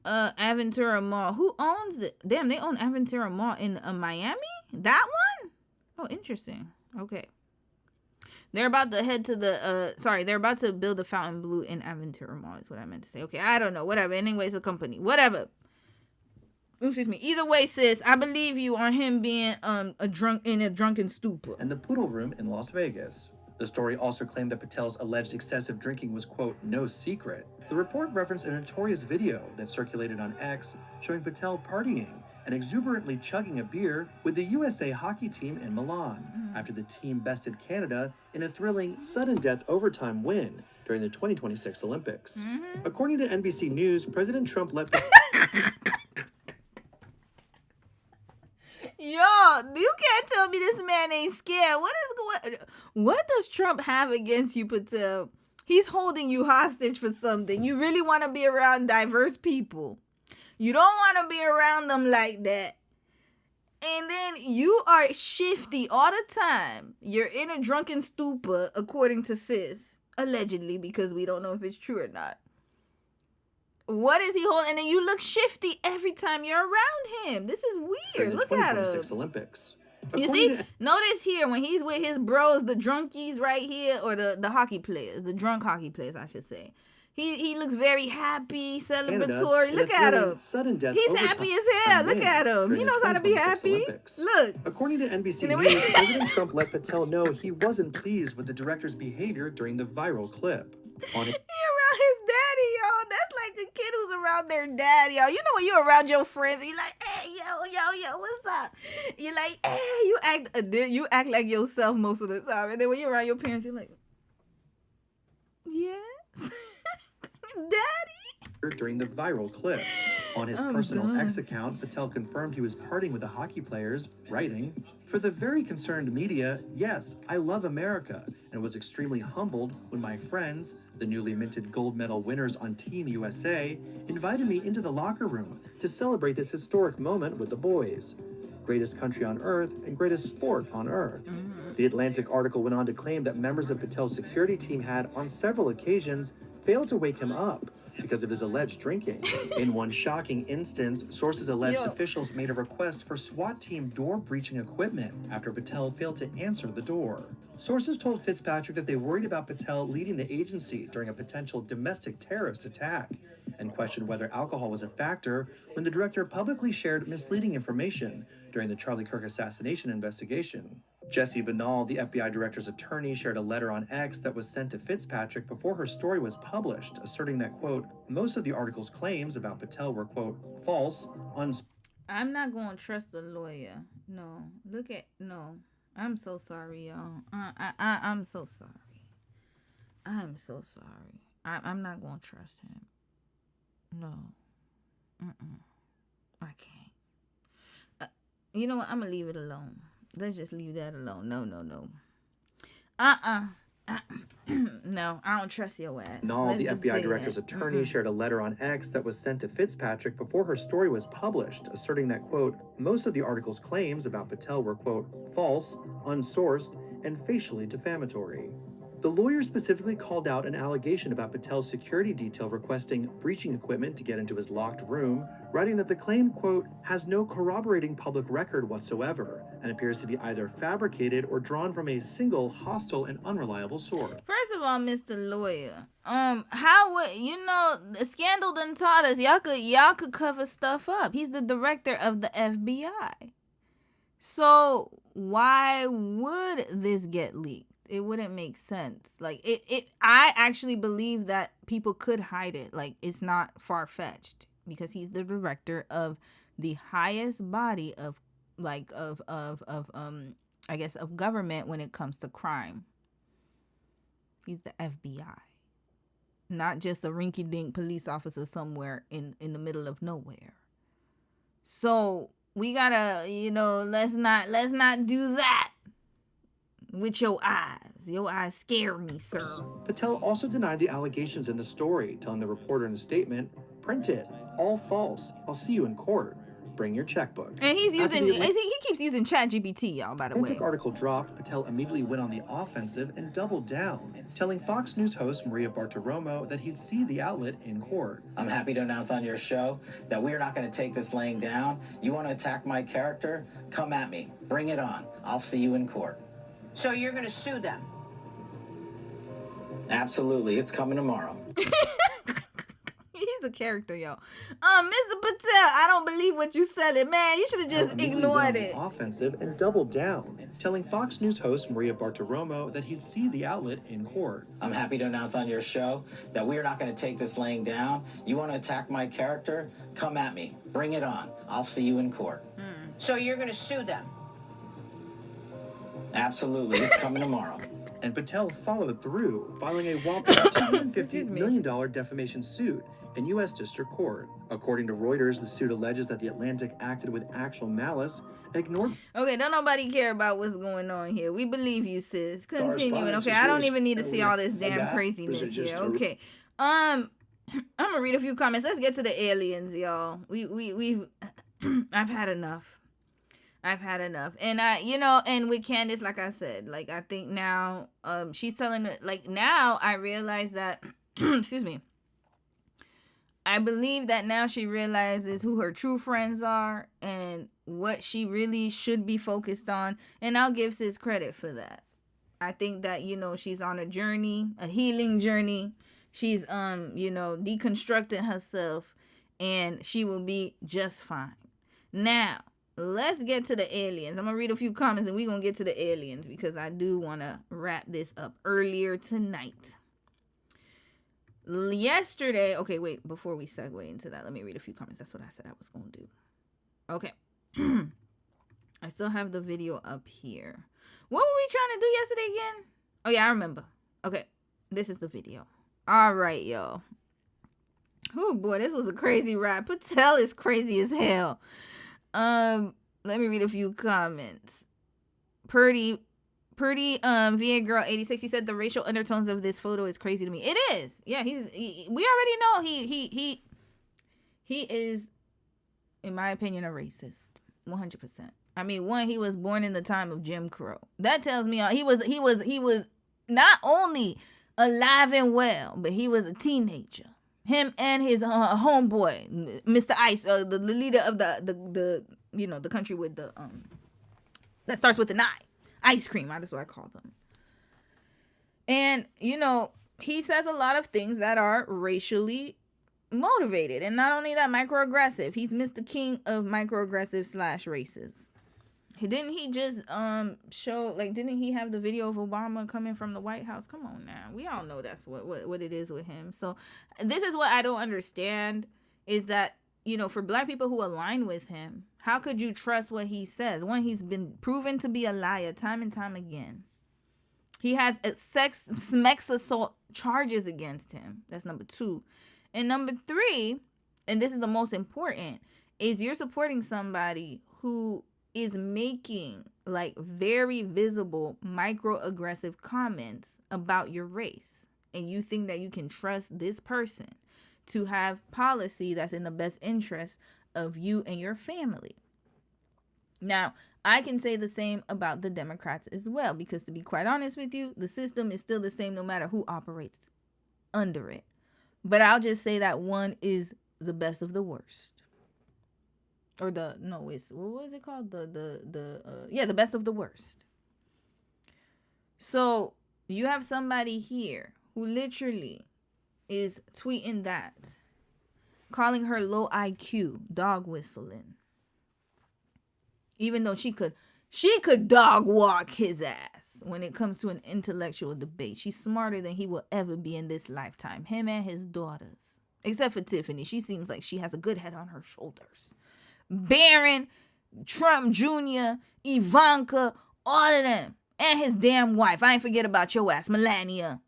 Aventura Mall. Who owns it? Damn, they own Aventura Mall in Miami? That one? Oh, interesting. Okay. They're about to head to the, they're about to build a Fountain Blue in Aventura Mall is what I meant to say. Okay, I don't know. Whatever. Anyways, a company. Whatever. Excuse me. Either way, sis, I believe you on him being a drunken stupor. And the Poodle Room in Las Vegas. The story also claimed that Patel's alleged excessive drinking was, quote, no secret. The report referenced a notorious video that circulated on X showing Patel partying and exuberantly chugging a beer with the USA hockey team in Milan after the team bested Canada in a thrilling sudden death overtime win during the 2026 Olympics. According to NBC News, President Trump let Patel... Yo, you can't tell me this man ain't scared. What does Trump have against you, Patel? He's holding you hostage for something. You really want to be around diverse people. You don't want to be around them like that. And then you are shifty all the time. You're in a drunken stupor, according to sis. Allegedly, because we don't know if it's true or not. What is he holding? And then you look shifty every time you're around him. This is weird. Look at him. Olympics. You see, notice here when he's with his bros, the drunkies right here, or the hockey players, the drunk hockey players, I should say. He looks very happy, celebratory. Look at him. Sudden death He's happy as hell. Look at him. He knows how to be happy. Olympics. Look. According to NBC News, President Trump let Patel know he wasn't pleased with the director's behavior during the viral clip. He around his daddy, y'all. That's like a kid who's around their dad, y'all. You know when you around your friends, you like, hey, yo, what's up? You like, hey, you act like yourself most of the time, and then when you're around your parents, you're like, yes. Daddy? During the viral clip. On his personal X account, Patel confirmed he was partying with the hockey players, writing, "For the very concerned media, yes, I love America, and was extremely humbled when my friends, the newly minted gold medal winners on Team USA, invited me into the locker room to celebrate this historic moment with the boys. Greatest country on earth and greatest sport on earth." The Atlantic article went on to claim that members of Patel's security team had, on several occasions, failed to wake him up because of his alleged drinking. In one shocking instance, sources alleged officials made a request for SWAT team door breaching equipment after Patel failed to answer the door. Sources told Fitzpatrick that they worried about Patel leading the agency during a potential domestic terrorist attack and questioned whether alcohol was a factor when the director publicly shared misleading information during the Charlie Kirk assassination investigation. Jessie Banal, the FBI director's attorney, shared a letter on X that was sent to Fitzpatrick before her story was published, asserting that, quote, most of the article's claims about Patel were, quote, false, I'm not going to trust the lawyer. No. No. I'm so sorry, y'all. I'm so sorry. I'm so sorry. I'm not going to trust him. No. I can't. You know what? I'm going to leave it alone. Let's just leave that alone. No. No, I don't trust your ass. Nall, the FBI director's attorney, shared a letter on X that was sent to Fitzpatrick before her story was published, asserting that, quote, most of the article's claims about Patel were, quote, false, unsourced, and facially defamatory. The lawyer specifically called out an allegation about Patel's security detail requesting breaching equipment to get into his locked room, writing that the claim, quote, has no corroborating public record whatsoever and appears to be either fabricated or drawn from a single hostile and unreliable source. First of all, Mr. Lawyer, how would the scandal done taught us y'all could cover stuff up. He's the director of the FBI. So why would this get leaked? It wouldn't make sense. Like I actually believe that people could hide it. Like it's not far-fetched because he's the director of the highest body of I guess of government when it comes to crime. He's the FBI. Not just a rinky-dink police officer somewhere in the middle of nowhere. So we gotta, let's not do that with your eyes. Your eyes scare me, sir. Patel also denied the allegations in the story, telling the reporter in a statement, "Print it. All false. I'll see you in court. Bring your checkbook." And he keeps using ChatGPT, y'all, by the way. Atlantic article dropped, Patel immediately went on the offensive and doubled down, telling Fox News host Maria Bartiromo that he'd see the outlet in court. I'm happy to announce on your show that we are not going to take this laying down. You want to attack my character? Come at me. Bring it on. I'll see you in court. So you're going to sue them? Absolutely. It's coming tomorrow. He's a character, yo. Mr. Patel, I don't believe what you said it, man. You should have just ignored it. Offensive and doubled down, telling Fox News host Maria Bartiromo that he'd see the outlet in court. I'm happy to announce on your show that we are not going to take this laying down. You want to attack my character? Come at me. Bring it on. I'll see you in court. So you're going to sue them? Absolutely. It's coming tomorrow. And Patel followed through, filing a whopping $250 million defamation suit in U.S. District Court. According to Reuters, the suit alleges that The Atlantic acted with actual malice, ignored... Okay, don't nobody care about what's going on here. We believe you, sis. Continuing. Okay, I don't even need to see all this damn craziness here. Okay. I'm gonna read a few comments. Let's get to the aliens, y'all. We've I've had enough. And and with Candace, like I said, like I think now she's telling it, like now I realize that excuse me. I believe that now she realizes who her true friends are and what she really should be focused on, and I'll give sis credit for that. I think that she's on a journey, a healing journey. She's deconstructing herself, and she will be just fine. Now, let's get to the aliens. I'm going to read a few comments and we're going to get to the aliens because I do want to wrap this up earlier tonight. Yesterday, okay, wait, before we segue into that, let me read a few comments. That's what I said I was going to do. Okay. I still have the video up here. What were we trying to do yesterday again? Oh, yeah, I remember. Okay, this is the video. All right, y'all. Oh, boy, this was a crazy ride. Patel is crazy as hell. Let me read a few comments. Purdy, VA Girl 86, he said the racial undertones of this photo is crazy to me. It is. Yeah, we already know he is, in my opinion, a racist. 100%. I mean, he was born in the time of Jim Crow. That tells me he was not only alive and well, but he was a teenager. Him and his homeboy, Mr. Ice, the leader of the country with the that starts with an I. Ice cream, that's what I call them. And he says a lot of things that are racially motivated, and not only that, microaggressive. He's Mr. King of microaggressive / racist. Didn't he just show, like, didn't he have the video of Obama coming from the White House? Come on now. We all know that's what it is with him. So this is what I don't understand is that, for black people who align with him, how could you trust what he says? One, he's been proven to be a liar time and time again. He has sex assault charges against him. That's number 2. And number 3, and this is the most important, is you're supporting somebody who is making like very visible microaggressive comments about your race, and you think that you can trust this person to have policy that's in the best interest of you and your family. Now, I can say the same about the Democrats as well, because to be quite honest with you, the system is still the same no matter who operates under it. But I'll just say that one is the best of the worst. Or what was it called? The best of the worst. So you have somebody here who literally is tweeting that, calling her low IQ, dog whistling. Even though she could She could dog walk his ass when it comes to an intellectual debate. She's smarter than he will ever be in this lifetime. Him and his daughters. Except for Tiffany. She seems like she has a good head on her shoulders. Barron, Trump Jr., Ivanka, all of them. And his damn wife. I ain't forget about your ass, Melania.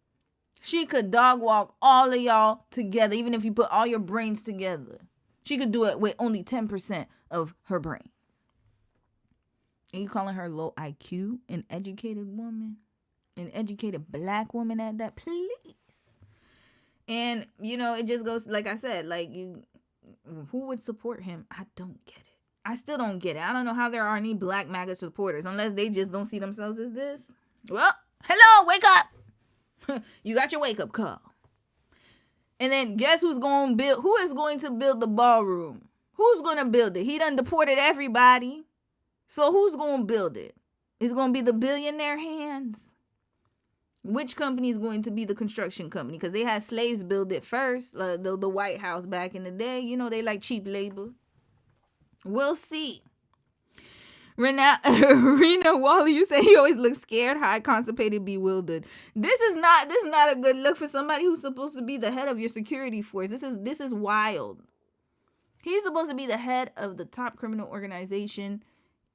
She could dog walk all of y'all together, even if you put all your brains together. She could do it with only 10% of her brain. And you calling her low IQ, an educated woman? An educated black woman at that? Please. And, you know, it just goes, like I said, like, who would support him? I don't get it. I still don't get it. I don't know how there are any black MAGA supporters, unless they just don't see themselves as this. Well, hello, wake up. You got your wake-up call. And then guess who is going to build the ballroom? Who's going to build it? He done deported everybody. So who's going to build it? It's going to be the billionaire hands. Which company is going to be the construction company? Because they had slaves build it first. The White House back in the day. You know, they like cheap labor. We'll see. Rena Wally, you say he always looks scared, high, constipated, bewildered. This is not a good look for somebody who's supposed to be the head of your security force. This is wild. He's supposed to be the head of the top criminal organization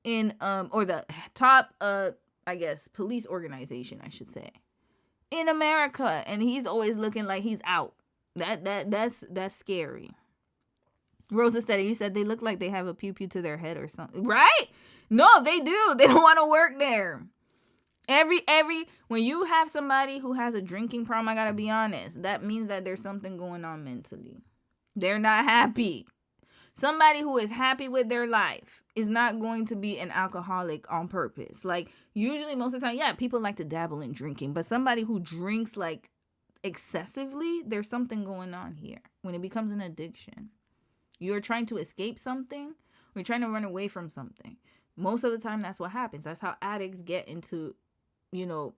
in or the top I guess police organization, I should say, in America, and he's always looking like he's out. That's scary. Rosa said, you said they look like they have a pew-pew to their head or something, right? No, they do. They don't want to work there. When you have somebody who has a drinking problem, I gotta be honest, that means that there's something going on mentally. They're not happy. Somebody who is happy with their life is not going to be an alcoholic on purpose. Like, usually, most of the time, yeah, people like to dabble in drinking, but somebody who drinks, like, excessively, there's something going on here. When it becomes an addiction, you're trying to escape something, or you're trying to run away from something. Most of the time, that's what happens. That's how addicts get into,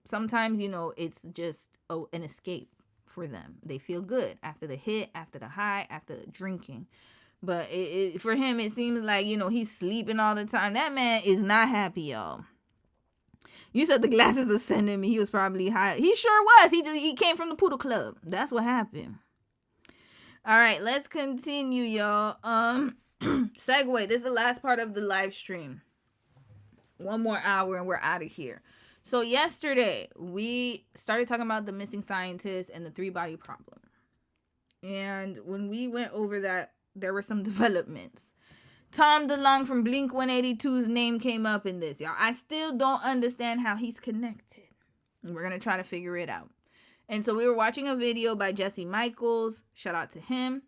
sometimes, it's just an escape for them. They feel good after the hit, after the high, after the drinking. But for him, it seems like, he's sleeping all the time. That man is not happy, y'all. You said the glasses ascended me. He was probably high. He sure was. He came from the Poodle Club. That's what happened. All right, let's continue, y'all. Segue. This is the last part of the live stream. One more hour and we're out of here. So yesterday, we started talking about the missing scientist and the 3-body problem. And when we went over that, there were some developments. Tom DeLonge from Blink-182's name came up in this, y'all. I still don't understand how he's connected. And we're going to try to figure it out. And so we were watching a video by Jesse Michaels. Shout out to him.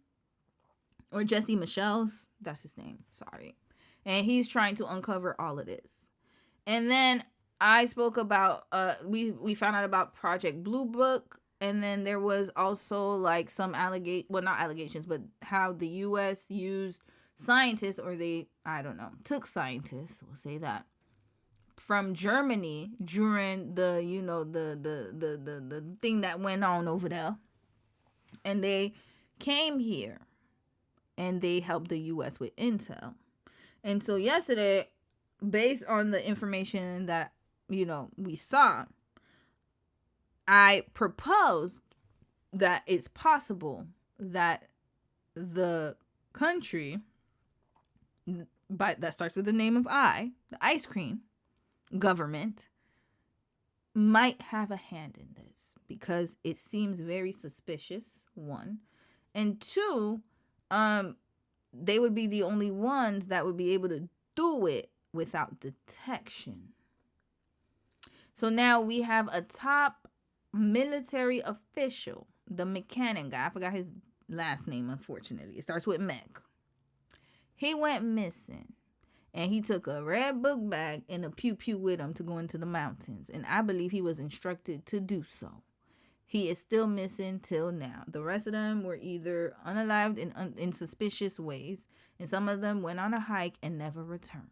Or Jesse Michelle's. That's his name. Sorry. And he's trying to uncover all of this. And then I spoke about, we found out about Project Blue Book. And then there was also like some not allegations, but how the U.S. used scientists, or took scientists, we'll say that, from Germany during the, the thing that went on over there. And they came here and they helped the U.S. with intel. And so yesterday, based on the information that, we saw, I proposed that it's possible that the country that starts with the name of the ice cream government, might have a hand in this, because it seems very suspicious, one. And two, they would be the only ones that would be able to do it without detection. So now we have a top military official, the mechanic guy. I forgot his last name, unfortunately. It starts with Meg. He went missing. And he took a red book bag and a pew-pew with him to go into the mountains. And I believe he was instructed to do so. He is still missing till now. The rest of them were either unalived in suspicious ways. And some of them went on a hike and never returned.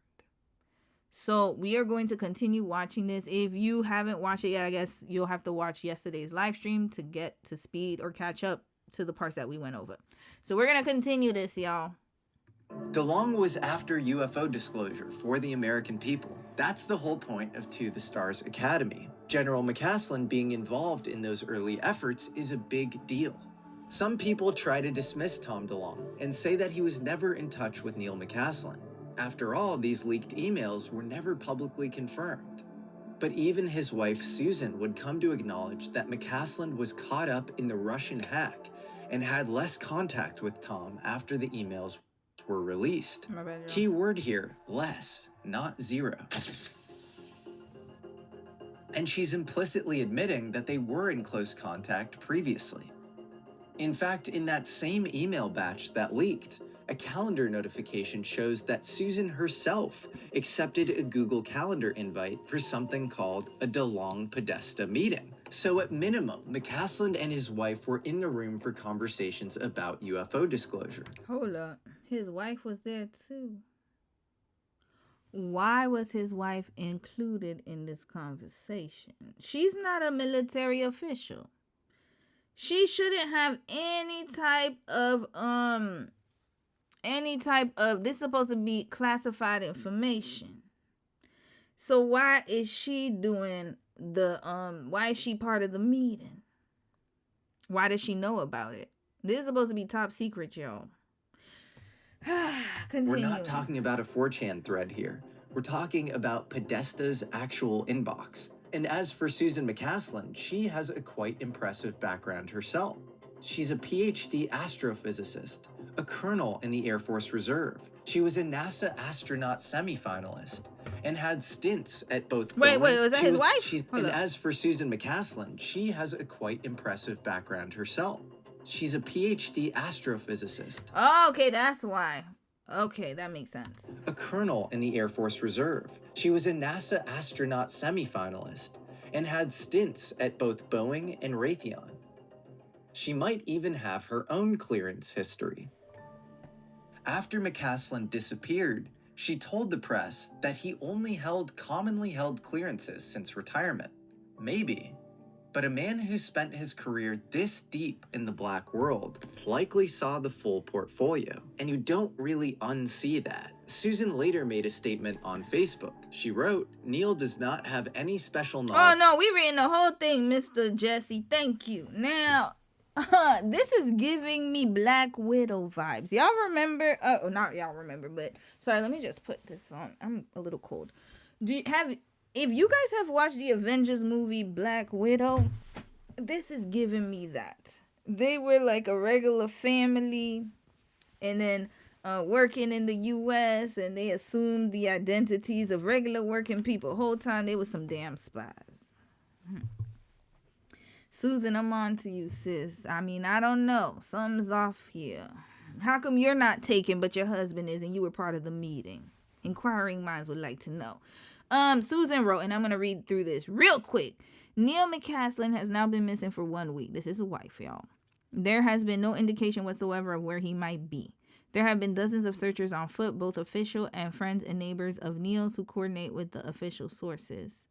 So we are going to continue watching this. If you haven't watched it yet, I guess you'll have to watch yesterday's live stream to get to speed or catch up to the parts that we went over. So we're going to continue this, y'all. DeLong was after UFO disclosure for the American people. That's the whole point of To the Stars Academy. General McCaslin being involved in those early efforts is a big deal. Some people try to dismiss Tom DeLong and say that he was never in touch with Neil McCaslin. After all, these leaked emails were never publicly confirmed. But even his wife Susan would come to acknowledge that McCaslin was caught up in the Russian hack and had less contact with Tom after the emails were released. Key word here, less, not zero. And she's implicitly admitting that they were in close contact previously. In fact, in that same email batch that leaked, a calendar notification shows that Susan herself accepted a Google Calendar invite for something called a DeLong Podesta meeting. So at minimum, McCaslin and his wife were in the room for conversations about UFO disclosure. Hold up. His wife was there too. Why was his wife included in this conversation? She's not a military official. She shouldn't have any type of this is supposed to be classified information. So why is she doing why is she part of the meeting? Why does she know about it? This is supposed to be top secret, y'all. We're not talking about a 4chan thread here. We're talking about Podesta's actual inbox. And as for Susan McCaslin, she has a quite impressive background herself. She's a PhD astrophysicist, a colonel in the Air Force Reserve. She was a NASA astronaut semifinalist and had stints at both. Wait, was that his wife? And as for Susan McCaslin, she has a quite impressive background herself. She's a PhD astrophysicist. Oh, okay, that's why. Okay, that makes sense. A colonel in the Air Force Reserve. She was a NASA astronaut semifinalist and had stints at both Boeing and Raytheon. She might even have her own clearance history. After McCaslin disappeared, she told the press that he only held commonly held clearances since retirement. Maybe. But a man who spent his career this deep in the black world likely saw the full portfolio, and you don't really unsee that. Susan later made a statement on Facebook. She wrote, "Neil does not have any special knowledge." Oh no, we reading the whole thing, Mr. Jesse. Thank you. Now, this is giving me Black Widow vibes. Y'all remember? Not y'all remember, but sorry. Let me just put this on. I'm a little cold. If you guys have watched the Avengers movie Black Widow, this is giving me that. They were like a regular family and then working in the U.S. and they assumed the identities of regular working people. Whole time they were some damn spies. Susan, I'm on to you, sis. I mean, I don't know. Something's off here. How come you're not taken but your husband is and you were part of the meeting? Inquiring minds would like to know. Susan wrote, and I'm going to read through this real quick. Neil McCaslin has now been missing for 1 week. This is his wife, y'all. There has been no indication whatsoever of where he might be. There have been dozens of searchers on foot, both official and friends and neighbors of Neil's who coordinate with the official sources.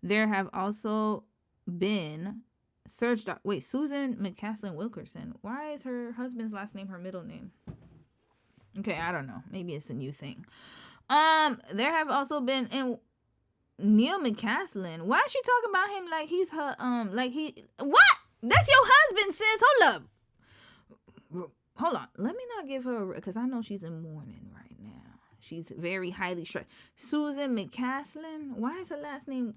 There have also been Susan McCaslin Wilkerson. Why is her husband's last name her middle name? Okay, I don't know. Maybe it's a new thing. There have also been Neil McCaslin. Why is she talking about him like he's her what? That's your husband, sis. Hold on. Let me not give her because I know she's in mourning right now. She's very highly stressed. Susan McCaslin. Why is her last name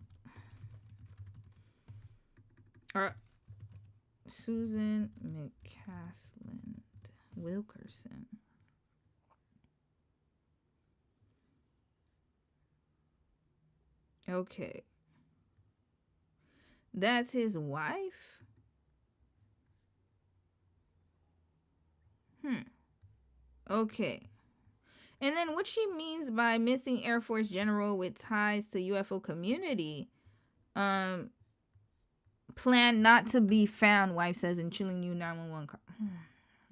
Susan McCaslin Wilkerson? Okay. That's his wife? Okay. And then what she means by missing Air Force general with ties to UFO community, plan not to be found, wife says in chilling new 911 call.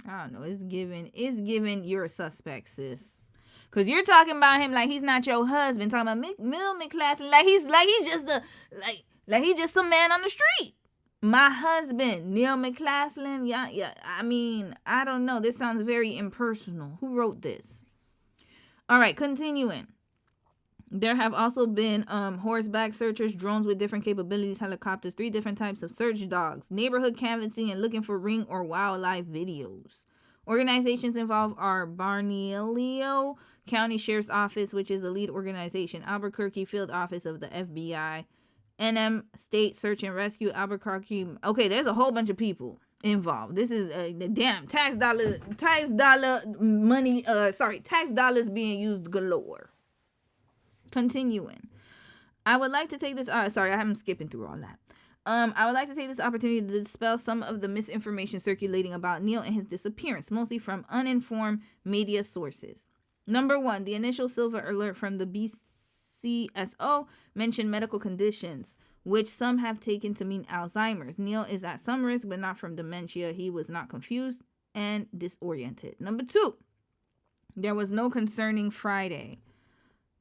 I don't know. It's given you're a suspect, sis. Cause you're talking about him like he's not your husband. Talking about Mill McClaslin like he's just some man on the street. My husband, Neil McClaslin. Yeah. I mean, I don't know. This sounds very impersonal. Who wrote this? All right, continuing. There have also been horseback searchers, drones with different capabilities, helicopters, 3 different types of search dogs, neighborhood canvassing, and looking for ring or wildlife videos. Organizations involved are Bernalillo County Sheriff's Office, which is the lead organization, Albuquerque Field Office of the FBI, NM State Search and Rescue, Albuquerque. Okay, there's a whole bunch of people involved. This is the damn tax dollars being used galore. Continuing. I would like to take this I'm skipping through all that. I would like to take this opportunity to dispel some of the misinformation circulating about Neil and his disappearance, mostly from uninformed media sources. Number 1, the initial silver alert from the BCSO mentioned medical conditions, which some have taken to mean Alzheimer's. Neil is at some risk, but not from dementia. He was not confused and disoriented. Number 2, there was no concerning Friday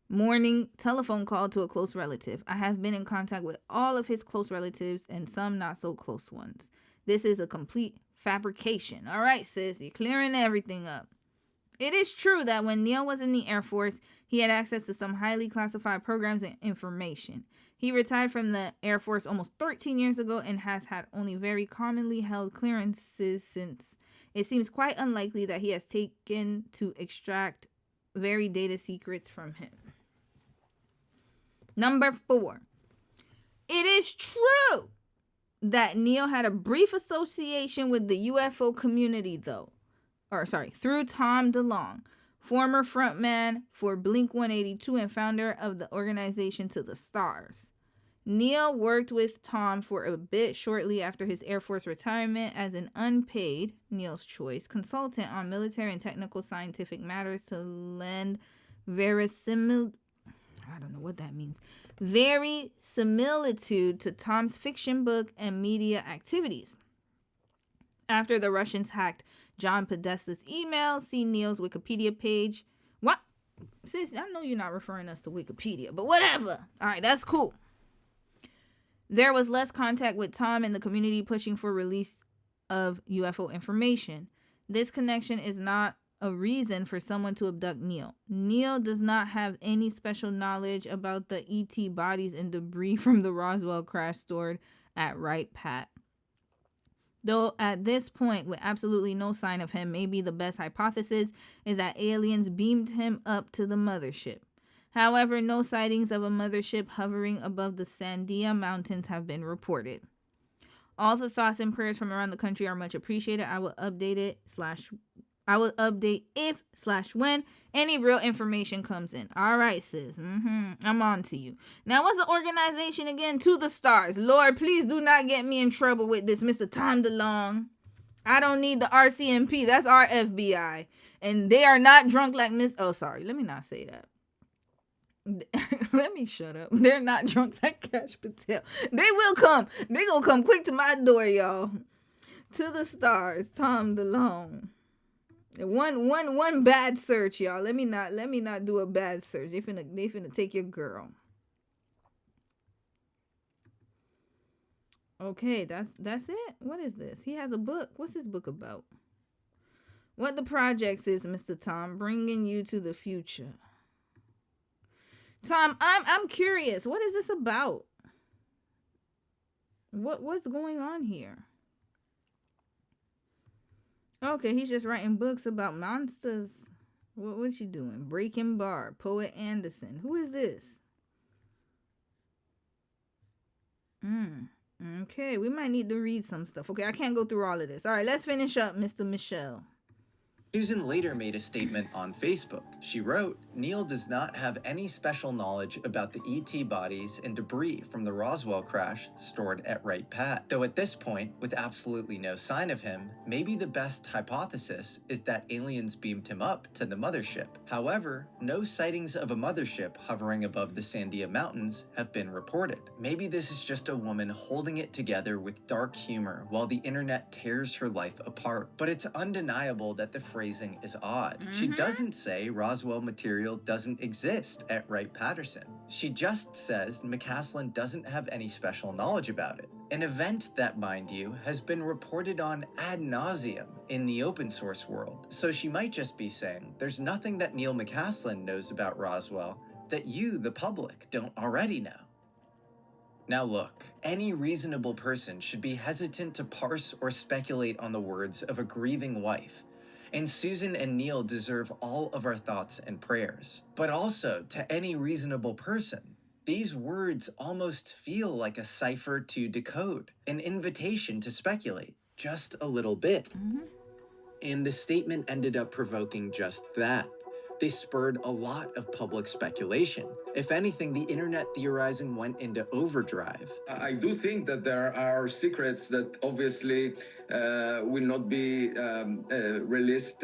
morning telephone call to a close relative. I have been in contact with all of his close relatives and some not so close ones. This is a complete fabrication. All right, sis, you're clearing everything up. It is true that when Neil was in the Air Force, he had access to some highly classified programs and information. He retired from the Air Force almost 13 years ago and has had only very commonly held clearances since. It seems quite unlikely that he has taken to extract very data secrets from him. Number 4, it is true that Neil had a brief association with the UFO community through Tom DeLonge, former frontman for Blink-182 and founder of the organization To the Stars. Neil worked with Tom for a bit shortly after his Air Force retirement as an unpaid, Neil's choice, consultant on military and technical scientific matters to lend verisimilitude to Tom's fiction book and media activities. After the Russians hacked John Podesta's email, see Neil's Wikipedia page. What? Sis, I know you're not referring us to Wikipedia, but whatever. All right, that's cool. There was less contact with Tom and the community pushing for release of UFO information. This connection is not a reason for someone to abduct Neil. Neil does not have any special knowledge about the ET bodies and debris from the Roswell crash stored at Wright Pat. Though at this point, with absolutely no sign of him, maybe the best hypothesis is that aliens beamed him up to the mothership. However, no sightings of a mothership hovering above the Sandia Mountains have been reported. All the thoughts and prayers from around the country are much appreciated. I will update if/when any real information comes in. All right, sis. I'm on to you. Now, what's the organization again? To the Stars. Lord, please do not get me in trouble with this, Mr. Tom DeLonge. I don't need the RCMP. That's our FBI. And they are not drunk like Miss... Oh, sorry. Let me not say that. Let me shut up. They're not drunk like Cash Patel. They will come. They gonna come quick to my door, y'all. To the Stars. Tom DeLonge. One bad search, y'all. Let me not do a bad search. They finna take your girl. Okay, that's it. What is this? He has a book. What's his book about? What the projects is, Mr. Tom, bringing you to the future. Tom, I'm curious. What is this about? What's going on here? Okay, he's just writing books about monsters. What's he doing? Breaking Bar, Poet Anderson. Who is this? Okay, we might need to read some stuff. Okay, I can't go through all of this. All right, let's finish up, Mr. Michelle. Susan later made a statement on Facebook. She wrote, "Neil does not have any special knowledge about the ET bodies and debris from the Roswell crash stored at Wright Pat. Though at this point, with absolutely no sign of him, maybe the best hypothesis is that aliens beamed him up to the mothership. However, no sightings of a mothership hovering above the Sandia Mountains have been reported. Maybe this is just a woman holding it together with dark humor while the internet tears her life apart. But it's undeniable that the phrasing is odd. She doesn't say Roswell material doesn't exist at Wright-Patterson. She just says McCaslin doesn't have any special knowledge about it. An event that, mind you, has been reported on ad nauseum in the open source world, so she might just be saying there's nothing that Neil McCaslin knows about Roswell that you, the public, don't already know. Now look, any reasonable person should be hesitant to parse or speculate on the words of a grieving wife, and Susan and Neil deserve all of our thoughts and prayers. But also, to any reasonable person, these words almost feel like a cipher to decode, an invitation to speculate, just a little bit. And the statement ended up provoking just that. They spurred a lot of public speculation. If anything, the internet theorizing went into overdrive. I do think that there are secrets that obviously will not be released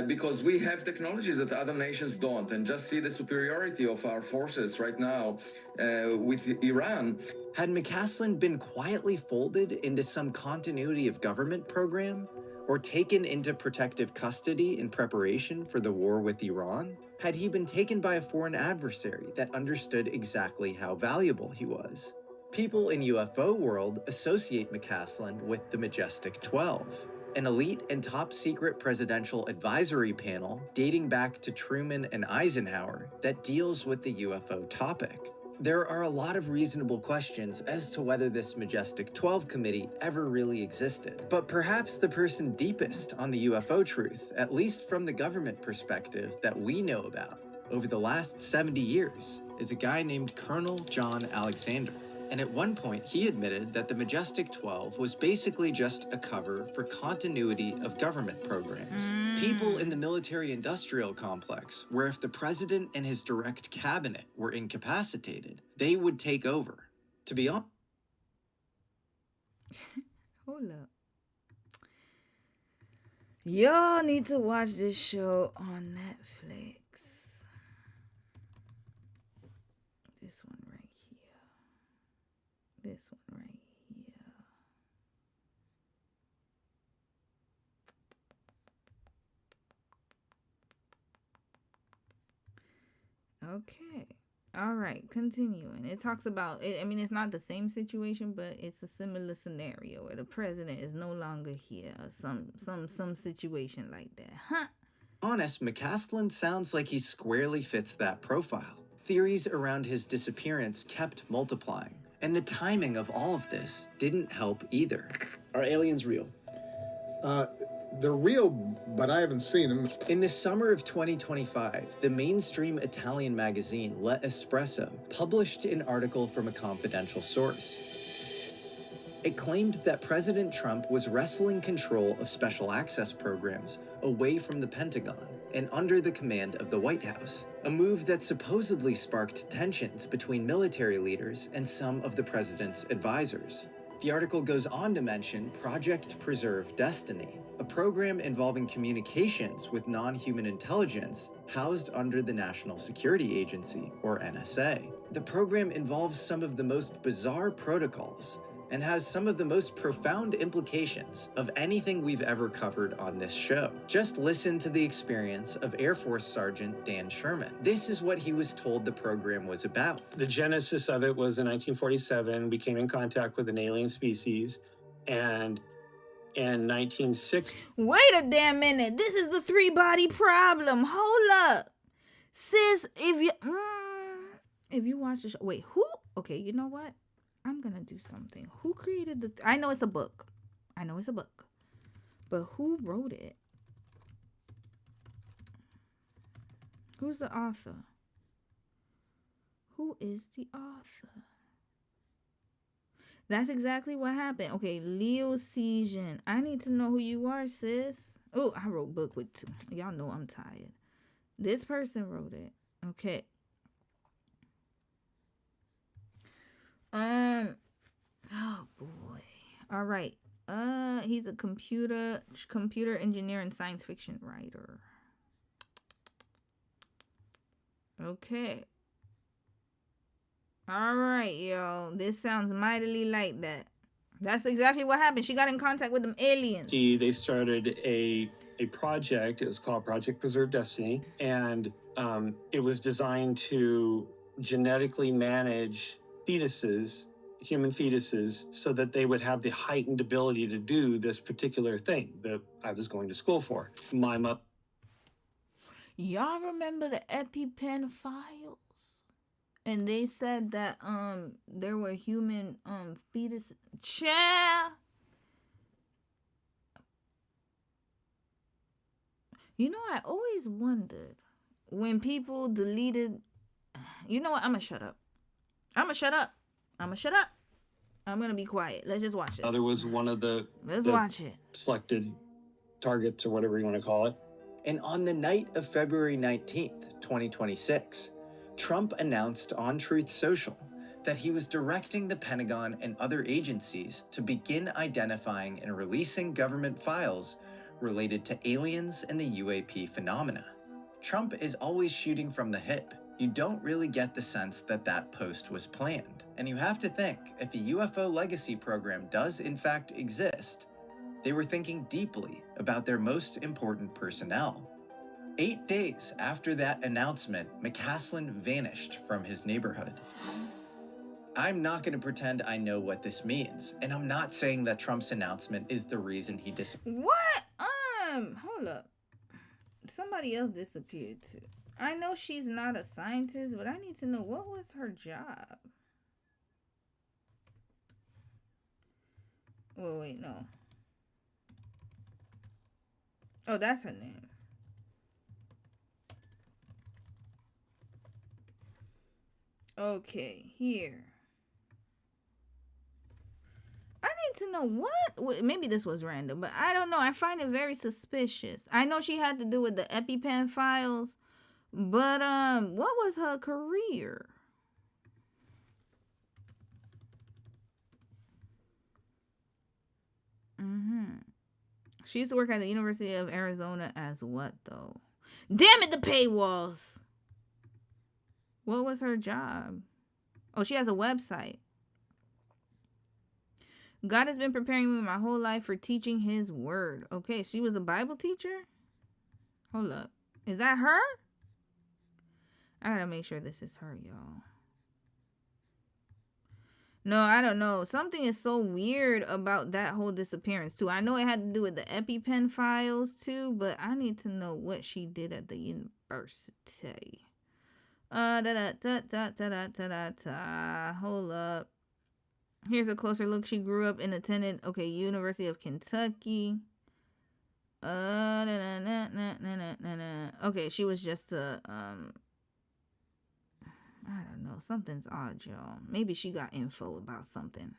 because we have technologies that other nations don't, and just see the superiority of our forces right now with Iran. Had McCaslin been quietly folded into some continuity of government program, or taken into protective custody in preparation for the war with Iran? Had he been taken by a foreign adversary that understood exactly how valuable he was? People in UFO world associate McCaslin with the Majestic 12, an elite and top secret presidential advisory panel dating back to Truman and Eisenhower that deals with the UFO topic. There are a lot of reasonable questions as to whether this Majestic 12 committee ever really existed. But perhaps the person deepest on the UFO truth, at least from the government perspective that we know about over the last 70 years, is a guy named Colonel John Alexander. And at one point, he admitted that the Majestic 12 was basically just a cover for continuity of government programs. People in the military-industrial complex, where if the president and his direct cabinet were incapacitated, they would take over. To be honest. Hold up. Y'all need to watch this show on Netflix. This one right here. This one right here. Okay. All right, continuing. It talks about, I mean, it's not the same situation, but it's a similar scenario where the president is no longer here, or some situation like that. Huh? Honest, McCaslin sounds like he squarely fits that profile. Theories around his disappearance kept multiplying, and the timing of all of this didn't help either. Are aliens real? They're real, but I haven't seen them. In the summer of 2025, the mainstream Italian magazine La Espresso published an article from a confidential source. It claimed that President Trump was wresting control of special access programs away from the Pentagon and under the command of the White House, a move that supposedly sparked tensions between military leaders and some of the president's advisors. The article goes on to mention Project Preserve Destiny, a program involving communications with non-human intelligence housed under the National Security Agency, or NSA. The program involves some of the most bizarre protocols and has some of the most profound implications of anything we've ever covered on this show. Just listen to the experience of Air Force Sergeant Dan Sherman. This is what he was told the program was about. The genesis of it was in 1947. We came in contact with an alien species, and in 1960... Wait a damn minute. This is the 3-body problem. Hold up. Sis, if you watch the show... Wait, who? Okay, you know what? I'm going to do something. Who created the... I know it's a book. But who wrote it? Who's the author? Who is the author? That's exactly what happened. Okay, Leo Season. I need to know who you are, sis. Oh, I wrote book with 2. Y'all know I'm tired. This person wrote it. Okay. Oh boy. All right. He's a computer engineer and science fiction writer. Okay. All right, y'all. This sounds mightily like that. That's exactly what happened. She got in contact with them aliens. They started a project. It was called Project Preserve Destiny, and it was designed to genetically manage fetuses human fetuses so that they would have the heightened ability to do this particular thing that I was going to school for. Y'all remember the EpiPen files? And they said that there were human fetus. You know, I always wondered when people deleted. You know what? I'm gonna shut up. I'm gonna be quiet. Let's just watch this. There was one of the watch it. Selected targets or whatever you want to call it. And on the night of February 19th, 2026, Trump announced on Truth Social that he was directing the Pentagon and other agencies to begin identifying and releasing government files related to aliens and the UAP phenomena. Trump is always shooting from the hip. You don't really get the sense that that post was planned. And you have to think, if a UFO legacy program does in fact exist, they were thinking deeply about their most important personnel. 8 days after that announcement, McCaslin vanished from his neighborhood. I'm not going to pretend I know what this means, and I'm not saying that Trump's announcement is the reason he disappeared. What? Hold up. Somebody else disappeared too. I know she's not a scientist, but I need to know, what was her job? Oh, wait, no. Oh, that's her name. Okay, here. I need to know what, maybe this was random, but I don't know. I find it very suspicious. I know she had to do with the EpiPen files, but what was her career? She used to work at the University of Arizona as what, though? Damn it, the paywalls! What was her job? Oh, she has a website. God has been preparing me my whole life for teaching his word. Okay, she was a Bible teacher? Hold up. Is that her? I gotta make sure this is her, y'all. No, I don't know. Something is so weird about that whole disappearance, too. I know it had to do with the EpiPen files, too, but I need to know what she did at the university. Hold up. Here's a closer look. She grew up and attended, University of Kentucky. Okay, she was just a, I don't know. Something's odd, y'all. Maybe she got info about something.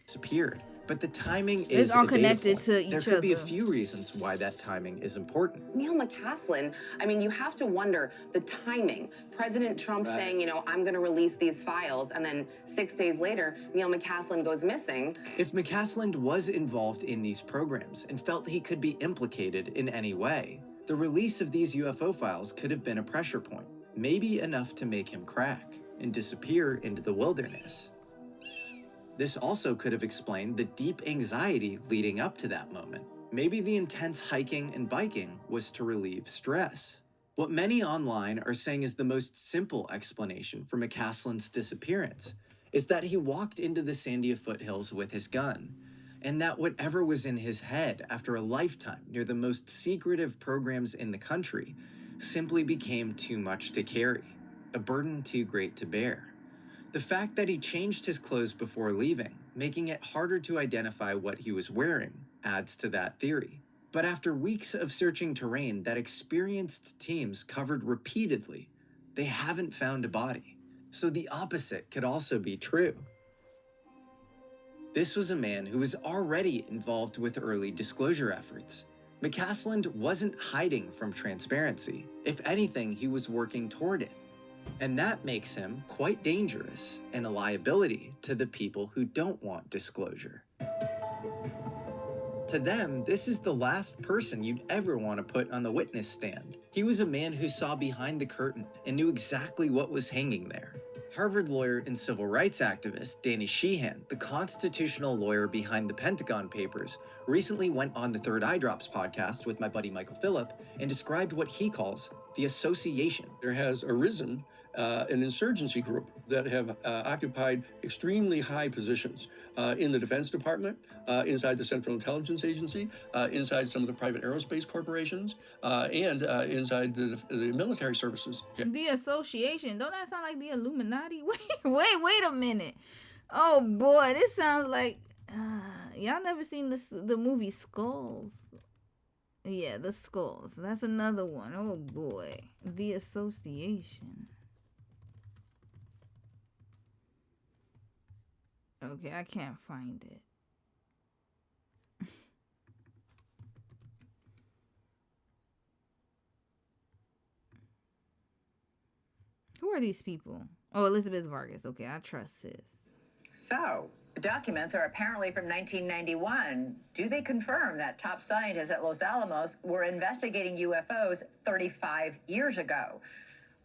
Disappeared, but the timing is all connected to each other. There could be a few reasons why that timing is important. Neil McCaslin, I mean, you have to wonder the timing. President Trump saying, I'm going to release these files, and then 6 days later, Neil McCaslin goes missing. If McCaslin was involved in these programs and felt he could be implicated in any way, the release of these UFO files could have been a pressure point, maybe enough to make him crack and disappear into the wilderness. This also could have explained the deep anxiety leading up to that moment. Maybe the intense hiking and biking was to relieve stress. What many online are saying is the most simple explanation for McCaslin's disappearance is that he walked into the Sandia foothills with his gun, and that whatever was in his head after a lifetime near the most secretive programs in the country simply became too much to carry, a burden too great to bear. The fact that he changed his clothes before leaving, making it harder to identify what he was wearing, adds to that theory. But after weeks of searching terrain that experienced teams covered repeatedly, they haven't found a body. So the opposite could also be true. This was a man who was already involved with early disclosure efforts. McCaslin wasn't hiding from transparency. If anything, he was working toward it. And that makes him quite dangerous and a liability to the people who don't want disclosure. To them, this is the last person you'd ever want to put on the witness stand. He was a man who saw behind the curtain and knew exactly what was hanging there. Harvard lawyer and civil rights activist Danny Sheehan, the constitutional lawyer behind the Pentagon Papers, recently went on the Third Eye Drops podcast with my buddy Michael Phillip and described what he calls the association. There has arisen an insurgency group that have occupied extremely high positions in the Defense Department, inside the Central Intelligence Agency, inside some of the private aerospace corporations, and inside the military services. The association. Don't that sound like the Illuminati? Wait a minute. Oh boy, this sounds like y'all never seen the movie Skulls? Yeah, the Skulls. That's another one. Oh boy, the association. Okay, I can't find it. Who are these people? Oh, Elizabeth Vargas. Okay, I trust sis. So, the documents are apparently from 1991. Do they confirm that top scientists at Los Alamos were investigating UFOs 35 years ago?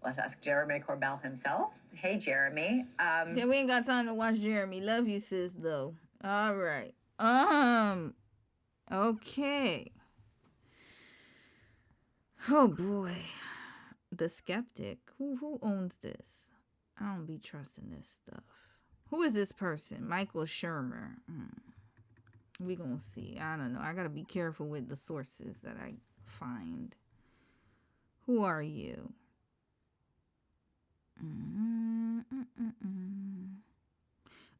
Let's ask Jeremy Corbell himself. Hey, Jeremy. Yeah, we ain't got time to watch Jeremy. Love you, sis, though. All right. Okay. Oh, boy. The Skeptic. Who owns this? I don't be trusting this stuff. Who is this person? Michael Shermer. We gonna see. I don't know. I gotta be careful with the sources that I find. Who are you?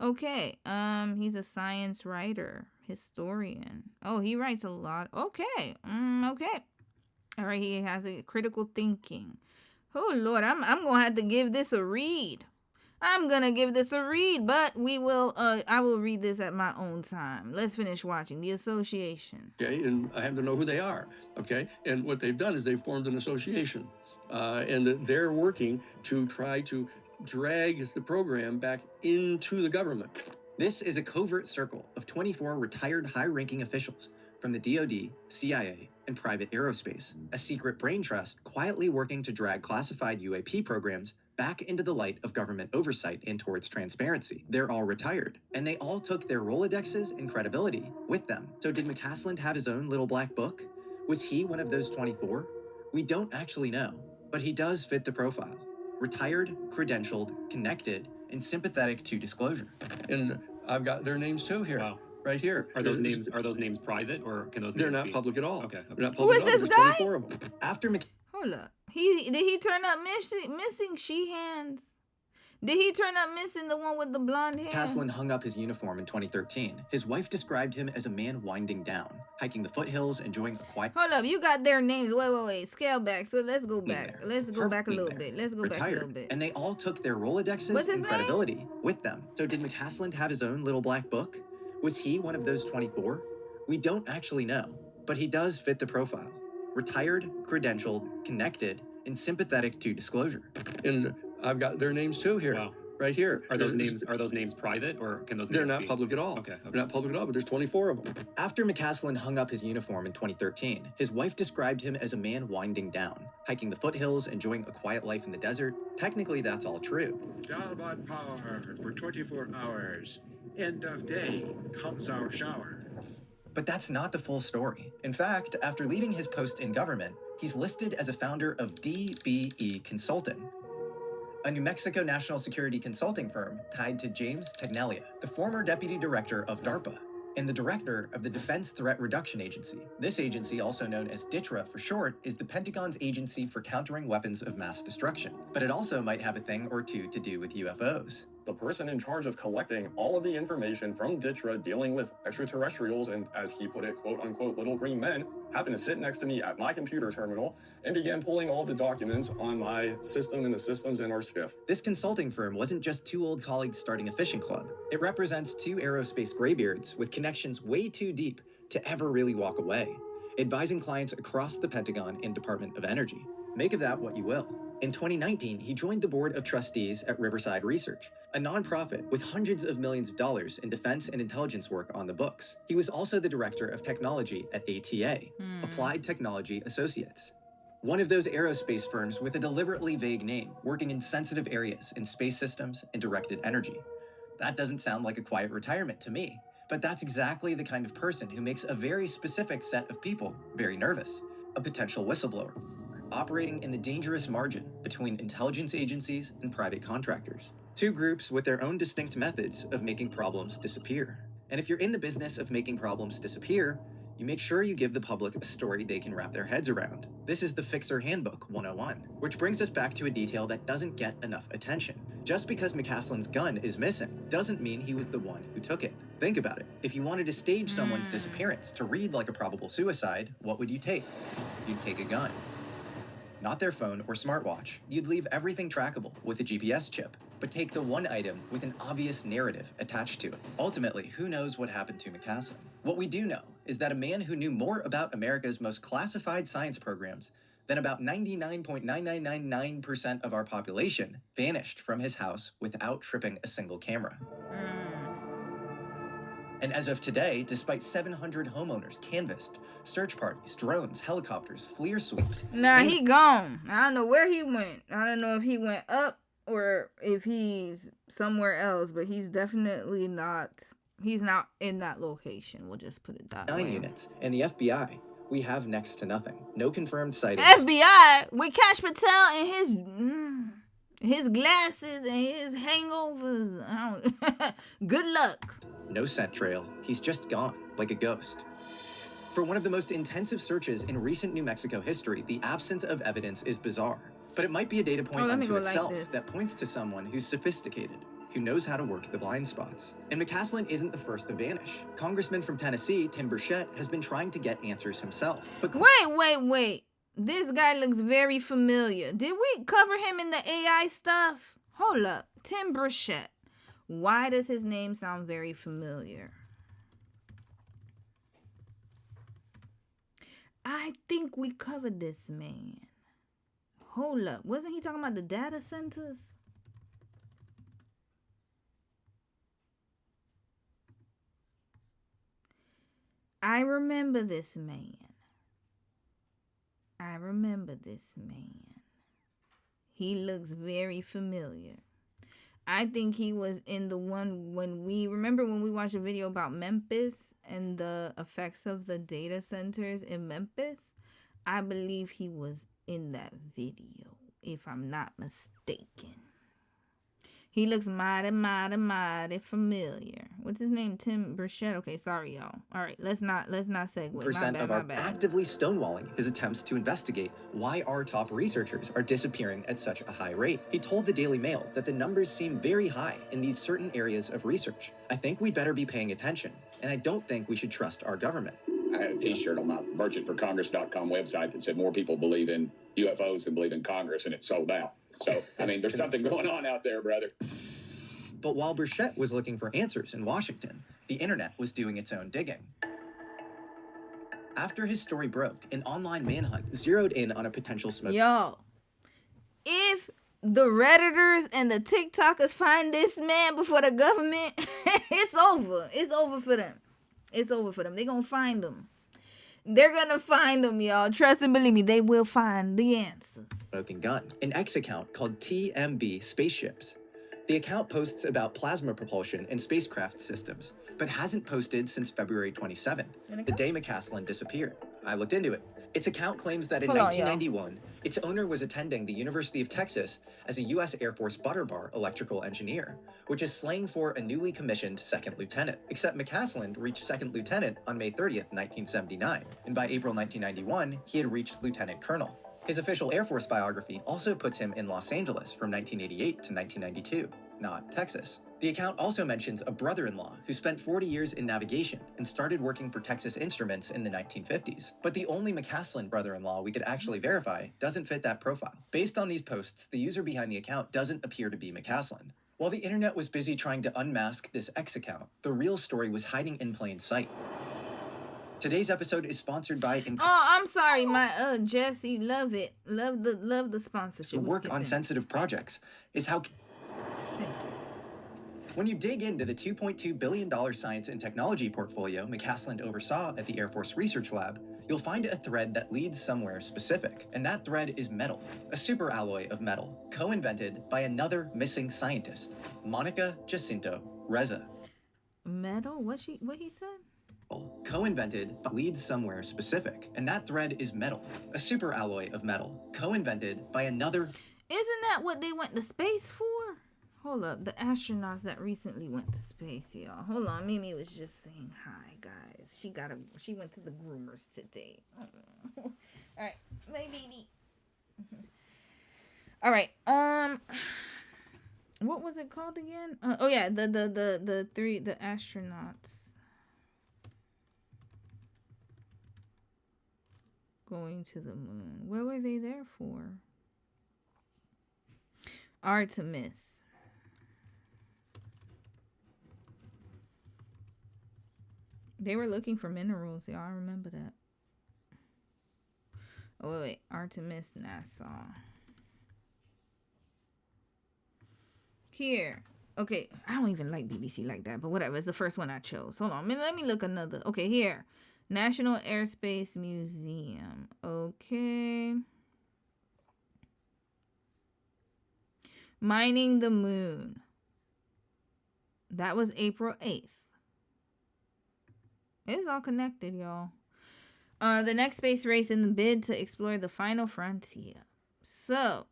Okay. He's a science writer, historian. Oh, he writes a lot. Okay. Okay. All right. He has a critical thinking. Oh Lord, I'm gonna have to give this a read. I'm gonna give this a read, but I will read this at my own time. Let's finish watching The Association. Okay, and I have to know who they are. Okay, and what they've done is they've formed an association, and they're working to try to drag the program back into the government. This is a covert circle of 24 retired high-ranking officials from the DoD, CIA, and private aerospace, a secret brain trust quietly working to drag classified UAP programs back into the light of government oversight and towards transparency. They're all retired, and they all took their Rolodexes and credibility with them. So did McCaslin have his own little black book? Was he one of those 24? We don't actually know, but he does fit the profile. Retired, credentialed, connected, and sympathetic to disclosure. And I've got their names too here. Wow. Right here. Are those names private, or can those names They're not be public at all. Okay. They're not Who public is at all. this There's guy? 24 of them. After Hold up. Did he turn up missing she-hands? Did he turn up missing the one with the blonde hair? McCaslin hung up his uniform in 2013. His wife described him as a man winding down, hiking the foothills, enjoying a quiet... Hold up, you got their names. Wait. Scale back. So let's go back. Let's go back a little bit. Retired, and they all took their Rolodexes What's his and name? credibility with them. So did McCaslin have his own little black book? Was he one of those 24? We don't actually know, but he does fit the profile. Retired, credentialed, connected, and sympathetic to disclosure. And I've got their names too here. Wow. Right here. Are those names private, or can those They're names not be? public at all. Okay. They're not public at all, but there's 24 of them. After McCaslin hung up his uniform in 2013, his wife described him as a man winding down, hiking the foothills, enjoying a quiet life in the desert. Technically, that's all true. Talbot power for 24 hours. End of day comes our shower. But that's not the full story. In fact, after leaving his post in government, he's listed as a founder of DBE Consulting, a New Mexico national security consulting firm tied to James Tegnelia, the former deputy director of DARPA, and the director of the Defense Threat Reduction Agency. This agency, also known as DTRA for short, is the Pentagon's agency for countering weapons of mass destruction. But it also might have a thing or two to do with UFOs. The person in charge of collecting all of the information from DTRA dealing with extraterrestrials and, as he put it, quote unquote, little green men, happened to sit next to me at my computer terminal and began pulling all the documents on my system and the systems in our skiff. This consulting firm wasn't just two old colleagues starting a fishing club. It represents two aerospace graybeards with connections way too deep to ever really walk away, advising clients across the Pentagon and Department of Energy. Make of that what you will. In 2019, he joined the board of trustees at Riverside Research, a nonprofit with hundreds of millions of dollars in defense and intelligence work on the books. He was also the director of technology at ATA, Applied Technology Associates, one of those aerospace firms with a deliberately vague name, working in sensitive areas in space systems and directed energy. That doesn't sound like a quiet retirement to me, but that's exactly the kind of person who makes a very specific set of people very nervous, a potential whistleblower. operating in the dangerous margin between intelligence agencies and private contractors. Two groups with their own distinct methods of making problems disappear. And if you're in the business of making problems disappear, you make sure you give the public a story they can wrap their heads around. This is the Fixer Handbook 101, which brings us back to a detail that doesn't get enough attention. Just because McCaslin's gun is missing doesn't mean he was the one who took it. Think about it. If you wanted to stage someone's disappearance to read like a probable suicide, what would you take? You'd take a gun. Not their phone or smartwatch. You'd leave everything trackable with a GPS chip, but take the one item with an obvious narrative attached to it. Ultimately, who knows what happened to McCaslin? What we do know is that a man who knew more about America's most classified science programs than about 99.9999% of our population vanished from his house without tripping a single camera. And as of today, despite 700 homeowners canvassed, search parties, drones, helicopters, FLIR sweeps... Nah, he gone. I don't know where he went. I don't know if he went up or if he's somewhere else, but he's definitely not... He's not in that location. We'll just put it that way. 9 units. And the FBI, we have next to nothing. No confirmed sightings. FBI with Cash Patel and his glasses and his hangovers. Good luck. No scent trail. He's just gone, like a ghost. For one of the most intensive searches in recent New Mexico history, the absence of evidence is bizarre. But it might be a data point unto itself that points to someone who's sophisticated, who knows how to work the blind spots. And McCaslin isn't the first to vanish. Congressman from Tennessee, Tim Burchett, has been trying to get answers himself. But Wait. This guy looks very familiar. Did we cover him in the AI stuff? Hold up. Tim Burchett. Why does his name sound very familiar? I think we covered this man. Hold up. Wasn't he talking about the data centers? I remember this man. He looks very familiar. I think he was in the one when we watched a video about Memphis and the effects of the data centers in Memphis. I believe he was in that video, if I'm not mistaken. He looks mighty familiar. What's his name? Tim Burchett. Okay, sorry, y'all. All right, let's not segue. My bad. Actively stonewalling his attempts to investigate why our top researchers are disappearing at such a high rate. He told the Daily Mail that the numbers seem very high in these certain areas of research. I think we'd better be paying attention, and I don't think we should trust our government. I had a t-shirt on my merchantforcongress.com website that said more people believe in UFOs than believe in Congress, and it's sold out. So, I mean, there's something going on out there, brother. But while Burchett was looking for answers in Washington, the internet was doing its own digging. After his story broke, an online manhunt zeroed in on a potential smoke. Yo, if the Redditors and the TikTokers find this man before the government, it's over. It's over for them. They're going to find him. They're going to find them, y'all. Trust and believe me, they will find the answers. Smoking gun. An X account called TMB Spaceships. The account posts about plasma propulsion and spacecraft systems, but hasn't posted since February 27th, the day McCaslin disappeared. I looked into it. Its account claims that in 1991, its owner was attending the University of Texas as a U.S. Air Force butter bar electrical engineer, which is slang for a newly commissioned second lieutenant. Except McCaslin reached second lieutenant on May 30th, 1979, and by April 1991, he had reached lieutenant colonel. His official Air Force biography also puts him in Los Angeles from 1988 to 1992, not Texas. The account also mentions a brother-in-law who spent 40 years in navigation and started working for Texas Instruments in the 1950s. But the only McCaslin brother-in-law we could actually verify doesn't fit that profile. Based on these posts, the user behind the account doesn't appear to be McCaslin. While the internet was busy trying to unmask this X account, the real story was hiding in plain sight. Today's episode is sponsored by... I'm sorry, my Jesse, love it. Love the sponsorship. Work on sensitive projects is how... When you dig into the $2.2 billion science and technology portfolio McCaslin oversaw at the Air Force Research Lab, you'll find a thread that leads somewhere specific. And that thread is metal, a superalloy of metal, co-invented by another missing scientist, Monica Jacinto Reza. Metal? What he said? co-invented leads somewhere specific, and that thread is metal, a superalloy of metal, co-invented by another. Isn't that what they went to space for? Hold up, the astronauts that recently went to space, y'all. Hold on, Mimi was just saying hi, guys. She went to the groomers today. All right, my baby. All right, what was it called again? Oh yeah, the astronauts going to the moon. What were they there for? Artemis. They were looking for minerals, y'all. I remember that. Oh, wait. Artemis, NASA. Here. Okay. I don't even like BBC like that, but whatever. It's the first one I chose. Hold on. Let me look another. Okay, here. National Airspace Museum. Okay. Mining the Moon. That was April 8th. It's all connected, y'all. The next space race in the bid to explore the final frontier. So,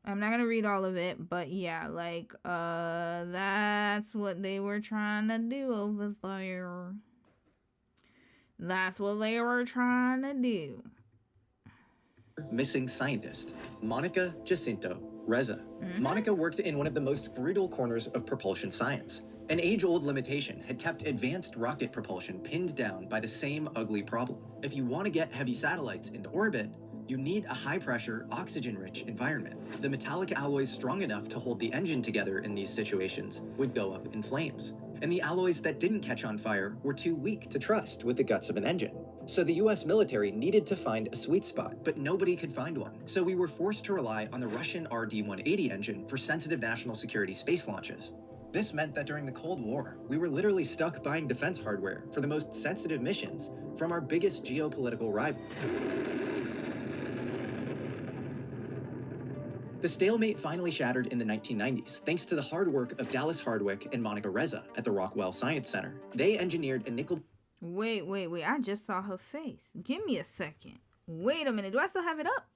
I'm not going to read all of it, but yeah, like, that's what they were trying to do over there. That's what they were trying to do. Missing scientist, Monica Jacinto Reza. Monica worked in one of the most brutal corners of propulsion science. An age-old limitation had kept advanced rocket propulsion pinned down by the same ugly problem. If you want to get heavy satellites into orbit, you need a high-pressure, oxygen-rich environment. The metallic alloys strong enough to hold the engine together in these situations would go up in flames. And the alloys that didn't catch on fire were too weak to trust with the guts of an engine. So the US military needed to find a sweet spot, but nobody could find one. So we were forced to rely on the Russian RD-180 engine for sensitive national security space launches. This meant that during the Cold War, we were literally stuck buying defense hardware for the most sensitive missions from our biggest geopolitical rival. The stalemate finally shattered in the 1990s, thanks to the hard work of Dallas Hardwick and Monica Reza at the Rockwell Science Center. They engineered a nickel... Wait. I just saw her face. Give me a second. Wait a minute. Do I still have it up?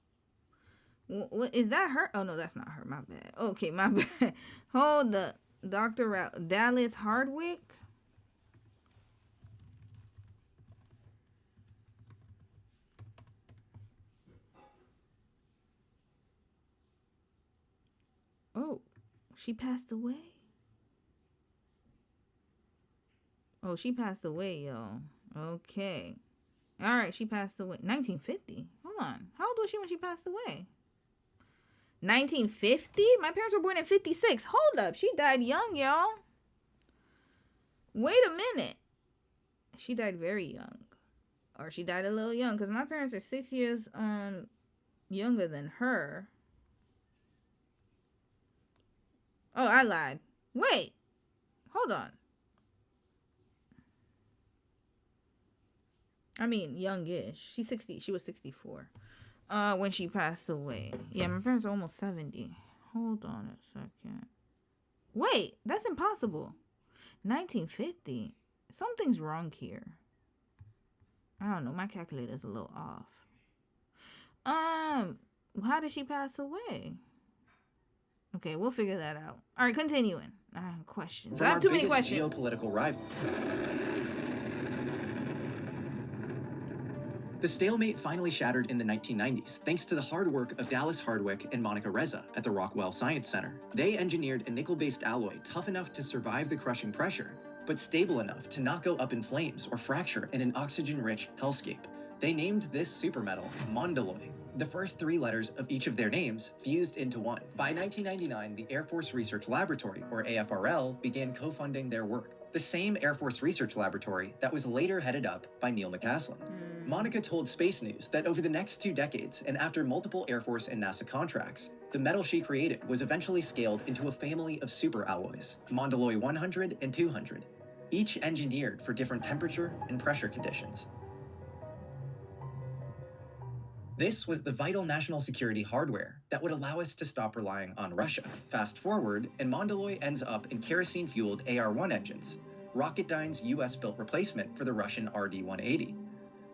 What is that her? Oh, no, that's not her. My bad. Okay, my bad. Hold up. Dr. Dallas Hardwick. Oh, she passed away. Oh, she passed away, y'all. Okay. All right, she passed away. 1950? Hold on. How old was she when she passed away? 1950? My parents were born in 56. Hold up. She died young, y'all. Wait a minute. She died very young. Or she died a little young, because my parents are 6 years younger than her. Oh, I lied. Wait. Hold on. I mean, youngish. She's 60. She was 64. When she passed away. Yeah, my parents are almost 70. Hold on a second. Wait, that's impossible. 1950. Something's wrong here. I don't know. My calculator's a little off. How did she pass away? Okay, we'll figure that out. All right, continuing. Questions. I have too many questions. Geopolitical rival. The stalemate finally shattered in the 1990s, thanks to the hard work of Dallas Hardwick and Monica Reza at the Rockwell Science Center. They engineered a nickel-based alloy tough enough to survive the crushing pressure, but stable enough to not go up in flames or fracture in an oxygen-rich hellscape. They named this supermetal Mondaloy. The first three letters of each of their names fused into one. By 1999, the Air Force Research Laboratory, or AFRL, began co-funding their work. The same Air Force Research Laboratory that was later headed up by Neil McCaslin. Monica told Space News that over the next 2 decades, and after multiple Air Force and NASA contracts, the metal she created was eventually scaled into a family of superalloys, Mondaloy 100 and 200, each engineered for different temperature and pressure conditions. This was the vital national security hardware that would allow us to stop relying on Russia. Fast forward, and Mondaloy ends up in kerosene-fueled AR-1 engines, Rocketdyne's US-built replacement for the Russian RD-180.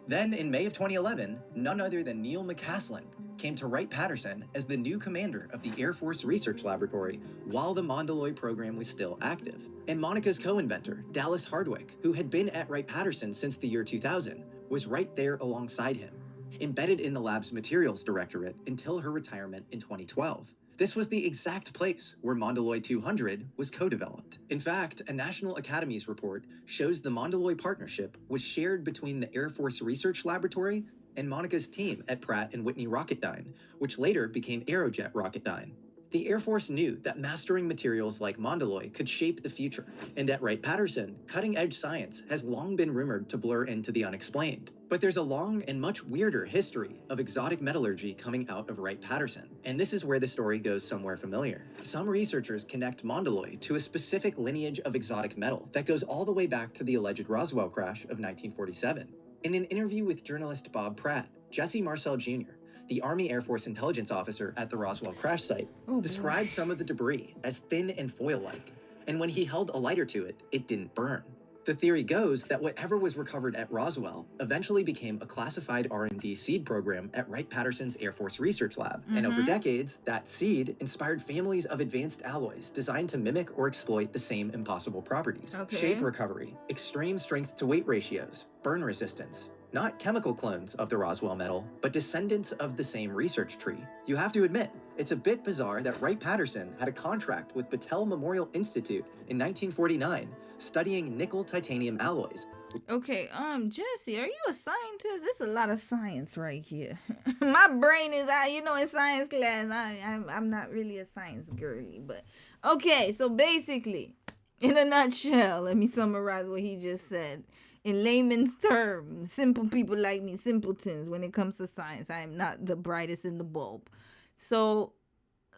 Then, in May of 2011, none other than Neil McCaslin came to Wright-Patterson as the new commander of the Air Force Research Laboratory while the Mondeloy program was still active. And Monica's co-inventor, Dallas Hardwick, who had been at Wright-Patterson since the year 2000, was right there alongside him, embedded in the lab's materials directorate until her retirement in 2012. This was the exact place where Mondeloy 200 was co-developed. In fact, a National Academies report shows the Mondeloy partnership was shared between the Air Force Research Laboratory and Monica's team at Pratt & Whitney Rocketdyne, which later became Aerojet Rocketdyne. The Air Force knew that mastering materials like Mondeloy could shape the future, and at Wright-Patterson, cutting-edge science has long been rumored to blur into the unexplained. But there's a long and much weirder history of exotic metallurgy coming out of Wright-Patterson, and this is where the story goes somewhere familiar. Some researchers connect Mondeloy to a specific lineage of exotic metal that goes all the way back to the alleged Roswell crash of 1947. In an interview with journalist Bob Pratt, Jesse Marcel Jr., the Army Air Force intelligence officer at the Roswell crash site, described some of the debris as thin and foil-like, and when he held a lighter to it, it didn't burn. The theory goes that whatever was recovered at Roswell eventually became a classified R&D seed program at Wright-Patterson's Air Force Research Lab, and over decades, that seed inspired families of advanced alloys designed to mimic or exploit the same impossible properties. Shape recovery, extreme strength-to-weight ratios, burn resistance. Not chemical clones of the Roswell metal, but descendants of the same research tree. You have to admit, it's a bit bizarre that Wright-Patterson had a contract with Battelle Memorial Institute in 1949, studying nickel-titanium alloys. Okay, Jesse, are you a scientist? There's a lot of science right here. My brain is out, in science class. I'm not really a science girly, but okay, so basically, in a nutshell, let me summarize what he just said. In layman's terms, simple people like me, simpletons, when it comes to science, I am not the brightest in the bulb. So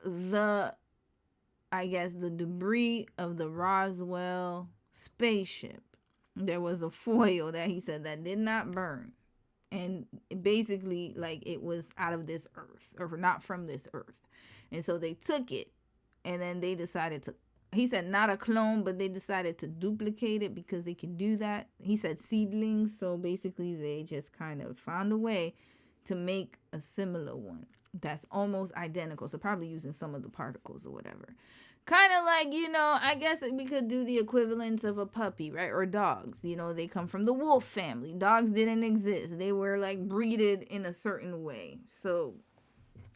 the debris of the Roswell spaceship, there was a foil that he said that did not burn. And basically, it was out of this earth, or not from this earth. And so they took it, and then they decided to, he said not a clone, but they decided to duplicate it because they can do that. He said seedlings, so basically they just kind of found a way to make a similar one that's almost identical. So probably using some of the particles or whatever. Kind of like, I guess we could do the equivalence of a puppy, right? Or dogs. They come from the wolf family. Dogs didn't exist. They were breeded in a certain way. So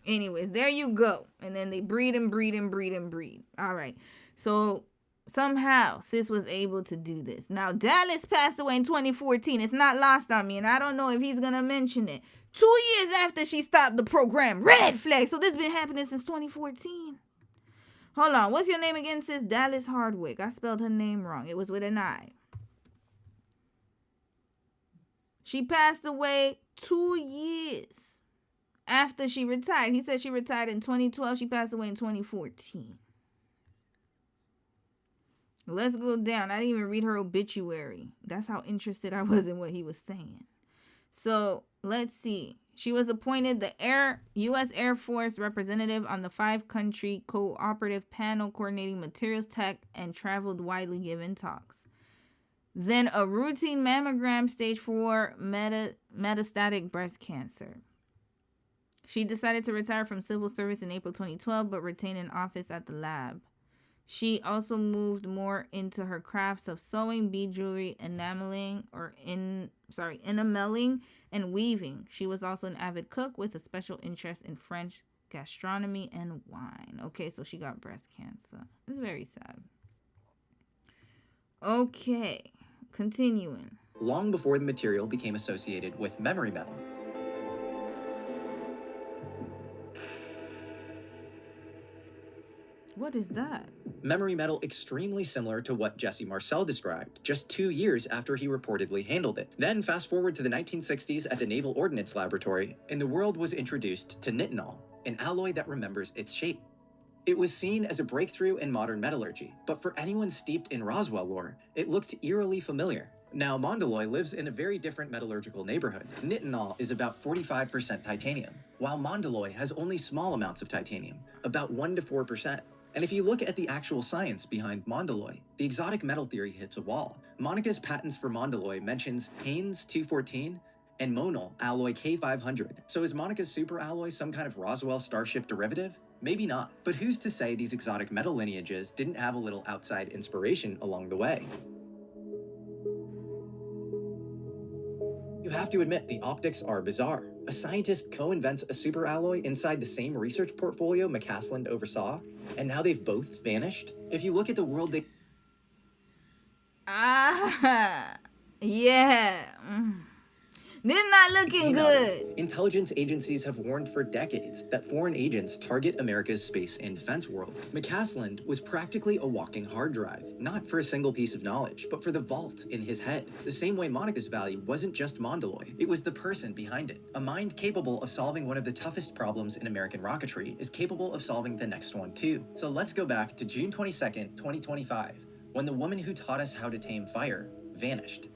anyways, there you go. And then they breed and breed and breed and breed. All right. So somehow Sis was able to do this. Now, Dallas passed away in 2014. It's not lost on me, and I don't know if he's going to mention it. 2 years after she stopped the program. Red flag. So this has been happening since 2014. Hold on. What's your name again, Sis? Dallas Hardwick. I spelled her name wrong. It was with an I. She passed away 2 years after she retired. He said she retired in 2012. She passed away in 2014. Let's go down. I didn't even read her obituary. That's how interested I was in what he was saying. So let's see. She was appointed the U.S. Air Force representative on the 5-country cooperative panel coordinating materials tech and traveled widely giving talks. Then a routine mammogram stage 4 metastatic breast cancer. She decided to retire from civil service in April 2012, but retained an office at the lab. She also moved more into her crafts of sewing, bead jewelry, enameling, and weaving. She was also an avid cook with a special interest in French gastronomy and wine. Okay, so she got breast cancer. It's very sad. Okay, continuing. Long before the material became associated with memory metal. What is that? Memory metal extremely similar to what Jesse Marcel described, just 2 years after he reportedly handled it. Then fast forward to the 1960s at the Naval Ordnance Laboratory, and the world was introduced to nitinol, an alloy that remembers its shape. It was seen as a breakthrough in modern metallurgy, but for anyone steeped in Roswell lore, it looked eerily familiar. Now, Mondeloy lives in a very different metallurgical neighborhood. Nitinol is about 45% titanium, while Mondeloy has only small amounts of titanium, about 1 to 4%. And if you look at the actual science behind Mondeloy, the exotic metal theory hits a wall. Monica's patents for Mondeloy mentions Haynes 214 and Monal alloy K500. So is Monica's super alloy some kind of Roswell Starship derivative? Maybe not, but who's to say these exotic metal lineages didn't have a little outside inspiration along the way? You have to admit, the optics are bizarre. A scientist co-invents a superalloy inside the same research portfolio McCaslin oversaw, and now they've both vanished? If you look at the world they... Yeah. This is not looking good. Intelligence agencies have warned for decades that foreign agents target America's space and defense world. McCaslin was practically a walking hard drive, not for a single piece of knowledge, but for the vault in his head. The same way Monica's value wasn't just Mondeloy, it was the person behind it. A mind capable of solving one of the toughest problems in American rocketry is capable of solving the next one too. So let's go back to June 22nd, 2025, when the woman who taught us how to tame fire vanished.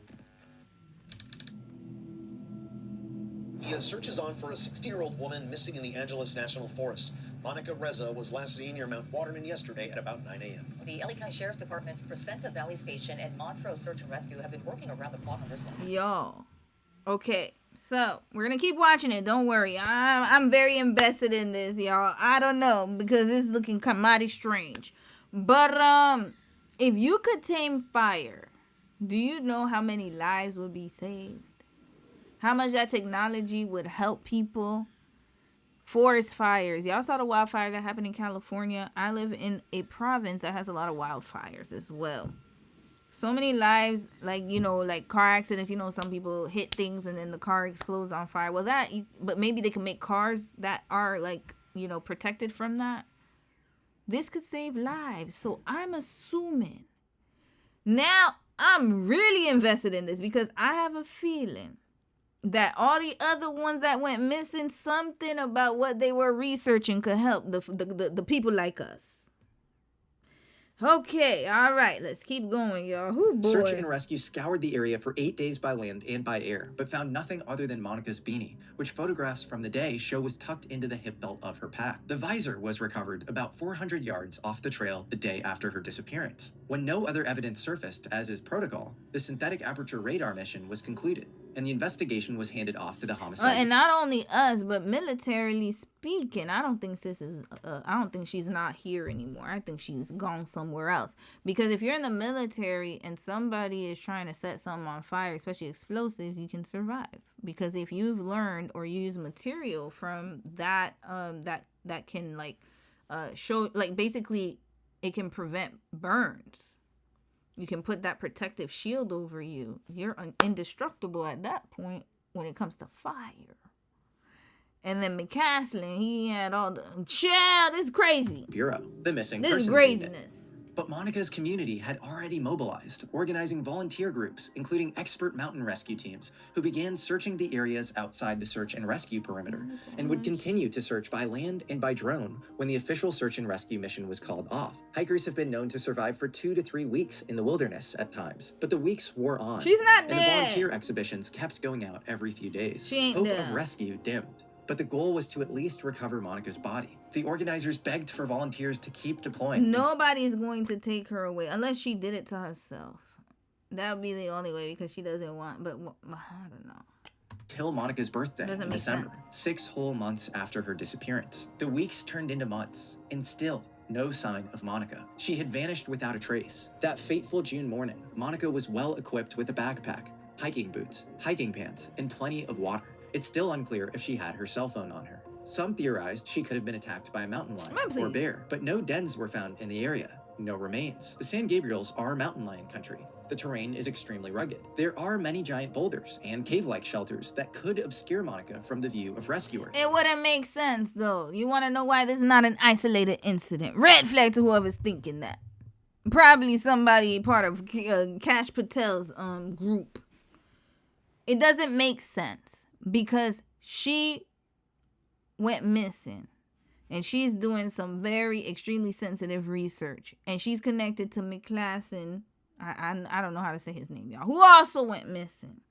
The search is on for a 60-year-old woman missing in the Angeles National Forest. Monica Reza was last seen near Mount Waterman yesterday at about 9 a.m. The LA County Sheriff's Department's Placenta Valley Station and Montrose Search and Rescue have been working around the clock on this one. Y'all. Okay, so we're gonna keep watching it. Don't worry. I'm very invested in this, y'all. I don't know, because it's looking mighty strange. But if you could tame fire, do you know how many lives would be saved? How much that technology would help people? Forest fires. Y'all saw the wildfire that happened in California. I live in a province that has a lot of wildfires as well. So many lives, like, you know, like car accidents. You know, some people hit things and then the car explodes on fire. Well, but maybe they can make cars that are, like, you know, protected from that. This could save lives. So I'm assuming. Now, I'm really invested in this because I have a feeling that all the other ones that went missing, something about what they were researching could help the people like us. Okay, all right, let's keep going, y'all. Ooh, boy. Search and rescue scoured the area for 8 days by land and by air, but found nothing other than Monica's beanie, which photographs from the day show was tucked into the hip belt of her pack. The visor was recovered about 400 yards off the trail the day after her disappearance. When no other evidence surfaced, as is protocol, the synthetic aperture radar mission was concluded, and the investigation was handed off to the homicide. And not only us, but militarily speaking, I don't think she's not here anymore. I think she's gone somewhere else. Because if you're in the military and somebody is trying to set something on fire, especially explosives, you can survive. Because if you've learned or used material from that, that can show, basically it can prevent burns. You can put that protective shield over you. You're indestructible at that point when it comes to fire. And then McCaslin, he had all the... Child, this is crazy. Bureau, the missing This is persons craziness. unit. But Monica's community had already mobilized, organizing volunteer groups, including expert mountain rescue teams, who began searching the areas outside the search and rescue perimeter, and would continue to search by land and by drone when the official search and rescue mission was called off. Hikers have been known to survive for 2 to 3 weeks in the wilderness at times, but the weeks wore on. She's not and dead. the volunteer exhibitions kept going out every few days. She ain't Hope dead. of rescue dimmed. But the goal was to at least recover Monica's body. The organizers begged for volunteers to keep deploying. Nobody's going to take her away unless she did it to herself. That would be the only way, because she doesn't want, but I don't know. Till Monica's birthday Doesn't in make December, sense. 6 whole months after her disappearance. The weeks turned into months, and still no sign of Monica. She had vanished without a trace. That fateful June morning, Monica was well equipped with a backpack, hiking boots, hiking pants, and plenty of water. It's still unclear if she had her cell phone on her. Some theorized she could have been attacked by a mountain lion or bear, but no dens were found in the area. No remains. The San Gabriels are mountain lion country. The terrain is extremely rugged. There are many giant boulders and cave-like shelters that could obscure Monica from the view of rescuers. It wouldn't make sense, though. You want to know why this is not an isolated incident? Red flag to whoever's thinking that. Probably somebody part of Kash Patel's group. It doesn't make sense because she went missing and she's doing some very extremely sensitive research, and she's connected to McCaslin. I don't know how to say his name, y'all, who also went missing,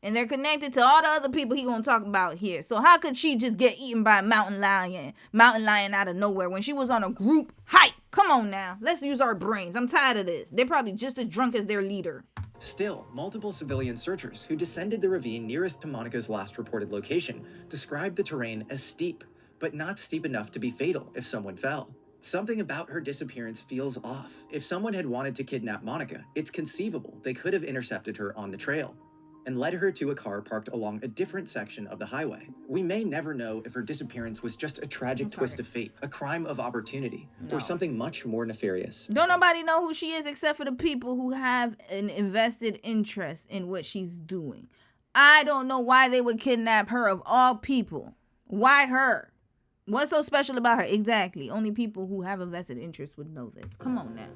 and they're connected to all the other people he gonna talk about here. So how could she just get eaten by a mountain lion out of nowhere when she was on a group hike? Come on now, let's use our brains. I'm tired of this. They're probably just as drunk as their leader. Still, multiple civilian searchers who descended the ravine nearest to Monica's last reported location described the terrain as steep, but not steep enough to be fatal if someone fell. Something about her disappearance feels off. If someone had wanted to kidnap Monica, it's conceivable they could have intercepted her on the trail and led her to a car parked along a different section of the highway. We may never know if her disappearance was just a tragic twist of fate, a crime of opportunity, or something much more nefarious. Don't nobody know who she is except for the people who have an invested interest in what she's doing. I don't know why they would kidnap her of all people. Why her? What's so special about her? Exactly. Only people who have a vested interest would know this. Come on now.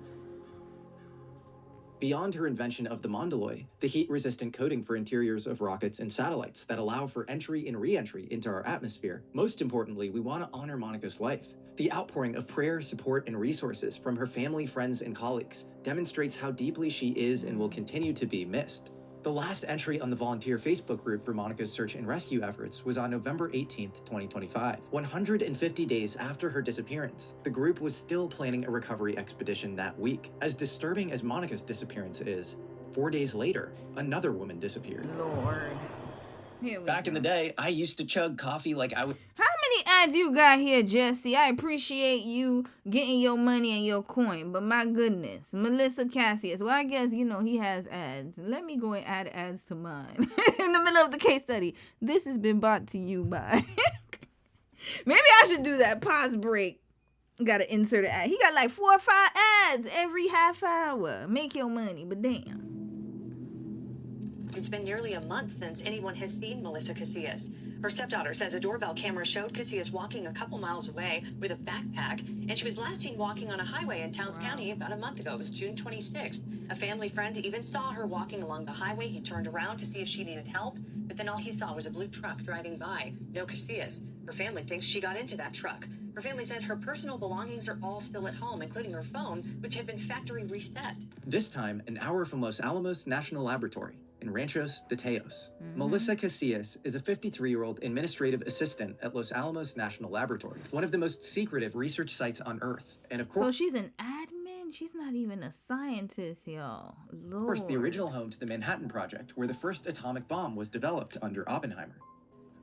Beyond her invention of the Mondaloy, the heat-resistant coating for interiors of rockets and satellites that allow for entry and re-entry into our atmosphere, most importantly, we want to honor Monica's life. The outpouring of prayer, support, and resources from her family, friends, and colleagues demonstrates how deeply she is and will continue to be missed. The last entry on the volunteer Facebook group for Monica's search and rescue efforts was on November 18th, 2025. 150 days after her disappearance, the group was still planning a recovery expedition that week. As disturbing as Monica's disappearance is, 4 days later, another woman disappeared. Lord. Back in the day, I used to chug coffee like I would... How many ads you got here, Jesse? I appreciate you getting your money and your coin, but my goodness, Melissa Casillas. Well, I guess, he has ads. Let me go and add ads to mine in the middle of the case study. This has been brought to you by... Maybe I should do that. Pause break. Got to insert an ad. He got like 4 or 5 ads every half hour. Make your money, but damn. It's been nearly a month since anyone has seen Melissa Casillas. Her stepdaughter says a doorbell camera showed Casillas walking a couple miles away with a backpack, and she was last seen walking on a highway in Towns County about a month ago. It was June 26th. A family friend even saw her walking along the highway. He turned around to see if she needed help, but then all he saw was a blue truck driving by. No Casillas. Her family thinks she got into that truck. Her family says her personal belongings are all still at home, including her phone, which had been factory reset. This time, an hour from Los Alamos National Laboratory in Ranchos de Teos. Melissa Casillas is a 53-year-old administrative assistant at Los Alamos National Laboratory, one of the most secretive research sites on Earth. And of course... So she's an admin? She's not even a scientist, y'all. Lord. Of course, the original home to the Manhattan Project, where the first atomic bomb was developed under Oppenheimer.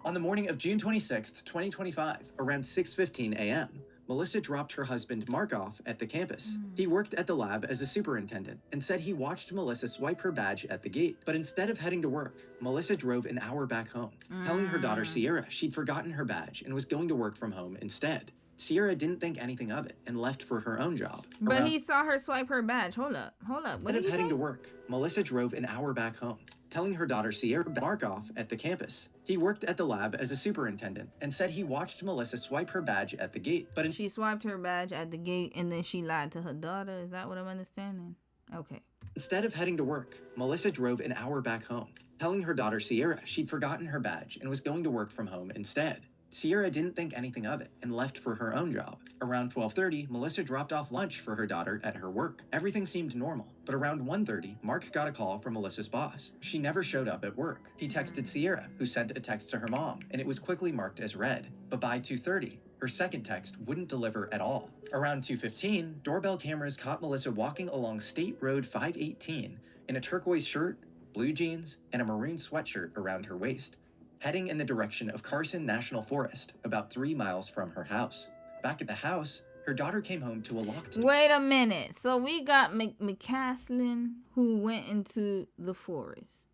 On the morning of June 26th, 2025, around 6:15 a.m., Melissa dropped her husband Mark off at the campus. He worked at the lab as a superintendent and said he watched Melissa swipe her badge at the gate. But instead of heading to work, Melissa drove an hour back home, telling her daughter Sierra she'd forgotten her badge and was going to work from home instead. Sierra didn't think anything of it and left for her own job. But he saw her swipe her badge. Hold up. Instead of heading to work, Melissa drove an hour back home, telling her daughter Sierra Mark off at the campus. He worked at the lab as a superintendent and said he watched Melissa swipe her badge at the gate. But she swiped her badge at the gate and then she lied to her daughter. Is that what I'm understanding? Okay. Instead of heading to work, Melissa drove an hour back home, telling her daughter Sierra she'd forgotten her badge and was going to work from home instead. Sierra didn't think anything of it and left for her own job. Around 12:30, Melissa dropped off lunch for her daughter at her work. Everything seemed normal, but around 1:30, Mark got a call from Melissa's boss. She never showed up at work. He texted Sierra, who sent a text to her mom, and it was quickly marked as read. But by 2:30, her second text wouldn't deliver at all. Around 2:15, doorbell cameras caught Melissa walking along State Road 518 in a turquoise shirt, blue jeans, and a maroon sweatshirt around her waist, heading in the direction of Carson National Forest, about 3 miles from her house. Back at the house, her daughter came home to a locked... Wait a minute. So we got McCaslin, who went into the forest.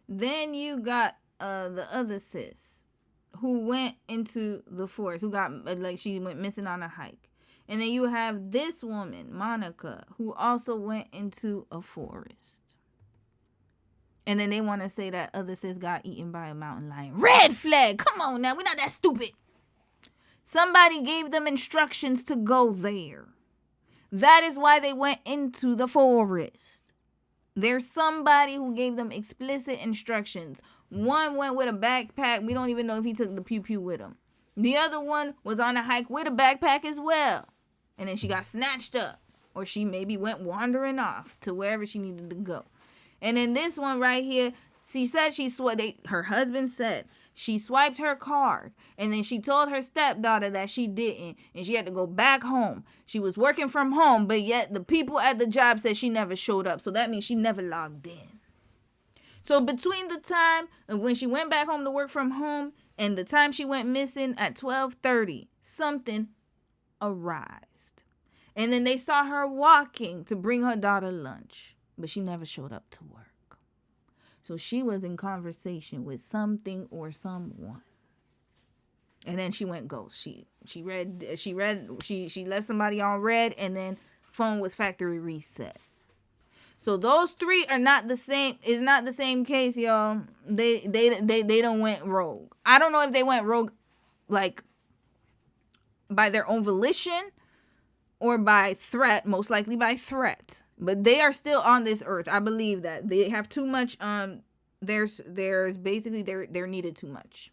Then you got the other sis, who went into the forest, who got, she went missing on a hike. And then you have this woman, Monica, who also went into a forest. And then they want to say that other sis got eaten by a mountain lion. Red flag! Come on now, we're not that stupid. Somebody gave them instructions to go there. That is why they went into the forest. There's somebody who gave them explicit instructions. One went with a backpack. We don't even know if he took the pew-pew with him. The other one was on a hike with a backpack as well. And then she got snatched up. Or she maybe went wandering off to wherever she needed to go. And then this one right here, she said her husband said she swiped her card. And then she told her stepdaughter that she didn't. And she had to go back home. She was working from home, but yet the people at the job said she never showed up. So that means she never logged in. So between the time of when she went back home to work from home and the time she went missing at 12:30, something arised. And then they saw her walking to bring her daughter lunch, but she never showed up to work. So she was in conversation with something or someone. And then she went ghost. She left somebody on red, and then phone was factory reset. So those three are not the same. It's not the same case, y'all. They don't went rogue. I don't know if they went rogue like by their own volition or by threat, most likely by threat. But they are still on this earth. I believe that. They have too much there's basically they're needed too much.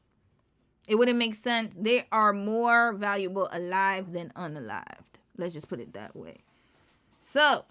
It wouldn't make sense. They are more valuable alive than unalived. Let's just put it that way. So,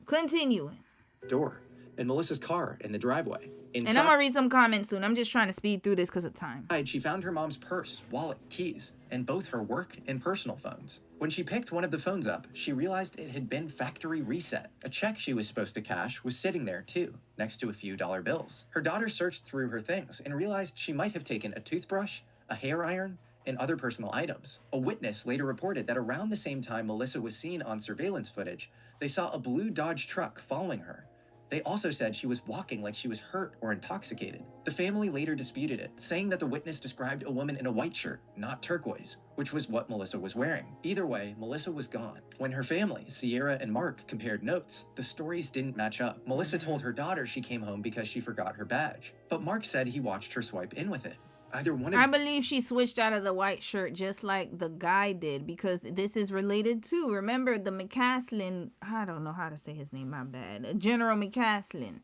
continuing. Door in Melissa's car in the driveway. And I'm going to read some comments soon. I'm just trying to speed through this because of time. She found her mom's purse, wallet, keys, and both her work and personal phones. When she picked one of the phones up, she realized it had been factory reset. A check she was supposed to cash was sitting there too, next to a few dollar bills. Her daughter searched through her things and realized she might have taken a toothbrush, a hair iron, and other personal items. A witness later reported that around the same time Melissa was seen on surveillance footage, they saw a blue Dodge truck following her. They also said she was walking like she was hurt or intoxicated. The family later disputed it, saying that the witness described a woman in a white shirt, not turquoise, which was what Melissa was wearing. Either way, Melissa was gone. When her family, Sierra and Mark, compared notes, the stories didn't match up. Melissa told her daughter she came home because she forgot her badge, but Mark said he watched her swipe in with it. Either one of I believe she switched out of the white shirt just like the guy did, because this is related to, remember the McCaslin, I don't know how to say his name, my bad, General McCaslin.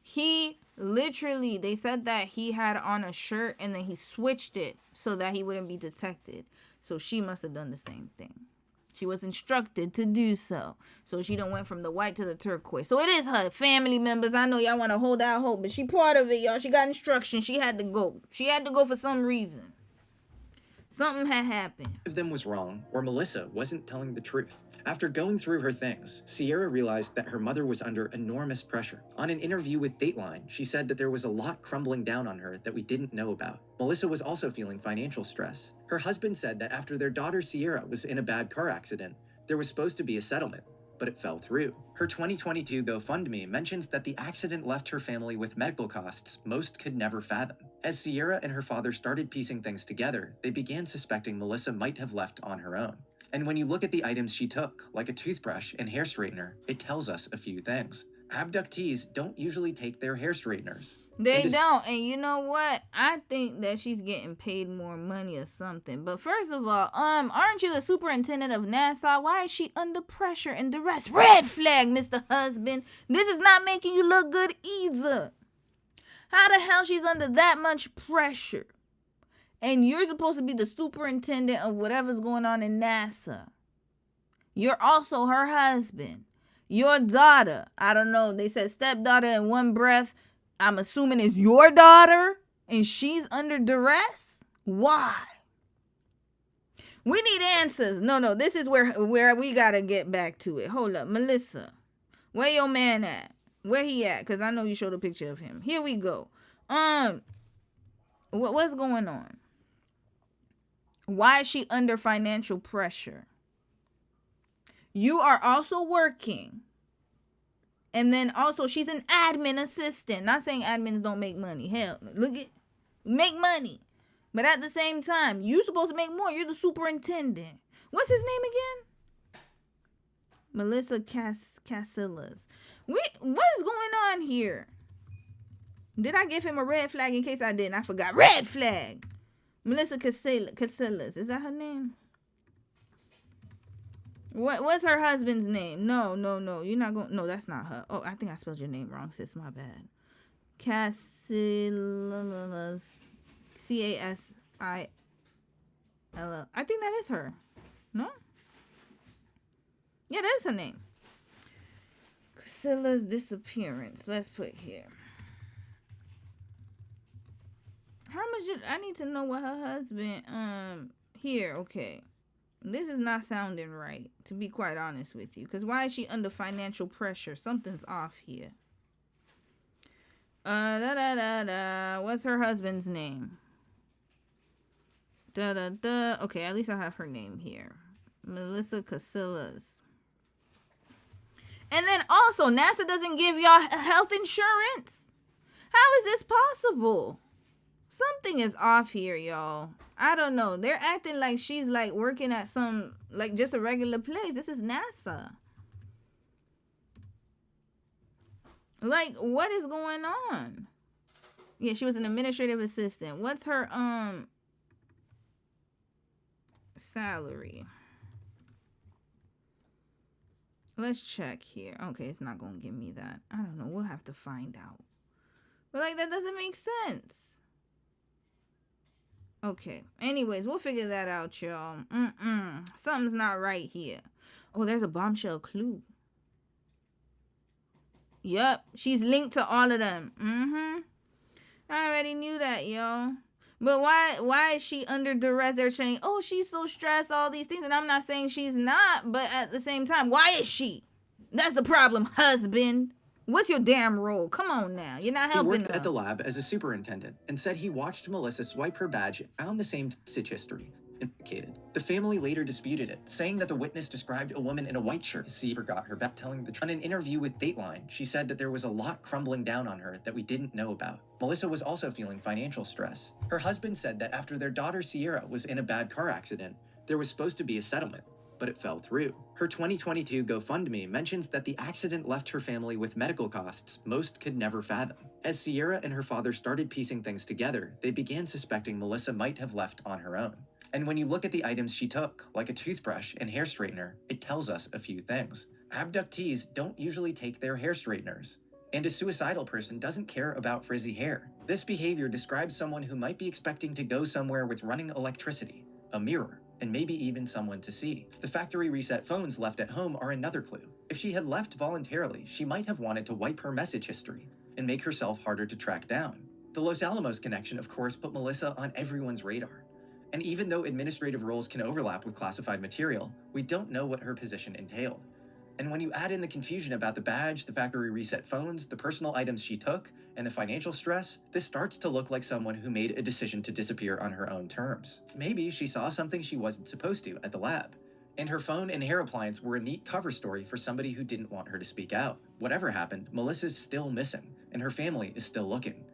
He literally, they said that he had on a shirt and then he switched it so that he wouldn't be detected. So she must have done the same thing. She was instructed to do so. So she done went from the white to the turquoise. So it is her family members. I know y'all want to hold out hope, but she part of it, y'all. She got instructions. She had to go. She had to go for some reason. Something had happened. of them was wrong, or Melissa wasn't telling the truth. After going through her things, Sierra realized that her mother was under enormous pressure. On an interview with Dateline, she said that there was a lot crumbling down on her that we didn't know about. Melissa was also feeling financial stress. Her husband said that after their daughter Sierra was in a bad car accident, there was supposed to be a settlement, but it fell through. Her 2022 GoFundMe mentions that the accident left her family with medical costs most could never fathom. As Sierra and her father started piecing things together, they began suspecting Melissa might have left on her own. And when you look at the items she took, like a toothbrush and hair straightener, it tells us a few things. Abductees don't usually take their hair straighteners. They don't. And you know what? I think that she's getting paid more money or something. But first of all, aren't you the superintendent of NASA? Why is she under pressure and duress? Red flag, Mr. Husband. This is not making you look good either. How the hell she's under that much pressure? And you're supposed to be the superintendent of whatever's going on in NASA. You're also her husband. Your daughter, I don't know, they said stepdaughter in one breath. I'm assuming it's your daughter and she's under duress? Why? We need answers. No, this is where we got to get back to it. Hold up, Melissa. Where your man at? Where he at? Because I know you showed a picture of him. Here we go. What's going on? Why is she under financial pressure? You are also working. And then also she's an admin assistant. Not saying admins don't make money. Hell, make money. But at the same time, you're supposed to make more. You're the superintendent. What's his name again? Melissa Casillas. What is going on here? Did I give him a red flag? In case I didn't, I forgot. Red flag. Melissa Casillas. Is that her name? What's her husband's name? No. You're not going. No, that's not her. Oh, I think I spelled your name wrong, sis. My bad. Casillas. Casil. I think that is her. No? Yeah, that's her name. Casillas' disappearance. Let's put here. How much I need to know what her husband here, okay. This is not sounding right, to be quite honest with you. Because why is she under financial pressure? Something's off here. What's her husband's name? Okay, at least I have her name here. Melissa Casillas. And then also, NASA doesn't give y'all health insurance. How is this possible? Something is off here, y'all. I don't know. They're acting like she's like working at some, like just a regular place. This is NASA. Like, what is going on? Yeah, she was an administrative assistant. What's her salary? Let's check here. Okay, it's not gonna give me that. I don't know. We'll have to find out. But like, that doesn't make sense. Okay. Anyways, we'll figure that out, y'all. Something's not right here. Oh, there's a bombshell clue. Yup, she's linked to all of them. I already knew that, yo. But why is she under duress? They're saying, oh, she's so stressed, all these things. And I'm not saying she's not, but at the same time, why is she? That's the problem, husband. What's your damn role? Come on now. You're not helping He worked her. at the lab as a superintendent and said he watched Melissa swipe her badge and found the same message history implicated. The family later disputed it, saying that the witness described a woman in a white shirt. She forgot her back, telling the truth. In an interview with Dateline, she said that there was a lot crumbling down on her that we didn't know about. Melissa was also feeling financial stress. Her husband said that after their daughter Sierra was in a bad car accident, there was supposed to be a settlement, but it fell through. Her 2022 GoFundMe mentions that the accident left her family with medical costs most could never fathom. As Sierra and her father started piecing things together, they began suspecting Melissa might have left on her own. And when you look at the items she took, like a toothbrush and hair straightener, it tells us a few things. Abductees don't usually take their hair straighteners, and a suicidal person doesn't care about frizzy hair. This behavior describes someone who might be expecting to go somewhere with running electricity, a mirror, and maybe even someone to see. The factory reset phones left at home are another clue. If she had left voluntarily, she might have wanted to wipe her message history and make herself harder to track down. The Los Alamos connection, of course, put Melissa on everyone's radar. And even though administrative roles can overlap with classified material, we don't know what her position entailed. And when you add in the confusion about the badge, the factory reset phones, the personal items she took, and the financial stress, this starts to look like someone who made a decision to disappear on her own terms. Maybe she saw something she wasn't supposed to at the lab. And her phone and hair appliance were a neat cover story for somebody who didn't want her to speak out. Whatever happened, Melissa's still missing, and her family is still looking.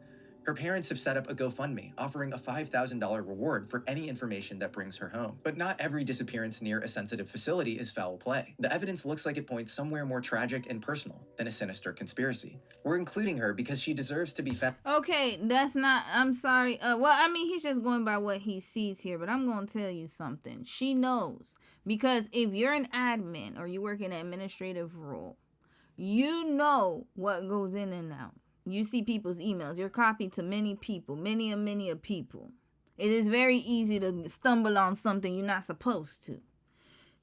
Her parents have set up a GoFundMe, offering a $5,000 reward for any information that brings her home. But not every disappearance near a sensitive facility is foul play. The evidence looks like it points somewhere more tragic and personal than a sinister conspiracy. We're including her because she deserves to be Okay, that's not, I'm sorry. Well, I mean, he's just going by what he sees here, but I'm going to tell you something. She knows. Because if you're an admin or you work in an administrative role, you know what goes in and out. You see people's emails. You're copied to many people, many people. It is very easy to stumble on something you're not supposed to.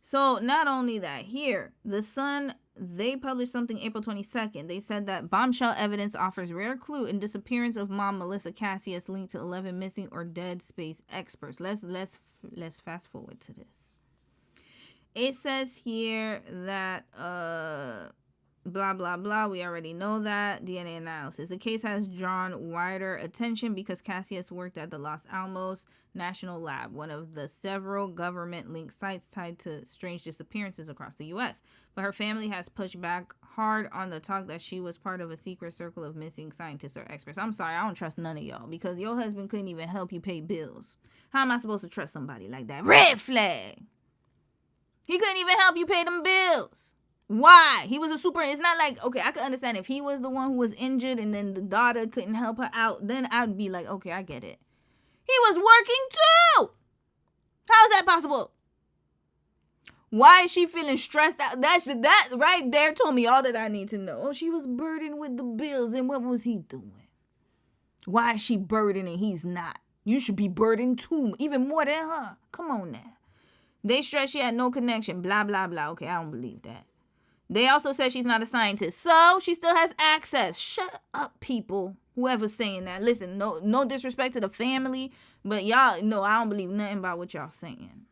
So not only that, here, The Sun, they published something April 22nd. They said that bombshell evidence offers rare clue in disappearance of mom Melissa Casillas linked to 11 missing or dead space experts. Let's fast forward to this. It says here that blah, blah, blah. We already know that. DNA analysis. The case has drawn wider attention because Casillas worked at the Los Alamos National Lab, one of the several government-linked sites tied to strange disappearances across the U.S. But her family has pushed back hard on the talk that she was part of a secret circle of missing scientists or experts. I'm sorry, I don't trust none of y'all because your husband couldn't even help you pay bills. How am I supposed to trust somebody like that? Red flag! He couldn't even help you pay them bills. Why? He was a super, it's not like, okay, I could understand if he was the one who was injured and then the daughter couldn't help her out, then I'd be like, okay, I get it. He was working too. How is that possible? Why is she feeling stressed out? That right there told me all that I need to know. Oh, she was burdened with the bills, and what was he doing? Why is she burdened and he's not? You should be burdened too, even more than her. Come on now. They stressed she had no connection, blah, blah, blah. Okay, I don't believe that. They also said she's not a scientist, so she still has access. Shut up, people. Whoever's saying that. Listen, no disrespect to the family, but y'all, no, I don't believe nothing about what y'all saying.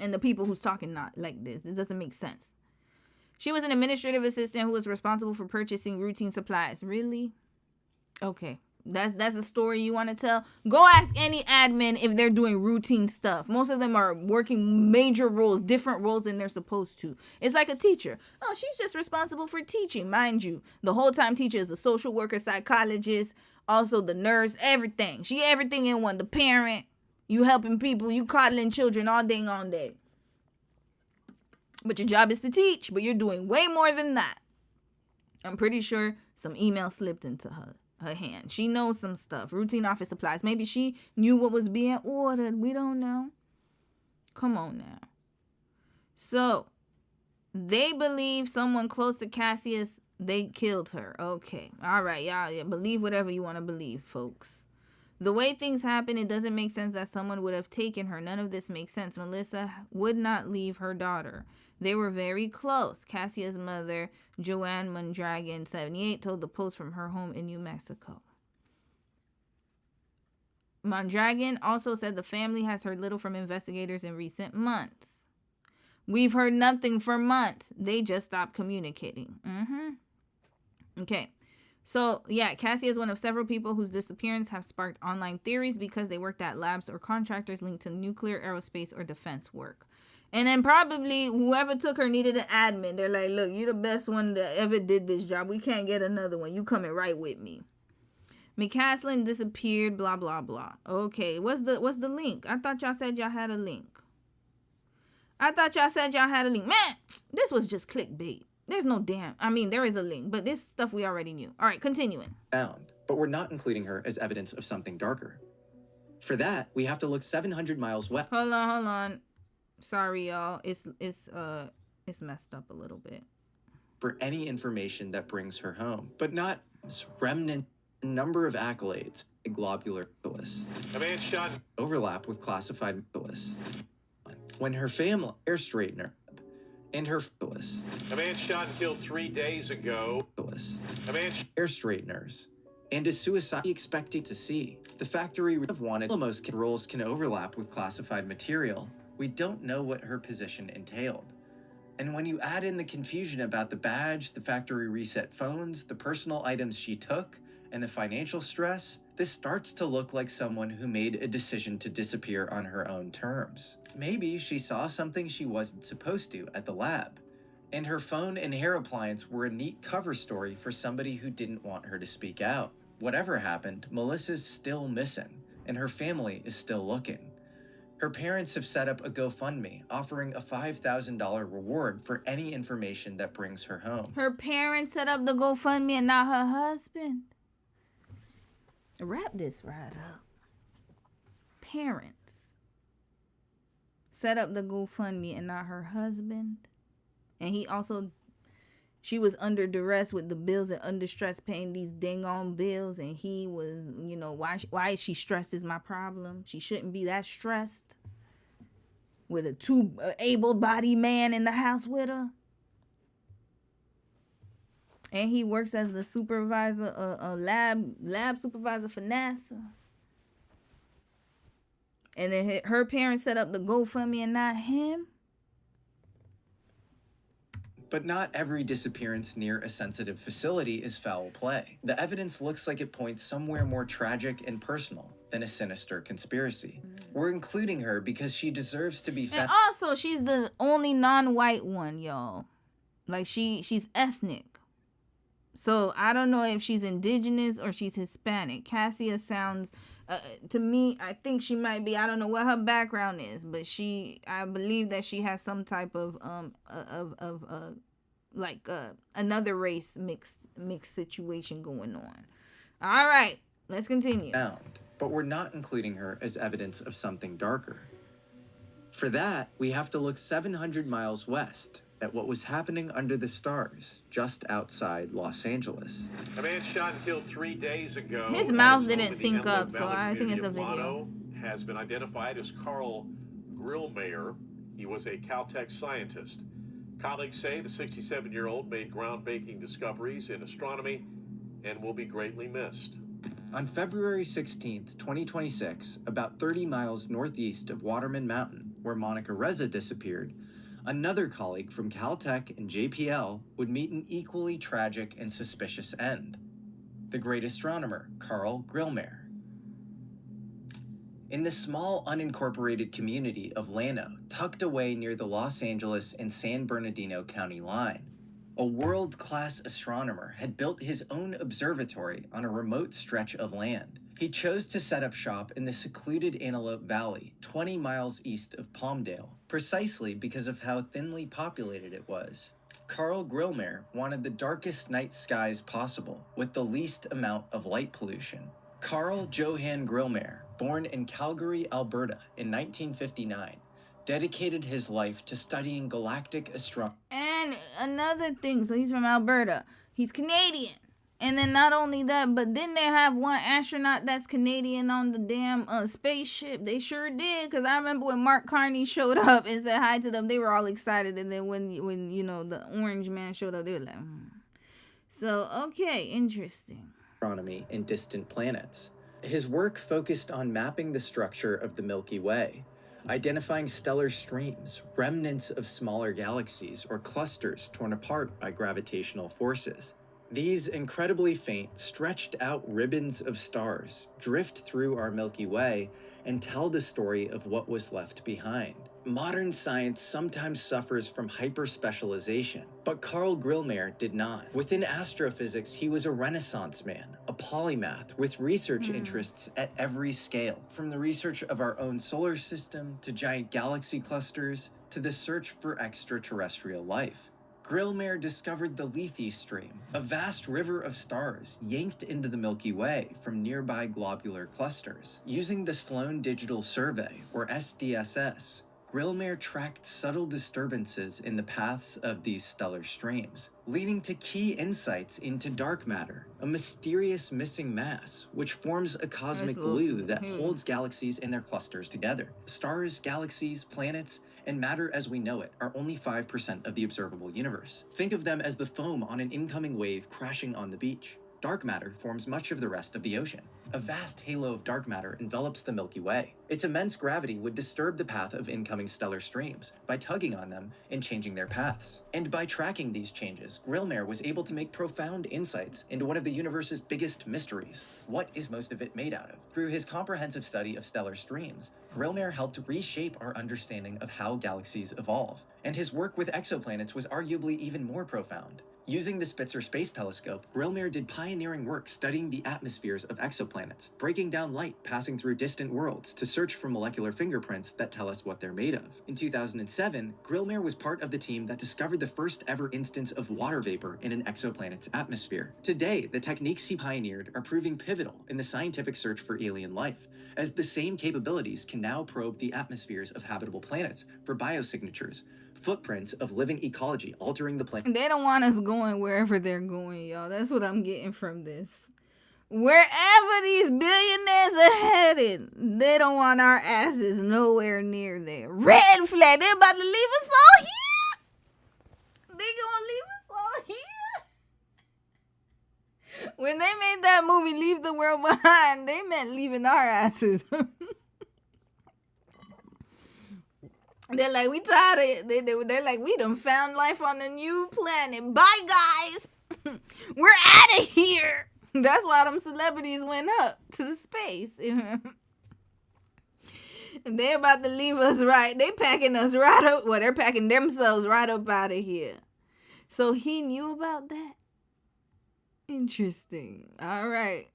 And the people who's talking not like this. It doesn't make sense. She was an administrative assistant who was responsible for purchasing routine supplies. Really? Okay. That's a story you want to tell? Go ask any admin if they're doing routine stuff. Most of them are working major roles, different roles than they're supposed to. It's like a teacher. Oh, she's just responsible for teaching. Mind you, the whole time teacher is a social worker, psychologist, also the nurse, everything. She everything in one. The parent, you helping people, you coddling children all day on day. But your job is to teach, but you're doing way more than that. I'm pretty sure some email slipped into her hand. She knows some stuff. Routine office supplies. Maybe she knew what was being ordered. We don't know. Come on now. So, they believe someone close to Casillas, they killed her. Okay. All right, y'all. Yeah, believe whatever you want to believe, folks. The way things happen, it doesn't make sense that someone would have taken her. None of this makes sense. Melissa would not leave her daughter. They were very close. Casillas' mother, Joanne Mondragon, 78, told the Post from her home in New Mexico. Mondragon also said the family has heard little from investigators in recent months. We've heard nothing for months. They just stopped communicating. Okay. So, yeah, Cassie is one of several people whose disappearance have sparked online theories because they worked at labs or contractors linked to nuclear, aerospace, or defense work. And then probably whoever took her needed an admin. They're like, look, you're the best one that ever did this job. We can't get another one. You coming right with me. McCaslin disappeared, blah, blah, blah. Okay, what's the link? I thought y'all said y'all had a link. Man, this was just clickbait. There's no damn. I mean, there is a link, but this stuff we already knew. All right, continuing. Found, but we're not including her as evidence of something darker. For that, we have to look 700 miles west. Hold on. Sorry, y'all. It's messed up a little bit. For any information that brings her home, but not remnant number of accolades. A globular syphilis. A man shot. Overlap with classified syphilis. When her family hair straightener and her syphilis. A man shot and killed 3 days ago. Syphilis. A man hair straighteners. And is suicide expected to see? The factory of wanted almost roles can overlap with classified material. We don't know what her position entailed. And when you add in the confusion about the badge, the factory reset phones, the personal items she took, and the financial stress, this starts to look like someone who made a decision to disappear on her own terms. Maybe she saw something she wasn't supposed to at the lab. And her phone and hair appliance were a neat cover story for somebody who didn't want her to speak out. Whatever happened, Melissa's still missing, and her family is still looking. Her parents have set up a GoFundMe, offering a $5,000 reward for any information that brings her home. Her parents set up the GoFundMe and not her husband. Wrap this right up. Parents set up the GoFundMe and not her husband. And she was under duress with the bills and under stress paying these dang on bills. And he was, why is she stressed is my problem. She shouldn't be that stressed with a able-bodied man in the house with her. And he works as the supervisor, a lab supervisor for NASA. And then her parents set up the GoFundMe and not him. But not every disappearance near a sensitive facility is foul play. The evidence looks like it points somewhere more tragic and personal than a sinister conspiracy. We're including her because she deserves to be And also, she's the only non-white one, y'all. Like, she's ethnic. So, I don't know if she's indigenous or she's Hispanic. Cassia sounds, to me, I think she might be, I don't know what her background is, but I believe that she has some type of another race mixed situation going on. All right, let's continue. But we're not including her as evidence of something darker. For that, we have to look 700 miles west at what was happening under the stars just outside Los Angeles. A man shot and killed 3 days ago. His mouth didn't sync up, so I think it's a video. Has been identified as Carl Grillmayer. He was a Caltech scientist. Colleagues say the 67-year-old made groundbreaking discoveries in astronomy and will be greatly missed. On February 16th, 2026, about 30 miles northeast of Waterman Mountain, where Monica Reza disappeared, another colleague from Caltech and JPL would meet an equally tragic and suspicious end. the great astronomer Carl Grillmair. In the small unincorporated community of Llano, tucked away near the Los Angeles and San Bernardino County line, a world-class astronomer had built his own observatory on a remote stretch of land. He chose to set up shop in the secluded Antelope Valley, 20 miles east of Palmdale, precisely because of how thinly populated it was. Carl Grillmair wanted the darkest night skies possible, with the least amount of light pollution. Carl Johan Grillmair, born in Calgary, Alberta in 1959, dedicated his life to studying galactic astronomy. And another thing, so he's from Alberta. He's Canadian. And then not only that, but then they have one astronaut that's Canadian on the damn spaceship. They sure did, because I remember when Mark Carney showed up and said hi to them, they were all excited. And then when you know, the orange man showed up, they were like, So, okay, interesting. Astronomy in distant planets. His work focused on mapping the structure of the Milky Way, identifying stellar streams, remnants of smaller galaxies, or clusters torn apart by gravitational forces. These incredibly faint, stretched out ribbons of stars drift through our Milky Way and tell the story of what was left behind. Modern science sometimes suffers from hyper-specialization, but Carl Grillmair did not. Within astrophysics, he was a Renaissance man, a polymath with research interests at every scale, from the research of our own solar system to giant galaxy clusters to the search for extraterrestrial life. Grillmair discovered the Lethe Stream, a vast river of stars yanked into the Milky Way from nearby globular clusters. Using the Sloan Digital Survey, or SDSS, Grillmair tracked subtle disturbances in the paths of these stellar streams, leading to key insights into dark matter, a mysterious missing mass, which forms a cosmic glue that holds galaxies and their clusters together. Stars, galaxies, planets, and matter as we know it are only 5% of the observable universe. Think of them as the foam on an incoming wave crashing on the beach. Dark matter forms much of the rest of the ocean. A vast halo of dark matter envelops the Milky Way. Its immense gravity would disturb the path of incoming stellar streams by tugging on them and changing their paths. And by tracking these changes, Grillmair was able to make profound insights into one of the universe's biggest mysteries. What is most of it made out of? Through his comprehensive study of stellar streams, Grillmair helped reshape our understanding of how galaxies evolve. And his work with exoplanets was arguably even more profound. Using the Spitzer Space Telescope, Grillmair did pioneering work studying the atmospheres of exoplanets, breaking down light passing through distant worlds to search for molecular fingerprints that tell us what they're made of. In 2007, Grillmair was part of the team that discovered the first ever instance of water vapor in an exoplanet's atmosphere. Today, the techniques he pioneered are proving pivotal in the scientific search for alien life, as the same capabilities can now probe the atmospheres of habitable planets for biosignatures, footprints of living ecology altering the planet. They don't want us going wherever they're going, y'all. That's what I'm getting from this. Wherever these billionaires are headed, they don't want our asses nowhere near there. Red flag. They're about to leave us all here. They gonna leave us all here. When they made that movie, Leave the World Behind, they meant leaving our asses. They're like, we tired of it. They're like, we done found life on a new planet. Bye, guys. We're out of here. That's why them celebrities went up to the space. And they're about to leave us right. They packing us right up. Well, they're packing themselves right up out of here. So he knew about that? Interesting. All right.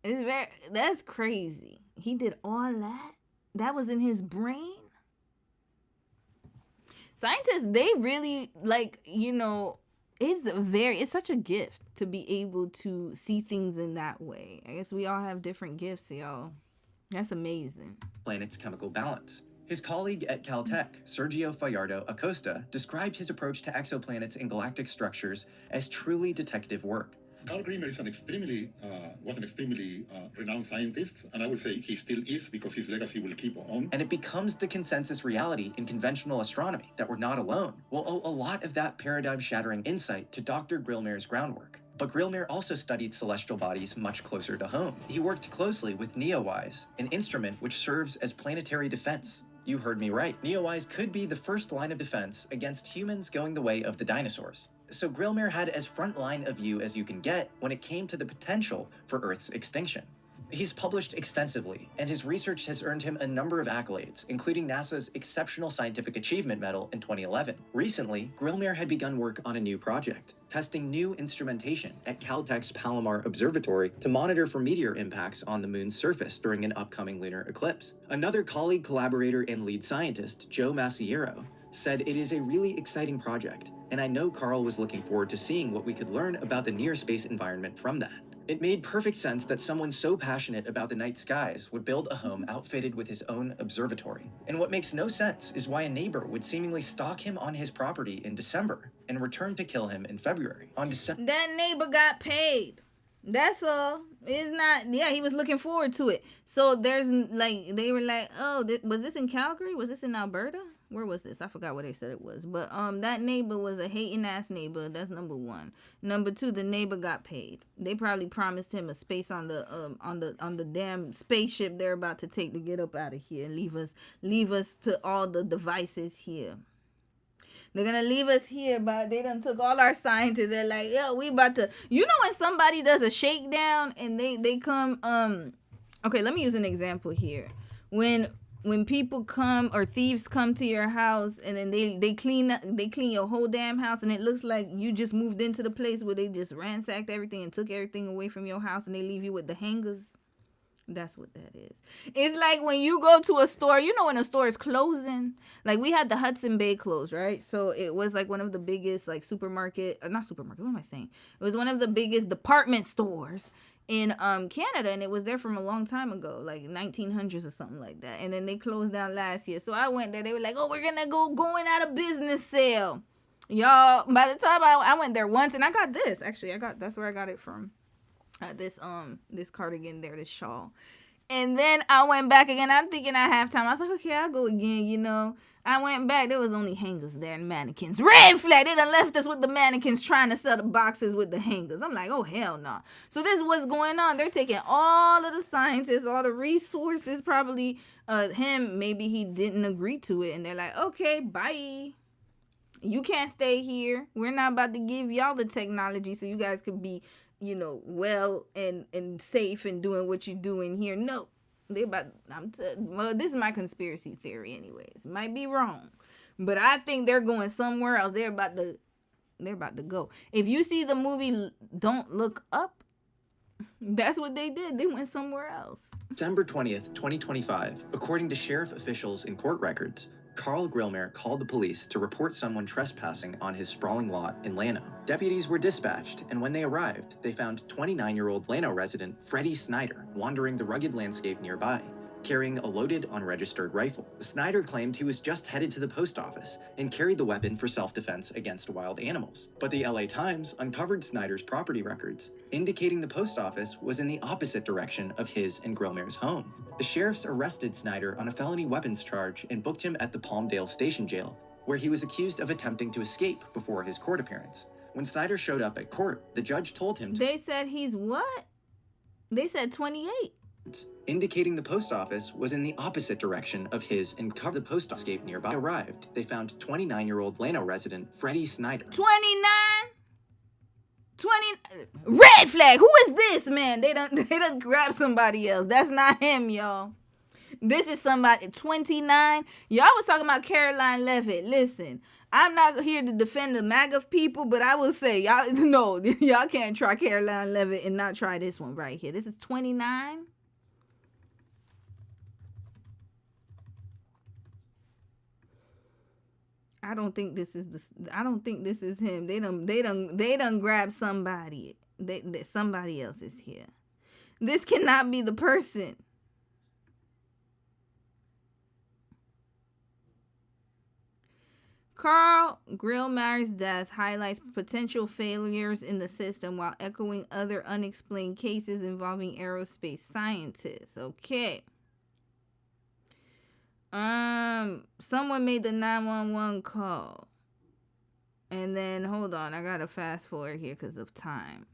That's crazy. He did all that? That was in his brain? Scientists, they really, it's such a gift to be able to see things in that way. I guess we all have different gifts, y'all. That's amazing. Planet's chemical balance. His colleague at Caltech, Sergio Fajardo Acosta, described his approach to exoplanets and galactic structures as truly detective work. Carl Grillmair is was an extremely renowned scientist, and I would say he still is because his legacy will keep on. And it becomes the consensus reality in conventional astronomy that we're not alone. We'll owe a lot of that paradigm-shattering insight to Dr. Grillmair's groundwork. But Grillmair also studied celestial bodies much closer to home. He worked closely with NEOWISE, an instrument which serves as planetary defense. You heard me right. NEOWISE could be the first line of defense against humans going the way of the dinosaurs. so Grillmere had as front line a view as you can get when it came to the potential for Earth's extinction. He's published extensively, and his research has earned him a number of accolades, including NASA's Exceptional Scientific Achievement Medal in 2011. Recently, Grillmere had begun work on a new project, testing new instrumentation at Caltech's Palomar Observatory to monitor for meteor impacts on the moon's surface during an upcoming lunar eclipse. Another colleague, collaborator, and lead scientist, Joe Massiero, said it is a really exciting project, and I know Carl was looking forward to seeing what we could learn about the near-space environment from that. It made perfect sense that someone so passionate about the night skies would build a home outfitted with his own observatory. And what makes no sense is why a neighbor would seemingly stalk him on his property in December and return to kill him in February. That neighbor got paid. That's all. It's not, yeah, he was looking forward to it. So there's like, they were like, oh, was this in Calgary? Was this in Alberta? Where was this? I forgot what they said it was. But that neighbor was a hating ass neighbor. That's number one. Number two, the neighbor got paid. They probably promised him a space on the damn spaceship they're about to take to get up out of here and leave us to all the devices here. They're gonna leave us here, but they done took all our scientists. They're like, yo, we about to, you know, when somebody does a shakedown and they come, okay, let me use an example here. When people come or thieves come to your house and then they clean your whole damn house and it looks like you just moved into the place where they just ransacked everything and took everything away from your house and they leave you with the hangers. That's what that is. It's like when you go to a store, you know, when a store is closing, like we had the Hudson Bay close, right? So it was like one of the biggest like not supermarket, what am I saying? It was one of the biggest department stores in Canada, and it was there from a long time ago, like 1900s or something like that. And then they closed down last year. So I went there. They were like, oh, we're gonna going out of business sale. Y'all, by the time I went there once, and I got this. Actually, that's where I got it from. This cardigan there, this shawl. And then I went back again. I'm thinking at halftime, I was like, okay, I'll go again, you know. I went back. There was only hangers there and mannequins. Red flag. They done left us with the mannequins trying to sell the boxes with the hangers. I'm like, oh, hell no. So this is what's going on. They're taking all of the scientists, all the resources, probably him. Maybe he didn't agree to it. And they're like, okay, bye. You can't stay here. We're not about to give y'all the technology so you guys could be, you know, well and safe and doing what you're doing here. No. Well, this is my conspiracy theory anyways. Might be wrong, but I think they're going somewhere else. They're about to go. If you see the movie Don't Look Up, that's what they did. They went somewhere else. December 20th, 2025, according to sheriff officials in court records, Carl Grillmere called the police to report someone trespassing on his sprawling lot in Llano. Deputies were dispatched, and when they arrived, they found 29-year-old Llano resident Freddie Snyder wandering the rugged landscape nearby, carrying a loaded, unregistered rifle. Snyder claimed he was just headed to the post office and carried the weapon for self-defense against wild animals. But the LA Times uncovered Snyder's property records, indicating the post office was in the opposite direction of his and Grillmere's home. The sheriffs arrested Snyder on a felony weapons charge and booked him at the Palmdale Station Jail, where he was accused of attempting to escape before his court appearance. When Snyder showed up at court, the judge told him to— They said he's what? They said 28. Indicating the post office was in the opposite direction of his and covered the post escape nearby. Arrived, they found 29-year-old Llano resident Freddie Snyder. 29? 20? Red flag. Who is this, man? They done grab somebody else. That's not him, y'all. This is somebody 29. Y'all was talking about Caroline Levitt. Listen, I'm not here to defend the MAGA people, but I will say, y'all can't try Caroline Levitt and not try this one right here. This is 29. I don't think this is him. They done grab somebody. Somebody else is here. This cannot be the person. Carl Grillmere's death highlights potential failures in the system while echoing other unexplained cases involving aerospace scientists. Okay. Someone made the 911 call. And then, hold on, I gotta fast forward here because of time.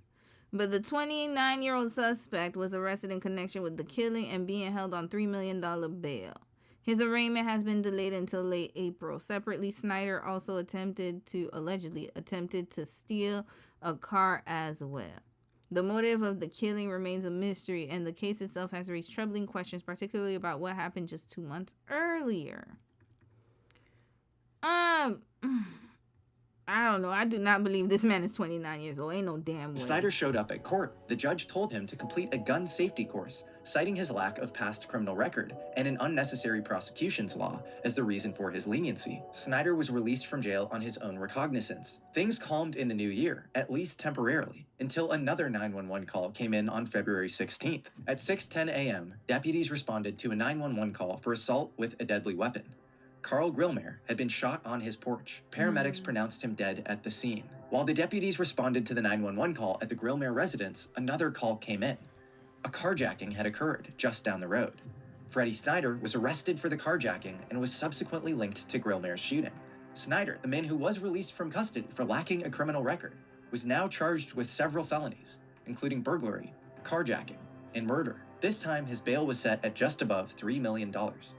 But the 29-year-old suspect was arrested in connection with the killing and being held on $3 million bail. His arraignment has been delayed until late April. Separately, Snyder also allegedly attempted to steal a car as well. The motive of the killing remains a mystery, and the case itself has raised troubling questions, particularly about what happened just 2 months earlier. I don't know. I do not believe this man is 29 years old. Ain't no damn way. Snyder showed up at court. The judge told him to complete a gun safety course, citing his lack of past criminal record and an unnecessary prosecutions law as the reason for his leniency. Snyder was released from jail on his own recognizance. Things calmed in the new year, at least temporarily, until another 911 call came in on February 16th. At 6:10 a.m., deputies responded to a 911 call for assault with a deadly weapon. Carl Grillmare had been shot on his porch. Paramedics pronounced him dead at the scene. While the deputies responded to the 911 call at the Grillmare residence, another call came in. A carjacking had occurred just down the road. Freddie Snyder was arrested for the carjacking and was subsequently linked to Grillmare's shooting. Snyder, the man who was released from custody for lacking a criminal record, was now charged with several felonies, including burglary, carjacking, and murder. This time, his bail was set at just above $3 million.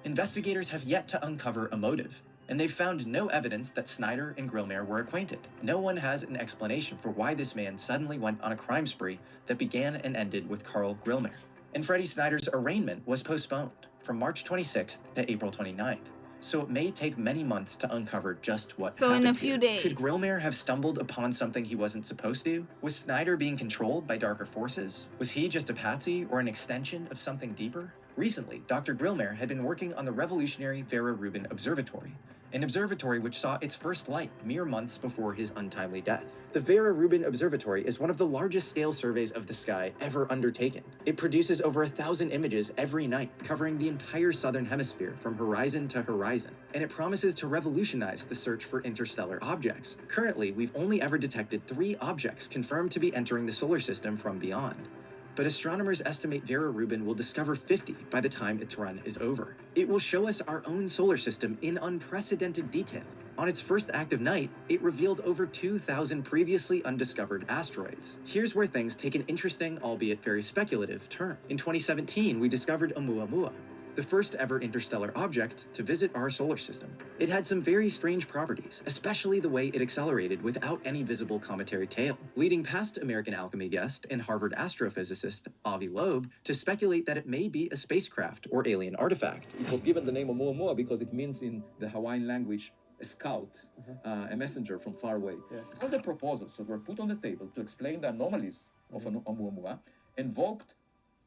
Investigators have yet to uncover a motive, and they've found no evidence that Snyder and Grillmare were acquainted. No one has an explanation for why this man suddenly went on a crime spree that began and ended with Carl Grillmare. And Freddie Snyder's arraignment was postponed from March 26th to April 29th. So it may take many months to uncover just what happened. So in a few days. Could Grillmare have stumbled upon something he wasn't supposed to? Was Snyder being controlled by darker forces? Was he just a patsy or an extension of something deeper? Recently, Dr. Grillmare had been working on the revolutionary Vera Rubin Observatory, an observatory which saw its first light mere months before his untimely death. The Vera Rubin Observatory is one of the largest scale surveys of the sky ever undertaken. It produces over 1,000 images every night, covering the entire southern hemisphere from horizon to horizon, and it promises to revolutionize the search for interstellar objects. Currently, we've only ever detected 3 objects confirmed to be entering the solar system from beyond. But astronomers estimate Vera Rubin will discover 50 by the time its run is over. It will show us our own solar system in unprecedented detail. On its first active night, it revealed over 2,000 previously undiscovered asteroids. Here's where things take an interesting, albeit very speculative, turn. In 2017, we discovered Oumuamua, the first ever interstellar object to visit our solar system. It had some very strange properties, especially the way it accelerated without any visible cometary tail, leading past American alchemy guest and Harvard astrophysicist Avi Loeb to speculate that it may be a spacecraft or alien artifact. It was given the name of Oumuamua because it means in the Hawaiian language a scout, a messenger from far away. All the proposals that were put on the table to explain the anomalies of Oumuamua invoked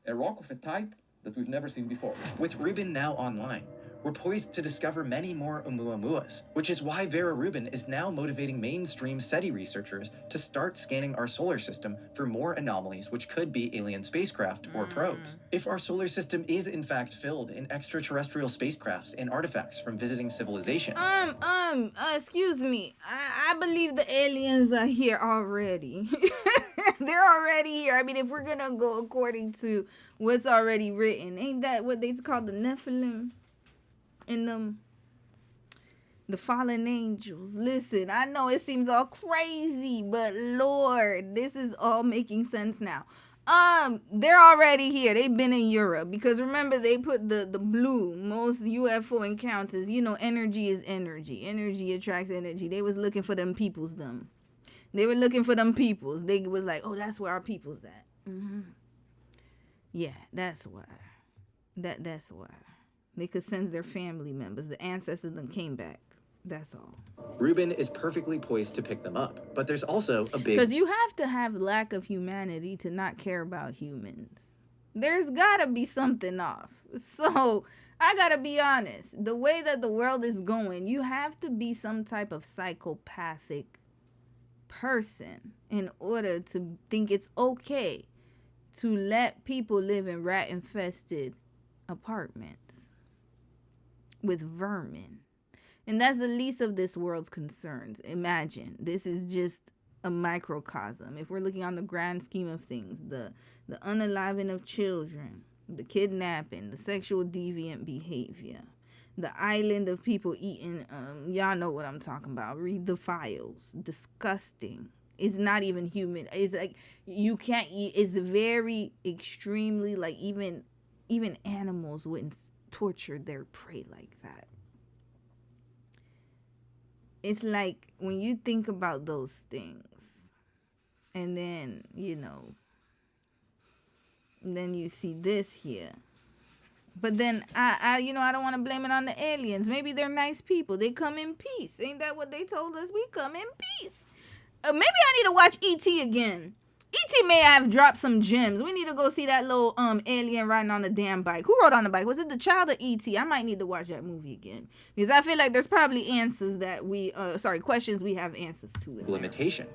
a rock of a type that we've never seen before. With Rubin now online, we're poised to discover many more Oumuamuas, which is why Vera Rubin is now motivating mainstream SETI researchers to start scanning our solar system for more anomalies which could be alien spacecraft or probes. If our solar system is in fact filled in extraterrestrial spacecrafts and artifacts from visiting civilizations. Excuse me. I believe the aliens are here already. They're already here. I mean, if we're gonna go according to what's already written, ain't that what they call the Nephilim? And the fallen angels. Listen, I know it seems all crazy, but Lord, this is all making sense now. They're already here. They've been in Europe because remember they put the blue. Most UFO encounters, energy is energy. Energy attracts energy. They was looking for them peoples. They were looking for them peoples. They was like, oh, that's where our people's at. Yeah, that's why. That's why. They could send their family members. The ancestors then came back. That's all. Rubin is perfectly poised to pick them up, but there's also a big... Because you have to have lack of humanity to not care about humans. There's gotta be something off. So, I gotta be honest. The way that the world is going, you have to be some type of psychopathic person in order to think it's okay to let people live in rat-infested apartments with vermin. And that's the least of this world's concerns. Imagine, this is just a microcosm. If we're looking on the grand scheme of things, the unaliving of children, the kidnapping, the sexual deviant behavior, the island of people eating, y'all know what I'm talking about. Read the files. Disgusting. It's not even human. It's like, you can't eat. It's very extremely, like, even animals wouldn't torture their prey like that. It's like when you think about those things, and then, then you see this here. But then I don't want to blame it on the aliens. Maybe they're nice people. They come in peace. Ain't that what they told us? We come in peace. Maybe I need to watch E.T. again. E.T. may have dropped some gems. We need to go see that little alien riding on the damn bike. Who rode on the bike? Was it the child of E.T.? I might need to watch that movie again, because I feel like there's probably answers that questions we have answers to. Limitation.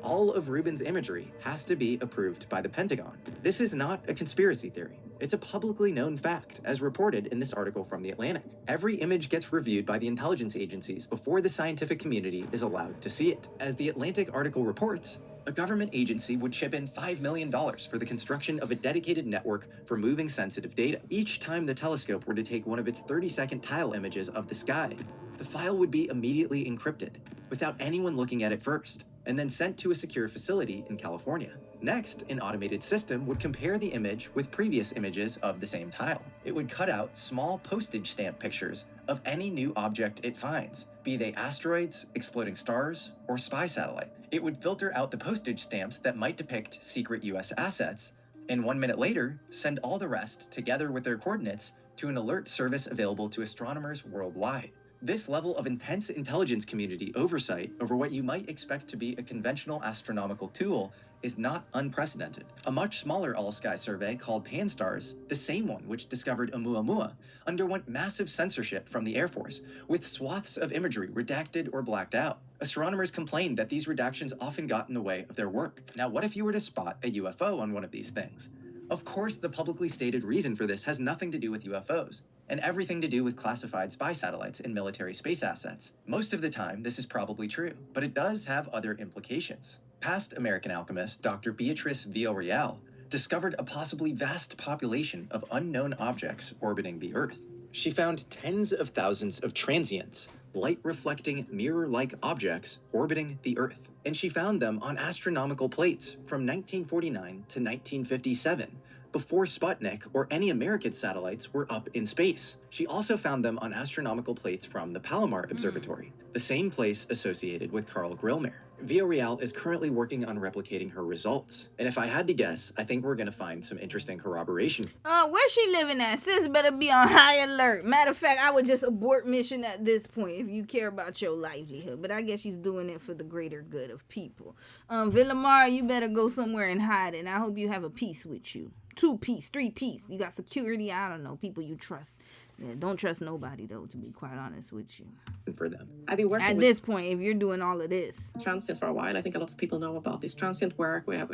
All of Rubin's imagery has to be approved by the Pentagon. This is not a conspiracy theory. It's a publicly known fact, as reported in this article from The Atlantic. Every image gets reviewed by the intelligence agencies before the scientific community is allowed to see it. As The Atlantic article reports, a government agency would chip in $5 million for the construction of a dedicated network for moving sensitive data. Each time the telescope were to take one of its 30-second tile images of the sky, the file would be immediately encrypted, without anyone looking at it first, and then sent to a secure facility in California. Next, an automated system would compare the image with previous images of the same tile. It would cut out small postage stamp pictures of any new object it finds, be they asteroids, exploding stars, or spy satellite. It would filter out the postage stamps that might depict secret US assets, and 1 minute later, send all the rest, together with their coordinates, to an alert service available to astronomers worldwide. This level of intense intelligence community oversight over what you might expect to be a conventional astronomical tool is not unprecedented. A much smaller all-sky survey called Pan-STARRS, the same one which discovered Oumuamua, underwent massive censorship from the Air Force, with swaths of imagery redacted or blacked out. Astronomers complained that these redactions often got in the way of their work. Now, what if you were to spot a UFO on one of these things? Of course, the publicly stated reason for this has nothing to do with UFOs, and everything to do with classified spy satellites and military space assets. Most of the time, this is probably true, but it does have other implications. Past American alchemist Dr. Beatrice Villarreal discovered a possibly vast population of unknown objects orbiting the Earth. She found tens of thousands of transients, light-reflecting mirror-like objects orbiting the Earth. And she found them on astronomical plates from 1949 to 1957, before Sputnik or any American satellites were up in space. She also found them on astronomical plates from the Palomar Observatory, the same place associated with Carl Grillmer. Villarreal is currently working on replicating her results. And if I had to guess, I think we're gonna find some interesting corroboration. Where's she living at? Sis better be on high alert. Matter of fact, I would just abort mission at this point if you care about your livelihood. But I guess she's doing it for the greater good of people. Villamar, you better go somewhere and hide, and I hope you have a piece with you. 2 piece, 3 piece. You got security, I don't know, people you trust. Yeah, don't trust nobody, though, to be quite honest with you. For them. I've been working at this point, if you're doing all of this. Transients for a while. I think a lot of people know about this transient work. We have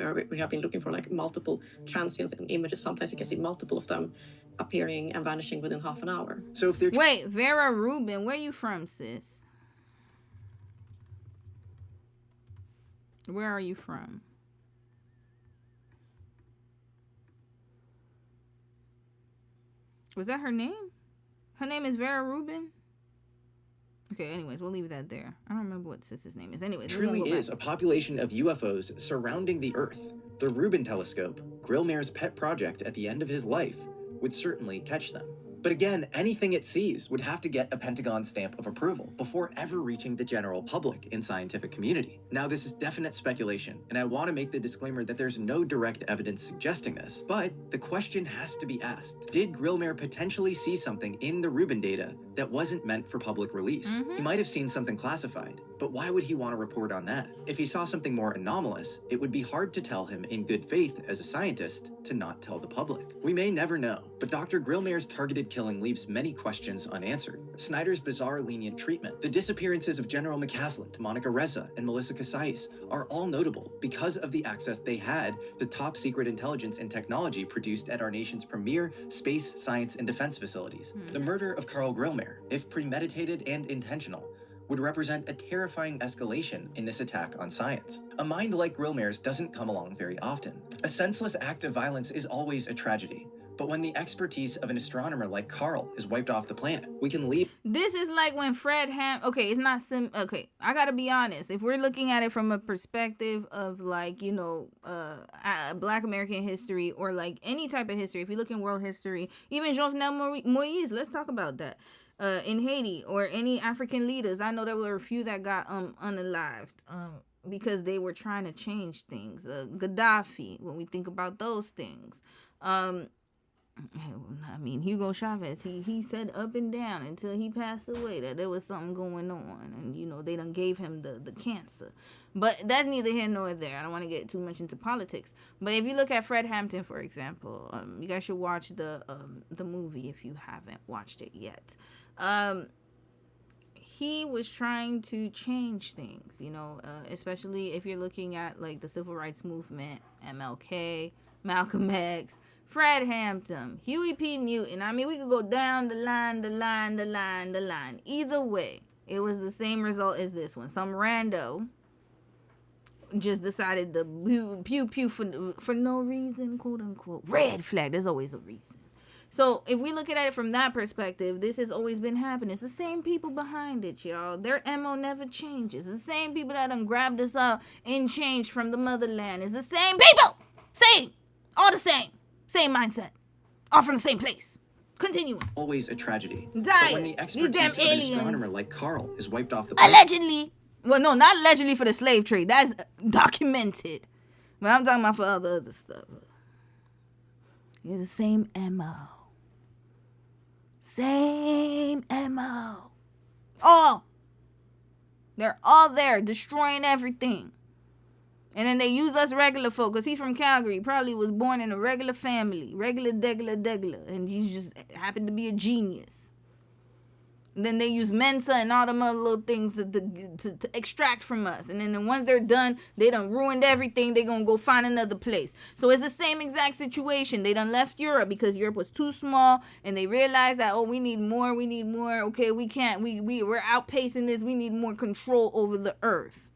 been looking for like multiple transients in images. Sometimes you can see multiple of them appearing and vanishing within half an hour. So if they're Wait, Vera Rubin, where you from, sis? Where are you from? Was that her name? Her name is Vera Rubin? Okay, anyways, we'll leave that there. I don't remember what sis's name is. Anyways, truly is a population of UFOs surrounding the Earth. The Rubin telescope, Grillmer's pet project at the end of his life, would certainly catch them. But again, anything it sees would have to get a Pentagon stamp of approval before ever reaching the general public and scientific community. Now, this is definite speculation, and I want to make the disclaimer that there's no direct evidence suggesting this, but the question has to be asked. Did Grillmer potentially see something in the Rubin data that wasn't meant for public release? He might have seen something classified, but why would he want to report on that? If he saw something more anomalous, it would be hard to tell him in good faith as a scientist to not tell the public. We may never know, but Dr. Grillmer's targeted killing leaves many questions unanswered. Snyder's bizarre lenient treatment, the disappearances of General McCaslin, Monica Reza, and Melissa Casillas are all notable because of the access they had to top secret intelligence and technology produced at our nation's premier space, science, and defense facilities. The murder of Carl Grillmer, if premeditated and intentional, would represent a terrifying escalation in this attack on science. A mind like Grillmer's doesn't come along very often. A senseless act of violence is always a tragedy, But when the expertise of an astronomer like Carl is wiped off the planet, we can leave. This is like when Fred okay, it's not okay, I gotta be honest. If we're looking at it from a perspective of like, you know, Black American history or like any type of history, if you look in world history, even Jovenel Moïse, let's talk about that. In Haiti or any African leaders, I know there were a few that got unalived because they were trying to change things. Gaddafi, when we think about those things. I mean, Hugo Chavez, he said up and down until he passed away that there was something going on. And, you know, they done gave him the cancer. But that's neither here nor there. I don't want to get too much into politics. But if you look at Fred Hampton, for example, you guys should watch the movie if you haven't watched it yet. He was trying to change things, you know, especially if you're looking at, like, the Civil Rights Movement, MLK, Malcolm X, Fred Hampton, Huey P. Newton. I mean, we could go down the line. Either way, it was the same result as this one. Some rando just decided to pew for no reason, quote unquote. Red flag. There's always a reason. So if we look at it from that perspective, this has always been happening. It's the same people behind it, y'all. Their MO never changes. The same people that done grabbed us up and changed from the motherland. It's the same people. Same. All the same. Same mindset. All from the same place. Continuing. Always a tragedy. Diet. But when the expertise of an astronomer like Carl is wiped off the planet. Allegedly. Well, no, not allegedly for the slave trade. That's documented. But I'm talking about for all the other stuff. It's the same MO. Same MO. Oh. They're all there destroying everything. And then they use us regular folk, because he's from Calgary. Probably was born in a regular family. Regular, degular. And he's just happened to be a genius. And then they use Mensa and all them other little things to extract from us. And then once they're done, they done ruined everything. They're going to go find another place. So it's the same exact situation. They done left Europe because Europe was too small. And they realized that, oh, we need more. Okay, we can't. We're outpacing this. We need more control over the earth.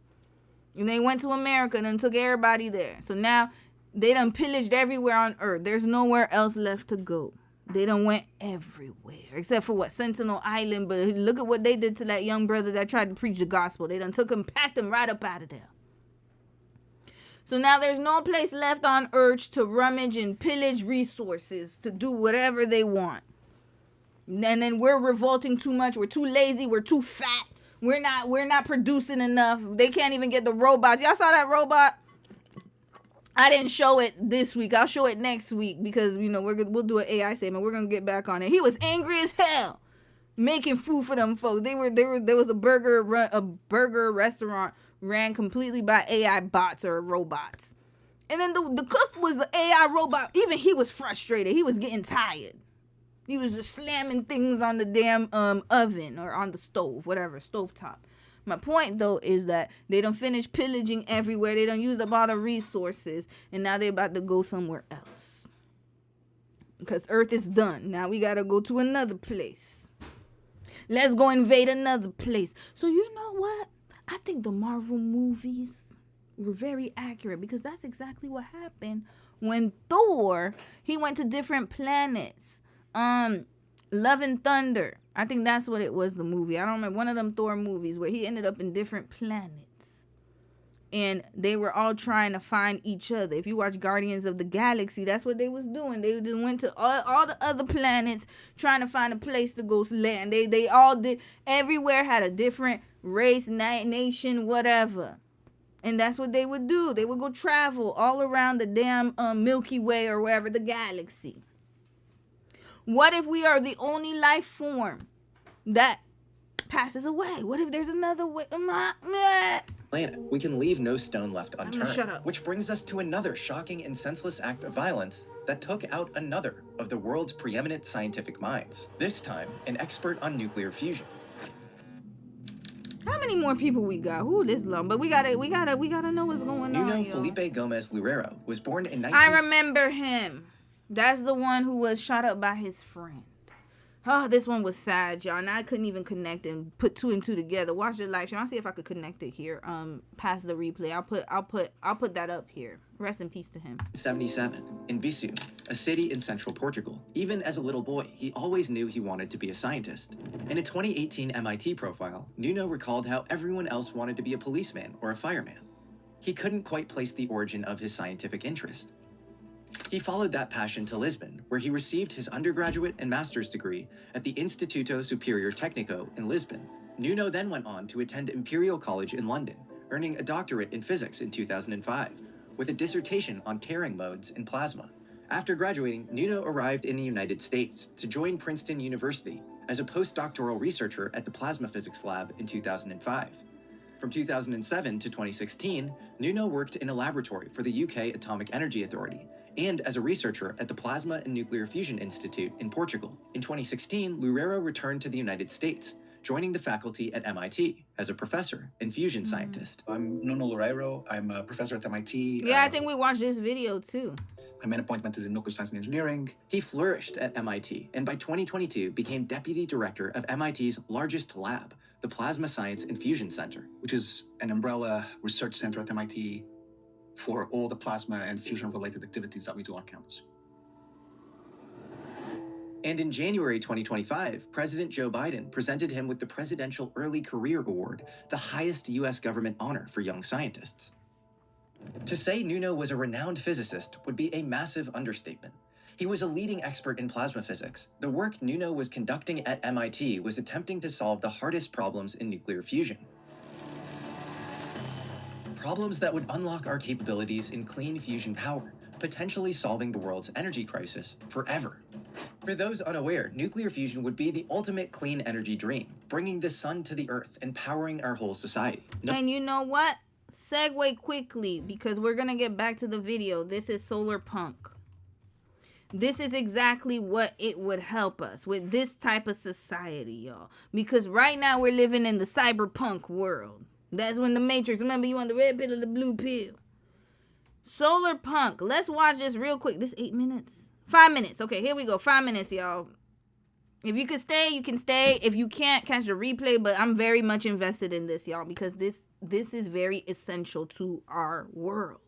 And they went to America and then took everybody there. So now they done pillaged everywhere on earth. There's nowhere else left to go. They done went everywhere. Except for Sentinel Island. But look at what they did to that young brother that tried to preach the gospel. They done took him, packed him right up out of there. So now there's no place left on earth to rummage and pillage resources to do whatever they want. And then we're revolting too much. We're too lazy. We're too fat. We're not producing enough. They can't even get the robots. Y'all saw that robot? I didn't show it this week. I'll show it next week because, you know, we'll do an AI statement. We're going to get back on it. He was angry as hell making food for them folks. There was a burger restaurant ran completely by AI bots or robots. And then the cook was an AI robot. Even he was frustrated. He was getting tired. He was just slamming things on the damn oven or on the stove, whatever, stovetop. My point, though, is that they done finished pillaging everywhere. They done used up all the resources, and now they're about to go somewhere else. Because Earth is done. Now we got to go to another place. Let's go invade another place. So you know what? I think the Marvel movies were very accurate because that's exactly what happened when Thor, he went to different planets. Love and Thunder. I think that's what it was, the movie. I don't remember. One of them Thor movies where he ended up in different planets. And they were all trying to find each other. If you watch Guardians of the Galaxy, that's what they was doing. They just went to all the other planets trying to find a place to go land. They all did. Everywhere had a different race, nation, whatever. And that's what they would do. They would go travel all around the damn Milky Way or wherever, the galaxy. What if we are the only life form that passes away? What if there's another way? Planet, we can leave no stone left unturned. Shut up. Which brings us to another shocking and senseless act of violence that took out another of the world's preeminent scientific minds. This time, an expert on nuclear fusion. How many more people we got? Who this long? But we gotta know what's going on. Nuno Felipe Gomez Loureiro was born in 19... I remember him. That's the one who was shot up by his friend. Oh, this one was sad, y'all. And I couldn't even connect and put two and two together. Watch the live stream. I'll see if I could connect it here. Past the replay. I'll put that up here. Rest in peace to him. 77 in Bissau, a city in central Portugal. Even as a little boy, he always knew he wanted to be a scientist. In a 2018 MIT profile, Nuno recalled how everyone else wanted to be a policeman or a fireman. He couldn't quite place the origin of his scientific interest. He followed that passion to Lisbon, where he received his undergraduate and master's degree at the Instituto Superior Técnico in Lisbon. Nuno then went on to attend Imperial College in London, earning a doctorate in physics in 2005, with a dissertation on tearing modes in plasma. After graduating, Nuno arrived in the United States to join Princeton University as a postdoctoral researcher at the Plasma Physics Lab in 2005. From 2007 to 2016, Nuno worked in a laboratory for the UK Atomic Energy Authority and as a researcher at the Plasma and Nuclear Fusion Institute in Portugal. In 2016, Loureiro returned to the United States, joining the faculty at MIT as a professor and fusion scientist. I'm Nuno Loureiro. I'm a professor at MIT. Yeah, I think we watched this video too. My main appointment is in nuclear science and engineering. He flourished at MIT and by 2022 became deputy director of MIT's largest lab, the Plasma Science and Fusion Center, which is an umbrella research center at MIT for all the plasma and fusion-related activities that we do on campus. And in January 2025, President Joe Biden presented him with the Presidential Early Career Award, the highest U.S. government honor for young scientists. To say Nuno was a renowned physicist would be a massive understatement. He was a leading expert in plasma physics. The work Nuno was conducting at MIT was attempting to solve the hardest problems in nuclear fusion. Problems that would unlock our capabilities in clean fusion power, potentially solving the world's energy crisis forever. For those unaware, nuclear fusion would be the ultimate clean energy dream, bringing the sun to the earth and powering our whole society. And you know what? Segue quickly, because we're going to get back to the video. This is solar punk. This is exactly what it would help us with this type of society, y'all. Because right now we're living in the cyberpunk world. That's when the Matrix, remember, you want the red pill or the blue pill. Solar punk. Let's watch this real quick. This 8 minutes. 5 minutes. Okay, here we go. 5 minutes, y'all. If you can stay, you can stay. If you can't, catch the replay. But I'm very much invested in this, y'all, because this is very essential to our world.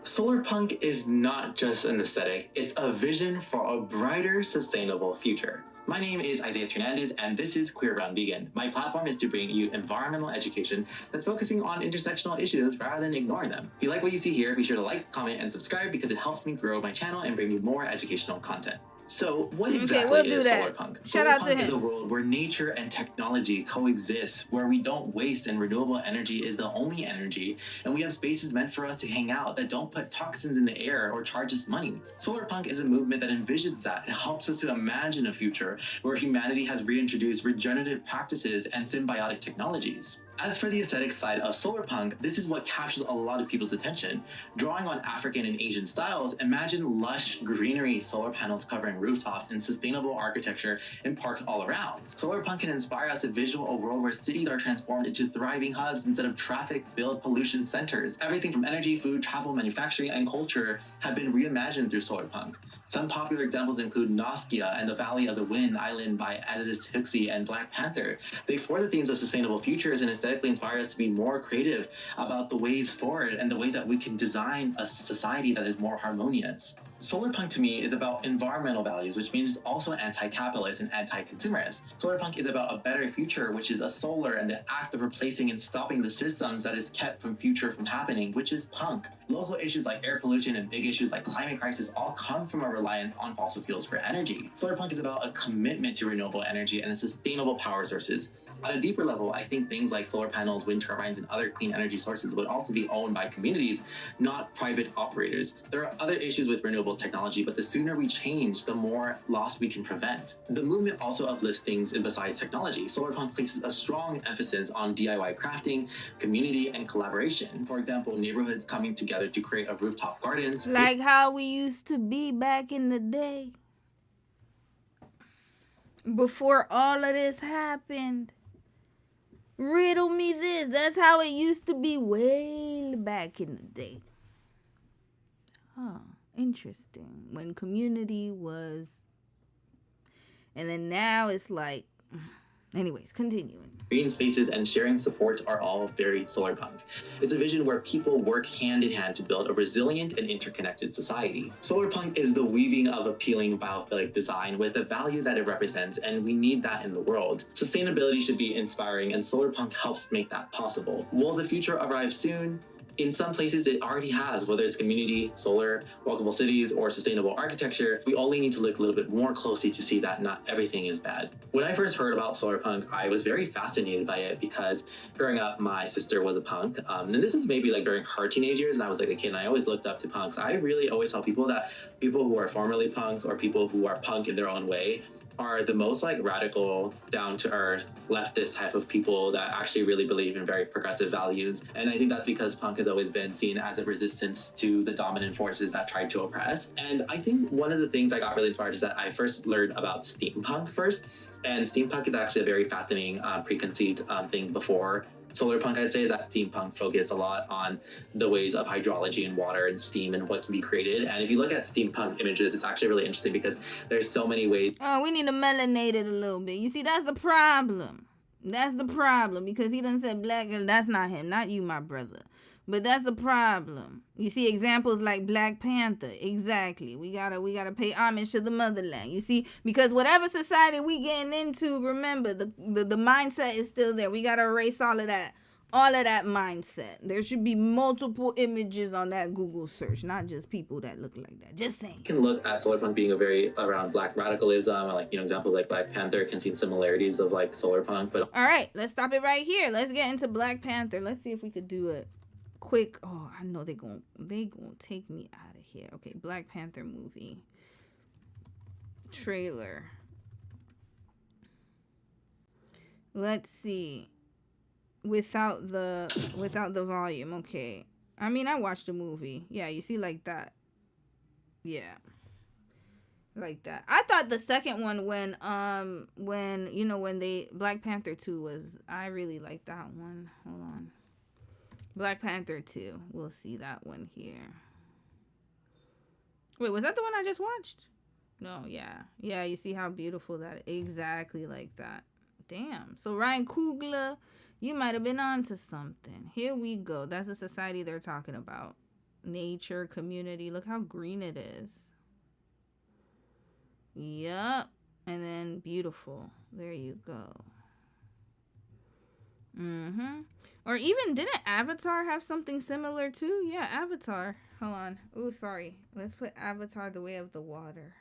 Solar punk is not just an aesthetic. It's a vision for a brighter, sustainable future. My name is Isaiah Hernandez, and this is Queer Brown Vegan. My platform is to bring you environmental education that's focusing on intersectional issues rather than ignoring them. If you like what you see here, be sure to like, comment, and subscribe because it helps me grow my channel and bring you more educational content. So what exactly is solar punk? Shout out to him. Solar punk is a world where nature and technology coexist, where we don't waste and renewable energy is the only energy, and we have spaces meant for us to hang out that don't put toxins in the air or charge us money. Solar punk is a movement that envisions that and helps us to imagine a future where humanity has reintroduced regenerative practices and symbiotic technologies. As for the aesthetic side of solar punk, this is what captures a lot of people's attention. Drawing on African and Asian styles, imagine lush greenery solar panels covering rooftops and sustainable architecture in parks all around. Solar punk can inspire us to visual a world where cities are transformed into thriving hubs instead of traffic-filled pollution centers. Everything from energy, food, travel, manufacturing, and culture have been reimagined through solar punk. Some popular examples include Noskia and the Valley of the Wind Island by Aldous Huxley and Black Panther. They explore the themes of sustainable futures and aesthetically inspire us to be more creative about the ways forward and the ways that we can design a society that is more harmonious. Solar punk to me is about environmental values, which means it's also anti-capitalist and anti-consumerist. Solar punk is about a better future, which is a solar and the act of replacing and stopping the systems that is kept from future from happening, which is punk. Local issues like air pollution and big issues like climate crisis all come from a reliance on fossil fuels for energy. Solar punk is about a commitment to renewable energy and sustainable power sources. On a deeper level, I think things like solar panels, wind turbines, and other clean energy sources would also be owned by communities, not private operators. There are other issues with renewable technology, but the sooner we change, the more loss we can prevent. The movement also uplifts things besides technology. Solar punk places a strong emphasis on DIY crafting, community, and collaboration. For example, neighborhoods coming together to create a rooftop gardens. Like how we used to be back in the day. Before all of this happened. Riddle me this. That's how it used to be way back in the day. Oh, interesting. When community was... And then now it's like... Anyways, continuing. Green spaces and sharing support are all very solar punk. It's a vision where people work hand in hand to build a resilient and interconnected society. Solar punk is the weaving of appealing biophilic design with the values that it represents, and we need that in the world. Sustainability should be inspiring, and solar punk helps make that possible. Will the future arrive soon? In some places it already has, whether it's community, solar, walkable cities, or sustainable architecture. We only need to look a little bit more closely to see that not everything is bad. When I first heard about solar punk, I was very fascinated by it because growing up, my sister was a punk. And this is maybe like during her teenage years, and I was like a kid, and I always looked up to punks. I really always saw people who are formerly punks or people who are punk in their own way are the most like radical, down-to-earth, leftist type of people that actually really believe in very progressive values. And I think that's because punk has always been seen as a resistance to the dominant forces that tried to oppress. And I think one of the things I got really inspired is that I first learned about steampunk first. And steampunk is actually a very fascinating preconceived thing before solar punk. I'd say that steampunk focused a lot on the ways of hydrology and water and steam and what can be created. And if you look at steampunk images, it's actually really interesting because there's so many ways. Oh, we need to melanate it a little bit. You see, that's the problem. That's the problem, because he done said black, and that's not him, not you, my brother. But that's the problem. You see examples like Black Panther. Exactly. We gotta pay homage to the motherland. You see, because whatever society we getting into, remember the mindset is still there. We gotta erase all of that mindset. There should be multiple images on that Google search, not just people that look like that. Just saying. You can look at solar punk being a very around black radicalism, like, you know, examples like Black Panther can see similarities of like solar punk. But all right, let's stop it right here. Let's get into Black Panther. Let's see if we could do it. Quick. Oh, I know they gonna take me out of here. Okay, Black Panther movie trailer. Let's see. Without the volume. Okay. I mean, I watched the movie. Yeah, you see, like that. Yeah. Like that. I thought the second one when Black Panther 2 was, I really liked that one. Hold on. Black Panther 2. We'll see that one here. Wait, was that the one I just watched? No, yeah. Yeah, you see how beautiful that is? Exactly like that. Damn. So Ryan Coogler, you might have been onto something. Here we go. That's the society they're talking about. Nature, community. Look how green it is. Yup. And then beautiful. There you go. Or even, didn't Avatar have something similar too? Yeah, Avatar. Hold on. Oh, sorry. Let's put Avatar: The Way of the Water.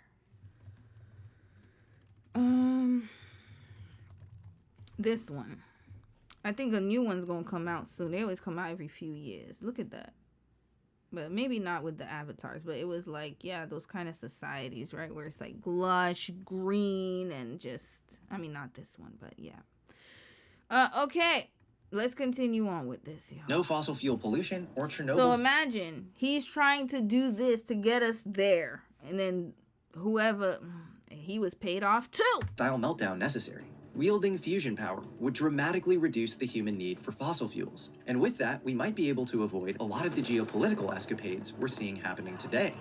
This one. I think a new one's gonna come out soon. They always come out every few years. Look at that. But maybe not with the avatars, but it was like, yeah, those kind of societies, right? Where it's like lush, green, and just, I mean, not this one, but yeah. Okay. Let's continue on with this, y'all. No fossil fuel pollution or Chernobyl. So imagine he's trying to do this to get us there. And then whoever, he was paid off too. Style meltdown necessary. Wielding fusion power would dramatically reduce the human need for fossil fuels. And with that, we might be able to avoid a lot of the geopolitical escapades we're seeing happening today.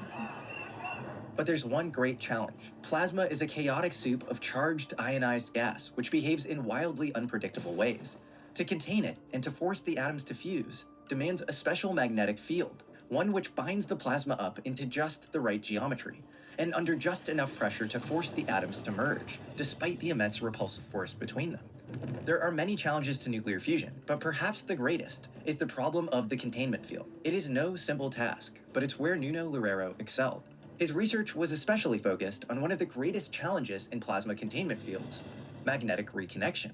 But there's one great challenge. Plasma is a chaotic soup of charged ionized gas, which behaves in wildly unpredictable ways. To contain it and to force the atoms to fuse demands a special magnetic field, one which binds the plasma up into just the right geometry, and under just enough pressure to force the atoms to merge, despite the immense repulsive force between them. There are many challenges to nuclear fusion, but perhaps the greatest is the problem of the containment field. It is no simple task, but it's where Nuno Loureiro excelled. His research was especially focused on one of the greatest challenges in plasma containment fields, magnetic reconnection.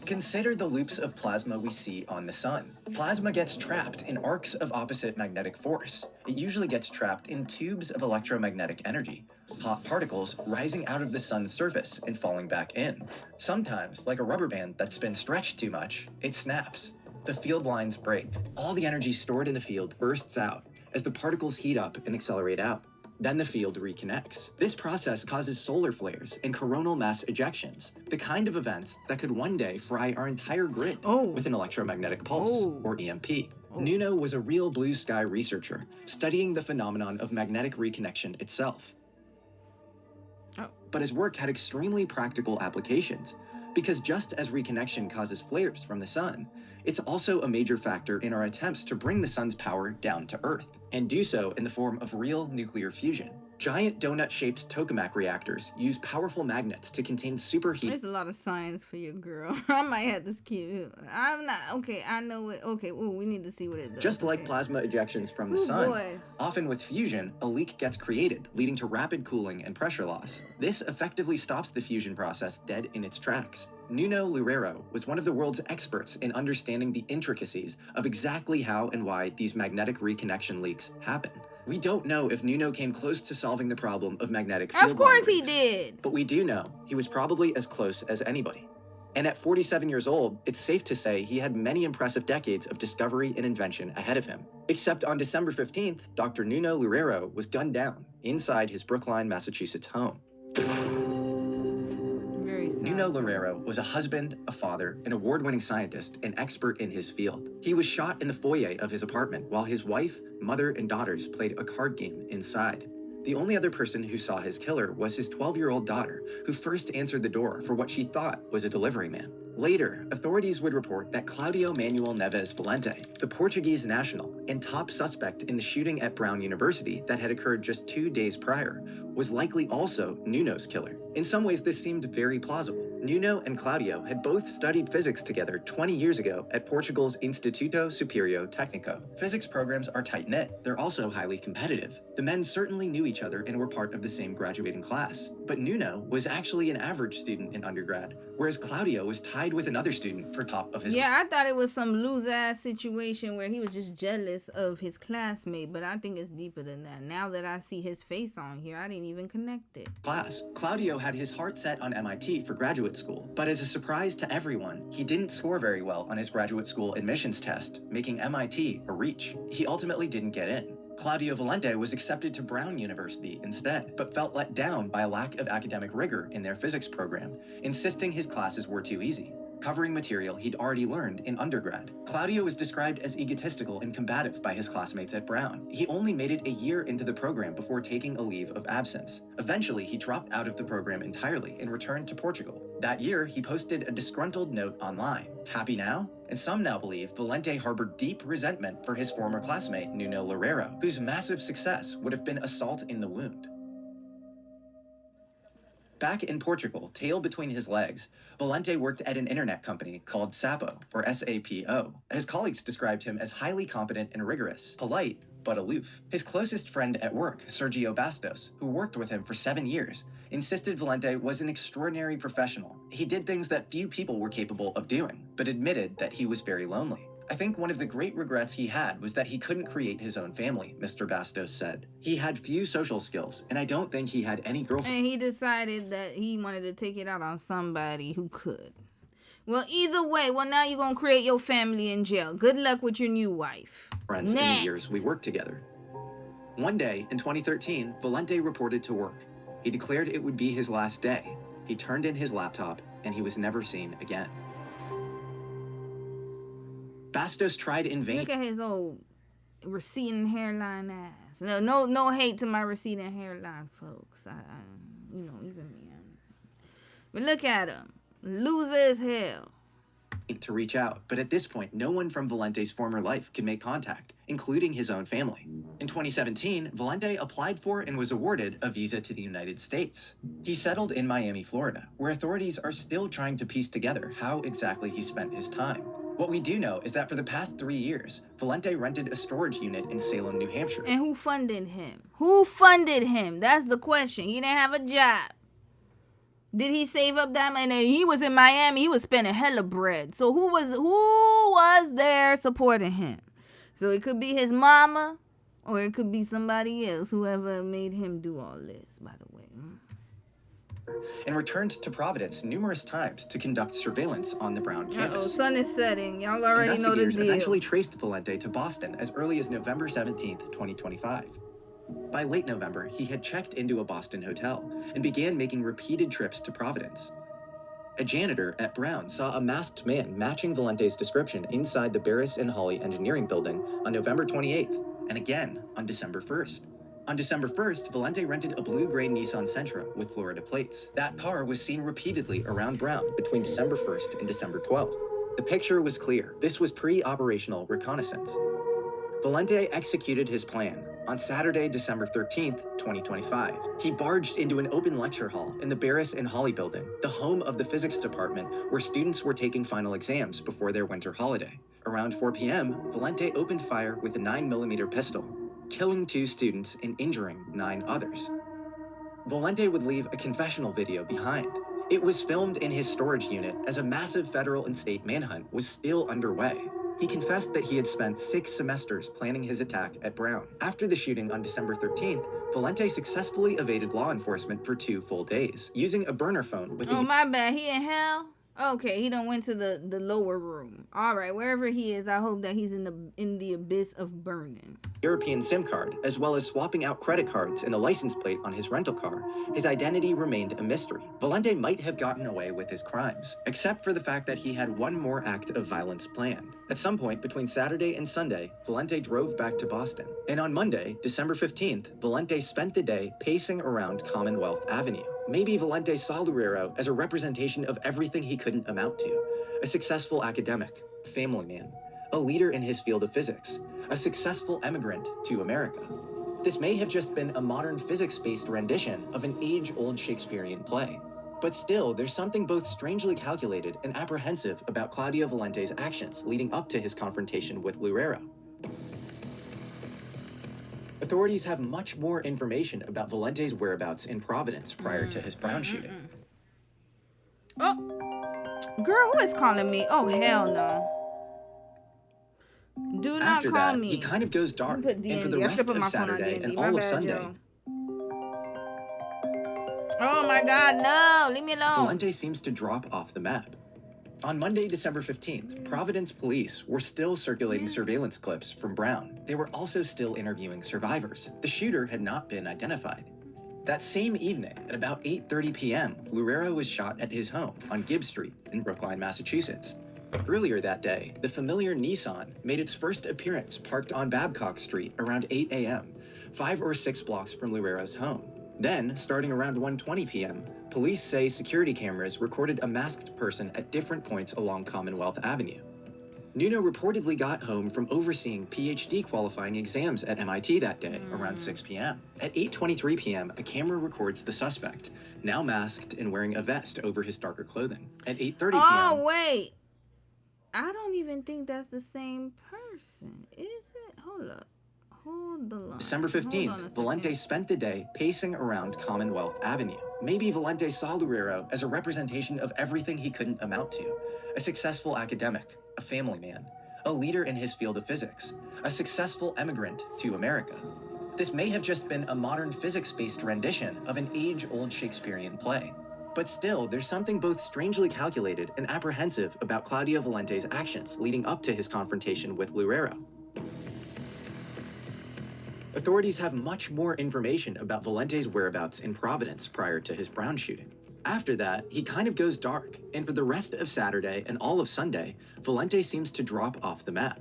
Consider the loops of plasma we see on the sun. Plasma gets trapped in arcs of opposite magnetic force. It usually gets trapped in tubes of electromagnetic energy, hot particles rising out of the sun's surface and falling back in. Sometimes, like a rubber band that's been stretched too much, it snaps. The field lines break. All the energy stored in the field bursts out as the particles heat up and accelerate out. Then the field reconnects. This process causes solar flares and coronal mass ejections, the kind of events that could one day fry our entire grid with an electromagnetic pulse, or EMP. Nuno was a real blue sky researcher, studying the phenomenon of magnetic reconnection itself. But his work had extremely practical applications. Because just as reconnection causes flares from the sun, it's also a major factor in our attempts to bring the sun's power down to Earth, and do so in the form of real nuclear fusion. Giant donut-shaped tokamak reactors use powerful magnets to contain superheat. There's a lot of science for your girl. I might have to skip. I'm not okay. I know it. Okay, ooh, we need to see what it does. Just like plasma ejections from the sun, often with fusion, a leak gets created, leading to rapid cooling and pressure loss. This effectively stops the fusion process dead in its tracks. Nuno Loureiro was one of the world's experts in understanding the intricacies of exactly how and why these magnetic reconnection leaks happen. We don't know if Nuno came close to solving the problem of magnetic field. Of course he leaks, did. but we do know he was probably as close as anybody. And at 47 years old, it's safe to say he had many impressive decades of discovery and invention ahead of him. Except on December 15th, Dr. Nuno Loureiro was gunned down inside his Brookline, Massachusetts home. Nuno Loureiro was a husband, a father, an award-winning scientist, and expert in his field. He was shot in the foyer of his apartment while his wife, mother, and daughters played a card game inside. The only other person who saw his killer was his 12-year-old daughter, who first answered the door for what she thought was a delivery man. Later, authorities would report that Claudio Manuel Neves Valente, the Portuguese national and top suspect in the shooting at Brown University that had occurred just 2 days prior, was likely also Nuno's killer. In some ways, this seemed very plausible. Nuno and Claudio had both studied physics together 20 years ago at Portugal's Instituto Superior Técnico. Physics programs are tight-knit. They're also highly competitive. The men certainly knew each other and were part of the same graduating class. But Nuno was actually an average student in undergrad, whereas Claudio was tied with another student for top of his class. Yeah, I thought it was some lose-ass situation where he was just jealous of his classmate, but I think it's deeper than that. Now that I see his face on here, I didn't even connect it. Claudio had his heart set on MIT for graduate school, but as a surprise to everyone, he didn't score very well on his graduate school admissions test, making MIT a reach. He ultimately didn't get in. Claudio Valente was accepted to Brown University instead, but felt let down by a lack of academic rigor in their physics program, insisting his classes were too easy, covering material he'd already learned in undergrad. Claudio was described as egotistical and combative by his classmates at Brown. He only made it a year into the program before taking a leave of absence. Eventually, he dropped out of the program entirely and returned to Portugal. That year, he posted a disgruntled note online. Happy now? And some now believe Valente harbored deep resentment for his former classmate, Nuno Loureiro, whose massive success would have been a salt in the wound. Back in Portugal, tail between his legs, Valente worked at an internet company called Sapo, or SAPO. His colleagues described him as highly competent and rigorous, polite, but aloof. His closest friend at work, Sergio Bastos, who worked with him for 7 years, insisted Valente was an extraordinary professional. He did things that few people were capable of doing, but admitted that he was very lonely. I think one of the great regrets he had was that he couldn't create his own family, Mr. Bastos said. He had few social skills, and I don't think he had any girlfriend. And he decided that he wanted to take it out on somebody who could. Well, either way, now you're going to create your family in jail. Good luck with your new wife. Friends in the years we worked together. One day, in 2013, Valente reported to work. He declared it would be his last day. He turned in his laptop, and he was never seen again. Bastos tried in vain. Look at his old receding hairline ass. No hate to my receding hairline folks. Even me. But look at him. Loser as hell. To reach out, but at this point, no one from Valente's former life could make contact, including his own family. In 2017, Valente applied for and was awarded a visa to the United States. He settled in Miami, Florida, where authorities are still trying to piece together how exactly he spent his time. What we do know is that for the past 3 years, Valente rented a storage unit in Salem, New Hampshire. And who funded him? Who funded him? That's the question. He didn't have a job. Did he save up that money? And he was in Miami. He was spending hella bread. So who was there supporting him? So it could be his mama, or it could be somebody else, whoever made him do all this, by the way. And returned to Providence numerous times to conduct surveillance on the Brown campus. Sun is setting. Y'all already know the deal. Eventually traced Valente to Boston as early as November 17th, 2025. By late November, he had checked into a Boston hotel and began making repeated trips to Providence. A janitor at Brown saw a masked man matching Valente's description inside the Barris and Hawley Engineering Building on November 28th, and again on December 1st. On December 1st, Valente rented a blue-gray Nissan Sentra with Florida plates. That car was seen repeatedly around Brown between December 1st and December 12th. The picture was clear. This was pre-operational reconnaissance. Valente executed his plan. On Saturday, December 13th, 2025, he barged into an open lecture hall in the Barris and Hawley building, the home of the physics department where students were taking final exams before their winter holiday. Around 4 p.m., Valente opened fire with a 9mm pistol, killing 2 students and injuring 9 others. Valente would leave a confessional video behind. It was filmed in his storage unit as a massive federal and state manhunt was still underway. He confessed that he had spent 6 semesters planning his attack at Brown. After the shooting on December 13th, Valente successfully evaded law enforcement for 2 full days, using a burner phone with Oh, my bad. He in hell? Okay, he done went to the lower room. All right, wherever he is, I hope that he's in the abyss of burning. European SIM card, as well as swapping out credit cards and a license plate on his rental car, his identity remained a mystery. Valente might have gotten away with his crimes, except for the fact that he had one more act of violence planned. At some point between Saturday and Sunday, Valente drove back to Boston. And on Monday, December 15th, Valente spent the day pacing around Commonwealth Avenue. Maybe Valente saw Loureiro as a representation of everything he couldn't amount to. A successful academic, a family man, a leader in his field of physics, a successful immigrant to America. This may have just been a modern physics-based rendition of an age-old Shakespearean play. But still, there's something both strangely calculated and apprehensive about Claudio Valente's actions leading up to his confrontation with Loureiro. Authorities have much more information about Valente's whereabouts in Providence prior to his Brown shooting. Oh, girl, who is calling me? Oh, hell no. Do not After call that, me. he kind of goes dark, Put and for the DND. I rest should put of my phone on Saturday DND. and My all of bad, Sunday, Joe. Oh my God, no, leave me alone. Valente seems to drop off the map. On Monday, December 15th, Providence police were still circulating surveillance clips from Brown. They were also still interviewing survivors. The shooter had not been identified. That same evening, at about 8:30 p.m., Loureiro was shot at his home on Gibbs Street in Brookline, Massachusetts. Earlier that day, the familiar Nissan made its first appearance parked on Babcock Street around 8 a.m., 5 or 6 blocks from Loureiro's home. Then, starting around 1:20 p.m., police say security cameras recorded a masked person at different points along Commonwealth Avenue. Nuno reportedly got home from overseeing PhD qualifying exams at MIT that day around 6 p.m. At 8:23 p.m., a camera records the suspect, now masked and wearing a vest over his darker clothing. At 8:30 p.m. Oh, wait. I don't even think that's the same person. Is it? Hold up. Hold the line. December 15th, Valente spent the day pacing around Commonwealth Avenue. Maybe Valente saw Loureiro as a representation of everything he couldn't amount to. A successful academic, a family man, a leader in his field of physics, a successful immigrant to America. This may have just been a modern physics-based rendition of an age-old Shakespearean play. But still, there's something both strangely calculated and apprehensive about Claudio Valente's actions leading up to his confrontation with Loureiro. Authorities have much more information about Valente's whereabouts in Providence prior to his Brown shooting. After that, he kind of goes dark, and for the rest of Saturday and all of Sunday, Valente seems to drop off the map.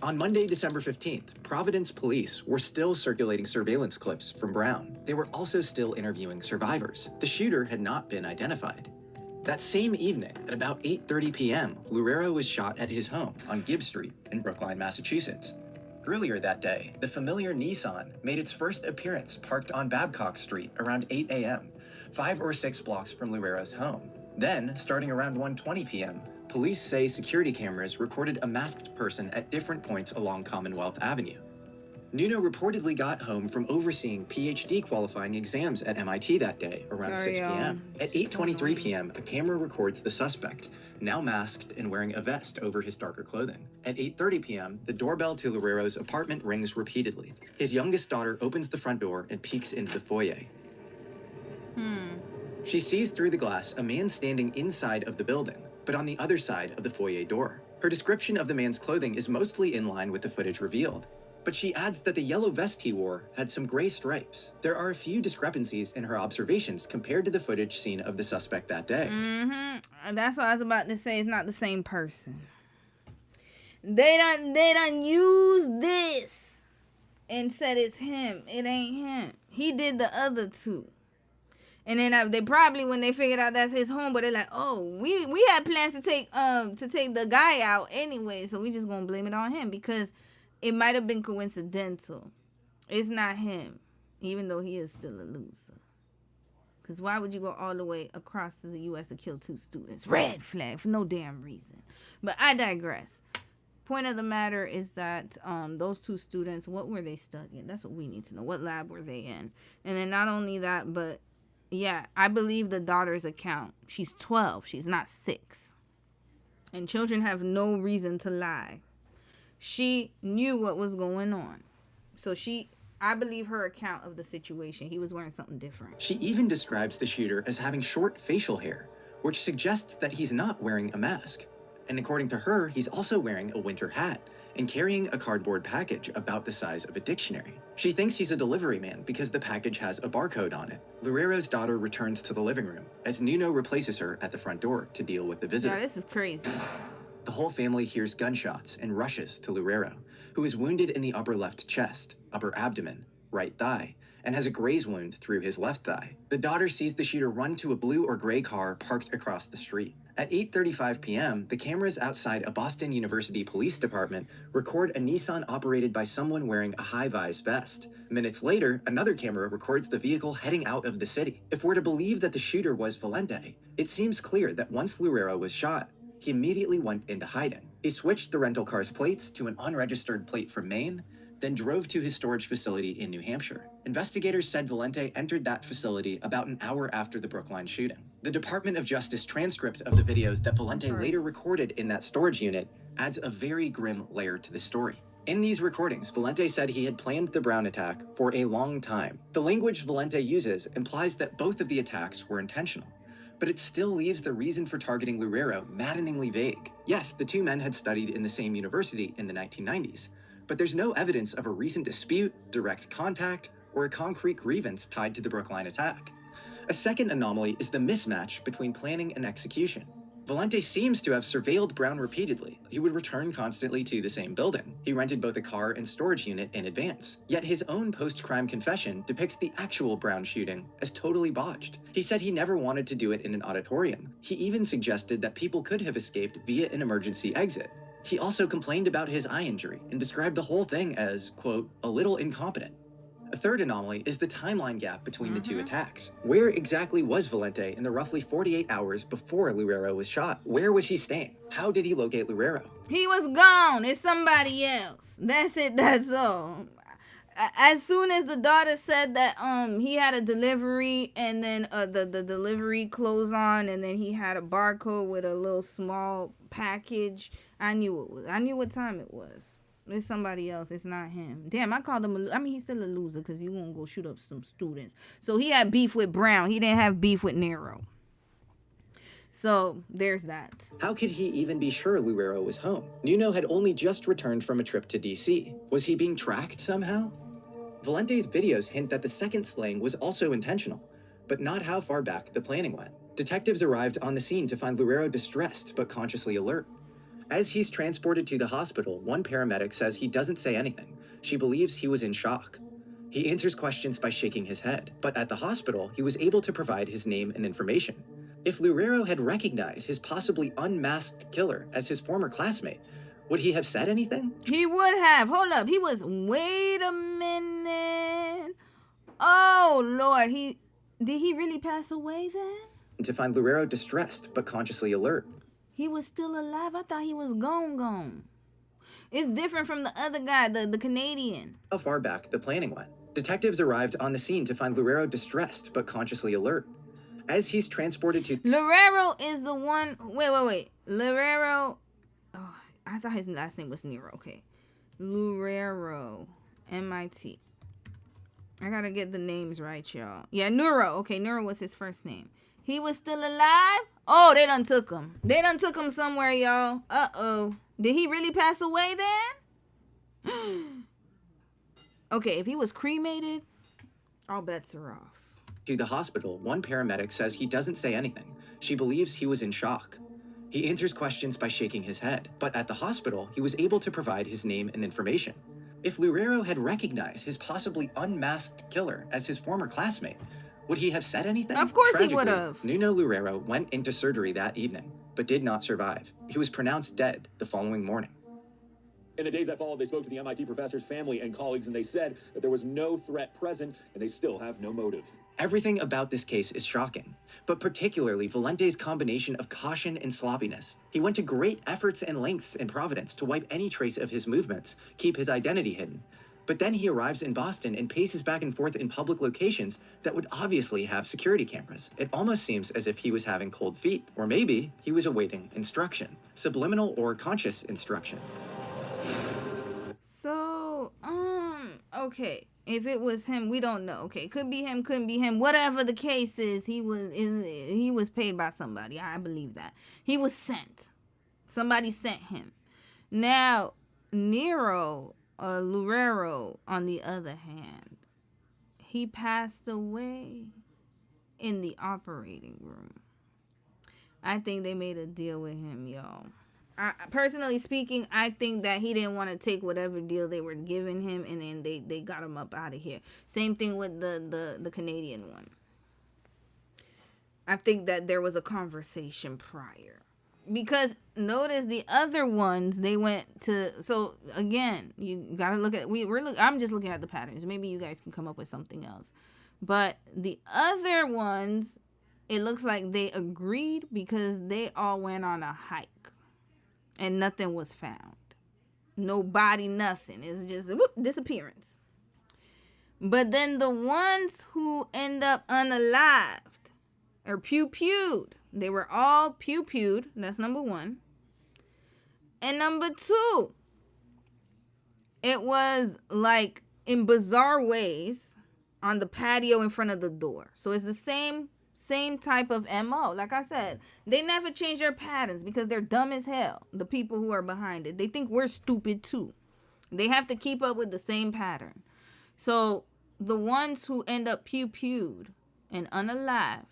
On Monday, December 15th, Providence police were still circulating surveillance clips from Brown. They were also still interviewing survivors. The shooter had not been identified. That same evening, at about 8:30 p.m., Loureiro was shot at his home on Gibbs Street in Brookline, Massachusetts. Earlier that day, the familiar Nissan made its first appearance parked on Babcock Street around 8 a.m., 5 or 6 blocks from Loureiro's home. Then, starting around 1:20 p.m., police say security cameras recorded a masked person at different points along Commonwealth Avenue. Nuno reportedly got home from overseeing PhD qualifying exams at MIT that day around 6 p.m. At 8:23 p.m., a camera records the suspect, now masked and wearing a vest over his darker clothing. At 8:30 p.m., the doorbell to Loureiro's apartment rings repeatedly. His youngest daughter opens the front door and peeks into the foyer. She sees through the glass a man standing inside of the building, but on the other side of the foyer door. Her description of the man's clothing is mostly in line with the footage revealed, but she adds that the yellow vest he wore had some gray stripes. There are a few discrepancies in her observations compared to the footage seen of the suspect that day. And that's what I was about to say. It's not the same person. They done use this and said it's him. It ain't him. He did the other two. And then they probably, when they figured out that's his home, but they're like, oh, we had plans to take the guy out anyway, so we just gonna blame it on him because it might have been coincidental. It's not him, even though he is still a loser. Because why would you go all the way across to the U.S. to kill 2 students? Red flag for no damn reason. But I digress. Point of the matter is that those 2 students, what were they studying? That's what we need to know. What lab were they in? And then not only that, but yeah, I believe the daughter's account. She's 12. She's not 6. And children have no reason to lie. She knew what was going on. So I believe her account of the situation. He was wearing something different. She even describes the shooter as having short facial hair, which suggests that he's not wearing a mask. And according to her, he's also wearing a winter hat and carrying a cardboard package about the size of a dictionary. She thinks he's a delivery man because the package has a barcode on it. Loureiro's daughter returns to the living room as Nuno replaces her at the front door to deal with the visitor. Yeah, this is crazy. The whole family hears gunshots and rushes to Loureiro, who is wounded in the upper left chest, upper abdomen, right thigh, and has a graze wound through his left thigh. The daughter sees the shooter run to a blue or gray car parked across the street. At 8:35 p.m., the cameras outside a Boston University police department record a Nissan operated by someone wearing a high-vis vest. Minutes later, another camera records the vehicle heading out of the city. If we're to believe that the shooter was Valente, it seems clear that once Loureiro was shot, he immediately went into hiding. He switched the rental car's plates to an unregistered plate from Maine, then drove to his storage facility in New Hampshire. Investigators said Valente entered that facility about an hour after the Brookline shooting. The Department of Justice transcript of the videos that Valente later recorded in that storage unit adds a very grim layer to the story. In these recordings, Valente said he had planned the Brown attack for a long time. The language Valente uses implies that both of the attacks were intentional, but it still leaves the reason for targeting Loureiro maddeningly vague. Yes, the 2 men had studied in the same university in the 1990s, but there's no evidence of a recent dispute, direct contact, or a concrete grievance tied to the Brookline attack. A second anomaly is the mismatch between planning and execution. Valente seems to have surveilled Brown repeatedly. He would return constantly to the same building. He rented both a car and storage unit in advance. Yet his own post-crime confession depicts the actual Brown shooting as totally botched. He said he never wanted to do it in an auditorium. He even suggested that people could have escaped via an emergency exit. He also complained about his eye injury and described the whole thing as, quote, a little incompetent. A third anomaly is the timeline gap between the 2 attacks. Where exactly was Valente in the roughly 48 hours before Loureiro was shot? Where was he staying? How did he locate Loureiro? He was gone. It's somebody else. That's it. That's all. As soon as the daughter said that he had a delivery and then the delivery closed on and then he had a barcode with a little small package, I knew it was. I knew what time it was. It's somebody else. It's not him. Damn, I called him he's still a loser because you won't go shoot up some students. So he had beef with Brown. He didn't have beef with Nero. So there's that. How could he even be sure Loureiro was home? Nuno had only just returned from a trip to DC. Was he being tracked somehow? Valente's videos hint that the second slaying was also intentional, but not how far back the planning went. Detectives arrived on the scene to find Loureiro distressed but consciously alert. As he's transported to the hospital, one paramedic says he doesn't say anything. She believes he was in shock. He answers questions by shaking his head, but at the hospital, he was able to provide his name and information. If Loureiro had recognized his possibly unmasked killer as his former classmate, would he have said anything? He would have. Hold up. He was, wait a minute. Oh, Lord. Did he really pass away then? To find Loureiro distressed but consciously alert. He was still alive. I thought he was gone. It's different from the other guy, the Canadian. How far back the planning went. Detectives arrived on the scene to find Loureiro distressed but consciously alert. As he's transported to... Loureiro is the one... Wait. Loureiro... Oh, I thought his last name was Nero. Okay. Loureiro. M-I-T. I gotta get the names right, y'all. Yeah, Nero. Okay, Nero was his first name. He was still alive? Oh, they done took him. They done took him somewhere, y'all. Uh-oh. Did he really pass away then? Okay, if he was cremated, all bets are off. To the hospital, one paramedic says he doesn't say anything. She believes he was in shock. He answers questions by shaking his head, but at the hospital, he was able to provide his name and information. If Loureiro had recognized his possibly unmasked killer as his former classmate, would he have said anything? Of course he Tragically, would have. Nuno Loureiro went into surgery that evening, but did not survive. He was pronounced dead the following morning. In the days that followed, they spoke to the MIT professor's family and colleagues, and they said that there was no threat present, and they still have no motive. Everything about this case is shocking, but particularly Valente's combination of caution and sloppiness. He went to great efforts and lengths in Providence to wipe any trace of his movements, keep his identity hidden. But then he arrives in Boston and paces back and forth in public locations that would obviously have security cameras. It almost seems as if he was having cold feet, or maybe he was awaiting instruction, subliminal or conscious instruction. So, okay. If it was him, we don't know. Okay, could be him, couldn't be him. Whatever the case is, he was paid by somebody. I believe that. He was sent. Somebody sent him. Now, Loureiro, on the other hand, he passed away in the operating room. I think they made a deal with him, y'all. Personally speaking, I think that he didn't want to take whatever deal they were giving him, and then they got him up out of here. Same thing with the Canadian one. I think that there was a conversation prior. Because notice the other ones, they went to, so again, you gotta look at, I'm just looking at the patterns. Maybe you guys can come up with something else. But the other ones, it looks like they agreed because they all went on a hike. And nothing was found. No body, nothing. It's just disappearance. But then the ones who end up unalived or pew-pewed, they were all pew-pewed. That's number one. And number two, it was like in bizarre ways on the patio in front of the door. So it's the same type of MO. Like I said, they never change their patterns because they're dumb as hell. The people who are behind it, they think we're stupid too. They have to keep up with the same pattern. So the ones who end up pew-pewed and unalived,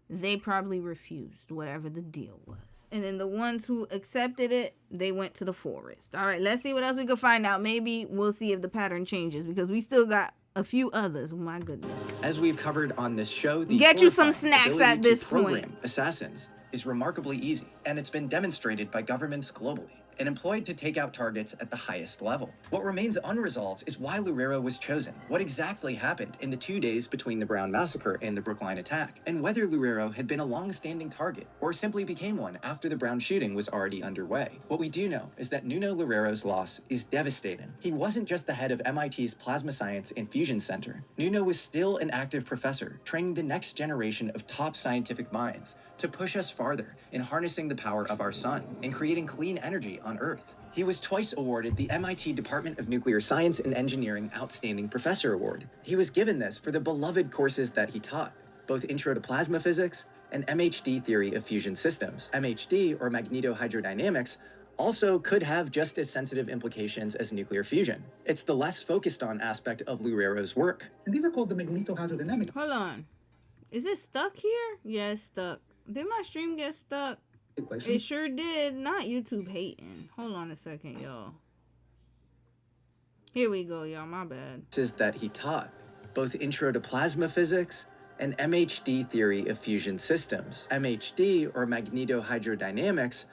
they probably refused whatever the deal was. And then the ones who accepted it, they went to the forest. All right, let's see what else we can find out. Maybe we'll see if the pattern changes because we still got a few others. My goodness. As we've covered on this show, the get you some snacks at this program point. Assassins is remarkably easy, and it's been demonstrated by governments globally and employed to take out targets at the highest level. What remains unresolved is why Loureiro was chosen, what exactly happened in the 2 days between the Brown massacre and the Brookline attack, and whether Loureiro had been a long-standing target or simply became one after the Brown shooting was already underway. What we do know is that Nuno Loureiro's loss is devastating. He wasn't just the head of MIT's Plasma Science and Fusion Center. Nuno was still an active professor, training the next generation of top scientific minds to push us farther in harnessing the power of our sun and creating clean energy on Earth. He was twice awarded the MIT Department of Nuclear Science and Engineering Outstanding Professor Award. He was given this for the beloved courses that he taught, both Intro to Plasma Physics and MHD Theory of Fusion Systems. MHD, or magnetohydrodynamics, also could have just as sensitive implications as nuclear fusion. It's the less focused on aspect of Loureiro's work. And these are called the magnetohydrodynamic. Hold on. Is it stuck here? Yeah, it's stuck. Did my stream get stuck? It sure did. Not YouTube hating. Hold on a second, y'all. Here we go, y'all. My bad. Is that he taught both Intro to Plasma Physics and MHD Theory of Fusion Systems. MHD, or magnetohydrodynamics,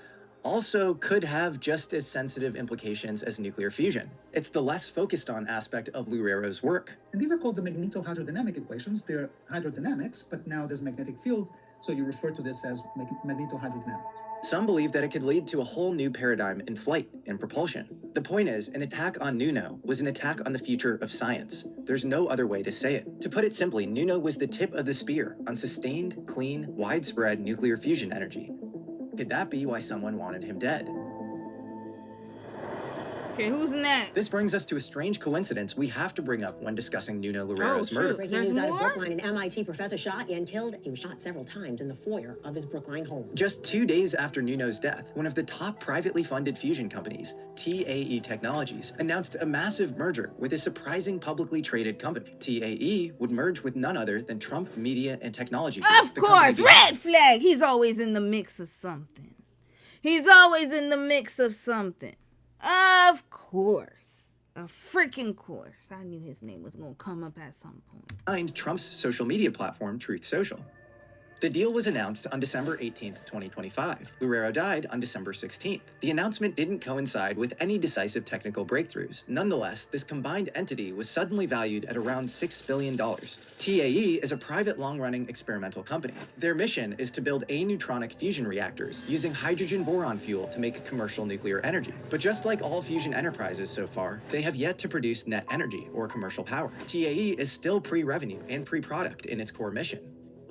also could have just as sensitive implications as nuclear fusion. It's the less focused on aspect of Loureiro's work. And these are called the magnetohydrodynamic equations. They're hydrodynamics, but now there's magnetic field, so you refer to this as magnetohydrodynamics. Some believe that it could lead to a whole new paradigm in flight and propulsion. The point is, an attack on Nuno was an attack on the future of science. There's no other way to say it. To put it simply, Nuno was the tip of the spear on sustained, clean, widespread nuclear fusion energy. Could that be why someone wanted him dead? Okay, who's next? This brings us to a strange coincidence we have to bring up when discussing Nuno Loureiro's murder. Breaking news out of Brookline, an MIT professor shot and killed. He was shot several times in the foyer of his Brookline home. Just 2 days after Nuno's death, one of the top privately funded fusion companies, TAE Technologies, announced a massive merger with a surprising publicly traded company. TAE would merge with none other than Trump Media and Technology Group. Of course, red flag. He's always in the mix of something. He's always in the mix of something. Of course. Of freaking course. I knew his name was going to come up at some point. Behind Trump's social media platform, Truth Social. The deal was announced on December 18th, 2025. Loureiro died on December 16th. The announcement didn't coincide with any decisive technical breakthroughs. Nonetheless, this combined entity was suddenly valued at around $6 billion. TAE is a private long-running experimental company. Their mission is to build aneutronic fusion reactors using hydrogen boron fuel to make commercial nuclear energy. But just like all fusion enterprises so far, they have yet to produce net energy or commercial power. TAE is still pre-revenue and pre-product in its core mission.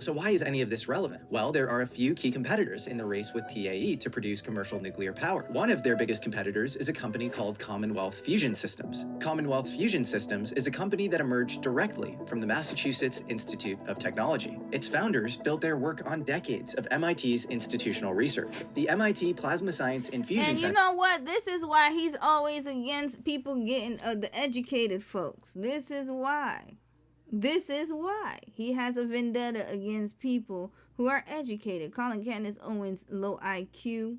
So why is any of this relevant? Well, there are a few key competitors in the race with TAE to produce commercial nuclear power. One of their biggest competitors is a company called Commonwealth Fusion Systems. Commonwealth Fusion Systems is a company that emerged directly from the Massachusetts Institute of Technology. Its founders built their work on decades of MIT's institutional research. The MIT Plasma Science and Fusion And you know what? This is why he's always against people getting the educated folks. This is why. This is why he has a vendetta against people who are educated, calling Candace Owens low IQ,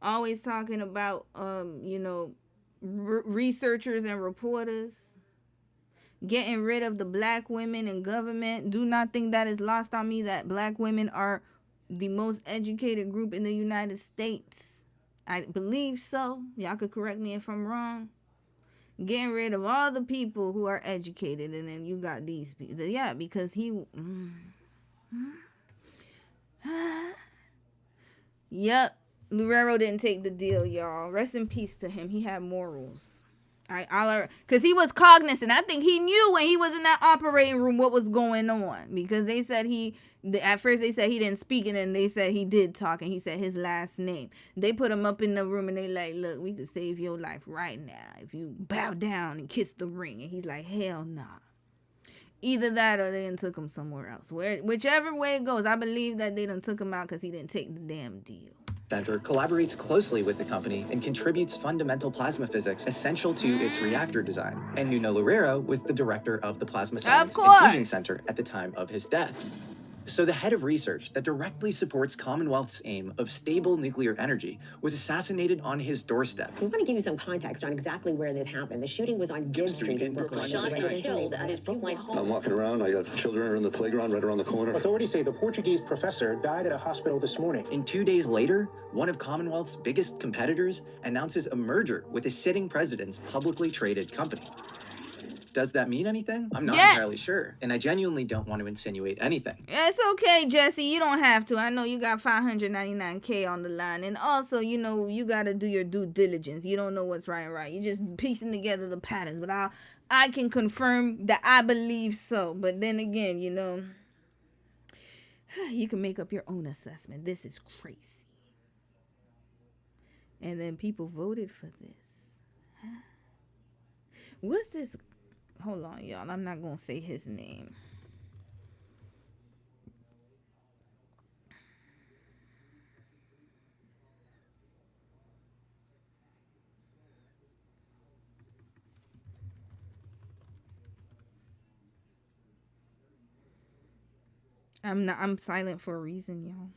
always talking about, researchers and reporters, getting rid of the black women in government. Do not think that is lost on me that black women are the most educated group in the United States. I believe so. Y'all could correct me if I'm wrong. Getting rid of all the people who are educated, and then you got these people. Yeah, because he... Yep. Loureiro didn't take the deal, y'all. Rest in peace to him. He had morals. Because he was cognizant. I think he knew when he was in that operating room what was going on. Because they said at first they said he didn't speak, and then they said he did talk, and he said his last name. They put him up in the room, and they like, look, we could save your life right now if you bow down and kiss the ring. And he's like, hell nah. Either that or they done took him somewhere else. Whichever way it goes, I believe that they done took him out because he didn't take the damn deal. Center collaborates closely with the company and contributes fundamental plasma physics essential to its reactor design. And Nuno Loureiro was the director of the Plasma Science and Fusion Center at the time of his death. So the head of research that directly supports Commonwealth's aim of stable nuclear energy was assassinated on his doorstep. We want to give you some context on exactly where this happened. The shooting was on Gibb Street in Brooklyn. Shot and killed at his Brooklyn home. I'm walking around. I got children in the playground right around the corner. Authorities say the Portuguese professor died at a hospital this morning. And 2 days later, one of Commonwealth's biggest competitors announces a merger with a sitting president's publicly traded company. Does that mean anything? I'm not entirely sure, and I genuinely don't want to insinuate anything. It's okay, Jesse. You don't have to. I know you got $599K on the line, and also, you got to do your due diligence. You don't know what's right and right. You're just piecing together the patterns, but I can confirm that I believe so. But then again, you can make up your own assessment. This is crazy. And then people voted for this. What's this? Hold on, y'all. I'm not going to say his name. I'm silent for a reason, y'all.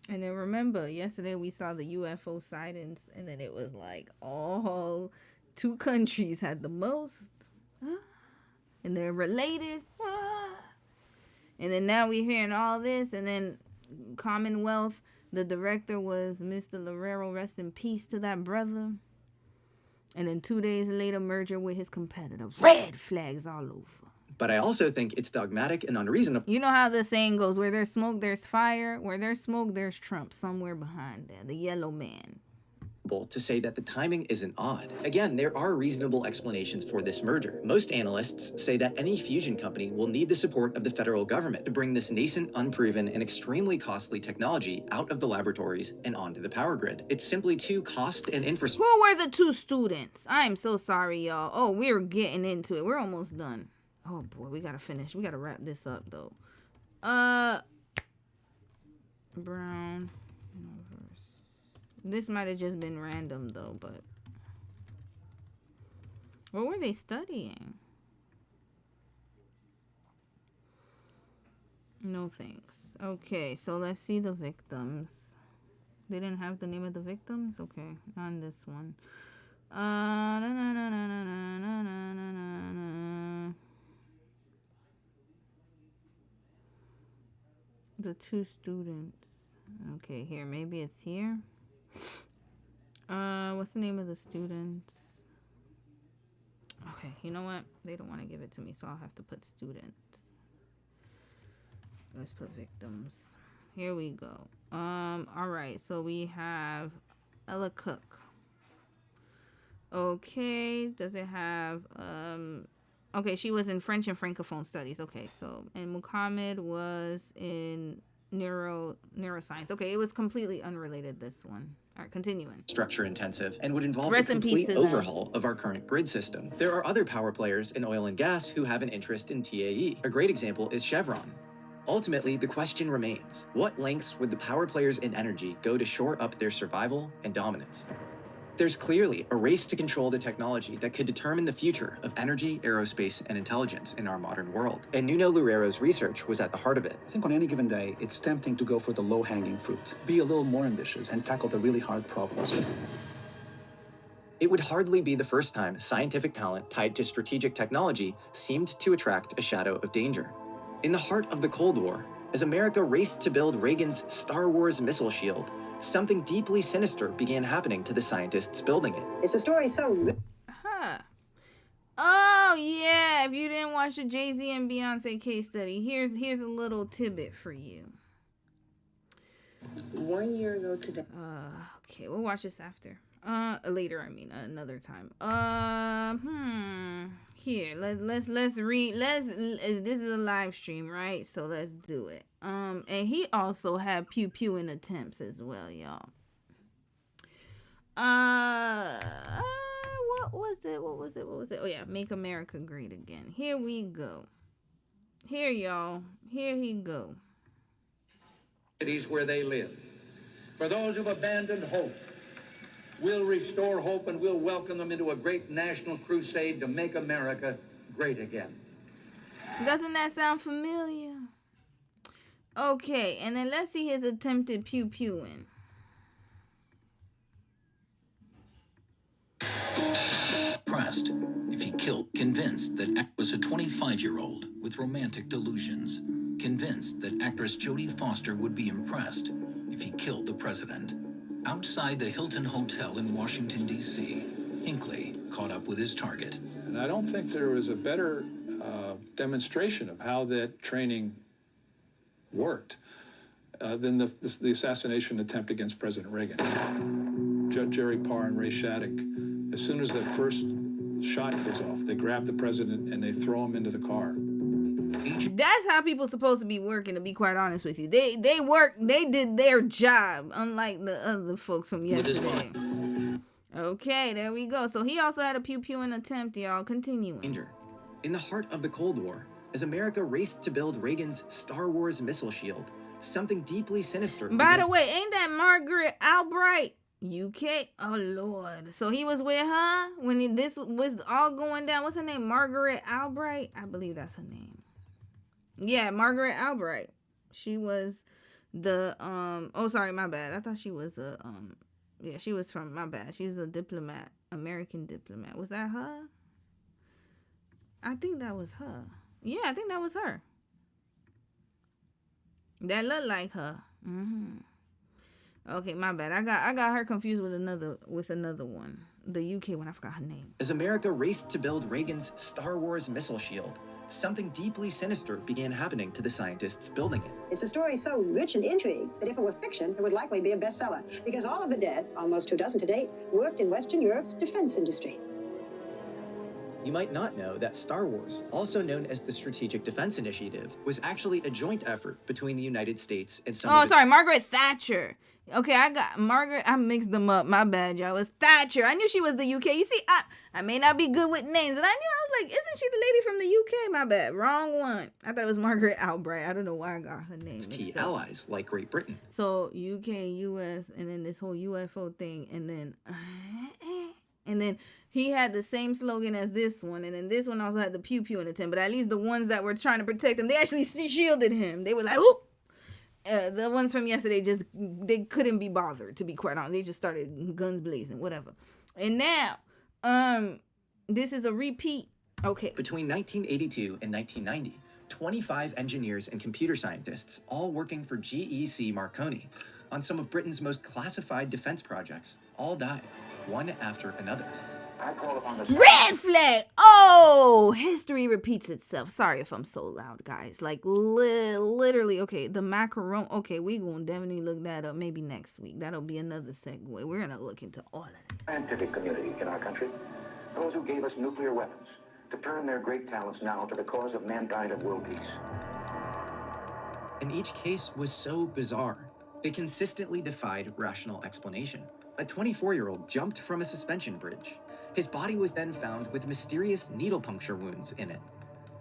And then remember, yesterday we saw the UFO sightings, and then it was like all 2 countries had the most. And they're related. And then now we're hearing all this, and then Commonwealth, the director was Mr. Loureiro, rest in peace to that brother. And then 2 days later, merger with his competitor. Red flags all over. But I also think it's dogmatic and unreasonable. You know how the saying goes, where there's smoke, there's fire. Where there's smoke, there's Trump somewhere behind there, the yellow man. To say that the timing isn't odd. Again, there are reasonable explanations for this merger. Most analysts say that any fusion company will need the support of the federal government to bring this nascent, unproven, and extremely costly technology out of the laboratories and onto the power grid. It's simply too cost and infrastructure. Who were the 2 students? I'm so sorry, y'all. Oh, we're getting into it. We're almost done. Oh boy, we gotta finish. We gotta wrap this up though. Brown. This might have just been random though, but what were they studying? No thanks. Okay, so let's see the victims. They didn't have the name of the victims? Okay, on this one. The two students. Okay, here. Maybe it's here. What's the name of the students? Okay, you know what? They don't want to give it to me, so I'll have to put students. Let's put victims. Here we go. All right, so we have Ella Cook. Okay, does it have okay, she was in French and Francophone studies. Okay, so and Muhammad was in neuroscience. Okay, it was completely unrelated, this one. All right, continuing. Structure intensive and would involve Rest a in peace complete to them. overhaul of our current grid system. There are other power players in oil and gas who have an interest in TAE. A great example is Chevron. Ultimately, the question remains, what lengths would the power players in energy go to shore up their survival and dominance? There's clearly a race to control the technology that could determine the future of energy, aerospace, and intelligence in our modern world. And Nuno Loureiro's research was at the heart of it. I think on any given day, it's tempting to go for the low-hanging fruit. Be a little more ambitious and tackle the really hard problems. It would hardly be the first time scientific talent tied to strategic technology seemed to attract a shadow of danger. In the heart of the Cold War, as America raced to build Reagan's Star Wars missile shield, something deeply sinister began happening to the scientists building it. It's a story so... Huh. Oh, yeah. If you didn't watch the Jay-Z and Beyonce case study, here's a little tidbit for you. 1 year ago today. Okay, we'll watch this after. Later, I mean, another time. Here, let's read. This is a live stream, right? So let's do it. And he also had pew pewing attempts as well, y'all. What was it? Oh yeah, Make America Great Again. Here we go. Here, y'all. Here he go. Cities where they live. For those who've abandoned hope, we'll restore hope and we'll welcome them into a great national crusade to make America great again. Doesn't that sound familiar? Okay, and then let's see his attempted pew-pewing. Pressed if he killed, convinced that was a 25-year-old with romantic delusions, convinced that actress Jodie Foster would be impressed if he killed the president. Outside the Hilton Hotel in Washington, D.C., Hinckley caught up with his target. And I don't think there was a better demonstration of how that training worked than the assassination attempt against President Reagan. Judge Jerry Parr and Ray Shattuck, as soon as that first shot goes off, they grab the president and they throw him into the car. That's how people supposed to be working, to be quite honest with you. They did their job, unlike the other folks from yesterday. Okay, there we go. So he also had a pew-pewing attempt, y'all. Continuing. Danger. In the heart of the Cold War, as America raced to build Reagan's Star Wars missile shield, something deeply sinister... By the way, ain't that Margaret Albright? UK? Oh, Lord. So he was with her when this was all going down. What's her name? Margaret Albright? I believe that's her name. Yeah, Margaret Albright. She was the, oh, sorry, my bad. I thought she was a, yeah, she was from, my bad. She's a diplomat, American diplomat. Was that her? I think that was her. Yeah, I think that was her. That looked like her. Okay, my bad. I got her confused with another one. The UK one, I forgot her name. As America raced to build Reagan's Star Wars missile shield, something deeply sinister began happening to the scientists building it. It's a story so rich in intrigue that if it were fiction, it would likely be a bestseller, because all of the dead, almost 24 to date, worked in Western Europe's defense industry. You might not know that Star Wars, also known as the Strategic Defense Initiative, was actually a joint effort between the United States and some of the... sorry, Margaret Thatcher. Okay, I got Margaret. I mixed them up. My bad, y'all. It was Thatcher. I knew she was the UK. You see, I may not be good with names, and I like, isn't she the lady from the UK? My bad. Wrong one. I thought it was Margaret Albright. I don't know why I got her name. Key allies like Great Britain. So UK, US, and then this whole UFO thing, and then he had the same slogan as this one, and then this one also had the pew pew in the tent. But at least the ones that were trying to protect him, they actually shielded him. They were like, whoop. The ones from yesterday they couldn't be bothered, to be quite honest. They just started guns blazing, whatever. And now, this is a repeat. Okay. Between 1982 and 1990, 25 engineers and computer scientists, all working for GEC Marconi, on some of Britain's most classified defense projects, all died, one after another. Red flag! Oh, history repeats itself. Sorry if I'm so loud, guys. Like, literally, okay, the macaron. Okay, we gonna definitely look that up maybe next week. That'll be another segue. We're gonna look into all of it. Scientific community in our country, those who gave us nuclear weapons to turn their great talents now to the cause of mankind and world peace. And each case was so bizarre, they consistently defied rational explanation. A 24-year-old jumped from a suspension bridge. His body was then found with mysterious needle puncture wounds in it.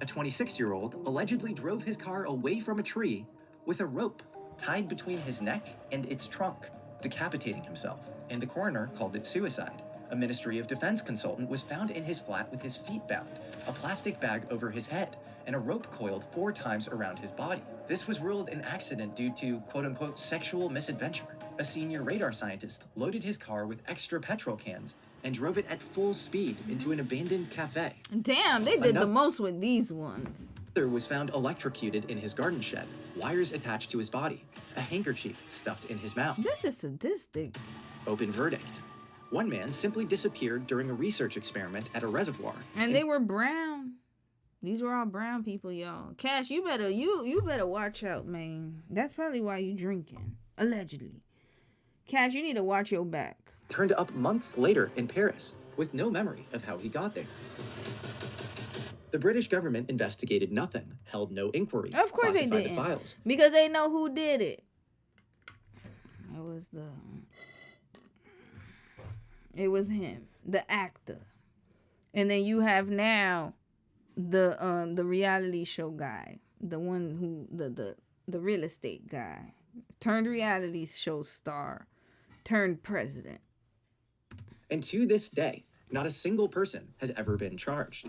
A 26-year-old allegedly drove his car away from a tree with a rope tied between his neck and its trunk, decapitating himself, and the coroner called it suicide. A Ministry of Defense consultant was found in his flat with his feet bound, a plastic bag over his head, and a rope coiled 4 times around his body. This was ruled an accident due to, quote-unquote, sexual misadventure. A senior radar scientist loaded his car with extra petrol cans and drove it at full speed into an abandoned cafe. Damn, they did the most with these ones. Another was found electrocuted in his garden shed, wires attached to his body, a handkerchief stuffed in his mouth. This is sadistic. Open verdict. One man simply disappeared during a research experiment at a reservoir. And they were brown. These were all brown people, y'all. Cash, you better watch out, man. That's probably why you drinking. Allegedly. Cash, you need to watch your back. Turned up months later in Paris with no memory of how he got there. The British government investigated nothing, held no inquiry. Of course they classified didn't. the files. Because they know who did it. It was him, the actor. And then you have now the reality show guy, the one who the real estate guy, turned reality show star, turned president. And to this day, not a single person has ever been charged.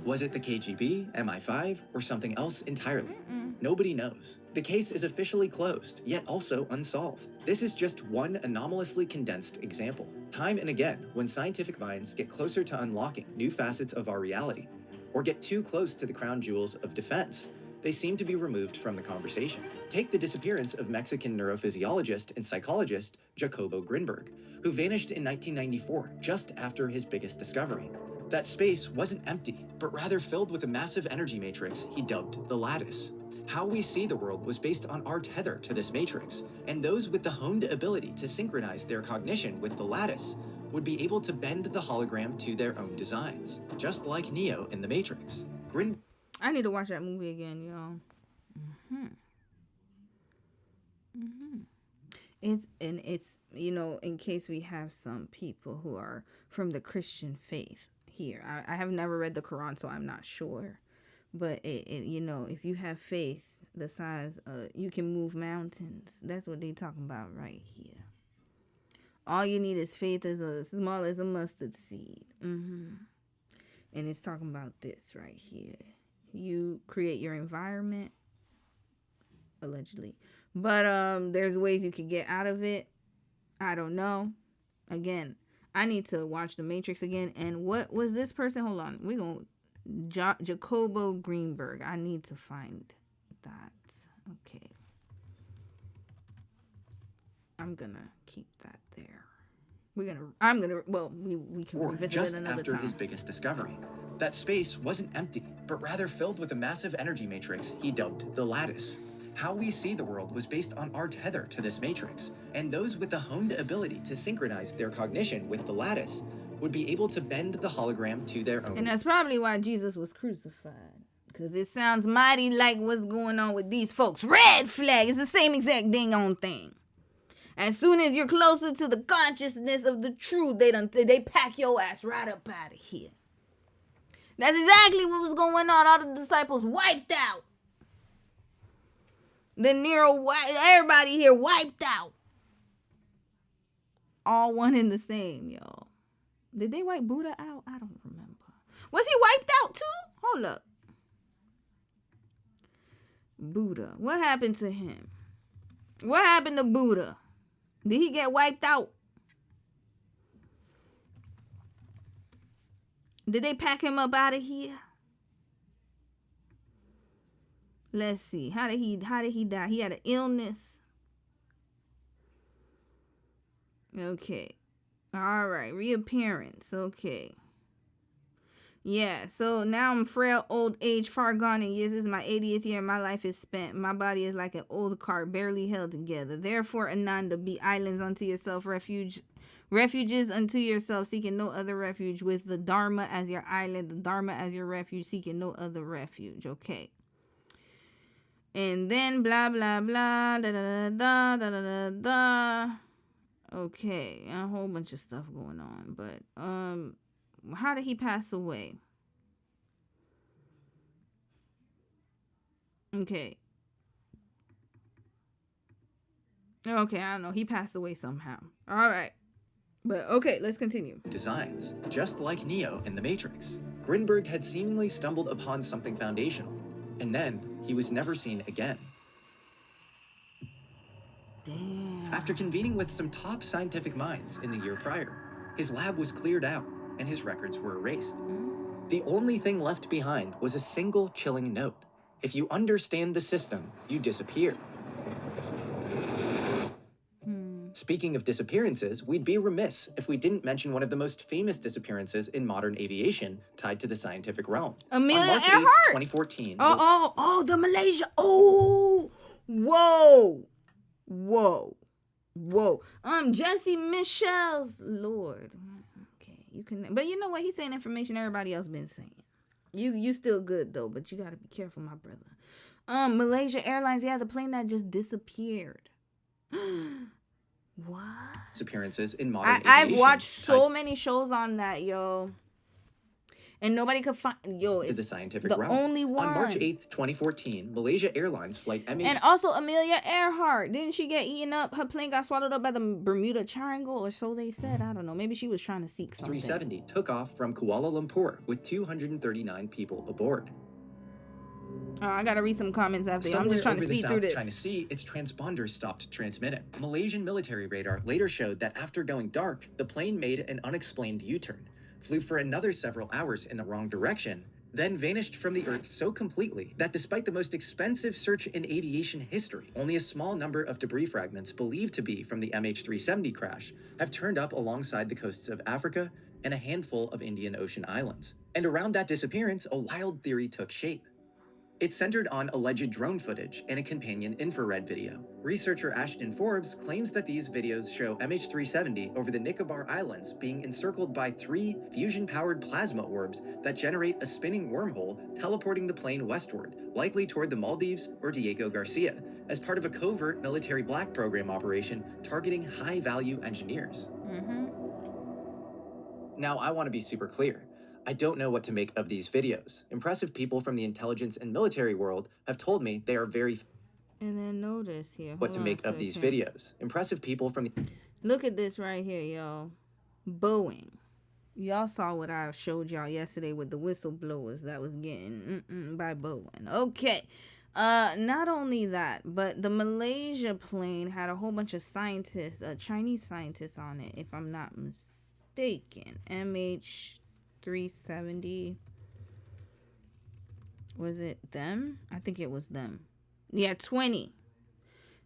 Was it the KGB, MI5, or something else entirely? Nobody knows. The case is officially closed, yet also unsolved. This is just one anomalously condensed example. Time and again, when scientific minds get closer to unlocking new facets of our reality, or get too close to the crown jewels of defense, they seem to be removed from the conversation. Take the disappearance of Mexican neurophysiologist and psychologist Jacobo Grinberg, who vanished in 1994, just after his biggest discovery. That space wasn't empty, but rather filled with a massive energy matrix he dubbed the lattice. How we see the world was based on our tether to this matrix, and those with the honed ability to synchronize their cognition with the lattice would be able to bend the hologram to their own designs, just like Neo in the Matrix. I need to watch that movie again, y'all. It's in case we have some people who are from the Christian faith here. I have never read the Quran, so I'm not sure. But if you have faith the size you can move mountains. That's what they talking about right here. All you need is faith as small as a mustard seed. And it's talking about this right here. You create your environment, allegedly. But there's ways you could get out of it. I don't know. Again, I need to watch The Matrix again. And what was this person? Hold on. We're going to Jacobo Greenberg. I need to find that. Okay. I'm going to keep that there. We can revisit just it another after time. his biggest discovery. That space wasn't empty, but rather filled with a massive energy matrix he dubbed the lattice. How we see the world was based on our tether to this matrix, and those with the honed ability to synchronize their cognition with the lattice would be able to bend the hologram to their own. And that's probably why Jesus was crucified. Because it sounds mighty like what's going on with these folks. Red flag. It's the same exact dang on thing. As soon as you're closer to the consciousness of the truth, they pack your ass right up out of here. That's exactly what was going on. All the disciples wiped out. The Nero, everybody here wiped out. All one and the same, y'all. Did they wipe Buddha out? I don't remember. Was he wiped out too? Hold up. Buddha. What happened to him? What happened to Buddha? Did he get wiped out? Did they pack him up out of here? Let's see. How did he die? He had an illness. Okay. All right. Reappearance. Okay. Yeah, so now I'm frail, old age, far gone in years. This is my 80th year. My life is spent. My body is like an old cart, barely held together. Therefore, Ananda, be islands unto yourself, refuges unto yourself, seeking no other refuge, with the Dharma as your island, the Dharma as your refuge, seeking no other refuge. Okay. And then blah, blah, blah, da, da, da, da, da, da, da. Okay, a whole bunch of stuff going on, but, how did he pass away? Okay. Okay, I don't know. He passed away somehow. All right. But okay, let's continue. Designs, just like Neo in The Matrix. Grinberg had seemingly stumbled upon something foundational, and then he was never seen again. Damn. After convening with some top scientific minds in the year prior, his lab was cleared out and his records were erased. The only thing left behind was a single chilling note. If you understand the system, you disappear. Speaking of disappearances, we'd be remiss if we didn't mention one of the most famous disappearances in modern aviation tied to the scientific realm. Amelia On March 8th, Earhart. 2014. Oh, the Malaysia. Oh, whoa. Jesse Michelle's Lord. Okay, you can, but you know what? He's saying information everybody else been saying. You still good though, but you gotta be careful, my brother. Malaysia Airlines. Yeah, the plane that just disappeared. What? Disappearances in modern I've aviation watched so many shows on that, yo. And nobody could find, yo, to it's the scientific the realm. only one. On March 8th, 2014, Malaysia Airlines flight MH... And also Amelia Earhart. Didn't she get eaten up? Her plane got swallowed up by the Bermuda Triangle, or so they said. I don't know. Maybe she was trying to seek something. 370 took off from Kuala Lumpur with 239 people aboard. Oh, I gotta read some comments after. I'm just trying to speed through this. China Sea, its transponders stopped transmitting. Malaysian military radar later showed that after going dark, the plane made an unexplained U-turn, flew for another several hours in the wrong direction, then vanished from the Earth so completely that despite the most expensive search in aviation history, only a small number of debris fragments believed to be from the MH370 crash have turned up alongside the coasts of Africa and a handful of Indian Ocean islands. And around that disappearance, a wild theory took shape. It's centered on alleged drone footage and a companion infrared video. Researcher Ashton Forbes claims that these videos show MH370 over the Nicobar Islands being encircled by 3 fusion-powered plasma orbs that generate a spinning wormhole, teleporting the plane westward, likely toward the Maldives or Diego Garcia, as part of a covert military black program operation targeting high-value engineers. Now, I want to be super clear. I don't know what to make of these videos. Impressive people from the intelligence and military world have told me they are very... And then notice here. What to make of these videos. Impressive people from the... Look at this right here, y'all. Boeing. Y'all saw what I showed y'all yesterday with the whistleblowers that was getting by Boeing. Okay. Not only that, but the Malaysia plane had a whole bunch of scientists, Chinese scientists on it, if I'm not mistaken. MH370. Was it them? I think it was them. Yeah, 20.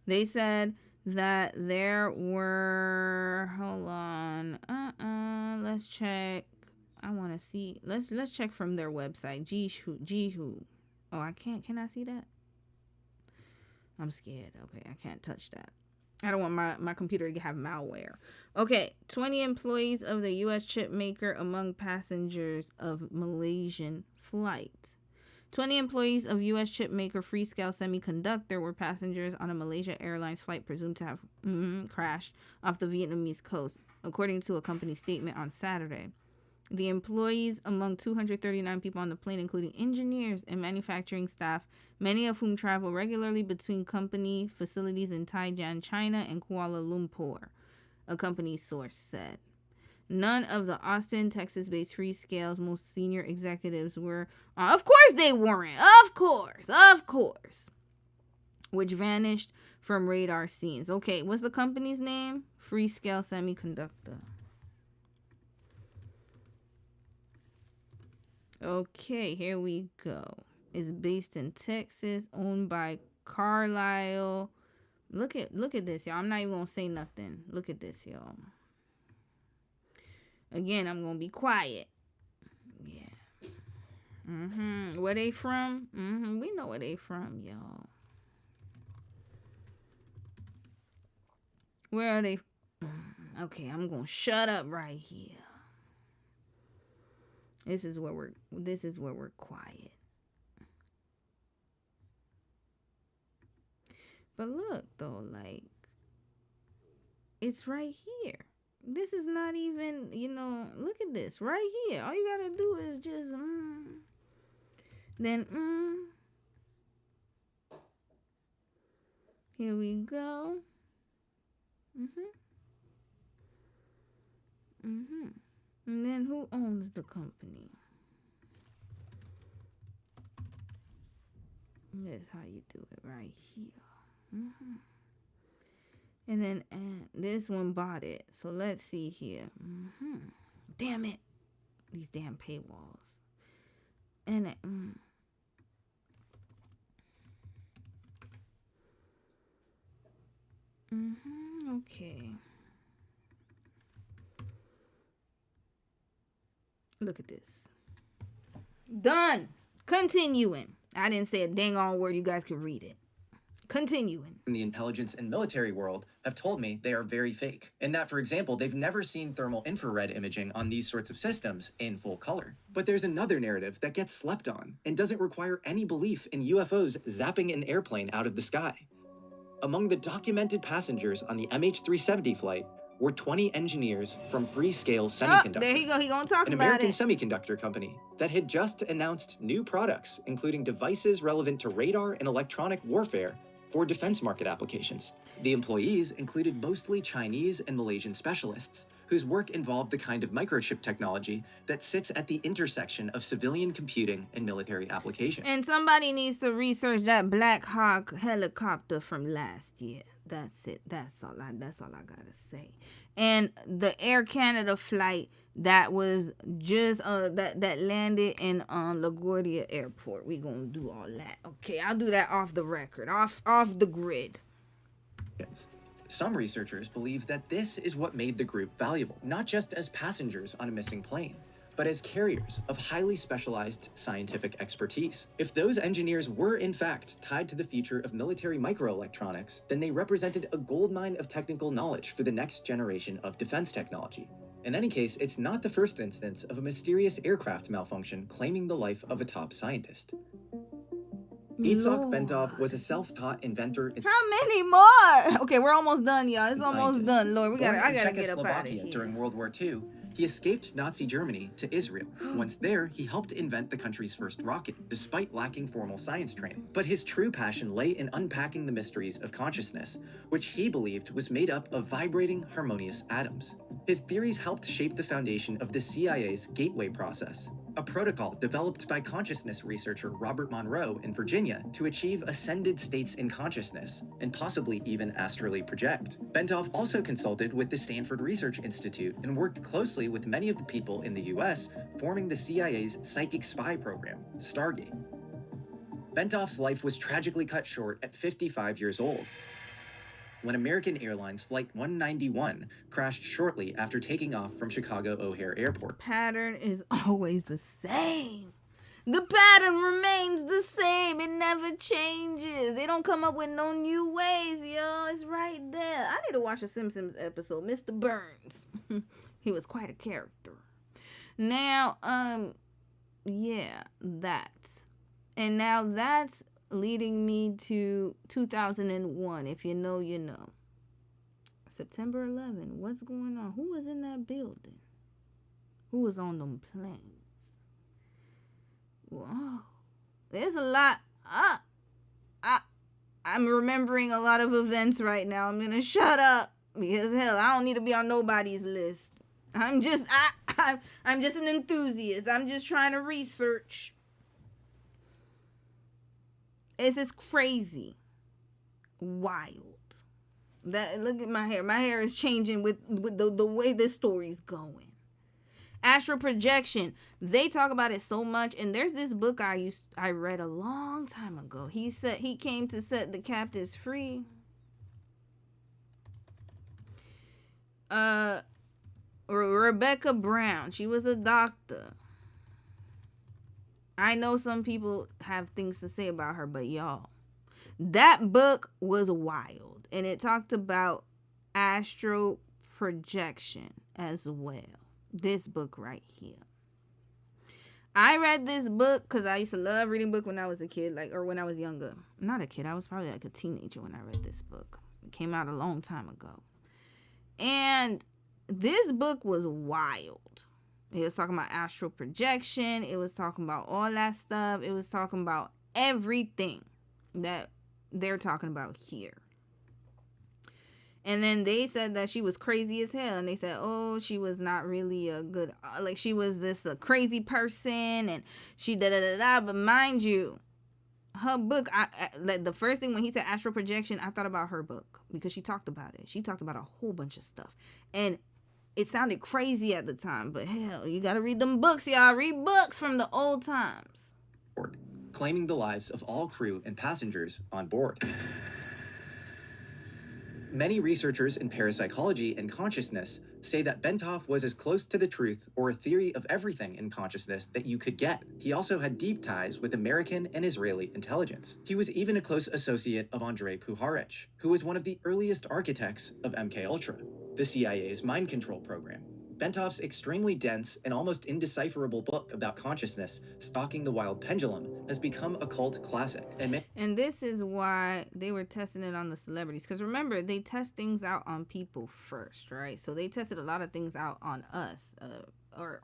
They said that there were, hold on. Let's check. I want to see. Let's check from their website. Jihu. Oh, I can't. Can I see that? I'm scared. Okay, I can't touch that. I don't want my computer to have malware. Okay, 20 employees of the U.S. chip maker among passengers of Malaysian flight. 20 employees of U.S. chip maker Freescale Semiconductor were passengers on a Malaysia Airlines flight presumed to have crashed off the Vietnamese coast, according to a company statement on Saturday. The employees among 239 people on the plane, including engineers and manufacturing staff, many of whom travel regularly between company facilities in Taiwan, China, and Kuala Lumpur, a company source said. None of the Austin, Texas-based Freescale's most senior executives were, of course they weren't, of course, which vanished from radar scenes. Okay, what's the company's name? Freescale Semiconductor. Okay, here we go. It's based in Texas, owned by Carlisle. Look at this, y'all. I'm not even gonna say nothing. Look at this, y'all. Again, I'm gonna be quiet. Yeah. Where they from? We know where they from, y'all. Where are they? Okay, I'm gonna shut up right here. This is where we're quiet. But look though, like, it's right here. This is not even, look at this right here. All you gotta do is just then here we go. And then who owns the company? That's how you do it right here. And then this one bought it. So let's see here. Damn it. These damn paywalls. And okay. Look at this. Done. Continuing. I didn't say a dang on word. You guys can read it. Continuing. In the intelligence and military world have told me they are very fake. And that, for example, they've never seen thermal infrared imaging on these sorts of systems in full color. But there's another narrative that gets slept on and doesn't require any belief in UFOs zapping an airplane out of the sky. Among the documented passengers on the MH370 flight were 20 engineers from Freescale Semiconductor. There you go. He gonna talk an about American it. semiconductor company that had just announced new products, including devices relevant to radar and electronic warfare for defense market applications. The employees included mostly Chinese and Malaysian specialists, whose work involved the kind of microchip technology that sits at the intersection of civilian computing and military applications. And somebody needs to research that Black Hawk helicopter from last year. That's it. That's all I gotta say. And the Air Canada flight that was just that landed in LaGuardia Airport. We gonna do all that. Okay, I'll do that off the record, off the grid. Some researchers believe that this is what made the group valuable, not just as passengers on a missing plane, but as carriers of highly specialized scientific expertise. If those engineers were in fact tied to the future of military microelectronics, then they represented a goldmine of technical knowledge for the next generation of defense technology. In any case, it's not the first instance of a mysterious aircraft malfunction claiming the life of a top scientist. Itzhak Bentov was a self-taught inventor. How many more? Okay, we're almost done, y'all. It's almost done, Lord. I gotta get up out of here. During World War II, he escaped Nazi Germany to Israel. Once there, he helped invent the country's first rocket, despite lacking formal science training. But his true passion lay in unpacking the mysteries of consciousness, which he believed was made up of vibrating, harmonious atoms. His theories helped shape the foundation of the CIA's Gateway process, a protocol developed by consciousness researcher Robert Monroe in Virginia to achieve ascended states in consciousness, and possibly even astrally project. Bentov also consulted with the Stanford Research Institute and worked closely with many of the people in the US forming the CIA's psychic spy program, Stargate. Bentov's life was tragically cut short at 55 years old, when American Airlines Flight 191 crashed shortly after taking off from Chicago O'Hare Airport. Pattern is always the same. The pattern remains the same. It never changes. They don't come up with no new ways, yo. It's right there. I need to watch a Simpsons episode. Mr. Burns. He was quite a character. Now, yeah, that's. And now that's leading me to 2001. If you know, you know. September 11. What's going on? Who was in that building? Who was on them planes? Whoa. There's a lot. I'm remembering a lot of events right now. I'm gonna shut up because hell, I don't need to be on nobody's list. I'm just an enthusiast. I'm just trying to research. This is crazy. Wild. Look at my hair. My hair is changing with the way this story's going. Astral projection. They talk about it so much, and there's this book I read a long time ago. He said he came to set the captives free. Rebecca Brown. She was a doctor. I know some people have things to say about her, but y'all, that book was wild, and it talked about astral projection as well. This book right here. I read this book because I used to love reading books when I was a kid, or when I was younger. Not a kid, I was probably like a teenager when I read this book. It came out a long time ago. And this book was wild. It was talking about astral projection. It was talking about all that stuff. It was talking about everything that they're talking about here. And then they said that she was crazy as hell. And they said, oh, she was not really a good, like she was a crazy person. And she da-da-da-da. But mind you, her book, like the first thing when he said astral projection, I thought about her book. Because she talked about it. She talked about a whole bunch of stuff. And it sounded crazy at the time. But hell, you got to read them books, y'all. Read books from the old times. Claiming the lives of all crew and passengers on board. Many researchers in parapsychology and consciousness say that Bentov was as close to the truth or a theory of everything in consciousness that you could get. He also had deep ties with American and Israeli intelligence. He was even a close associate of Andrei Puharich, who was one of the earliest architects of MKUltra, the CIA's mind control program. Bentov's extremely dense and almost indecipherable book about consciousness, Stalking the Wild Pendulum, has become a cult classic. And this is why they were testing it on the celebrities. Because remember, they test things out on people first, right? So they tested a lot of things out on us, or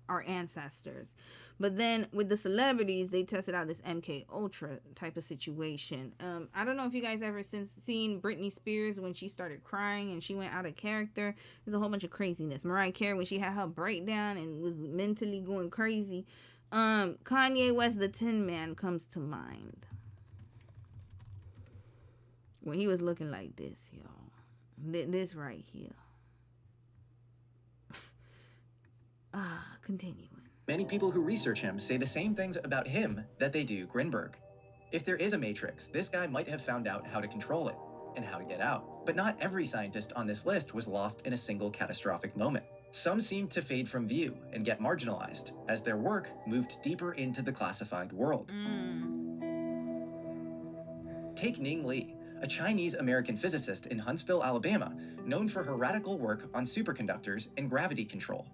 our ancestors. But then with the celebrities, they tested out this MKUltra type of situation. I don't know if you guys ever seen Britney Spears when she started crying and she went out of character. There's a whole bunch of craziness. Mariah Carey when she had her breakdown and was mentally going crazy. Kanye West, the Tin Man, comes to mind. When he was looking like this, y'all. This right here. Continuing. Many people who research him say the same things about him that they do Grinberg. If there is a matrix, this guy might have found out how to control it and how to get out. But not every scientist on this list was lost in a single catastrophic moment. Some seemed to fade from view and get marginalized as their work moved deeper into the classified world. Take Ning Li, a Chinese-American physicist in Huntsville, Alabama, known for her radical work on superconductors and gravity control.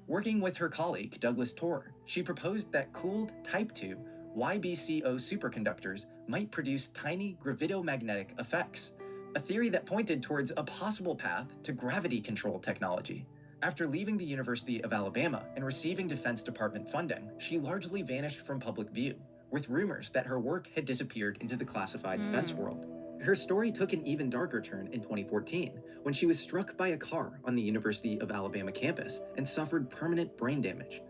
Working with her colleague, Douglas Torr, she proposed that cooled Type II YBCO superconductors might produce tiny gravitomagnetic effects, a theory that pointed towards a possible path to gravity control technology. After leaving the University of Alabama and receiving Defense Department funding, she largely vanished from public view, with rumors that her work had disappeared into the classified defense world. Her story took an even darker turn in 2014, when she was struck by a car on the University of Alabama campus and suffered permanent brain damage.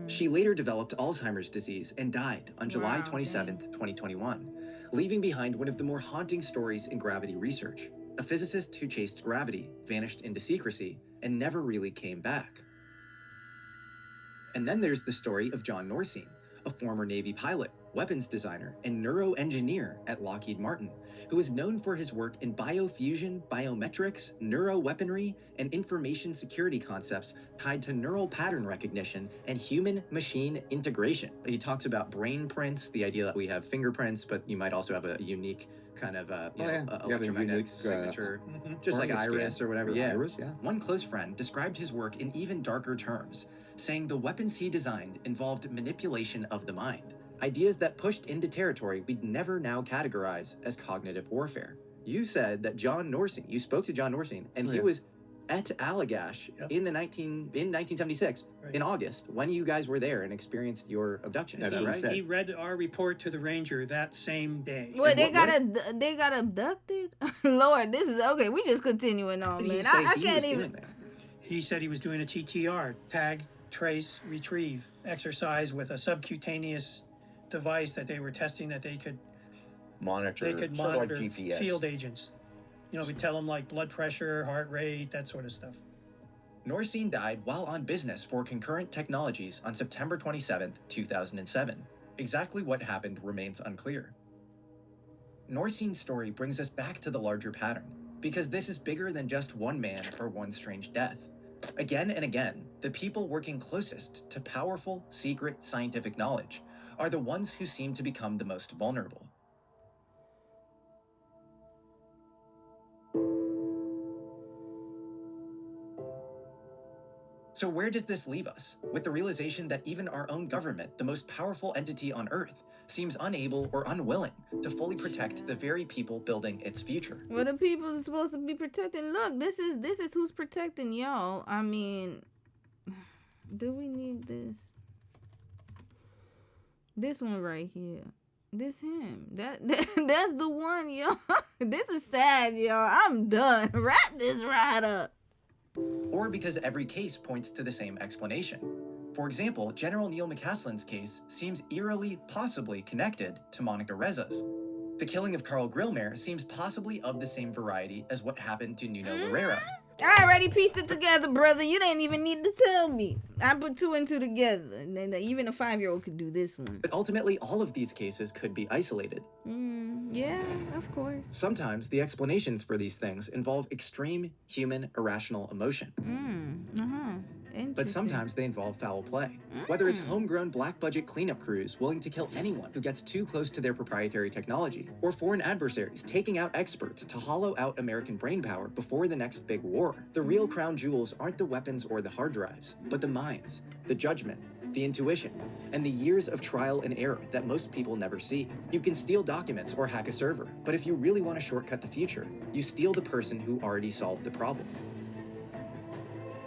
She later developed Alzheimer's disease and died on July 27th, 2021, leaving behind one of the more haunting stories in gravity research. A physicist who chased gravity, vanished into secrecy, and never really came back. And then there's the story of John Norsine, a former Navy pilot, weapons designer, and neuroengineer at Lockheed Martin, who is known for his work in biofusion, biometrics, neuroweaponry, and information security concepts tied to neural pattern recognition and human-machine integration. He talks about brain prints, the idea that we have fingerprints, but you might also have a unique kind of electromagnetic signature, just like iris or whatever. Iris, One close friend described his work in even darker terms, saying the weapons he designed involved manipulation of the mind, ideas that pushed into territory we'd never now categorize as cognitive warfare. You said that John Norsine, you spoke to John Norsine, and he was at Allagash in 1976 in August, when you guys were there and experienced your abduction. Is that right? He read our report to the ranger that same day. Wait, they got abducted? Lord, this is okay. We just continuing on, man. I can't even. He said he was doing a TTR, tag, trace, retrieve exercise with a subcutaneous device that they were testing that they could monitor sort of like GPS. Field agents. You know, we tell them like blood pressure, heart rate, that sort of stuff. Norcine died while on business for Concurrent Technologies on September 27, 2007. Exactly what happened remains unclear. Norcine's story brings us back to the larger pattern, because this is bigger than just one man or one strange death. Again and again, the people working closest to powerful, secret scientific knowledge are the ones who seem to become the most vulnerable. So where does this leave us, with the realization that even our own government, the most powerful entity on Earth, seems unable or unwilling to fully protect the very people building its future? Well, the people are supposed to be protecting. Look, this is who's protecting y'all. I mean, do we need this? This one right here. This him. That's the one, y'all. This is sad, y'all. I'm done. Wrap this right up. Or because every case points to the same explanation. For example, General Neil McCaslin's case seems eerily, possibly connected to Monica Reza's. The killing of Carl Grillmare seems possibly of the same variety as what happened to Nuno Larrera. I already pieced it together, brother. You didn't even need to tell me. I put two and two together. And even a 5-year-old could do this one. But ultimately, all of these cases could be isolated. Yeah, of course. Sometimes the explanations for these things involve extreme human irrational emotion. But sometimes they involve foul play. Whether it's homegrown black budget cleanup crews willing to kill anyone who gets too close to their proprietary technology, or foreign adversaries taking out experts to hollow out American brainpower before the next big war. The real crown jewels aren't the weapons or the hard drives, but the minds, the judgment, the intuition, and the years of trial and error that most people never see. You can steal documents or hack a server, but if you really want to shortcut the future, you steal the person who already solved the problem.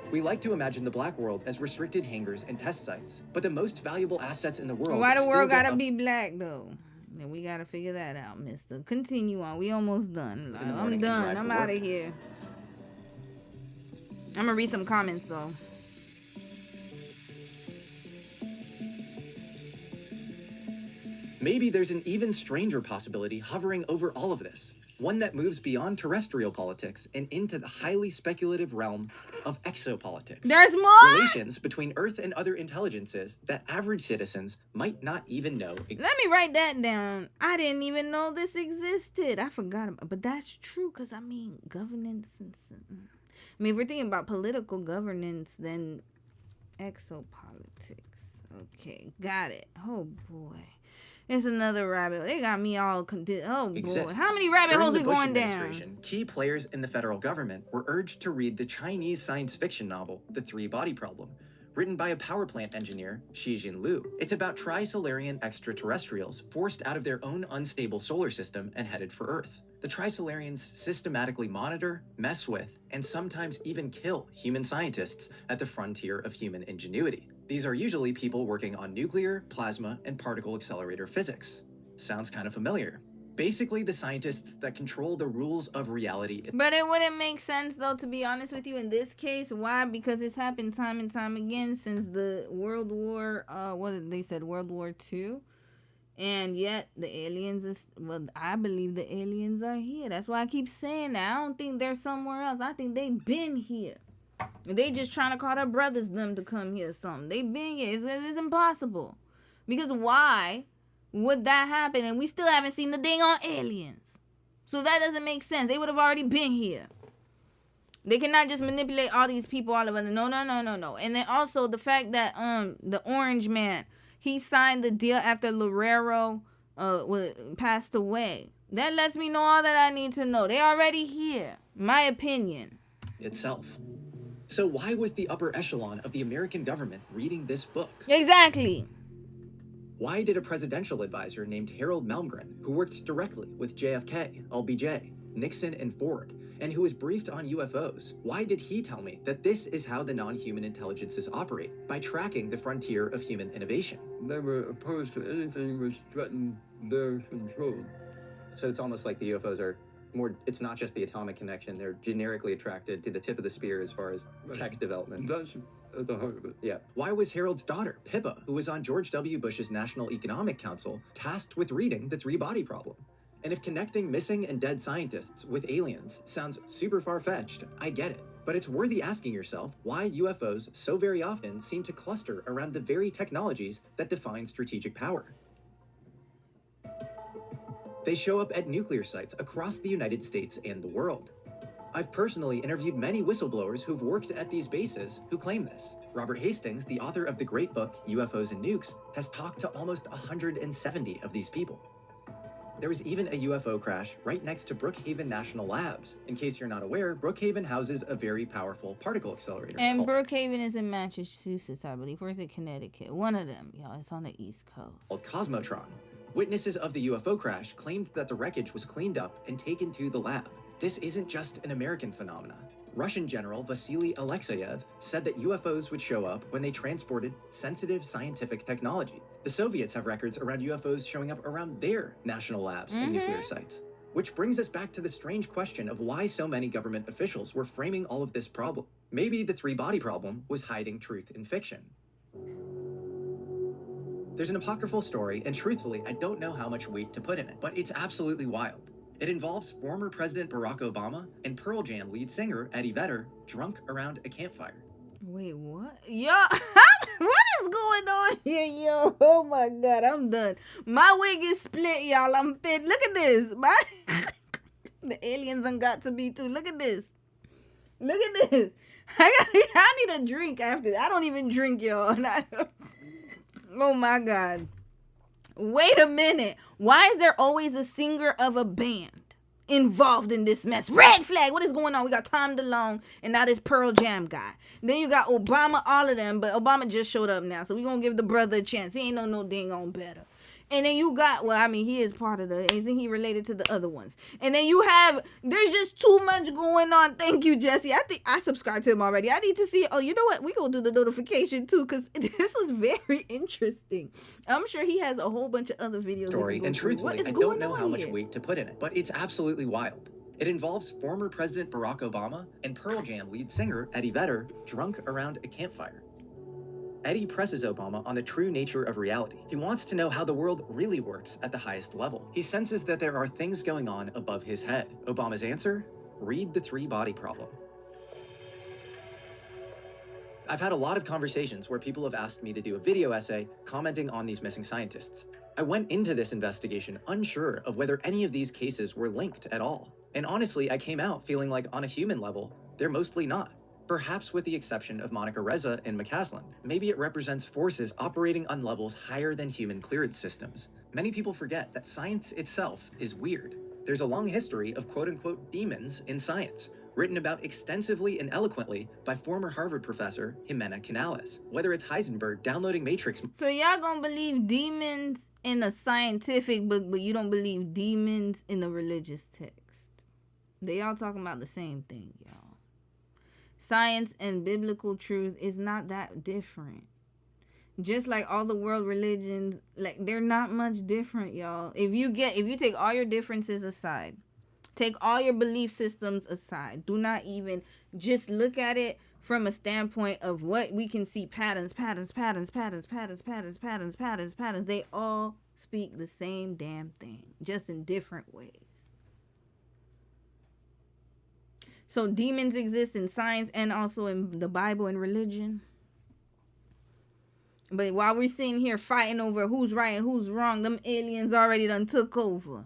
We like to imagine the black world as restricted hangars and test sites, but the most valuable assets in the world. Why the world gotta be black though? And we gotta figure that out, mister. Continue on. We almost done. I'm done. I'm out of here. I'm gonna read some comments though. Maybe there's an even stranger possibility hovering over all of this. One that moves beyond terrestrial politics and into the highly speculative realm of exopolitics. There's more? Relations between Earth and other intelligences that average citizens might not even know exist. Let me write that down. I didn't even know this existed. I forgot about, but that's true, because I mean, governance and... I mean, if we're thinking about political governance, then exopolitics. Okay, got it. Oh, boy. It's another rabbit. They got me all oh boy. How many rabbit holes we going down? Key players in the federal government were urged to read the Chinese science fiction novel, The Three-Body Problem, written by a power plant engineer, Xi Jinlu. It's about tri-Solarian extraterrestrials forced out of their own unstable solar system and headed for Earth. The tri-Solarians systematically monitor, mess with, and sometimes even kill human scientists at the frontier of human ingenuity. These are usually people working on nuclear, plasma, and particle accelerator physics. Sounds kind of familiar. Basically, the scientists that control the rules of reality. But it wouldn't make sense, though, to be honest with you, in this case. Why? Because it's happened time and time again since the World War, World War II. And yet, the aliens I believe the aliens are here. That's why I keep saying that. I don't think they're somewhere else. I think they've been here. They just trying to call their brothers them to come here or something. They been here. It's impossible. Because why would that happen? And we still haven't seen the dang on aliens. So that doesn't make sense. They would have already been here. They cannot just manipulate all these people all of a sudden. No. And then also the fact that the orange man, he signed the deal after Larrero passed away. That lets me know all that I need to know. They already here. My opinion. Itself. So why was the upper echelon of the American government reading this book? Exactly. Why did a presidential advisor named Harold Malmgren, who worked directly with JFK, LBJ, Nixon, and Ford, and who was briefed on UFOs. Why did he tell me that this is how the non-human intelligences operate, by tracking the frontier of human innovation? They were opposed to anything which threatened their control. So it's almost like the UFOs are more, it's not just the atomic connection, they're generically attracted to the tip of the spear as far as tech development. That's at the heart of it. Yeah. Why was Harold's daughter, Pippa, who was on George W. Bush's National Economic Council, tasked with reading the three-body problem? And if connecting missing and dead scientists with aliens sounds super far-fetched, I get it. But it's worthy asking yourself why UFOs so very often seem to cluster around the very technologies that define strategic power. They show up at nuclear sites across the United States and the world. I've personally interviewed many whistleblowers who've worked at these bases who claim this. Robert Hastings, the author of the great book UFOs and Nukes, has talked to almost 170 of these people. There was even a UFO crash right next to Brookhaven National Labs. In case you're not aware, Brookhaven houses a very powerful particle accelerator. And Brookhaven is in Massachusetts, I believe. Or is it Connecticut? One of them, y'all. It's on the East Coast. Called Cosmotron. Witnesses of the UFO crash claimed that the wreckage was cleaned up and taken to the lab. This isn't just an American phenomenon. Russian General Vasily Alexeyev said that UFOs would show up when they transported sensitive scientific technology. The Soviets have records around UFOs showing up around their national labs and nuclear sites. Which brings us back to the strange question of why so many government officials were framing all of this problem. Maybe the three-body problem was hiding truth in fiction. There's an apocryphal story, and truthfully, I don't know how much weight to put in it, but it's absolutely wild. It involves former President Barack Obama and Pearl Jam lead singer Eddie Vedder drunk around a campfire. Wait, what? Yo, what is going on here, yo? Oh my God, I'm done. My wig is split, y'all. I'm fit. Look at this. The aliens done got to me too. Look at this. Look at this. I need a drink after that. I don't even drink, y'all. Oh my God. Wait a minute. Why is there always a singer of a band involved in this mess? Red flag. What is going on? We got Tom DeLonge and now this Pearl Jam guy. Then you got Obama, all of them, but Obama just showed up now, so we gonna give the brother a chance. He ain't no dang on better. And then you got, well, I mean, he is part of the, isn't he related to the other ones? And then you have, there's just too much going on. Thank you, Jesse. I think I subscribed to him already. I need to see, oh, you know what? We gonna do the notification too, because this was very interesting. I'm sure he has a whole bunch of other videos. Story, and truthfully, I don't know how much weight to put in it, but it's absolutely wild. It involves former President Barack Obama and Pearl Jam lead singer Eddie Vedder drunk around a campfire. Eddie presses Obama on the true nature of reality. He wants to know how the world really works at the highest level. He senses that there are things going on above his head. Obama's answer? Read the three-body problem. I've had a lot of conversations where people have asked me to do a video essay commenting on these missing scientists. I went into this investigation unsure of whether any of these cases were linked at all. And honestly, I came out feeling like on a human level, they're mostly not. Perhaps with the exception of Monica Reza and McCaslin. Maybe it represents forces operating on levels higher than human clearance systems. Many people forget that science itself is weird. There's a long history of quote-unquote demons in science, written about extensively and eloquently by former Harvard professor Jimena Canales. Whether it's Heisenberg downloading Matrix. So y'all gonna believe demons in a scientific book, but you don't believe demons in a religious text. They all talking about the same thing, y'all. Science and biblical truth is not that different. Just like all the world religions, like they're not much different, y'all. If you take all your differences aside, take all your belief systems aside, do not even just look at it from a standpoint of what we can see patterns. They all speak the same damn thing, just in different ways. So demons exist in science and also in the Bible and religion. But while we're sitting here fighting over who's right and who's wrong, them aliens already done took over.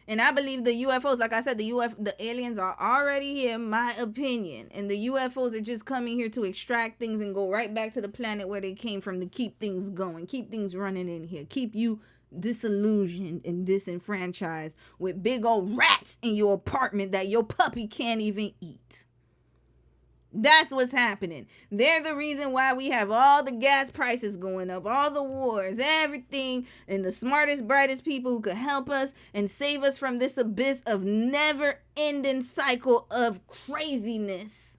And I believe the UFOs, like I said, the aliens are already here, in my opinion. And the UFOs are just coming here to extract things and go right back to the planet where they came from to keep things going, keep things running in here, keep you disillusioned and disenfranchised with big old rats in your apartment that your puppy can't even eat. That's what's happening. They're the reason why we have all the gas prices going up, all the wars, everything, and the smartest, brightest people who could help us and save us from this abyss of never-ending cycle of craziness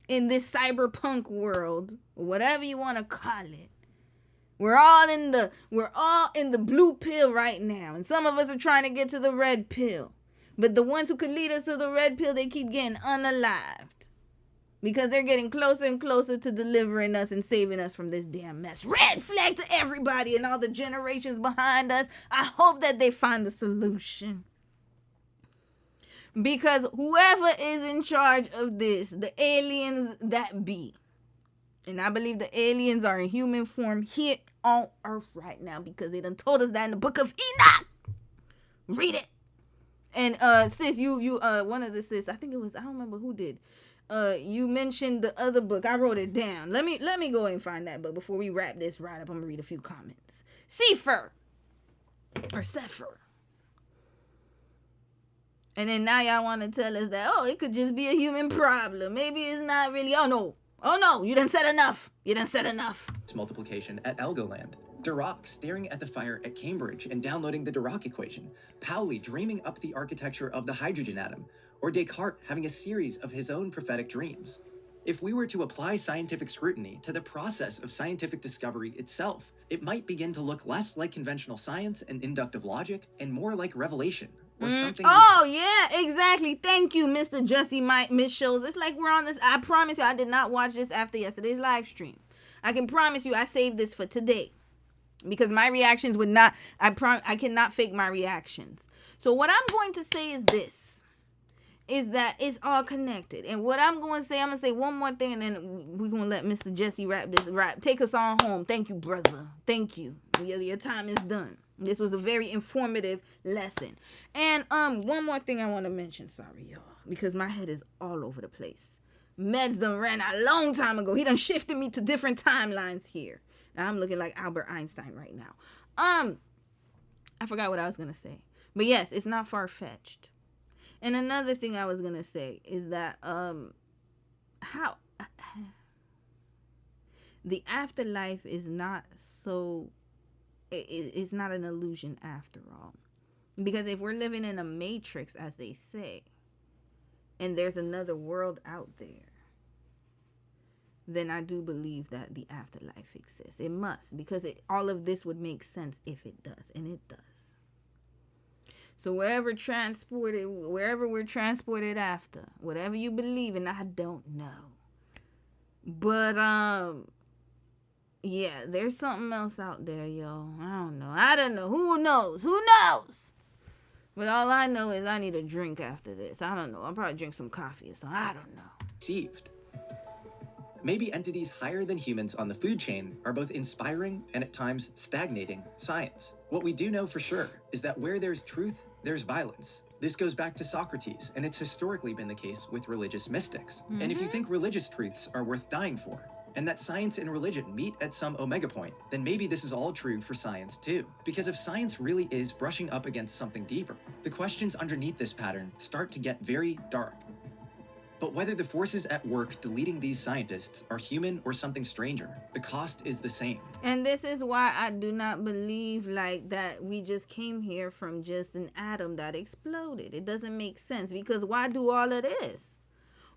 in this cyberpunk world, whatever you want to call it. We're all in the blue pill right now, and some of us are trying to get to the red pill. But the ones who could lead us to the red pill, they keep getting unalived. Because they're getting closer and closer to delivering us and saving us from this damn mess. Red flag to everybody and all the generations behind us. I hope that they find a solution. Because whoever is in charge of this, the aliens that be, and I believe the aliens are in human form here on Earth right now, because they done told us that in the book of Enoch. Read it. And sis, you one of the sis, I think it was, I don't remember who did. You mentioned the other book. I wrote it down. Let me go and find that book before we wrap this right up. I'm gonna read a few comments. Sefer. And then now y'all want to tell us that, oh, it could just be a human problem. Maybe it's not really. Oh no, you done said enough. It's multiplication at Algoland. Dirac staring at the fire at Cambridge and downloading the Dirac equation. Pauli dreaming up the architecture of the hydrogen atom. Or Descartes having a series of his own prophetic dreams. If we were to apply scientific scrutiny to the process of scientific discovery itself, it might begin to look less like conventional science and inductive logic and more like revelation. Or something. Oh, yeah, exactly. Thank you, Mr. Jussie Miss Shows. It's like we're on this. I promise you, I did not watch this after yesterday's live stream. I can promise you I saved this for today. Because my reactions would not, I cannot fake my reactions. So what I'm going to say is this. Is that it's all connected. And what I'm going to say one more thing, and then we're going to let Mr. Jesse take us on home. Thank you, brother. Thank you. Your time is done. This was a very informative lesson. And one more thing I want to mention, sorry, y'all, because my head is all over the place. Meds done ran out a long time ago. He done shifted me to different timelines here. Now I'm looking like Albert Einstein right now. I forgot what I was going to say. But yes, it's not far-fetched. And another thing I was going to say is that how the afterlife is not so, it's not an illusion after all. Because if we're living in a matrix, as they say, and there's another world out there, then I do believe that the afterlife exists. It must, because all of this would make sense if it does, and it does. So wherever we're transported after, whatever you believe in, I don't know. But, yeah, there's something else out there, yo. I don't know. Who knows? But all I know is I need a drink after this. I don't know. I'll probably drink some coffee or something. I don't know. Deceived. Maybe entities higher than humans on the food chain are both inspiring and at times stagnating science. What we do know for sure is that where there's truth, there's violence. This goes back to Socrates, and it's historically been the case with religious mystics. Mm-hmm. And if you think religious truths are worth dying for, and that science and religion meet at some omega point, then maybe this is all true for science too. Because if science really is brushing up against something deeper, the questions underneath this pattern start to get very dark. But whether the forces at work deleting these scientists are human or something stranger, the cost is the same. And this is why I do not believe like that we just came here from just an atom that exploded. It doesn't make sense, because why do all of this?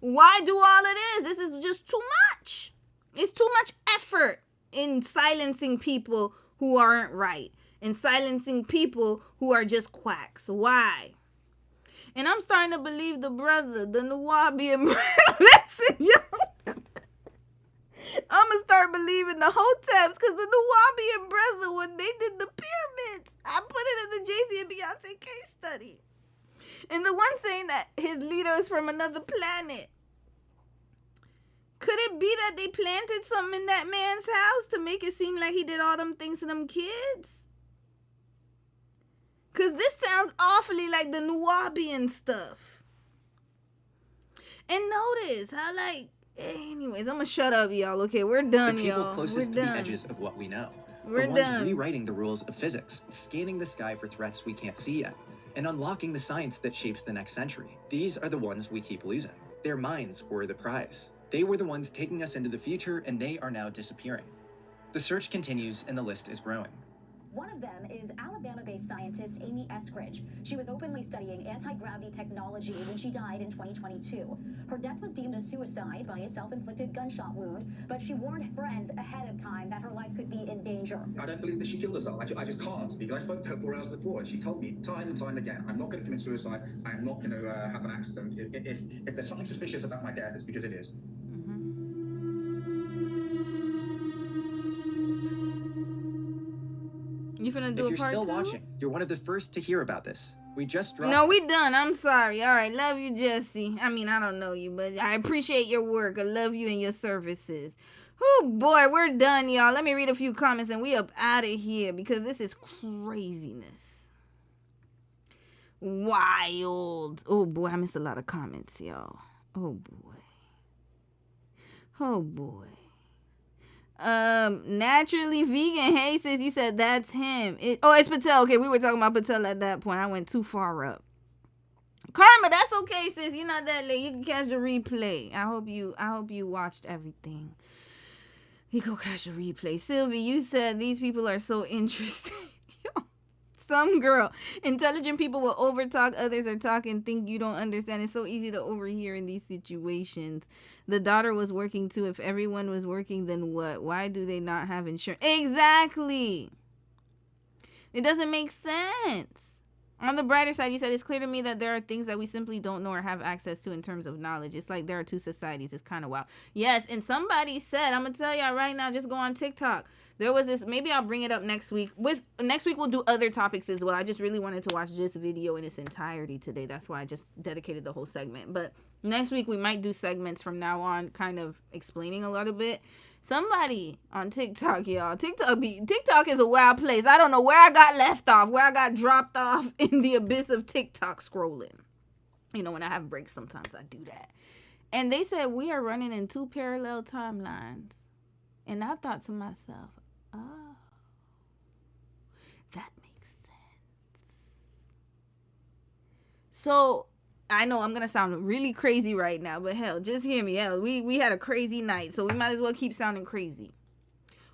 This is just too much. It's too much effort in silencing people who aren't right, and silencing people who are just quacks. Why? And I'm starting to believe the Nuwabian brother. Listen, yo. I'm going to start believing the Hoteps, because the Nuwabian brother, when they did the pyramids, I put it in the Jay-Z and Beyonce case study. And the one saying that his leader is from another planet. Could it be that they planted something in that man's house to make it seem like he did all them things to them kids? Because this sounds awfully like the Nuwabian stuff. And notice how, like, anyways, I'm going to shut up, y'all. Okay, we're done, y'all. The people closest to the edges of what we know. The ones rewriting the rules of physics, scanning the sky for threats we can't see yet, and unlocking the science that shapes the next century. These are the ones we keep losing. Their minds were the prize. They were the ones taking us into the future, and they are now disappearing. The search continues, and the list is growing. One of them is Alabama-based scientist Amy Eskridge. She was openly studying anti-gravity technology when she died in 2022. Her death was deemed a suicide by a self-inflicted gunshot wound, but she warned friends ahead of time that her life could be in danger. I don't believe that she killed herself. I just can't, because I spoke to her 4 hours before, and she told me time and time again, I'm not going to commit suicide. I am not going to have an accident. If there's something suspicious about my death, it's because it is. You finna do If a part you're still 2? watching, you're one of the first to hear about this. We just dropped... No, we done. I'm sorry. All right. Love you, Jesse. I mean, I don't know you, but I appreciate your work. I love you and your services. Oh, boy. We're done, y'all. Let me read a few comments and we up out of here because this is craziness. Wild. Oh, boy. I missed a lot of comments, y'all. Oh, boy. Oh, boy. Naturally vegan. Hey, sis, you said that's him. It's Patel. Okay, we were talking about Patel at that point. I went too far up. Karma, that's okay, sis. You're not that late. You can catch the replay. I hope you watched everything. You go catch the replay. Sylvie, you said these people are so interesting. Some girl. Intelligent people will overtalk. Others are talking, think you don't understand. It's so easy to overhear in these situations. The daughter was working too. If everyone was working, then what? Why do they not have insurance? Exactly. It doesn't make sense. On the brighter side, you said it's clear to me that there are things that we simply don't know or have access to in terms of knowledge. It's like there are two societies. It's kind of wild. Yes, and somebody said, I'm going to tell y'all right now, just go on TikTok. There was this, maybe I'll bring it up next week. Next week we'll do other topics as well. I just really wanted to watch this video in its entirety today. That's why I just dedicated the whole segment. But next week we might do segments from now on, kind of explaining a little bit. Somebody on TikTok, y'all. TikTok is a wild place. I don't know where I got left off, where I got dropped off in the abyss of TikTok scrolling. You know, when I have breaks, sometimes I do that. And they said we are running in 2 parallel timelines. And I thought to myself, oh, that makes sense. So I know I'm going to sound really crazy right now, but hell, just hear me. Hell, we had a crazy night, so we might as well keep sounding crazy.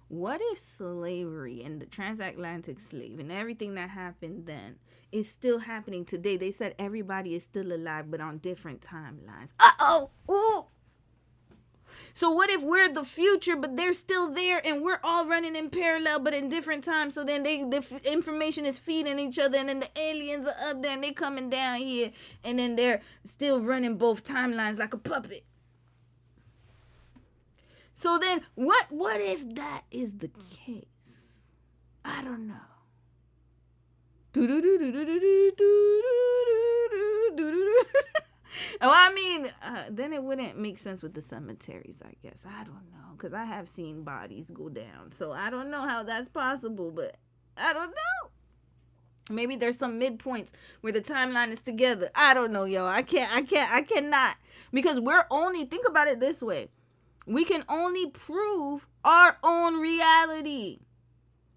What if slavery and the transatlantic slave and everything that happened then is still happening today? They said everybody is still alive, but on different timelines. Uh-oh! Ooh! So what if we're the future, but they're still there and we're all running in parallel, but in different times? So then the information is feeding each other, and then the aliens are up there and they coming down here, and then they're still running both timelines like a puppet. So then what if that is the case? I don't know. Well, I mean, then it wouldn't make sense with the cemeteries, I guess. I don't know, because I have seen bodies go down. So I don't know how that's possible, but I don't know. Maybe there's some midpoints where the timeline is together. I don't know, y'all. I cannot. Because think about it this way. We can only prove our own reality.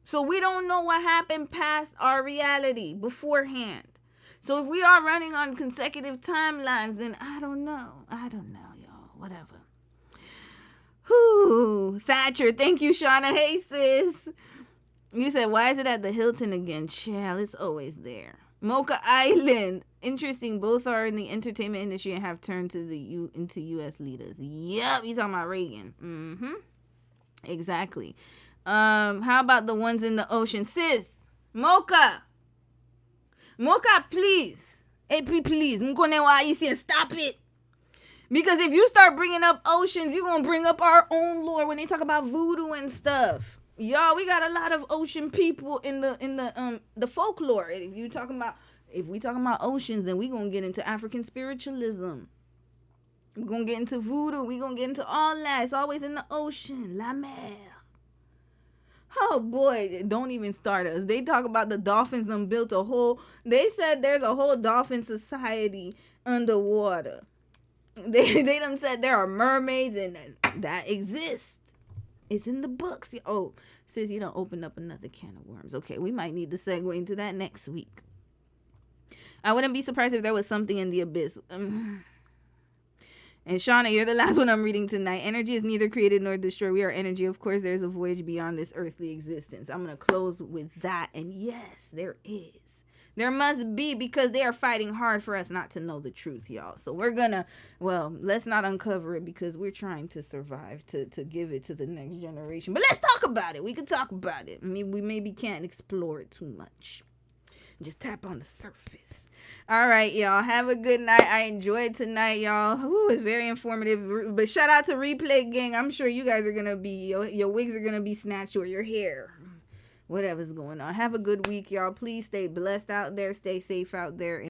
So we don't know what happened past our reality beforehand. So if we are running on consecutive timelines, then I don't know, y'all. Whatever. Whew. Thatcher, thank you, Shauna. Hey, sis. You said, why is it at the Hilton again? Child, it's always there. Mocha Island. Interesting. Both are in the entertainment industry and have turned into U.S. leaders. Yep, you talking about Reagan. Mm-hmm. Exactly. How about the ones in the ocean? Sis, Mocha, please. Hey, please. Stop it. Because if you start bringing up oceans, you're going to bring up our own lore when they talk about voodoo and stuff. Y'all, we got a lot of ocean people in the folklore. If we talking about oceans, then we going to get into African spiritualism. We're going to get into voodoo. We're going to get into all that. It's always in the ocean. La mer. Oh boy, don't even start us. They talk about the dolphins they said there's a whole dolphin society underwater. They done said there are mermaids and that exist. It's in the books. Oh, sis, you don't open up another can of worms. Okay, we might need to segue into that next week. I wouldn't be surprised if there was something in the abyss. And Shauna, you're the last one I'm reading tonight. Energy is neither created nor destroyed. We are energy. Of course, there's a voyage beyond this earthly existence. I'm going to close with that. And yes, there is. There must be, because they are fighting hard for us not to know the truth, y'all. So we're going to, well, let's not uncover it because we're trying to survive, to give it to the next generation. But let's talk about it. We can talk about it. I mean, we maybe can't explore it too much. Just tap on the surface. All right, y'all. Have a good night. I enjoyed tonight, y'all. Ooh, it's very informative. But shout out to Replay Gang. I'm sure you guys are going to be, your wigs are going to be snatched, or your hair. Whatever's going on. Have a good week, y'all. Please stay blessed out there. Stay safe out there.